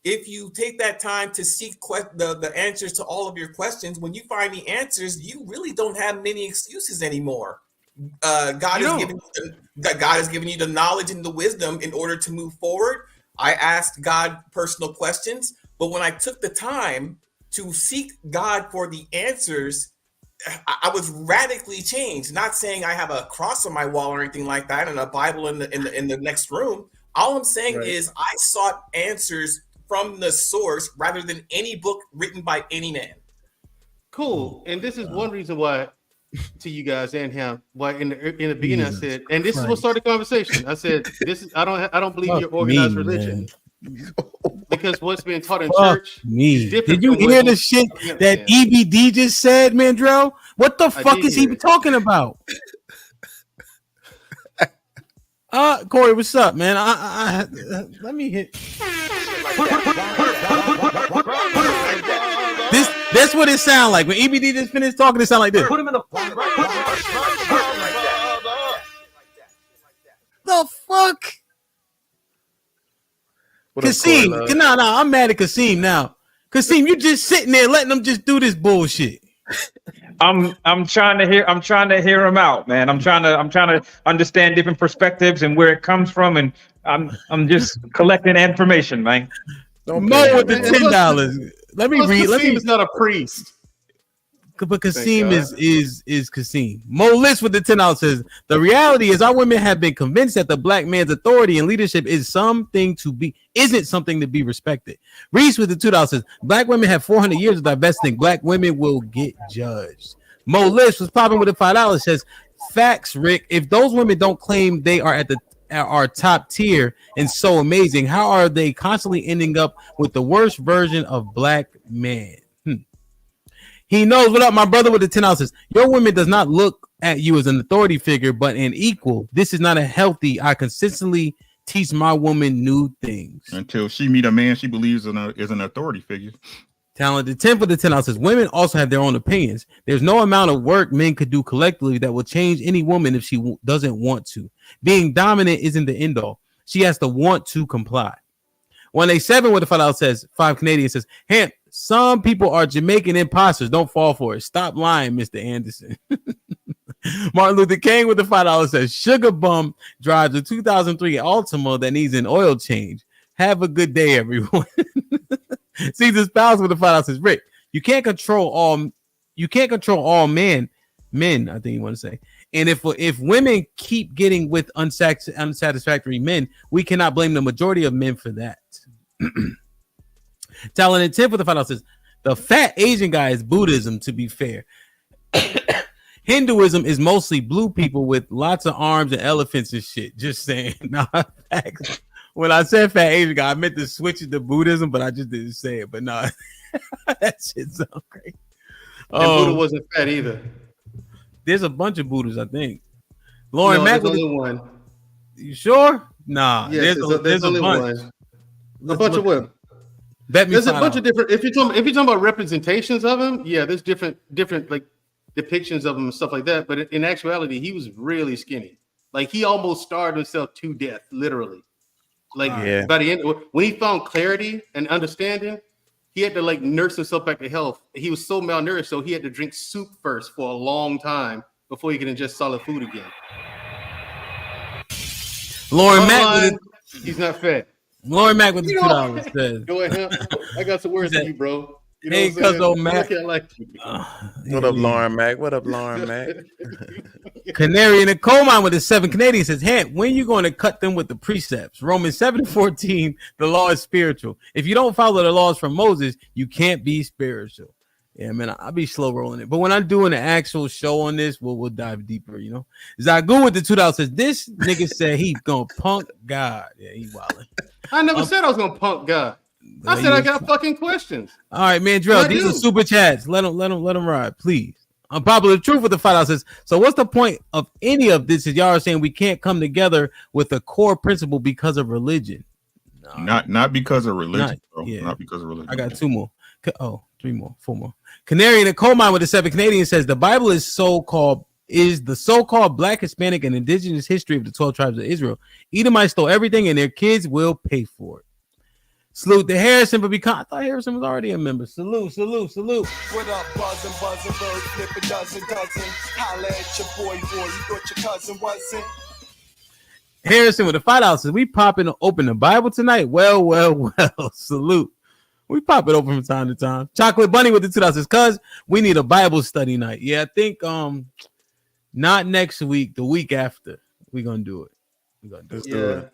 if you take that time to seek the answers to all of your questions, when you find the answers, you really don't have many excuses anymore. God has given you the knowledge and the wisdom in order to move forward. I asked God personal questions, but when I took the time to seek God for the answers, I was radically changed. Not saying I have a cross on my wall or anything like that, and a Bible in the next room. All I'm saying is I sought answers from the source rather than any book written by any man. Cool. And this is one reason why, to you guys and him, why in the beginning I said, and this is what started the conversation. I said, this is I don't believe your organized religion. Because what's being taught in church is different. Did you hear the shit that EBD just said, Mandrell? What the fuck is he talking about? Corey, what's up, man? Let me hit. That's what it sounds like. When EBD just finished talking, it sound like this. Put him in the The fuck? Kasim, no, I'm mad at Kasim now. Kasim, you just sitting there letting them just do this bullshit. I'm trying to hear him out, man. I'm trying to understand different perspectives and where it comes from, and I'm just collecting information, man. Mo with the $10. Let me read. Kasim is not a priest. But Kasim is Kasim. Mo List with the $10 says the reality is our women have been convinced that the black man's authority and leadership isn't something to be respected. Reese with the $2 says black women have 400 years of divesting. Black women will get judged. Mo List was popping with the $5 says facts, Rick. If those women don't claim they are at our top tier and so amazing, how are they constantly ending up with the worst version of black man? He knows. What up, my brother with the $10 says your woman does not look at you as an authority figure, but an equal. This is not a healthy. I consistently teach my woman new things. Until she meet a man she believes is an authority figure. Talented 10 for the $10 says women also have their own opinions. There's no amount of work men could do collectively that will change any woman if she doesn't want to. Being dominant isn't the end all. She has to want to comply. 187 with the $5 says 5 Canadian says Hamp. Some people are Jamaican imposters. Don't fall for it. Stop lying, Mr. Anderson. Martin Luther King with the $5 says Sugar Bum drives a 2003 Altima that needs an oil change. Have a good day, everyone. Caesar Spouse with the $5 says Rick, you can't control all men, I think you want to say. And if women keep getting with unsatisfactory men, we cannot blame the majority of men for that. Talented 10 for the $5 says the fat Asian guy is Buddhism, to be fair. Hinduism is mostly blue people with lots of arms and elephants and shit. Just saying. Nah, facts. When I said fat Asian guy, I meant to switch it to Buddhism, but I just didn't say it. But no, that shit sounds great. And Buddha wasn't fat either. There's a bunch of Buddhas, I think. Lauren Mack there's only one. You sure? Nah. Yes, there's only bunch. one. A bunch of what? There's a bunch of different. If you're talking about representations of him, yeah, there's different like depictions of him and stuff like that. But in actuality, he was really skinny. Like he almost starved himself to death, literally. Like by the end, when he found clarity and understanding, he had to like nurse himself back to health. He was so malnourished, so he had to drink soup first for a long time before he could ingest solid food again. Lauren Mack, he's not fat. Lauren Mack with the $2 says. Go ahead, I got some words for you, bro. You know hey, Cuzzo Mac. What up, Lauren Mac? What up, Lauren Mac? Canary in the coal mine with the 7 Canadian says, hey, when you going to cut them with the precepts? Romans 7:14, the law is spiritual. If you don't follow the laws from Moses, you can't be spiritual. Yeah, man, I'll be slow rolling it. But when I'm doing an actual show on this, we'll dive deeper, you know. Zagu with the $2 says, this nigga said he gonna punk God. Yeah, he wildin'. I never said I was gonna punk God. I said I got fucking questions. All right, man, Drell, these are super chats. Let them ride, please. Unpopular truth with the $5 says, so what's the point of any of this? Is y'all are saying we can't come together with a core principle because of religion? No. Not because of religion, bro. Yeah. Not because of religion. I got 2 more. 3 more, 4 more. Canary in the coal mine with the 7 Canadian says the Bible is the so-called Black, Hispanic, and indigenous history of the 12 tribes of Israel. Edomites stole everything, and their kids will pay for it. Salute to Harrison for becoming. I thought Harrison was already a member. Salute. What up, buzzing, bird, flip a dozen. Holla at your boy, you thought your cousin wasn't. Harrison with the $5 says, we popping open the Bible tonight. Well. Salute. We pop it open from time to time. Chocolate Bunny with the $2 says, cuz we need a Bible study night. Yeah, I think not next week, the week after. We're gonna do it. Let's do it.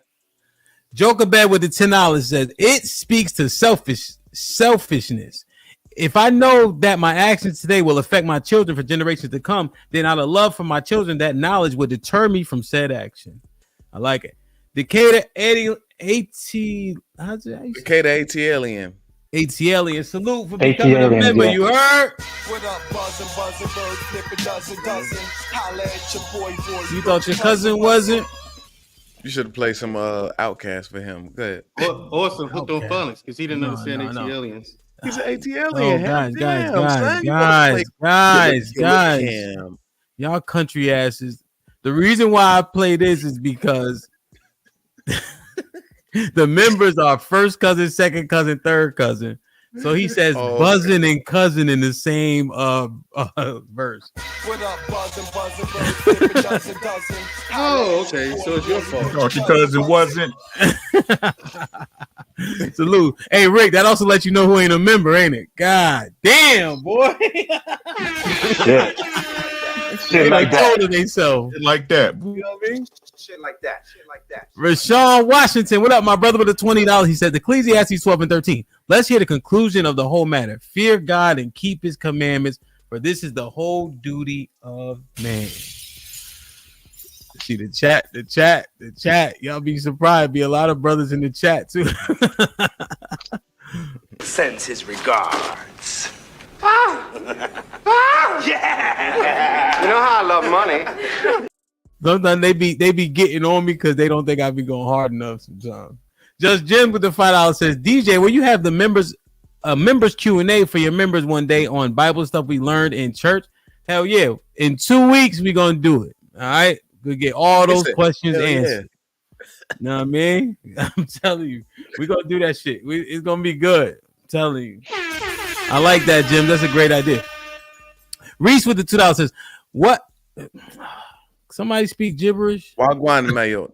Joker Bed with the $10 says, it speaks to selfishness. If I know that my actions today will affect my children for generations to come, then out of love for my children, that knowledge would deter me from said action. I like it. Decatur ATLien. ATLien. Salute for becoming a member. You heard? You thought your cousin wasn't? You should have played some Outcast for him. Go ahead. Awesome. Hooked on phonics because he didn't understand ATLiens. He's an ATLien. Guys. Y'all country asses. The reason why I play this is because the members are first cousin, second cousin, third cousin. So he says buzzing and cousin in the same verse. Oh, okay. So it's your fault. Thought your cousin wasn't. Salute. Hey, Rick, that also lets you know who ain't a member, ain't it? God damn, boy. Shit like that. Like that. You know what I mean? Shit like that. Rashawn Washington, what up, my brother with the $20? He said, Ecclesiastes 12 and 13. Let's hear the conclusion of the whole matter. Fear God and keep his commandments, for this is the whole duty of man. See the chat. Y'all be surprised. Be a lot of brothers in the chat too. Sends his regards. Yeah. You know how I love money. Sometimes they be getting on me because they don't think I be going hard enough sometimes. Just Jim with the $5 says, DJ, will you have the members Q&A for your members one day on Bible stuff we learned in church? Hell yeah. In 2 weeks, we're going to do it. All right. We'll get all those questions answered. You know what I mean? I'm telling you, we're going to do that shit. It's going to be good. I'm telling you. I like that, Jim. That's a great idea. Reese with the $2 says, what? Somebody speak gibberish? Wagwan Mayo.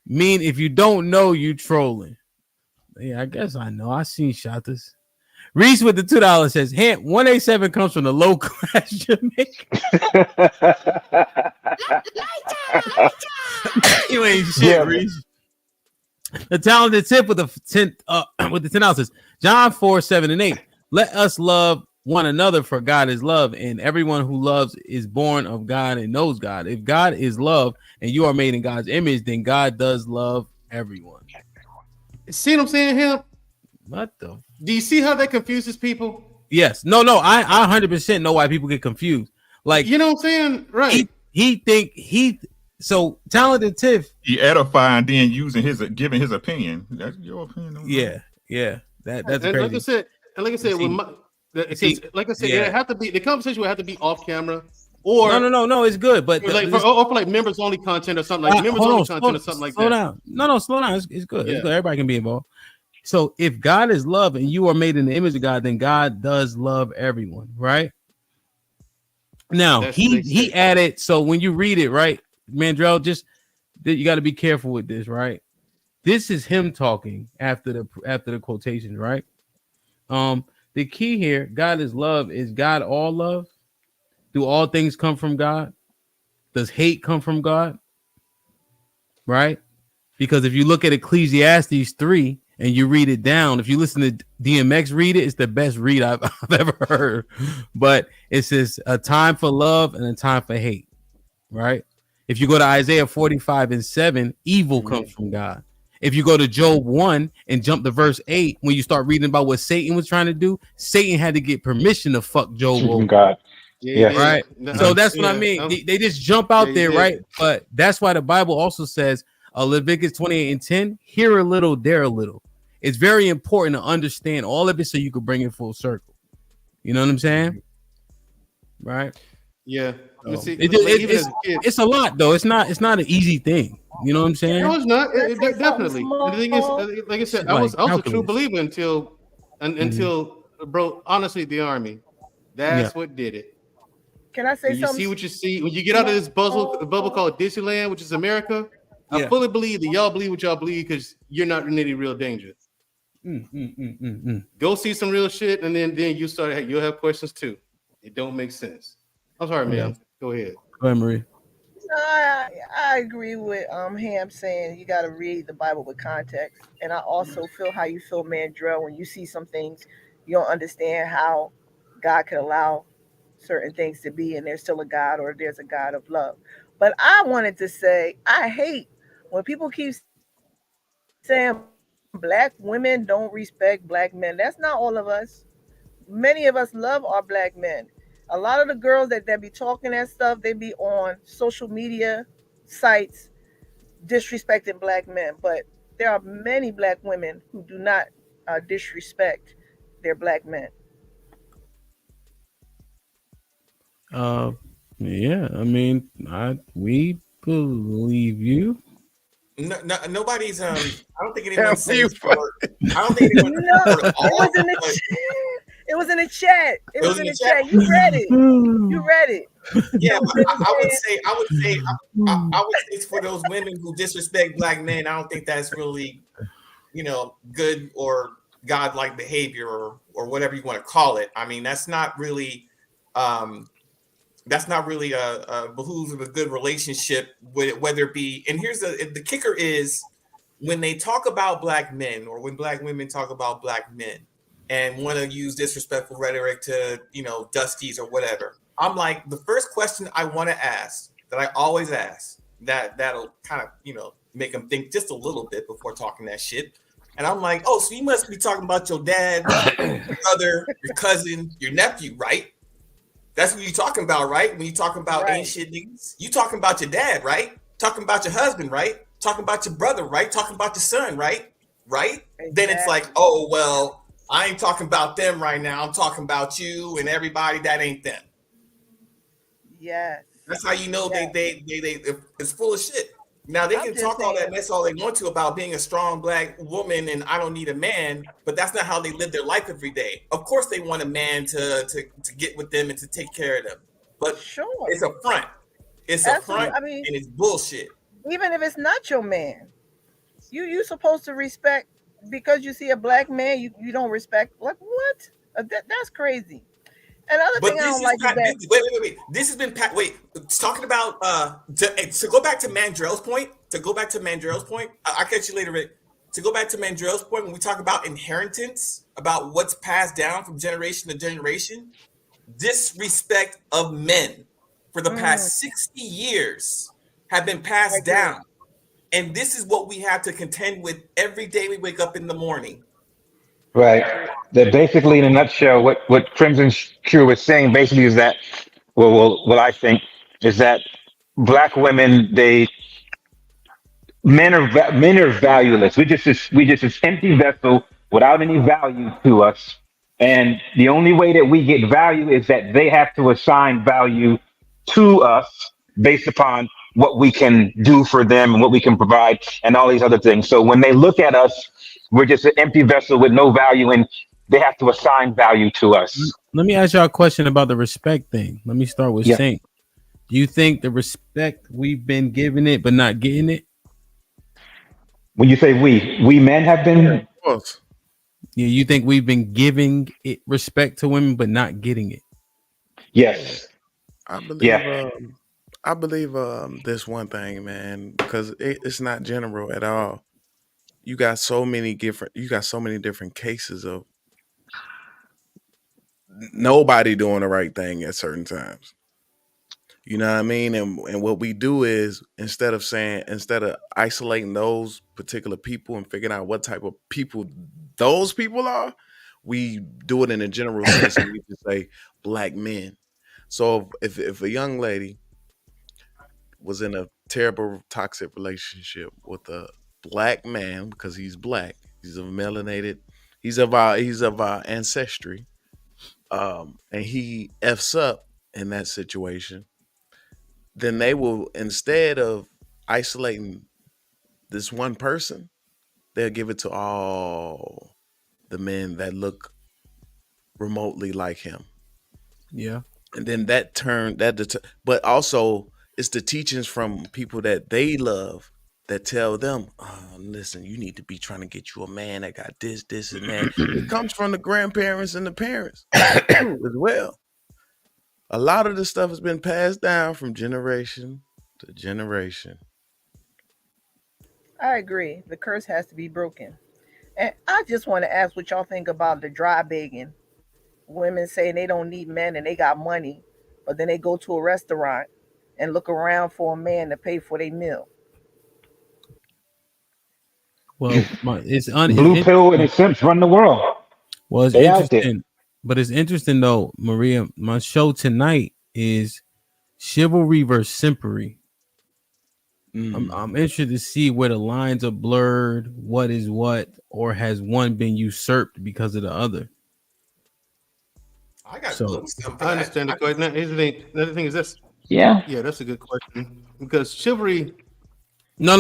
Mean if you don't know, you trolling. Yeah, I guess I know. I seen Shatas. Reese with the $2 says, 187 comes from the low class Jamaican. You ain't shit, Reese. The talented tip with the $10 says, John 4, 7 and 8. Let us love one another, for God is love, and everyone who loves is born of God and knows God. If God is love and you are made in God's image, then God does love everyone. See what I'm saying here? What the? Do you see how that confuses people? Yes. No, I 100% know why people get confused. Like, you know what I'm saying? Right. So talented Tiff. He edifying, then giving his opinion. That's your opinion. Yeah. That's crazy. Like I said, it have to be, the conversation would have to be off camera, or no, it's good, but for members only content or something like that. Slow down. No, slow down. It's good. Yeah. It's good. Everybody can be involved. So if God is love and you are made in the image of God, then God does love everyone, right? Now he added. So when you read it, right, Mandrell, you got to be careful with this, right? This is him talking after the quotations, right? The key here, God is love. Is God all love? Do all things come from God? Does hate come from God? Right? Because if you look at Ecclesiastes 3 and you read it down, if you listen to DMX read it, it's the best read I've ever heard. But it says a time for love and a time for hate. Right? If you go to Isaiah 45 and 7, evil comes from God. If you go to Job 1 and jump to verse 8, when you start reading about what Satan was trying to do, Satan had to get permission to fuck Job over. God. Yeah. Right. So that's what I mean. They just jump out there, right? But that's why the Bible also says, Leviticus 28 and 10, here a little, there a little. It's very important to understand all of it so you can bring it full circle. You know what I'm saying? Right? Yeah. So, it's a lot though. It's not an easy thing. You know what I'm saying? No, it's not. Definitely. The thing is, like I said, I was a true believer until bro, honestly, the army. That's what did it. Can I say something? You see what you see when you get out of this bubble called Disneyland, which is America. I fully believe that y'all believe what y'all believe because you're not in any real danger. Go see some real shit, and then you'll have questions too. It don't make sense. I'm sorry, man. Yeah. Go ahead. Go ahead, Marie. No, I agree with Ham saying you got to read the Bible with context, and I also feel how you feel, Mandrell, when you see some things you don't understand how God could allow certain things to be, and there's still a God, or there's a God of love. But I wanted to say I hate when people keep saying black women don't respect black men. That's not all of us. Many of us love our black men. A lot of the girls that be talking that stuff, they be on social media sites disrespecting black men. But there are many black women who do not disrespect their black men. Yeah, I mean, we believe you. Nobody's. I don't think anyone's saying this word. I don't think anyone's It was in the chat. It was in the chat. You read it. You read it. Yeah, but I would say it's for those women who disrespect black men. I don't think that's really, good or godlike behavior or whatever you want to call it. I mean, that's not really behooves of a good relationship with it, whether it be. And here's the kicker is when they talk about black men or when black women talk about black men and want to use disrespectful rhetoric to, dusties or whatever. I'm like, the first question I want to ask that I always ask that'll kind of, make them think just a little bit before talking that shit. And I'm like, oh, so you must be talking about your dad, your brother, your cousin, your nephew, right? That's what you're talking about, right? When you talking about ain't shit niggas, you talking about your dad, right? Talking about your husband, right? Talking about your brother, right? Talking about your son, right? Right? Exactly. Then it's like, oh, well, I ain't talking about them right now. I'm talking about you and everybody that ain't them. Yes. That's how you know they it's full of shit. Now they can talk all that mess all they want to about being a strong black woman and I don't need a man, but that's not how they live their life every day. Of course they want a man to get with them and to take care of them. But it's a front. It's a front and it's bullshit. Even if it's not your man, you supposed to respect because you see a black man, you don't respect. Like what? That's crazy. Another thing I don't like is that. Wait. This has been talking about to go back to Mandrell's point. I'll catch you later, Rick. To go back to Mandrell's point, when we talk about inheritance, about what's passed down from generation to generation, disrespect of men for the past 60 years have been passed down. And this is what we have to contend with every day we wake up in the morning. Right. That basically, in a nutshell, what Crimson Q was saying basically is that, what I think is that black women, men are valueless. We just this empty vessel without any value to us. And the only way that we get value is that they have to assign value to us based upon what we can do for them and what we can provide and all these other things. So when they look at us, we're just an empty vessel with no value, and they have to assign value to us. Let me ask y'all a question about the respect thing. Let me start with Saint. Do you think the respect we've been giving it but not getting it? When you say we men have been? Yeah, you think we've been giving it respect to women but not getting it? Yes. I believe. I believe this one thing, man, because it's not general at all. You got so many different cases of nobody doing the right thing at certain times. You know what I mean? And what we do is instead of isolating those particular people and figuring out what type of people those people are, we do it in a general sense and we just say black men. So if a young lady was in a terrible toxic relationship with a black man because he's black, he's of melanated, he's of our ancestry, and he f's up in that situation, then they will, instead of isolating this one person, they'll give it to all the men that look remotely like him. Yeah. And then but also it's the teachings from people that they love that tell them, listen, you need to be trying to get you a man that got this, this, and that. It comes from the grandparents and the parents too, as well. A lot of this stuff has been passed down from generation to generation. I agree. The curse has to be broken. And I just want to ask what y'all think about the dry begging. Women saying they don't need men and they got money, but then they go to a restaurant and look around for a man to pay for their meal. Well, Blue pill and the simps run the world. Well, it's They out there. interesting, but it's interesting though, Maria. My show tonight is chivalry versus simpery. I'm interested to see where the lines are blurred, what is what, or has one been usurped because of the other. I got So I understand the question. Another thing is this. Yeah, that's a good question because chivalry. No.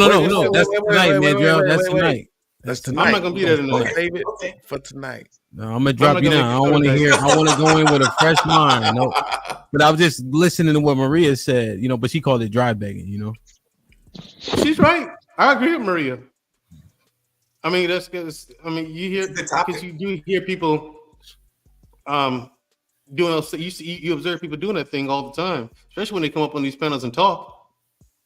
That's tonight, man, Joe. That's tonight. That's tonight. I'm not gonna be there tonight. Save it for tonight. No, I'm gonna drop you down. I don't want to hear. I want to go in with a fresh mind. No, but I was just listening to what Maria said. But she called it dry begging. She's right. I agree with Maria. I mean, that's because you hear because you do hear people doing those. You observe people doing that thing all the time, especially when they come up on these panels and talk.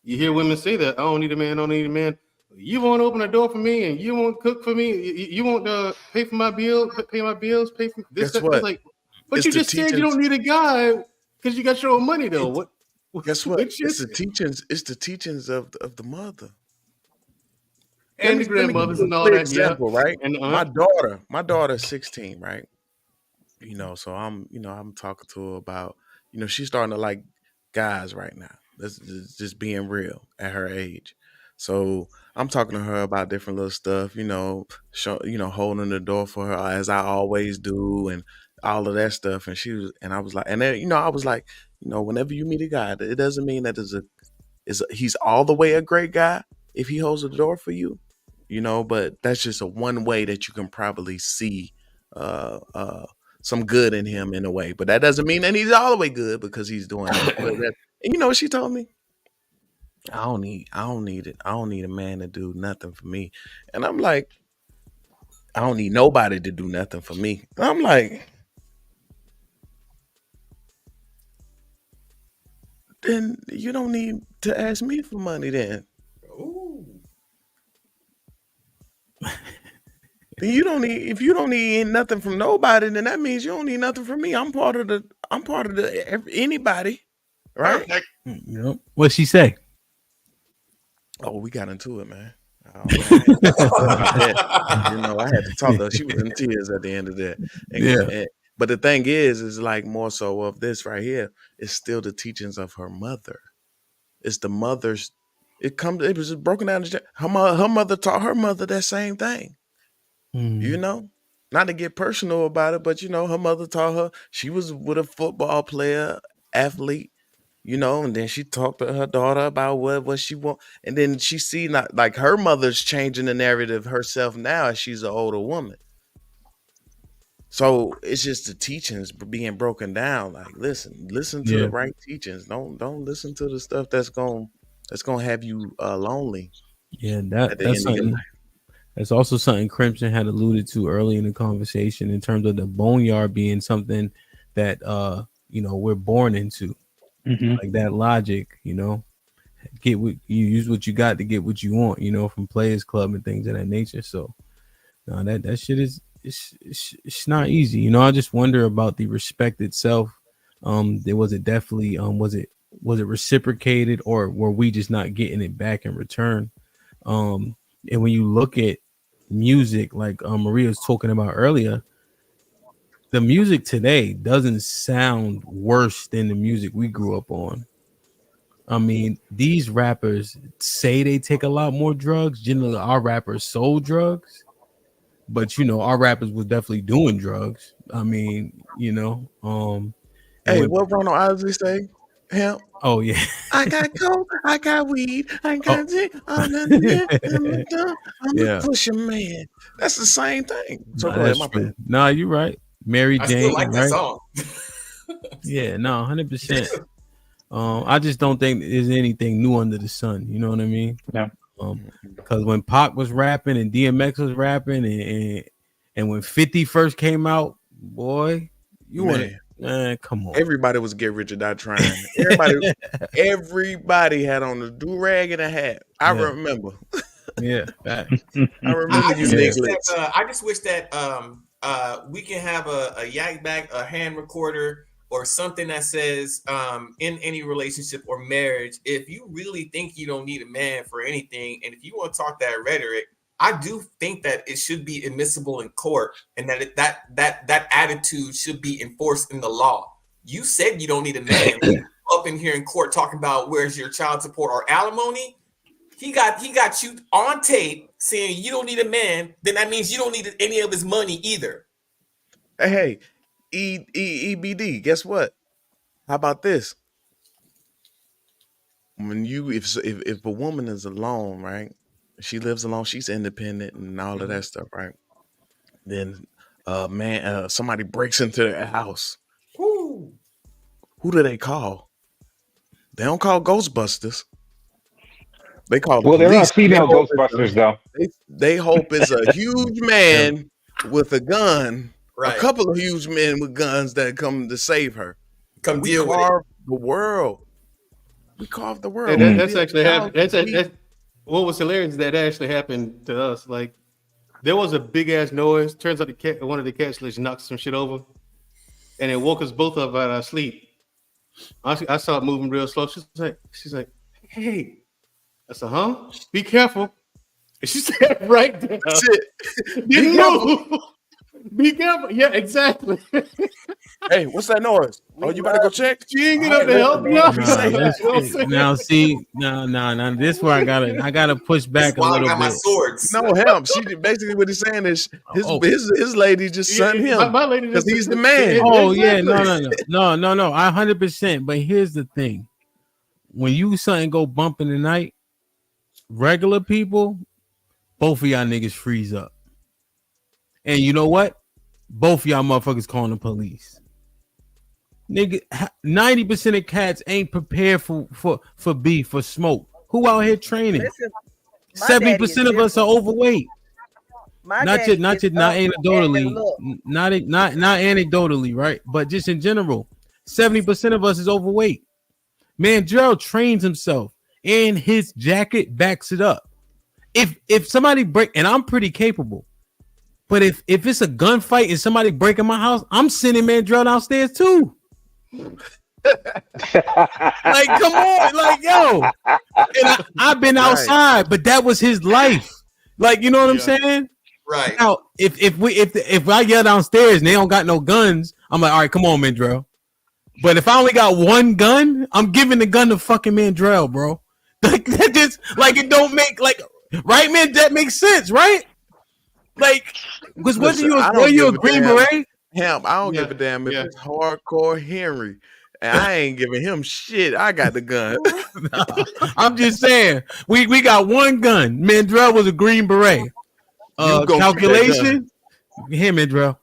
You hear women say that, I don't need a man, I don't need a man. You won't open the door for me, and you won't cook for me. You won't pay for my bill, pay my bills, pay for this. Guess what? But It's you the just said you don't need a guy because you got your own money, though. Guess what? It's the teachings. It's the teachings of the mother and the grandmothers and all that. Example, yeah. Right? And my daughter's 16, right? So I'm talking to her about, she's starting to like guys right now. This is just being real at her age. So I'm talking to her about different little stuff, holding the door for her as I always do, and all of that stuff. And I was like, and then, I was like, whenever you meet a guy, it doesn't mean that he's all the way a great guy if he holds the door for you, but that's just a one way that you can probably see some good in him in a way. But that doesn't mean that he's all the way good because he's doing that. And you know what she told me? I don't need it. I don't need a man to do nothing for me. And I'm like, I don't need nobody to do nothing for me. And I'm like, then you don't need to ask me for money then. Ooh. Then if you don't need nothing from nobody, then that means you don't need nothing from me. I'm part of anybody. Right? Yep. What'd she say? Oh, we got into it, man. I had to talk to her. She was in tears at the end of that. But the thing is like more so of this right here. It's still the teachings of her mother. It's the mother's. It was just broken down. Her mother taught her mother that same thing. Not to get personal about it, but her mother taught her. She was with a football player, athlete. And then she talked to her daughter about what she want. And then she see not like her mother's changing the narrative herself now as she's an older woman. So it's just the teachings being broken down. Like, listen to the right teachings. Don't listen to the stuff that's gonna have you lonely. Yeah, that's something. That's also something Crimson had alluded to early in the conversation in terms of the boneyard being something that we're born into. Mm-hmm. Like that logic, get what you use, what you got to get what you want, from Players Club and things of that nature. So, no, that shit is it's not easy. I just wonder about the respect itself. Was it definitely was it reciprocated, or were we just not getting it back in return? And when you look at music, like Maria was talking about earlier, the music today doesn't sound worse than the music we grew up on. I mean, these rappers say they take a lot more drugs. Generally, our rappers sold drugs, but our rappers was definitely doing drugs. I mean, Hey, what Ronald Isley say? Hemp. Oh yeah. I got coke, I got weed, I got dick. I'm a pusher man. That's the same thing. So go ahead, my friend. Nah, you're right. Mary Jane. I still like that right? song. Yeah, no, 100%. I just don't think there's anything new under the sun. You know what I mean? Yeah. Because when Pac was rapping and DMX was rapping and when 50 first came out, boy, you want to, man, come on. Everybody was Get Rich or Die Trying. Everybody had on a do-rag and a hat. I remember. Yeah. I remember you niggas. I just wish that we can have a yak bag, a hand recorder, or something that says in any relationship or marriage, if you really think you don't need a man for anything, and if you want to talk that rhetoric, I do think that it should be admissible in court, and that attitude should be enforced in the law. You said you don't need a man. Up in here in court talking about where's your child support or alimony. He got you on tape saying you don't need a man. Then that means you don't need any of his money either. Hey, EBD, guess what? How about this? When you if a woman is alone, right? She lives alone, she's independent and all of that stuff, right? Then somebody breaks into their house. Woo. Who do they call? They don't call Ghostbusters. They call Well, the there are police. female Ghostbusters though. They hope it's a huge man with a gun. Right. A couple of huge men with guns that come to save her. Come we deal with carve the world. We carve the world. And that's actually happened. That's what was hilarious is that actually happened to us. Like there was a big ass noise. Turns out one of the cats just knocked some shit over, and it woke us both up out of our sleep. I saw it moving real slow. She's like, hey. I said, huh? Be careful. And she said right there. Didn't move. Be careful. Yeah, exactly. Hey, what's that noise? Oh, you better go check. She ain't get up to help you out. Now see, no. This where I gotta push back a little bit. My swords. No, him. She basically what he's saying is his lady just sent him my lady because he's the man. Oh yeah, no. I 100%. But here's the thing: when you something go bump in the night, regular people, both of y'all niggas freeze up. And you know what? Both of y'all motherfuckers calling the police. Nigga, 90% of cats ain't prepared for beef, for smoke. Who out here training? Listen, 70% of us are overweight. Not anecdotally, not anecdotally, right? But just in general, 70% of us is overweight. Mandrell trains himself, and his jacket backs it up. If somebody break, and I'm pretty capable, but if it's a gunfight and somebody breaking my house, I'm sending Mandrell downstairs too. Like, come on, like, yo. And I've been outside, but that was his life. Like, you know what I'm saying? Right. Now, if I yell downstairs and they don't got no guns, I'm like, all right, come on, Mandrell. But if I only got one gun, I'm giving the gun to fucking Mandrell, bro. Like that just like it don't make like right, man. That makes sense, right? Like, because whether you a Green Beret, him, I don't give a damn if it's hardcore Henry. And I ain't giving him shit. I got the gun. I'm just saying, we got one gun. Mandrell was a Green Beret. Calculation, here, Mandrell.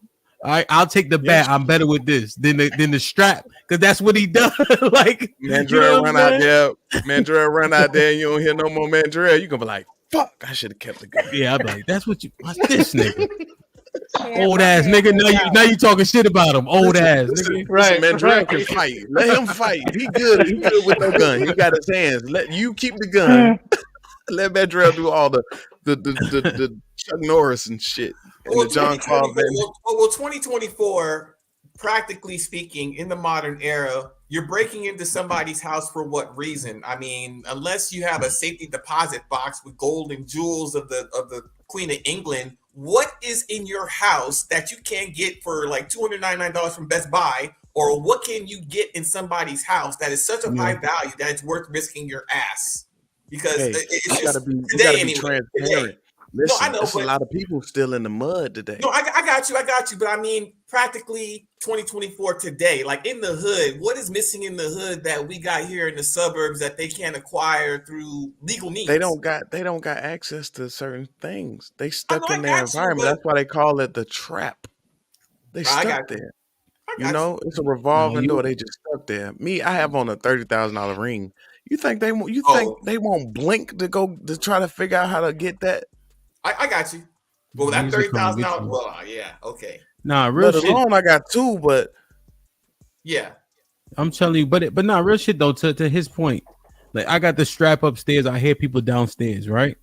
All right, I'll take the bat. I'm better with this than the strap, because that's what he does. Like Mandrell run out there. Mandrell run out there, and you don't hear no more Mandrell. You gonna be like, fuck, I should have kept the gun. Yeah, I'm like, that's what you. What's this nigga? Old ass nigga. Now you talking shit about him. Old ass nigga. Right, Mandrell can fight. Let him fight. He good. He good with no gun. He got his hands. Let you keep the gun. Let Mandrell do all the Chuck Norris and shit. And Well, the John Claude Van. 2024, practically speaking, in the modern era, you're breaking into somebody's house for what reason? I mean, unless you have a safety deposit box with gold and jewels of the Queen of England, what is in your house that you can't get for like $299 from Best Buy? Or what can you get in somebody's house that is such a high value that it's worth risking your ass? Because it's you just gotta be today transparent. Listen, I know, there's but a lot of people still in the mud today. no, I got you. But I mean, practically 2024 today, like in the hood, what is missing in the hood that we got here in the suburbs that they can't acquire through legal means? They don't got access to certain things. They stuck in their environment. That's why they call it the trap. They stuck there. You know, it's a revolving door. They just stuck there. Me, I have on a $30,000 ring. You think they won't blink to go to try to figure out how to get that? I got you. Well, that He's just coming to get $30,000. you. Well, yeah, okay. Nah, real Let shit. alone I got two, but yeah, I'm telling you, but not real shit though. To his point, like I got the strap upstairs. I hear people downstairs, right?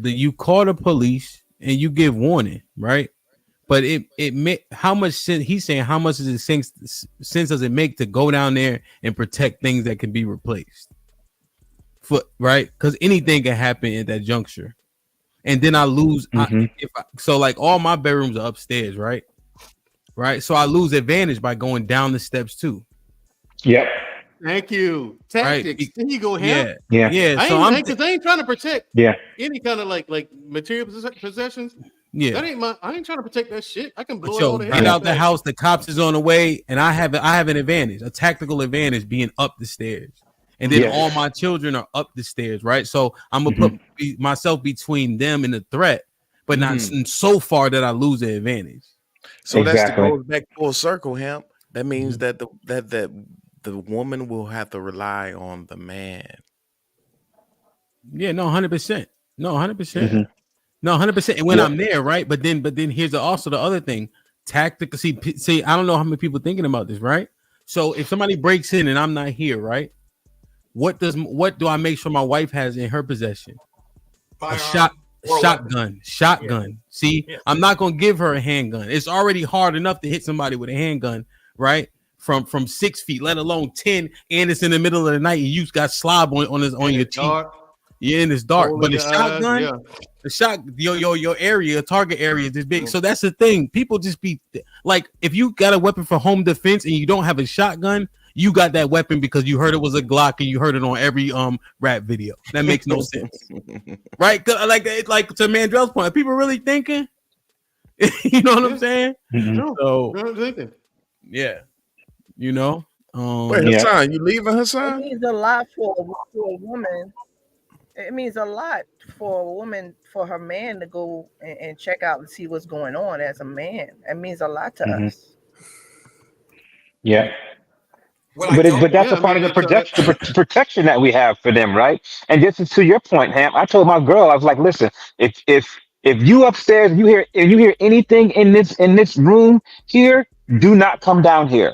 You call the police and you give warning, right? But how much sense? He's saying how much sense does it make to go down there and protect things that can be replaced? Right? Because anything can happen at that juncture. And then I lose. So like all my bedrooms are upstairs, right? So I lose advantage by going down the steps too. Yep. Thank you. Tactics. Right. There you go, Ham. Yeah. I So ain't trying to protect Yeah. any kind of like material possessions. Yeah. That ain't I ain't trying to protect that shit. I can blow But it all yo, the get out the house. The cops is on the way, and I have an advantage, a tactical advantage, being up the stairs. And then all my children are up the stairs, right? So I'm gonna put myself between them and the threat, but not so far that I lose the advantage. So that goes back full circle, Ham. That means that the woman will have to rely on the man. Yeah, no, 100%. No, 100%. No, 100%. And when I'm there, right? But then here's also the other thing. Tactical. See, I don't know how many people thinking about this, right? So if somebody breaks in and I'm not here, right? What do I make sure my wife has in her possession? A shotgun. See, I'm not gonna give her a handgun. It's already hard enough to hit somebody with a handgun, right? From 6 feet, let alone 10, and it's in the middle of the night and you got slob on your cheek. Yeah, and it's dark. But the shotgun, your area, target area is this big. So that's the thing. People just be like, if you got a weapon for home defense and you don't have a shotgun, you got that weapon because you heard it was a Glock and you heard it on every rap video. That makes no sense, right? Like to Mandrell's point, are people really thinking? You know what I'm saying? So yeah, you know. Wait, Hassan, you leaving, Hassan? It means a lot for a woman. It means a lot for a woman, for her man to go and check out and see what's going on as a man. It means a lot to us. Yeah. But that's a part of the protection that we have for them, right? And just to your point, Ham, I told my girl, I was like, listen, if you upstairs, you hear anything in this room here, do not come down here.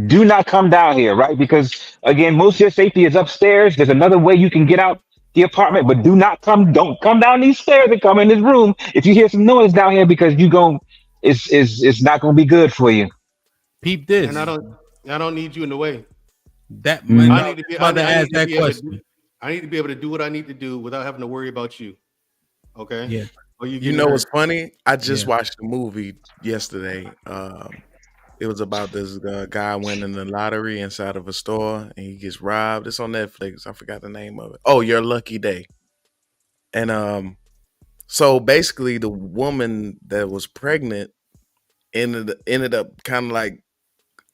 Do not come down here, right? Because again, most of your safety is upstairs. There's another way you can get out the apartment, but don't come down these stairs and come in this room. If you hear some noise down here, because it's not gonna be good for you. Peep this. And I don't need you in the way. I need to be able to do what I need to do without having to worry about you. Okay. Yeah. Or You know what's funny? I just watched a movie yesterday. It was about this guy winning the lottery inside of a store and he gets robbed. It's on Netflix. I forgot the name of it. Oh, Your Lucky Day. And so basically the woman that was pregnant ended up kind of like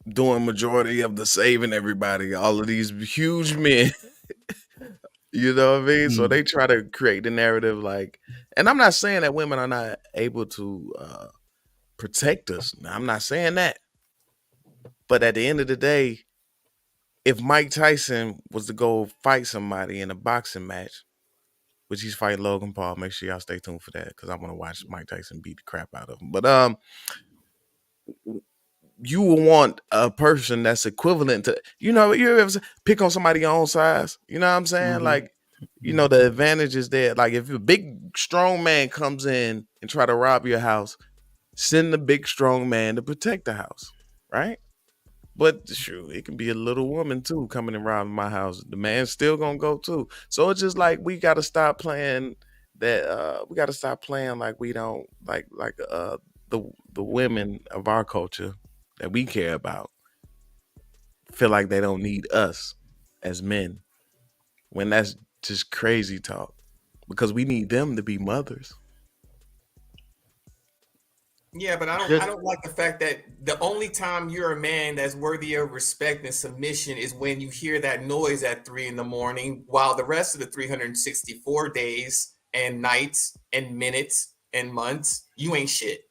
doing majority of the saving everybody, all of these huge men. You know what I mean? So they try to create the narrative like, and I'm not saying that women are not able to protect us. I'm not saying that. But at the end of the day, if Mike Tyson was to go fight somebody in a boxing match, which he's fighting Logan Paul, make sure y'all stay tuned for that because I want to watch Mike Tyson beat the crap out of him. But you will want a person that's equivalent to, you ever pick on somebody your own size? You know what I'm saying? Like, the advantage is there. Like if a big strong man comes in and try to rob your house, send the big strong man to protect the house, right? But sure, it can be a little woman too coming and robbing my house. The man's still gonna go too. So it's just like we gotta stop playing that. We gotta stop playing like we don't like the women of our culture that we care about feel like they don't need us as men, when that's just crazy talk. Because we need them to be mothers. Yeah, but I don't like the fact that the only time you're a man that's worthy of respect and submission is when you hear that noise at 3 a.m, while the rest of the 364 days and nights and minutes and months, you ain't shit.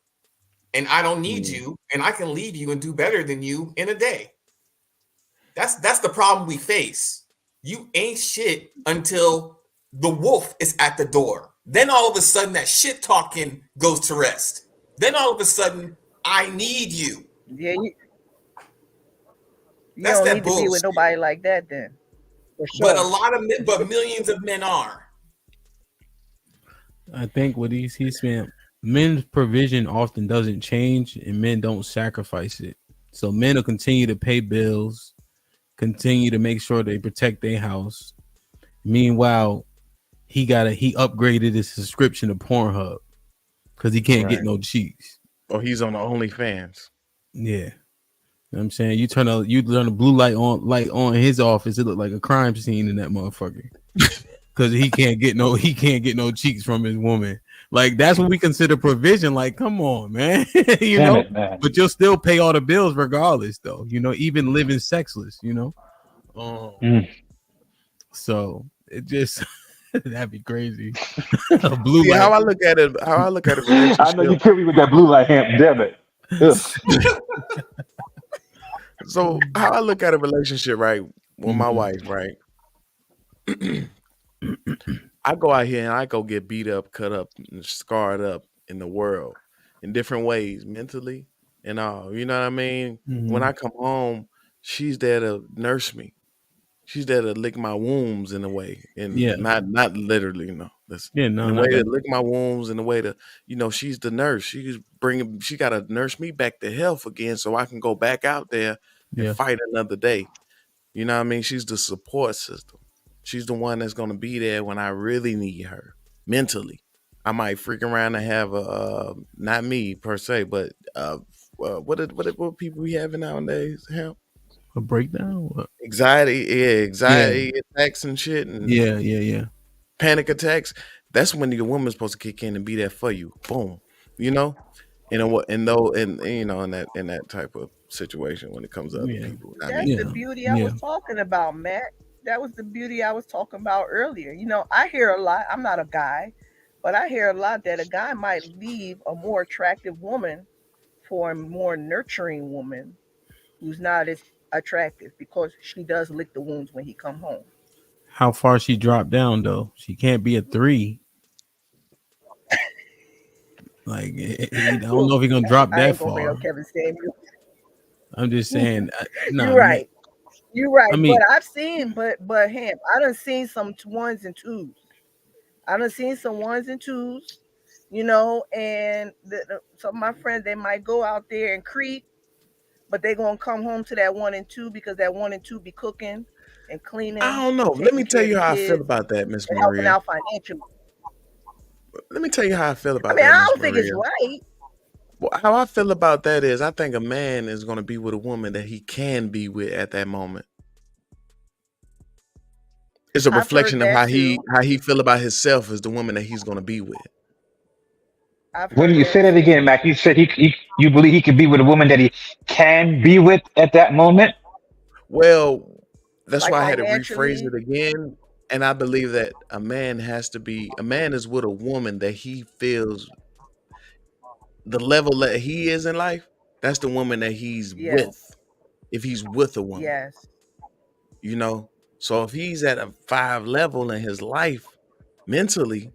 And I don't need you, and I can leave you and do better than you in a day. That's the problem we face. you ain't shit until the wolf is at the door. Then all of a sudden that shit talking goes to rest. Then all of a sudden, I need you. Yeah, you That's don't that need to be with bullshit. nobody like that then. For But sure. a lot of men, but millions of men are. I think what he's saying, men's provision often doesn't change, and men don't sacrifice it. So men will continue to pay bills, continue to make sure they protect their house. Meanwhile, he upgraded his subscription to Pornhub because he can't get no cheeks. Or he's on the OnlyFans. Yeah. You know what I'm saying? You turn the blue light on his office, it look like a crime scene in that motherfucker. Cause he can't get no cheeks from his woman. Like that's what we consider provision. Like, come on, man. you Damn know, it, man. but you'll still pay all the bills regardless, though. You know, even living sexless, you know. So it just that'd be crazy. Blue See, light. how I look at it, relationship. I know you killed me with that blue light hamp. Damn it. So how I look at a relationship, right, with my wife, right? I go out here and I go get beat up, cut up, and scarred up in the world in different ways, mentally and all. You know what I mean? When I come home, she's there to nurse me. She's there to lick my wounds in a way, and not literally, you know. In a way to lick my wounds, in a way to, you know, she's the nurse. She got to nurse me back to health again, so I can go back out there and fight another day. You know what I mean? She's the support system. She's the one that's gonna be there when I really need her mentally. I might freak around and have a not me per se, but what people we having nowadays? Help. A breakdown? What? Anxiety attacks and shit, and panic attacks. That's when your woman's supposed to kick in and be there for you. Boom, you know, you know what, and you know, in that type of situation when it comes to other people. That's the beauty I was talking about, Matt. That was the beauty I was talking about earlier. You know, I hear a lot. I'm not a guy, but I hear a lot that a guy might leave a more attractive woman for a more nurturing woman who's not as attractive because she does lick the wounds when he come home. How far she dropped down though? She can't be a 3. Like I don't know if he's gonna drop that far. Kevin Samuels. I'm just saying. You're right. You're right. I mean, but I've seen, but him, I done seen some ones and twos. I done seen some ones and twos, you know, and some of my friends, they might go out there and creep, but they gonna come home to that 1 and 2 because that 1 and 2 be cooking and cleaning. I don't know. Let me tell you how I feel about that, Miss Maria. Helping out financially. Let me tell you how I feel about I mean, that. I don't think it's right. Well, how I feel about that is I think a man is going to be with a woman that he can be with at that moment. It's a reflection of how he feel about himself as the woman that he's going to be with. When you say that again, Mac, you said you believe he could be with a woman that he can be with at that moment? Well, that's Like why I had to rephrase it again. And I believe that a man is with a woman that he feels the level that he is in life. That's the woman that he's with. If he's with a woman. Yes. You know? So if he's at a 5 level in his life mentally,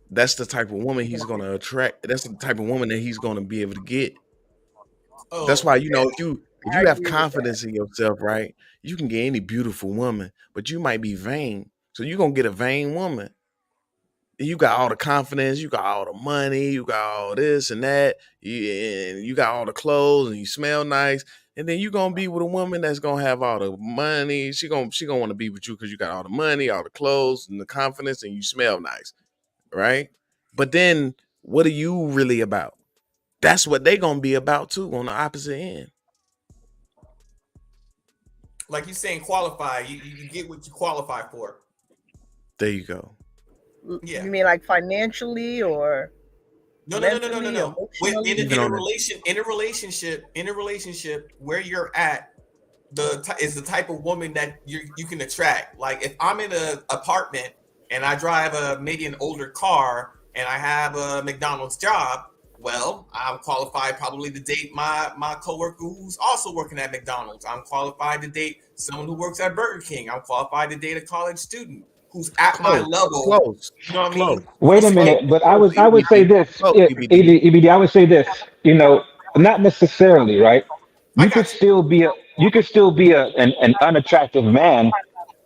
that's the type of woman he's going to attract. That's the type of woman that he's going to be able to get. That's why, you know, if you have confidence in yourself, right, you can get any beautiful woman, but you might be vain. So you're going to get a vain woman. And you got all the confidence, you got all the money, you got all this and that, and you got all the clothes, and you smell nice. And then you're going to be with a woman that's going to have all the money. She gonna want to be with you because you got all the money, all the clothes, and the confidence, and you smell nice, right? But then what are you really about? That's what they going to be about too on the opposite end. Like you're saying, qualify. You get what you qualify for. There you go. Yeah. You mean like financially or? No. In a relationship where you're at, is the type of woman that you can attract. Like if I'm in an apartment and I drive maybe an older car and I have a McDonald's job, Well, I'm qualified probably to date my coworker who's also working at McDonald's. I'm qualified to date someone who works at Burger King. I'm qualified to date a college student who's at my Close, level. close, You know what I close. mean? Wait a minute, but I would say this, EBD, I would say this, not necessarily, right? You could still be an unattractive man,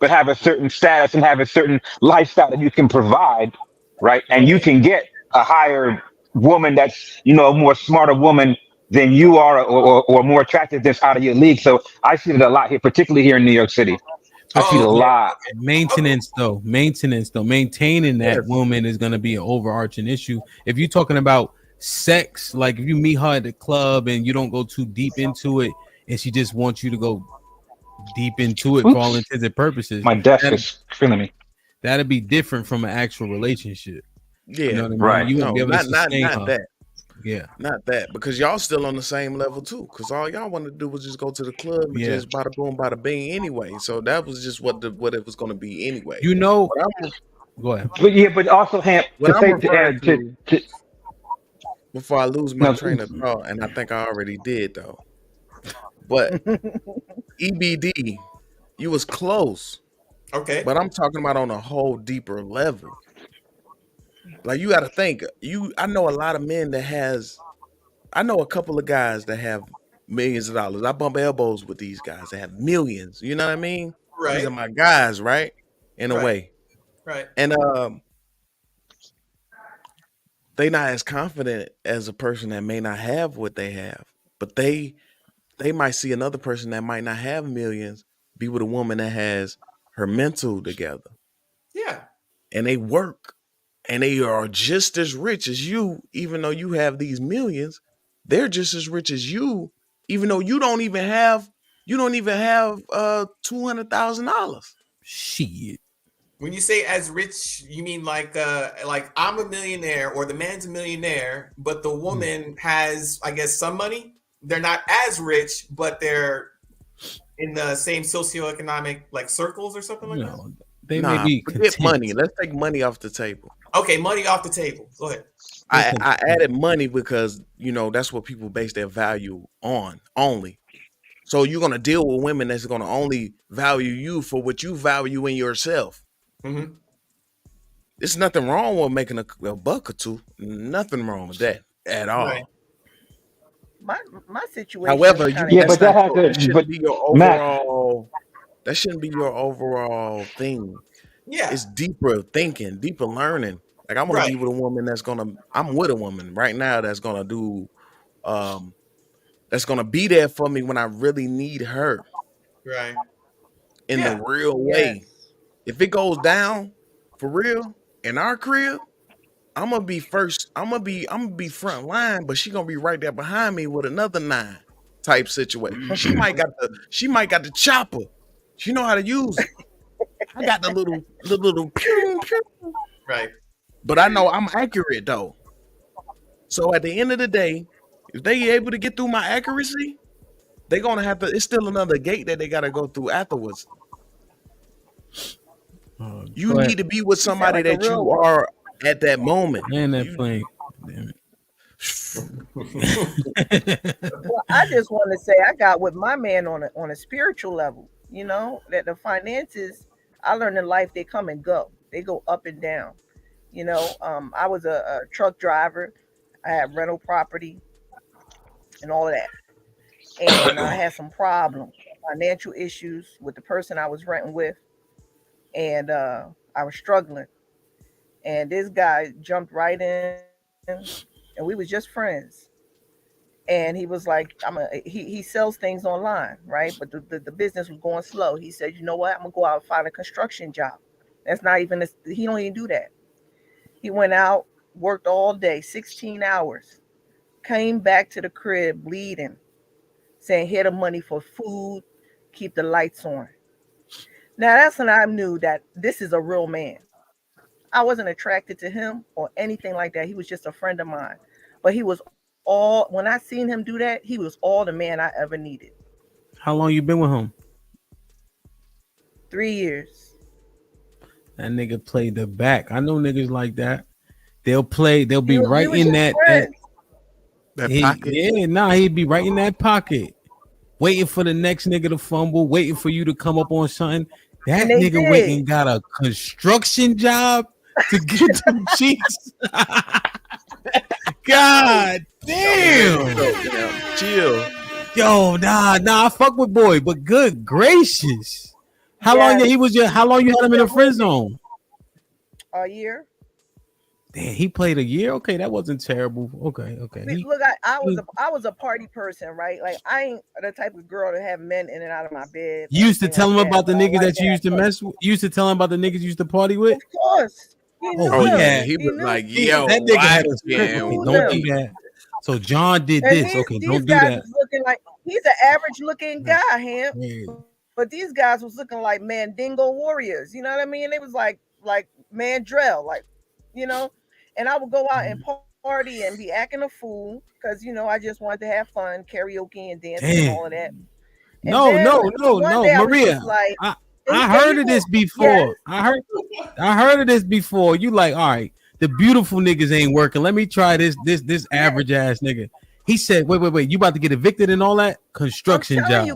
but have a certain status and have a certain lifestyle that you can provide, right? And you can get a higher woman that's, a more smarter woman than you are, or more attractive that's out of your league. So I see it a lot here, particularly here in New York City. I see it a lot. Maintenance, though. Maintaining that woman is going to be an overarching issue. If you're talking about sex, like if you meet her at the club and you don't go too deep into it, and she just wants you to go deep into it for all intents and purposes. My desk is killing me. That'd be different from an actual relationship. Yeah, You know what I mean? right. You won't No, be able to not sustain her. that. Yeah. Not that, because y'all still on the same level too. Because all y'all want to do was just go to the club and Yeah. just bada boom, bada bing anyway. So that was just what it was going to be anyway. Go ahead. But also, What I'm referring to, before I lose my train of thought, and I think I already did though. But EBD, you was close. Okay. But I'm talking about on a whole deeper level. Like you got to think. I know a lot of men I know a couple of guys that have millions of dollars. I bump elbows with these guys that have millions. You know what I mean? Right. These are my guys, right? In a way. Right. And they not as confident as a person that may not have what they have. But they might see another person that might not have millions be with a woman that has her mental together. Yeah. And they work. And they are just as rich as you, even though you have these millions. They're just as rich as you, even though you don't even have $200,000. Shit. When you say as rich, you mean like I'm a millionaire or the man's a millionaire, but the woman has, I guess, some money. They're not as rich, but they're in the same socioeconomic like circles or something like that. They may be forget content. money. Let's take money off the table. Okay, money off the table. Go ahead. I added money because that's what people base their value on only. So you're gonna deal with women that's gonna only value you for what you value in yourself. Mm-hmm. There's nothing wrong with making a buck or two. Nothing wrong with that at all. Right. My situation. However, that shouldn't be your Matt. overall. That shouldn't be your overall thing. Yeah, it's deeper thinking, deeper learning. Like I want to be with a woman I'm with a woman right now that's gonna do, that's gonna be there for me when I really need her. Right. In the real way. If it goes down for real in our crib, I'm gonna be first. I'm gonna be front line, but she gonna be right there behind me with another 9 type situation. She might got the chopper. She know how to use it. I got the little pew, pew. Right. But I know I'm accurate though. So at the end of the day, if they able to get through my accuracy, they're gonna have to. It's still another gate that they gotta go through afterwards. You need to be with somebody that you are at that moment. Man, that plane. Damn it. Well, I just want to say I got with my man on a spiritual level. That the finances I learned in life, they come and go. They go up and down. I was a truck driver. I had rental property and all of that. And I had some problems, financial issues with the person I was renting with. And I was struggling. And this guy jumped right in and we was just friends. And he was like, he sells things online, right? But the business was going slow. He said, you know what? I'm gonna go out and find a construction job. That's not even, he don't even do that. He went out, worked all day, 16 hours, came back to the crib bleeding, saying, here the money for food, keep the lights on. Now that's when I knew that this is a real man. I wasn't attracted to him or anything like that. He was just a friend of mine. But he was when I seen him do that, he was all the man I ever needed. How long you been with him? 3 years. That nigga played the back. I know niggas like that. They'll be right was in just that. friends. He'd be right in that pocket, waiting for the next nigga to fumble, waiting for you to come up on something. That nigga went and got a construction job to get them cheeks. God damn. Chill. Yo, nah, I fuck with boy, but good gracious. How long you had him in the friend zone? A year. Damn, he played a year. Okay, that wasn't terrible. Okay. Look, I was a party person, right? Like I ain't the type of girl to have men in and out of my bed. You used to tell him about the niggas that you used to mess with. You used to tell him about the niggas you used to party with. Of course. He was like, yo, that nigga had a script. Okay, don't do that. So John did this. Okay, don't do that. Looking like he's an average looking guy, him. But these guys was looking like Mandingo warriors. You know what I mean? It was like Mandrell, like, you know. And I would go out and party and be acting a fool because, you know, I just wanted to have fun, karaoke and dancing and all of that. And no, Maria. I heard of this before. Yes. I heard of this before. You like, all right, the beautiful niggas ain't working. Let me try this average ass nigga. He said, wait. You about to get evicted and all that? Construction job.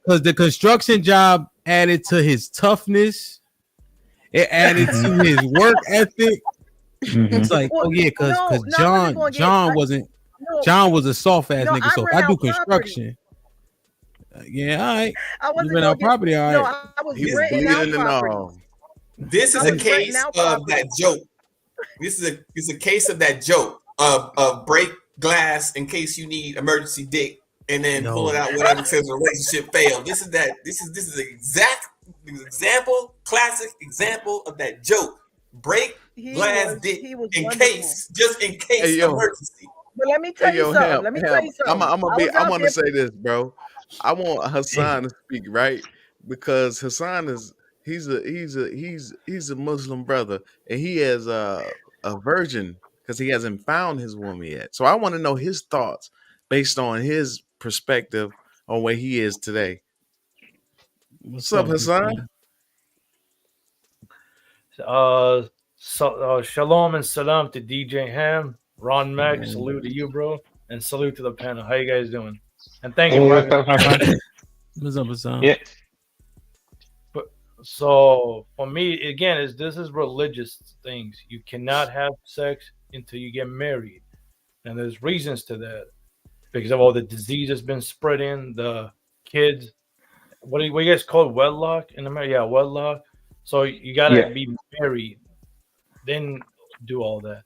Because the construction job added to his toughness. It added to his work ethic. It's like, because John was a soft ass nigga. So if I do construction, all right. You rent out property, all right. He's bleeding and all. This is a case of that joke. This is a case of that joke of break glass in case you need emergency dick and then pull it out whatever says the relationship failed. This is an exact example, classic example of that joke. Break glass dick in case emergency. But let me tell you something. I want to say this, bro. I want Hassan to speak, right? Because Hassan he's a Muslim brother and he has a virgin because he hasn't found his woman yet. So I want to know his thoughts based on his perspective on where he is today. What's up, Hassan? Shalom and salam to DJ Ham, Ron Mac. Salute to you, bro, and salute to the panel. How you guys doing? And thank you. What's up, Hassan? Yeah. But so for me, again, this is religious things. You cannot have sex until you get married, and there's reasons to that because of all the disease that's been spreading, the kids. What do you guys call it? Wedlock in America? Yeah, wedlock. So you gotta be married, then do all that.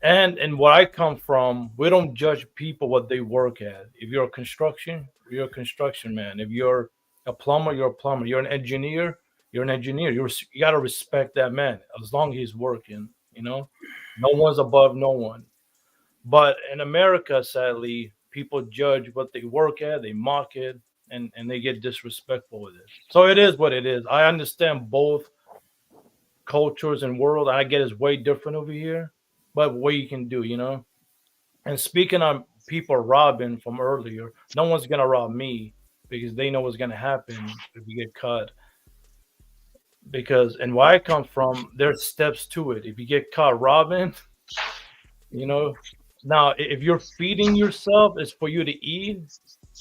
And where I come from, we don't judge people what they work at. If you're a construction, you're a construction man. If you're a plumber, you're a plumber. You're an engineer, you're an engineer. You gotta respect that man as long as he's working. You know, no one's above no one. But in America, sadly, people judge what they work at, they mock it, and they get disrespectful with it. So it is what it is. I understand both cultures and world. I get it's way different over here, but what you can do, you know. And speaking on people robbing from earlier, no one's gonna rob me because they know what's gonna happen if you get caught. Because and where I come from, there's steps to it. If you get caught robbing, you know. Now, if you're feeding yourself, it's for you to eat.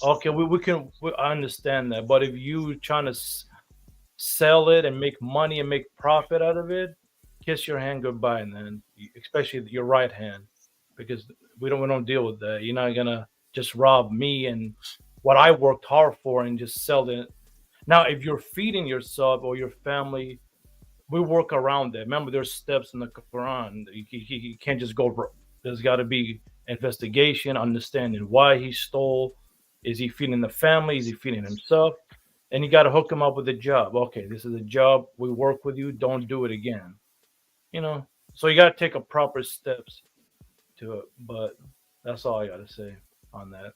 Okay, I understand that. But if you trying to sell it and make money and make profit out of it, kiss your hand goodbye, and then especially your right hand, because we don't deal with that. You're not gonna just rob me and what I worked hard for and just sell it. Now, if you're feeding yourself or your family, we work around that. Remember, there's steps in the Quran. You can't just go. There's got to be investigation, understanding why he stole. Is he feeding the family? Is he feeding himself? And you got to hook him up with a job. Okay, this is a job. We work with you. Don't do it again. You know, so you got to take a proper steps to it. But that's all I got to say on that.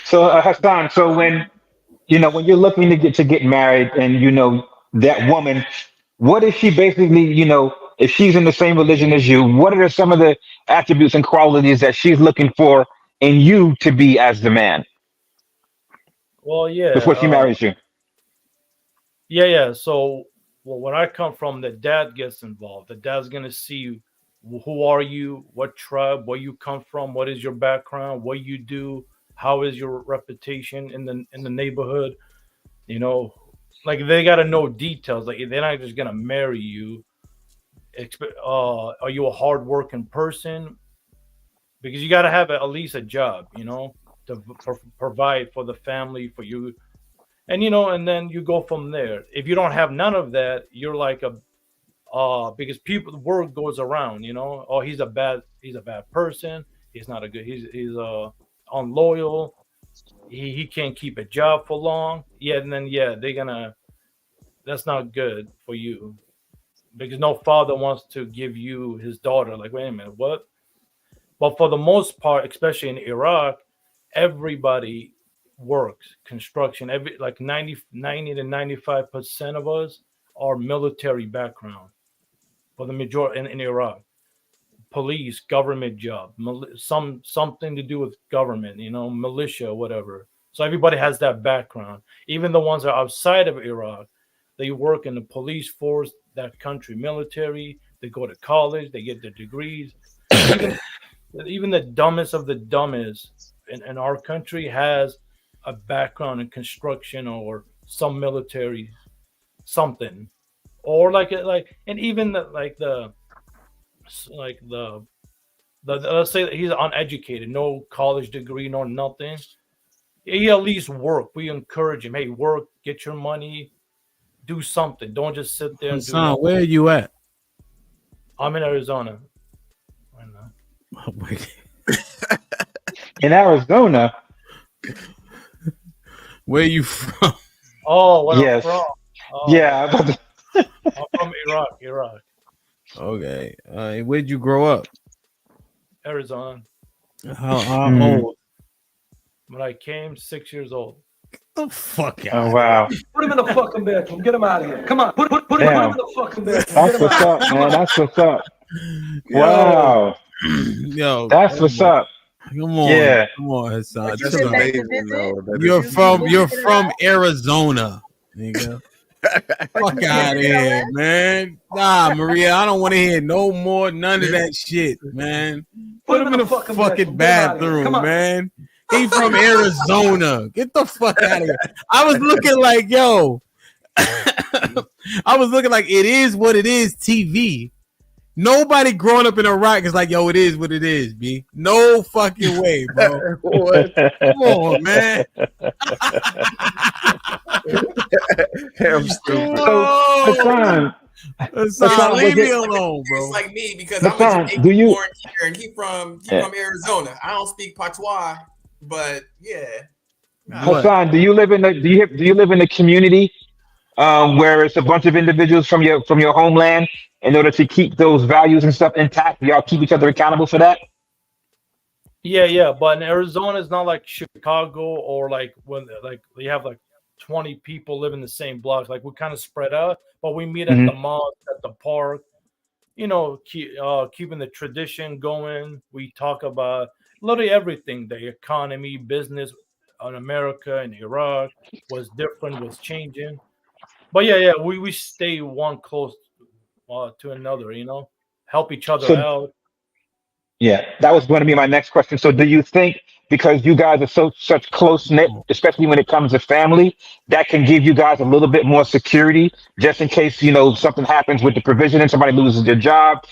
So Hassan, so when you're looking to get married, and you know that woman, what is she basically? You know, if she's in the same religion as you, what are some of the attributes and qualities that she's looking for in you to be as the man? Well, yeah. Before she marries you. Yeah. So, when I come from, the dad gets involved. The dad's gonna see who are you, what tribe, where you come from, what is your background, what you do, how is your reputation in the neighborhood. You know, like they got to know details. Like they're not just gonna marry you. Are you a hardworking person? Because you got to have at least a job, you know, to provide for the family, for you, and you know, and then you go from there. If you don't have none of that, you're like a because people, the word goes around, you know, oh, he's a bad person. He's not a good. He's unloyal. He can't keep a job for long. Yeah, and then yeah, they're gonna. That's not good for you because no father wants to give you his daughter. Like, wait a minute, what? But for the most part, especially in Iraq, everybody works construction. Every like 90 to 95% of us are military background for the majority in Iraq. Police, government job, something to do with government, you know, militia, whatever. So everybody has that background. Even the ones that are outside of Iraq, they work in the police force, that country military. They go to college, they get their degrees. Even the dumbest of the dumbest in our country has a background in construction or some military something, or and even the let's say that he's uneducated, no college degree, no nothing. He at least work. We encourage him. Hey, work, get your money, do something. Don't just sit there and do Hassan, nothing. where are you at? I'm in Arizona. In Arizona. Where you from? Oh, where Yes. I'm from. Oh, Yeah. I'm from Iraq. Okay. Where'd you grow up? Arizona. How old? When I came, 6 years old. The fuck Oh wow. Put him in the fucking bedroom. Get him out of here. Come on. Put him in Damn. the fucking bedroom. That's what's up, man. That's what's up. Wow. Yo, That's what's up. Come on, Yeah. come on, Hassan. That's Chill out. amazing, though. That You're is from Arizona, nigga. Fuck out of here, man. Nah, Maria, I don't want to hear no more, none of that shit, man. Put him in the fucking bathroom, Come on. man. He from Arizona. Get the fuck out of here. I was looking like, yo. I was looking like it is what it is TV. Nobody growing up in Iraq is like, yo, it is what it is, B. No fucking way, bro. Come on, man. I'm stupid. Hassan, Hassan, leave me like alone, bro. It's like me because Hassan, I'm a Jamaican do you- born here and he from Arizona. I don't speak patois, but yeah. Hassan, do you live in the do you live in the community where it's a bunch of individuals from your homeland in order to keep those values and stuff intact? Y'all keep each other accountable for that? Yeah, but in Arizona, it's not like Chicago or like when like we have like 20 people live in the same blocks. Like we kind of spread out, but we meet at the mall, at the park. You know, keeping the tradition going. We talk about literally everything: the economy, business in America and Iraq was different, was changing. But yeah, we stay one close to another. You know, help each other So- out. Yeah, that was going to be my next question. So, do you think because you guys are such close knit, especially when it comes to family, that can give you guys a little bit more security, just in case something happens with the provision and somebody loses their job,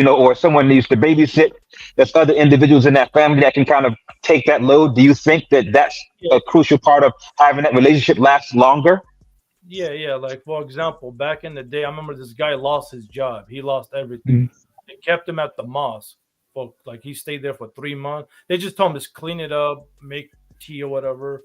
or someone needs to babysit? There's other individuals in that family that can kind of take that load. Do you think that that's a crucial part of having that relationship last longer? Yeah. Like for example, back in the day, I remember this guy lost his job. He lost everything. They kept him at the mosque. Like he stayed there for 3 months. They just told him to clean it up, make tea or whatever.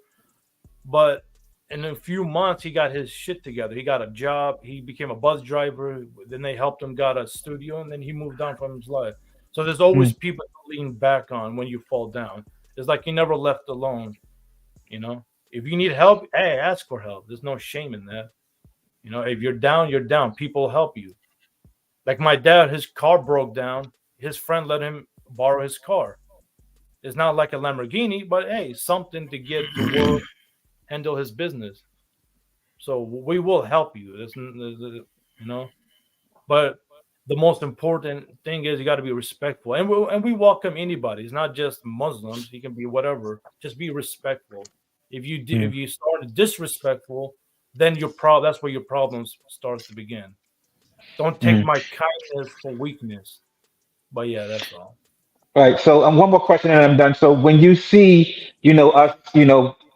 But in a few months, he got his shit together. He got a job. He became a bus driver. Then they helped him, got a studio, and then he moved on from his life. So there's always people to lean back on when you fall down. It's like you never left alone. If you need help, hey, ask for help. There's no shame in that. If you're down, you're down. People will help you. Like my dad, his car broke down. His friend let him borrow his car. It's not like a Lamborghini, but hey, something to get to work, handle his business. So we will help you. But the most important thing is you got to be respectful, and we welcome anybody. It's not just Muslims. You can be whatever. Just be respectful. If you start disrespectful, then that's where your problems starts to begin. Don't take my kindness for weakness. But yeah, that's all. All right. So one more question and I'm done. So when you see, us,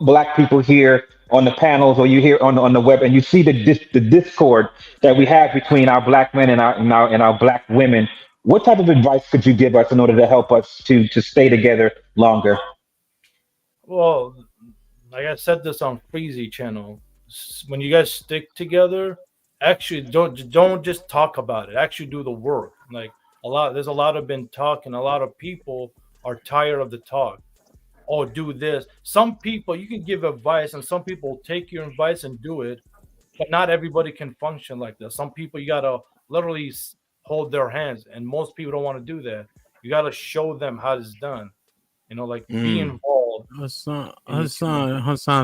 black people here on the panels or you hear on the web and you see the discord that we have between our black men and our black women, what type of advice could you give us in order to help us to stay together longer? Well, like I said this on Freezy channel, when you guys stick together, actually don't just talk about it. Actually do the work. Like there's a lot of been talk, and a lot of people are tired of the talk. Oh, do this. Some people you can give advice, and some people take your advice and do it, but not everybody can function like that. Some people you gotta literally hold their hands, and most people don't want to do that. You gotta show them how it's done. Like be involved. Hassan,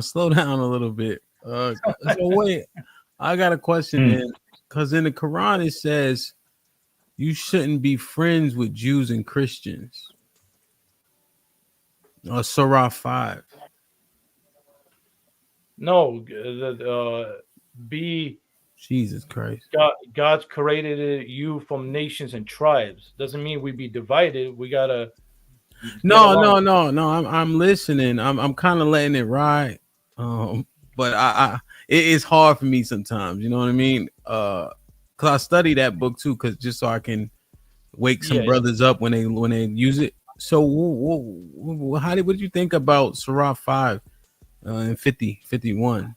slow down a little bit. So wait, I got a question, man. Because in the Quran it says you shouldn't be friends with Jews and Christians. Surah 5. No, be Jesus Christ. God's created you from nations and tribes. Doesn't mean we be divided. We gotta. No. I'm listening. I'm kind of letting it ride. But it is hard for me sometimes. You know what I mean? Cause I study that book too, cause just so I can wake some brothers up when they use it. So what did you think about Surah 5 and 51?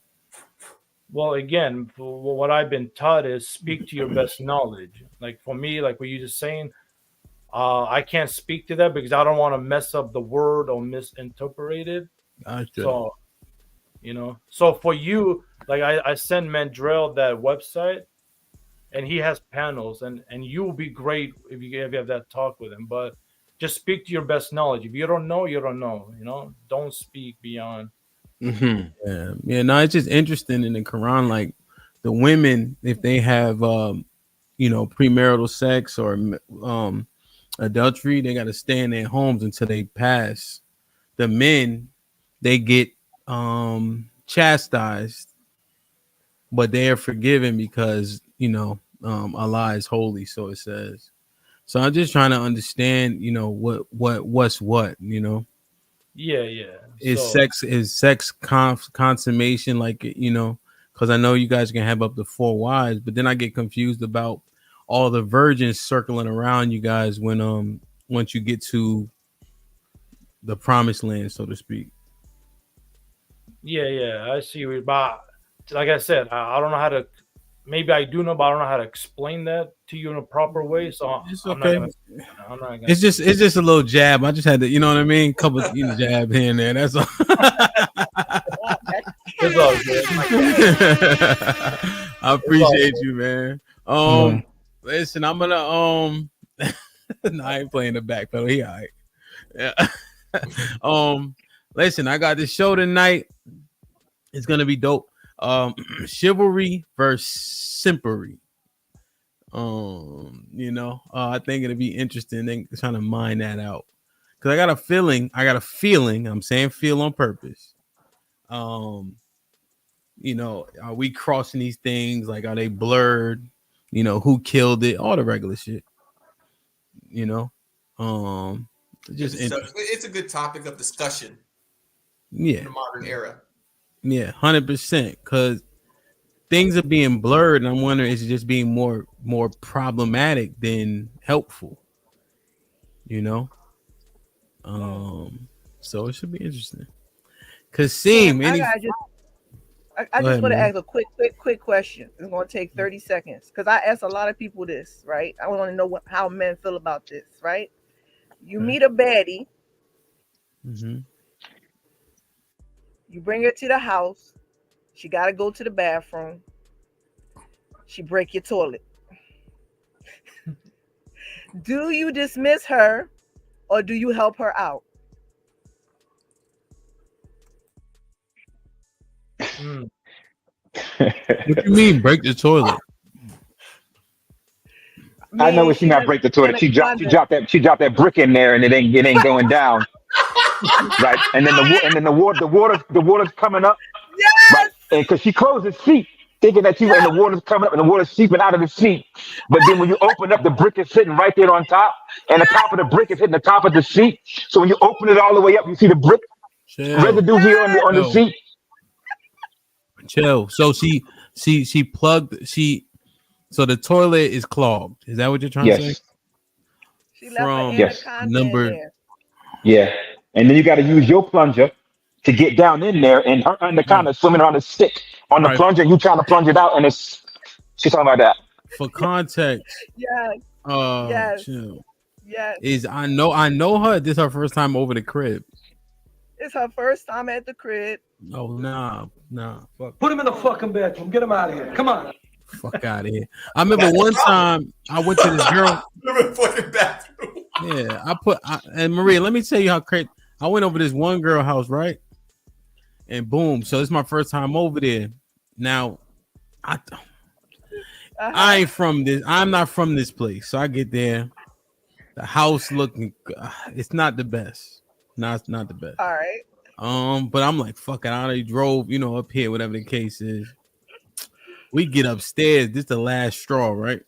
Well, again, what I've been taught is speak to your best knowledge. Like for me, like what you just saying, I can't speak to that because I don't want to mess up the word or misinterpret it. Gotcha. So for you, like I send Mandrell that website, and he has panels, and you will be great if you have that talk with him. But just speak to your best knowledge. If you don't know, you don't know. Don't speak beyond. Yeah. No, it's just interesting in the Quran, like the women, if they have premarital sex or adultery, they got to stay in their homes until they pass. The men, they get chastised, but they are forgiven because Allah is holy, so it says. So I'm just trying to understand, what's what. Yeah. Is sex consummation, like, because I know you guys can have up to 4 wives, but then I get confused about all the virgins circling around you guys when once you get to the promised land, so to speak. Yeah, I see. But like I said, I don't know how to. Maybe I do know, but I don't know how to explain that to you in a proper way. So It's I'm okay. not gonna. It's just a little jab. I just had to, you know what I mean? Couple jab here and there. That's all. It's all good. I appreciate you, man. Listen, I'm gonna no, I ain't playing the back pedal. He all right. Yeah. Listen, I got this show tonight. It's gonna be dope. Chivalry versus simpery. I think it'll be interesting. Then trying to mine that out because I got a feeling. I'm saying feel on purpose. Are we crossing these things? Like, are they blurred? Who killed it? All the regular shit. Just it's a good topic of discussion. Yeah, in the modern era. Yeah, 100%. Because things are being blurred, and I'm wondering, is it just being more problematic than helpful? So it should be interesting. Kasim, I just want to ask a quick question. It's going to take 30 seconds because I asked a lot of people this, right? I want to know how men feel about this, right? You meet a baddie. Mm-hmm. You bring her to the house. She got to go to the bathroom. She break your toilet. Do you dismiss her or do you help her out? What do you mean break the toilet? I know when mean, she not break the toilet. anaconda. She dropped that brick in there, and it ain't going down. Right, and then the water's coming up. Right, Yes. and because she closed the seat, thinking that and the water's coming up and the water's seeping out of the seat. But then when you open up, the brick is sitting right there on top, and the top of the brick is hitting the top of the seat. So when you open it all the way up, you see the brick residue here on the seat. Chill. So she plugged. So the toilet is clogged. Is that what you're trying to say? She left From an anaconda number. in there. Yeah, and then you got to use your plunger to get down in there, and her anaconda swimming around a stick on the plunger, and you trying to plunge it out, and she's talking about that. For context, Yes. chill. Yes. Is I know her. This is her first time over the crib. It's her first time at the crib. Oh nah. Fuck. Put him in the fucking bedroom. Get him out of here. Come on. Fuck out of here. I remember one time I went to this girl. Fucking bathroom. Yeah, and Maria, let me tell you how crazy. I went over this one girl house, right? And boom, so it's my first time over there. Now, I ain't from this. I'm not from this place, so I get there. The house looking, it's not the best. No, it's not the best. All right. But I'm like, fuck it. I already drove, up here, whatever the case is. We get upstairs. This the last straw, right?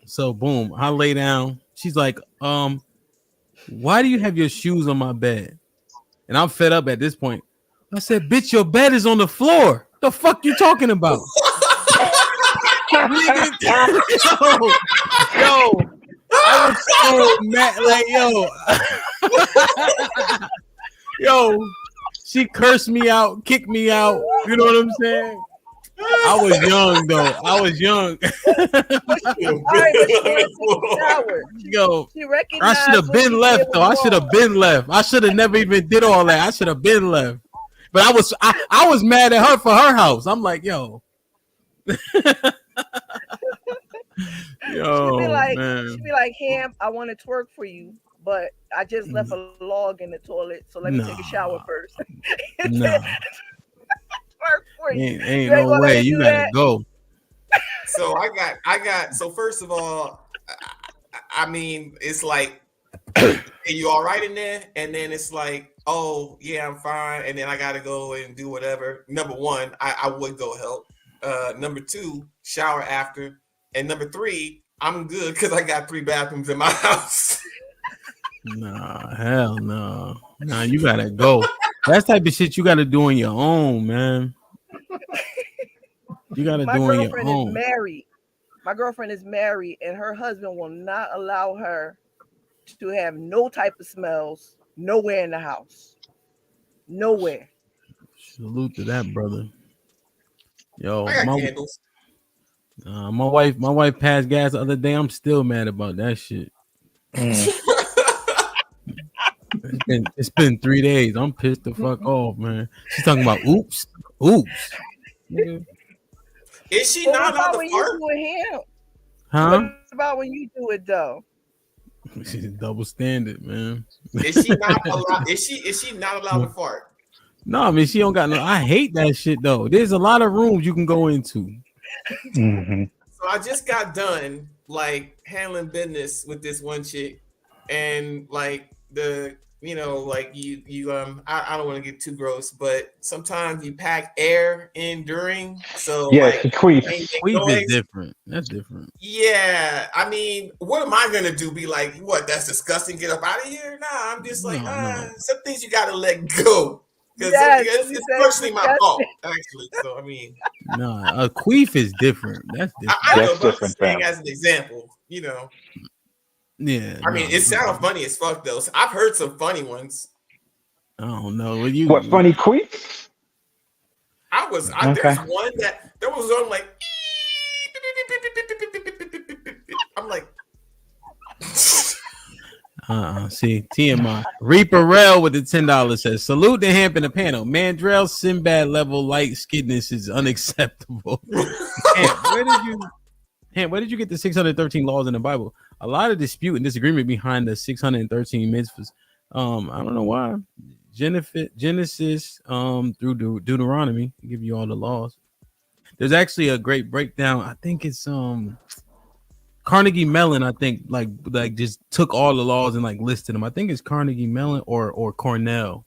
So boom, I lay down. She's like, why do you have your shoes on my bed? And I'm fed up at this point. I said, bitch, your bed is on the floor. The fuck you talking about? yo, I was so mad. Like, yo, she cursed me out, kicked me out. You know what I'm saying? I was young though. I was young. Yo, I should have been left though. I should have been left. I should have never even did all that. I should have been left. But I was mad at her for her house. I'm like, yo. Yo, she'd be like, Ham, I want to twerk for you, but I just left a log in the toilet, so let me take a shower first. No. Ain't no way. You gotta go. So I got. So first of all, I mean, it's like, are you all right in there? And then it's like, oh yeah, I'm fine. And then I gotta go and do whatever. Number one, I would go help. Number two, shower after. And number three, I'm good because I got 3 bathrooms in my house. Nah, hell no. Nah, you gotta go. That's type of shit you gotta do on your own, man. You gotta do on your own. My girlfriend is married, and her husband will not allow her to have no type of smells nowhere in the house. Nowhere. Salute to that, brother. Yo, I got candles. My wife passed gas the other day. I'm still mad about that shit. It's been 3 days. I'm pissed the fuck off, man. She's talking about oops. Yeah. Is she not allowed to fart? Huh? What about when you do it though? She's double standard, man. Is she not allowed? Is she not allowed to fart? No, I mean she don't got no. I hate that shit though. There's a lot of rooms you can go into. So I just got done like handling business with this one chick, and like I don't want to get too gross, but sometimes you pack air in during. So yeah, like, queef is different. That's different. Yeah, I mean, what am I gonna do? Be like, what? That's disgusting. Get up out of here. Nah, I'm just like, some things you gotta let go. Because it's personally my fault, actually. So I mean, a queef is different. That's different. I know, but I'm saying as an example, Yeah. I mean, it sounds funny as fuck though. So I've heard some funny ones. I don't know. What funny queefs? There's one that there was one like I'm like see, TMI. Reaper Rel with the $10 says, salute the Hamp in the panel. Mandrell Sinbad level light skinness is unacceptable. Where did you get the 613 laws in the Bible? A lot of dispute and disagreement behind the 613 mitzvahs. I don't know why. Genesis through Deuteronomy give you all the laws. There's actually a great breakdown. I think it's Carnegie Mellon, I think, like just took all the laws and like listed them. I think it's Carnegie Mellon or Cornell,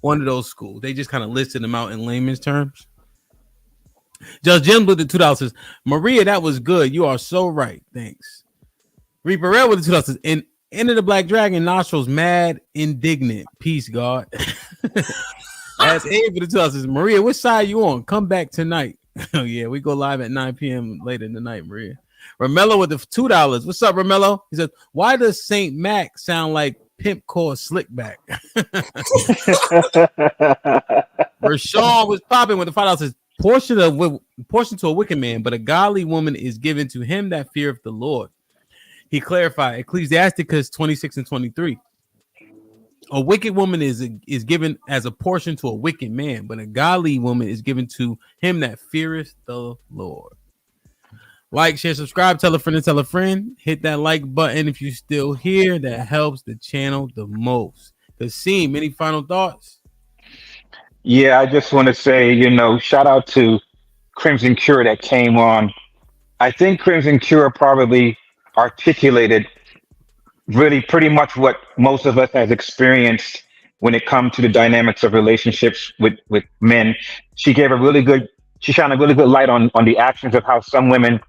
one of those schools. They just kind of listed them out in layman's terms. Judge Jim with the $2 says, Maria, that was good. You are so right. Thanks. Reaper Red with the $2 says, and Enter the Black Dragon nostrils mad indignant. Peace, God. As Abe with the $2 says, Maria, which side you on? Come back tonight. Oh yeah, we go live at 9 p.m. later in the night, Maria. Ramello with the $2. What's up, Ramello? He says, why does Saint Mac sound like Pimp called Slickback? Rashawn was popping with the $5. Says, portion to a wicked man, but a godly woman is given to him that feareth the Lord. He clarified Ecclesiasticus 26 and 23. A wicked woman is given as a portion to a wicked man, but a godly woman is given to him that feareth the Lord. Like, share, subscribe, tell a friend and tell a friend. Hit that like button if you're still here. That helps the channel the most. Kasim, any final thoughts? Yeah, I just want to say, shout out to Crimson Cure that came on. I think Crimson Cure probably articulated really pretty much what most of us has experienced when it comes to the dynamics of relationships with men. She shined a really good light on the actions of how some women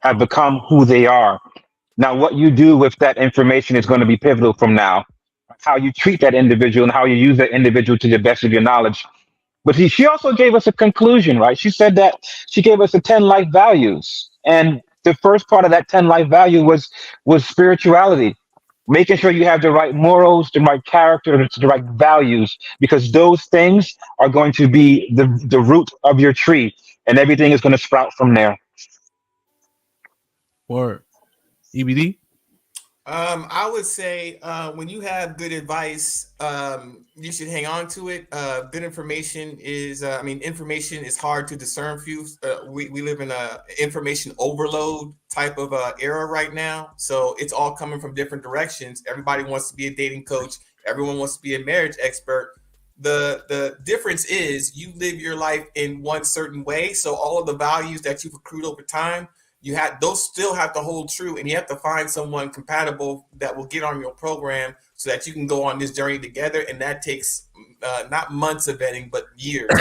have become who they are. Now, what you do with that information is going to be pivotal from now. How you treat that individual and how you use that individual to the best of your knowledge. But she also gave us a conclusion, right? She said that she gave us the 10 life values. And the first part of that 10 life value was spirituality. Making sure you have the right morals, the right character, the right values, because those things are going to be the root of your tree, and everything is going to sprout from there. Word. EBD? I would say when you have good advice, you should hang on to it. Good information is, information is hard to discern. We live in a information overload type of era right now. So it's all coming from different directions. Everybody wants to be a dating coach. Everyone wants to be a marriage expert. The difference is you live your life in one certain way. So all of the values that you've accrued over time, those still have to hold true, and you have to find someone compatible that will get on your program so that you can go on this journey together. And that takes not months of vetting, but years.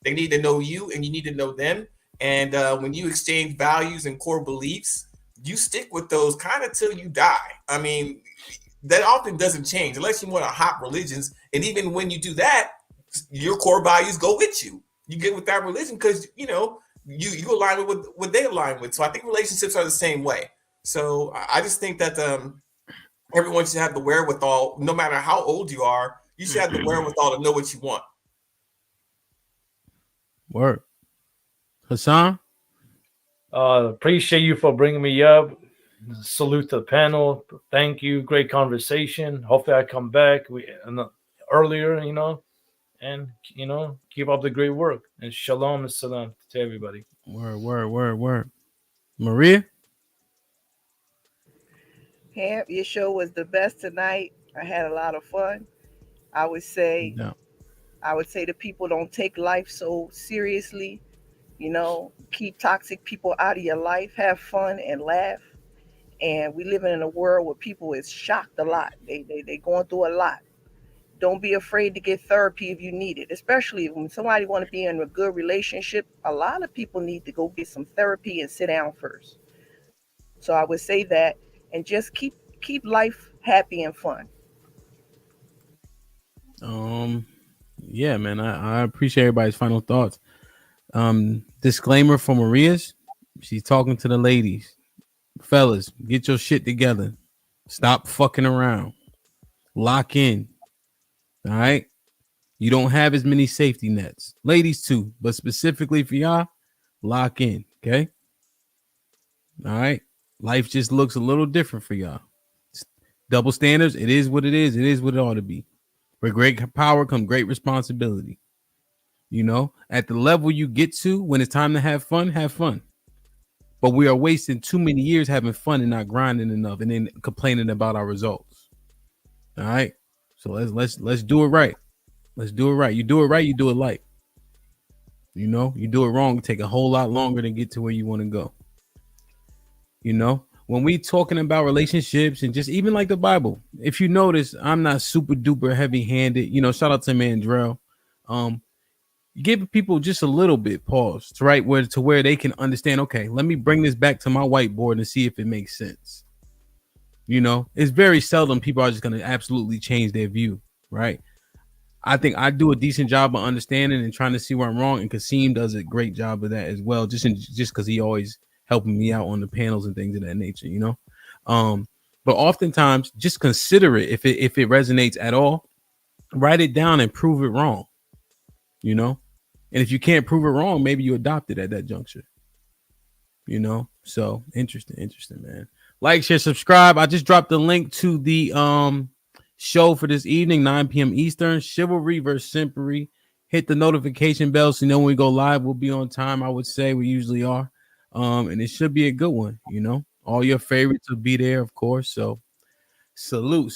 They need to know you, and you need to know them. And when you exchange values and core beliefs, you stick with those kind of till you die. I mean, that often doesn't change unless you want to hop religions. And even when you do that, your core values go with you. You get with that religion because you align with what they align with. So I think relationships are the same way. So I just think that everyone should have the wherewithal, no matter how old you are, you should have the wherewithal to know what you want. Word. Hassan? Appreciate you for bringing me up. Salute to the panel. Thank you. Great conversation. Hopefully I come back earlier, and keep up the great work. And shalom and salam to everybody. Word. Maria? Ham, your show was the best tonight. I had a lot of fun. I would say to people, don't take life so seriously. Keep toxic people out of your life. Have fun and laugh. And we live in a world where people is shocked a lot. They going through a lot. Don't be afraid to get therapy if you need it, especially when somebody want to be in a good relationship. A lot of people need to go get some therapy and sit down first. So I would say that, and just keep life happy and fun. Yeah, man, I appreciate everybody's final thoughts. Disclaimer for Maria's, she's talking to the ladies. Fellas, get your shit together. Stop fucking around. Lock in. All right. You don't have as many safety nets. Ladies too, but specifically for y'all, lock in. Okay. All right. Life just looks a little different for y'all. Double standards. It is what it is. It is what it ought to be. With great power comes great responsibility. At the level you get to when it's time to have fun, have fun. But we are wasting too many years having fun and not grinding enough and then complaining about our results. All right. So let's do it right. Let's do it right. You do it right, you do it light. You do it wrong, it take a whole lot longer to get to where you want to go. You know, when we talking about relationships and just even like the Bible, if you notice, I'm not super duper heavy handed. You know, shout out to Mandrell. Give people just a little bit pause to where they can understand. Okay, let me bring this back to my whiteboard and see if it makes sense. You know, it's very seldom people are just going to absolutely change their view, right? I think I do a decent job of understanding and trying to see where I'm wrong, and Kasim does a great job of that as well. Just because he always helping me out on the panels and things of that nature, you know. But oftentimes, just consider it if it resonates at all. Write it down and prove it wrong. You know, and if you can't prove it wrong, maybe you adopt it at that juncture. You know, so interesting, man. Like, share, subscribe. I just dropped the link to the show for this evening, 9 p.m. Eastern. Chivalry versus Simpery. Hit the notification bell so you know when we go live, we'll be on time. I would say we usually are, and it should be a good one. You know, all your favorites will be there, of course. So, salute,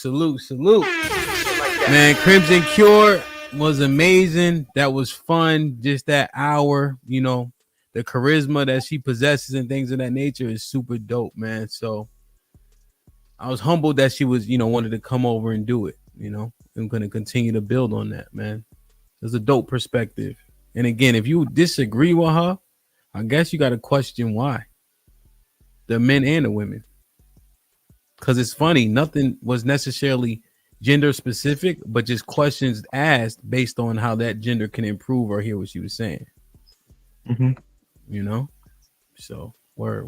man. Crimson Cure was amazing. That was fun. Just that hour, you know, the charisma that she possesses and things of that nature is super dope, man. So I was humbled that she was, you know, wanted to come over and do it. You know, I'm going to continue to build on that, man. It's a dope perspective. And again, if you disagree with her, I guess you got to question why. The men and the women. Because it's funny, nothing was necessarily gender specific, but just questions asked based on how that gender can improve or hear what she was saying. Mm-hmm. You know? So, word.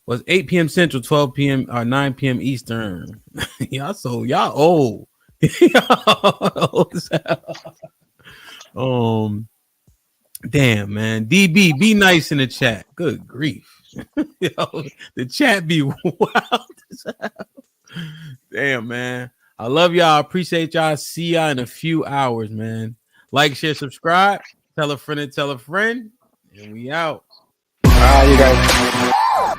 Was 8 p.m. Central, 12 p.m. or 9 p.m. Eastern. y'all old. Y'all old as hell. Damn, man. DB, be nice in the chat. Good grief. Yo, the chat be wild as hell. Damn, man. I love y'all. I appreciate y'all. See y'all in a few hours, man. Like, share, subscribe. Tell a friend and tell a friend. And we out. All right, you guys.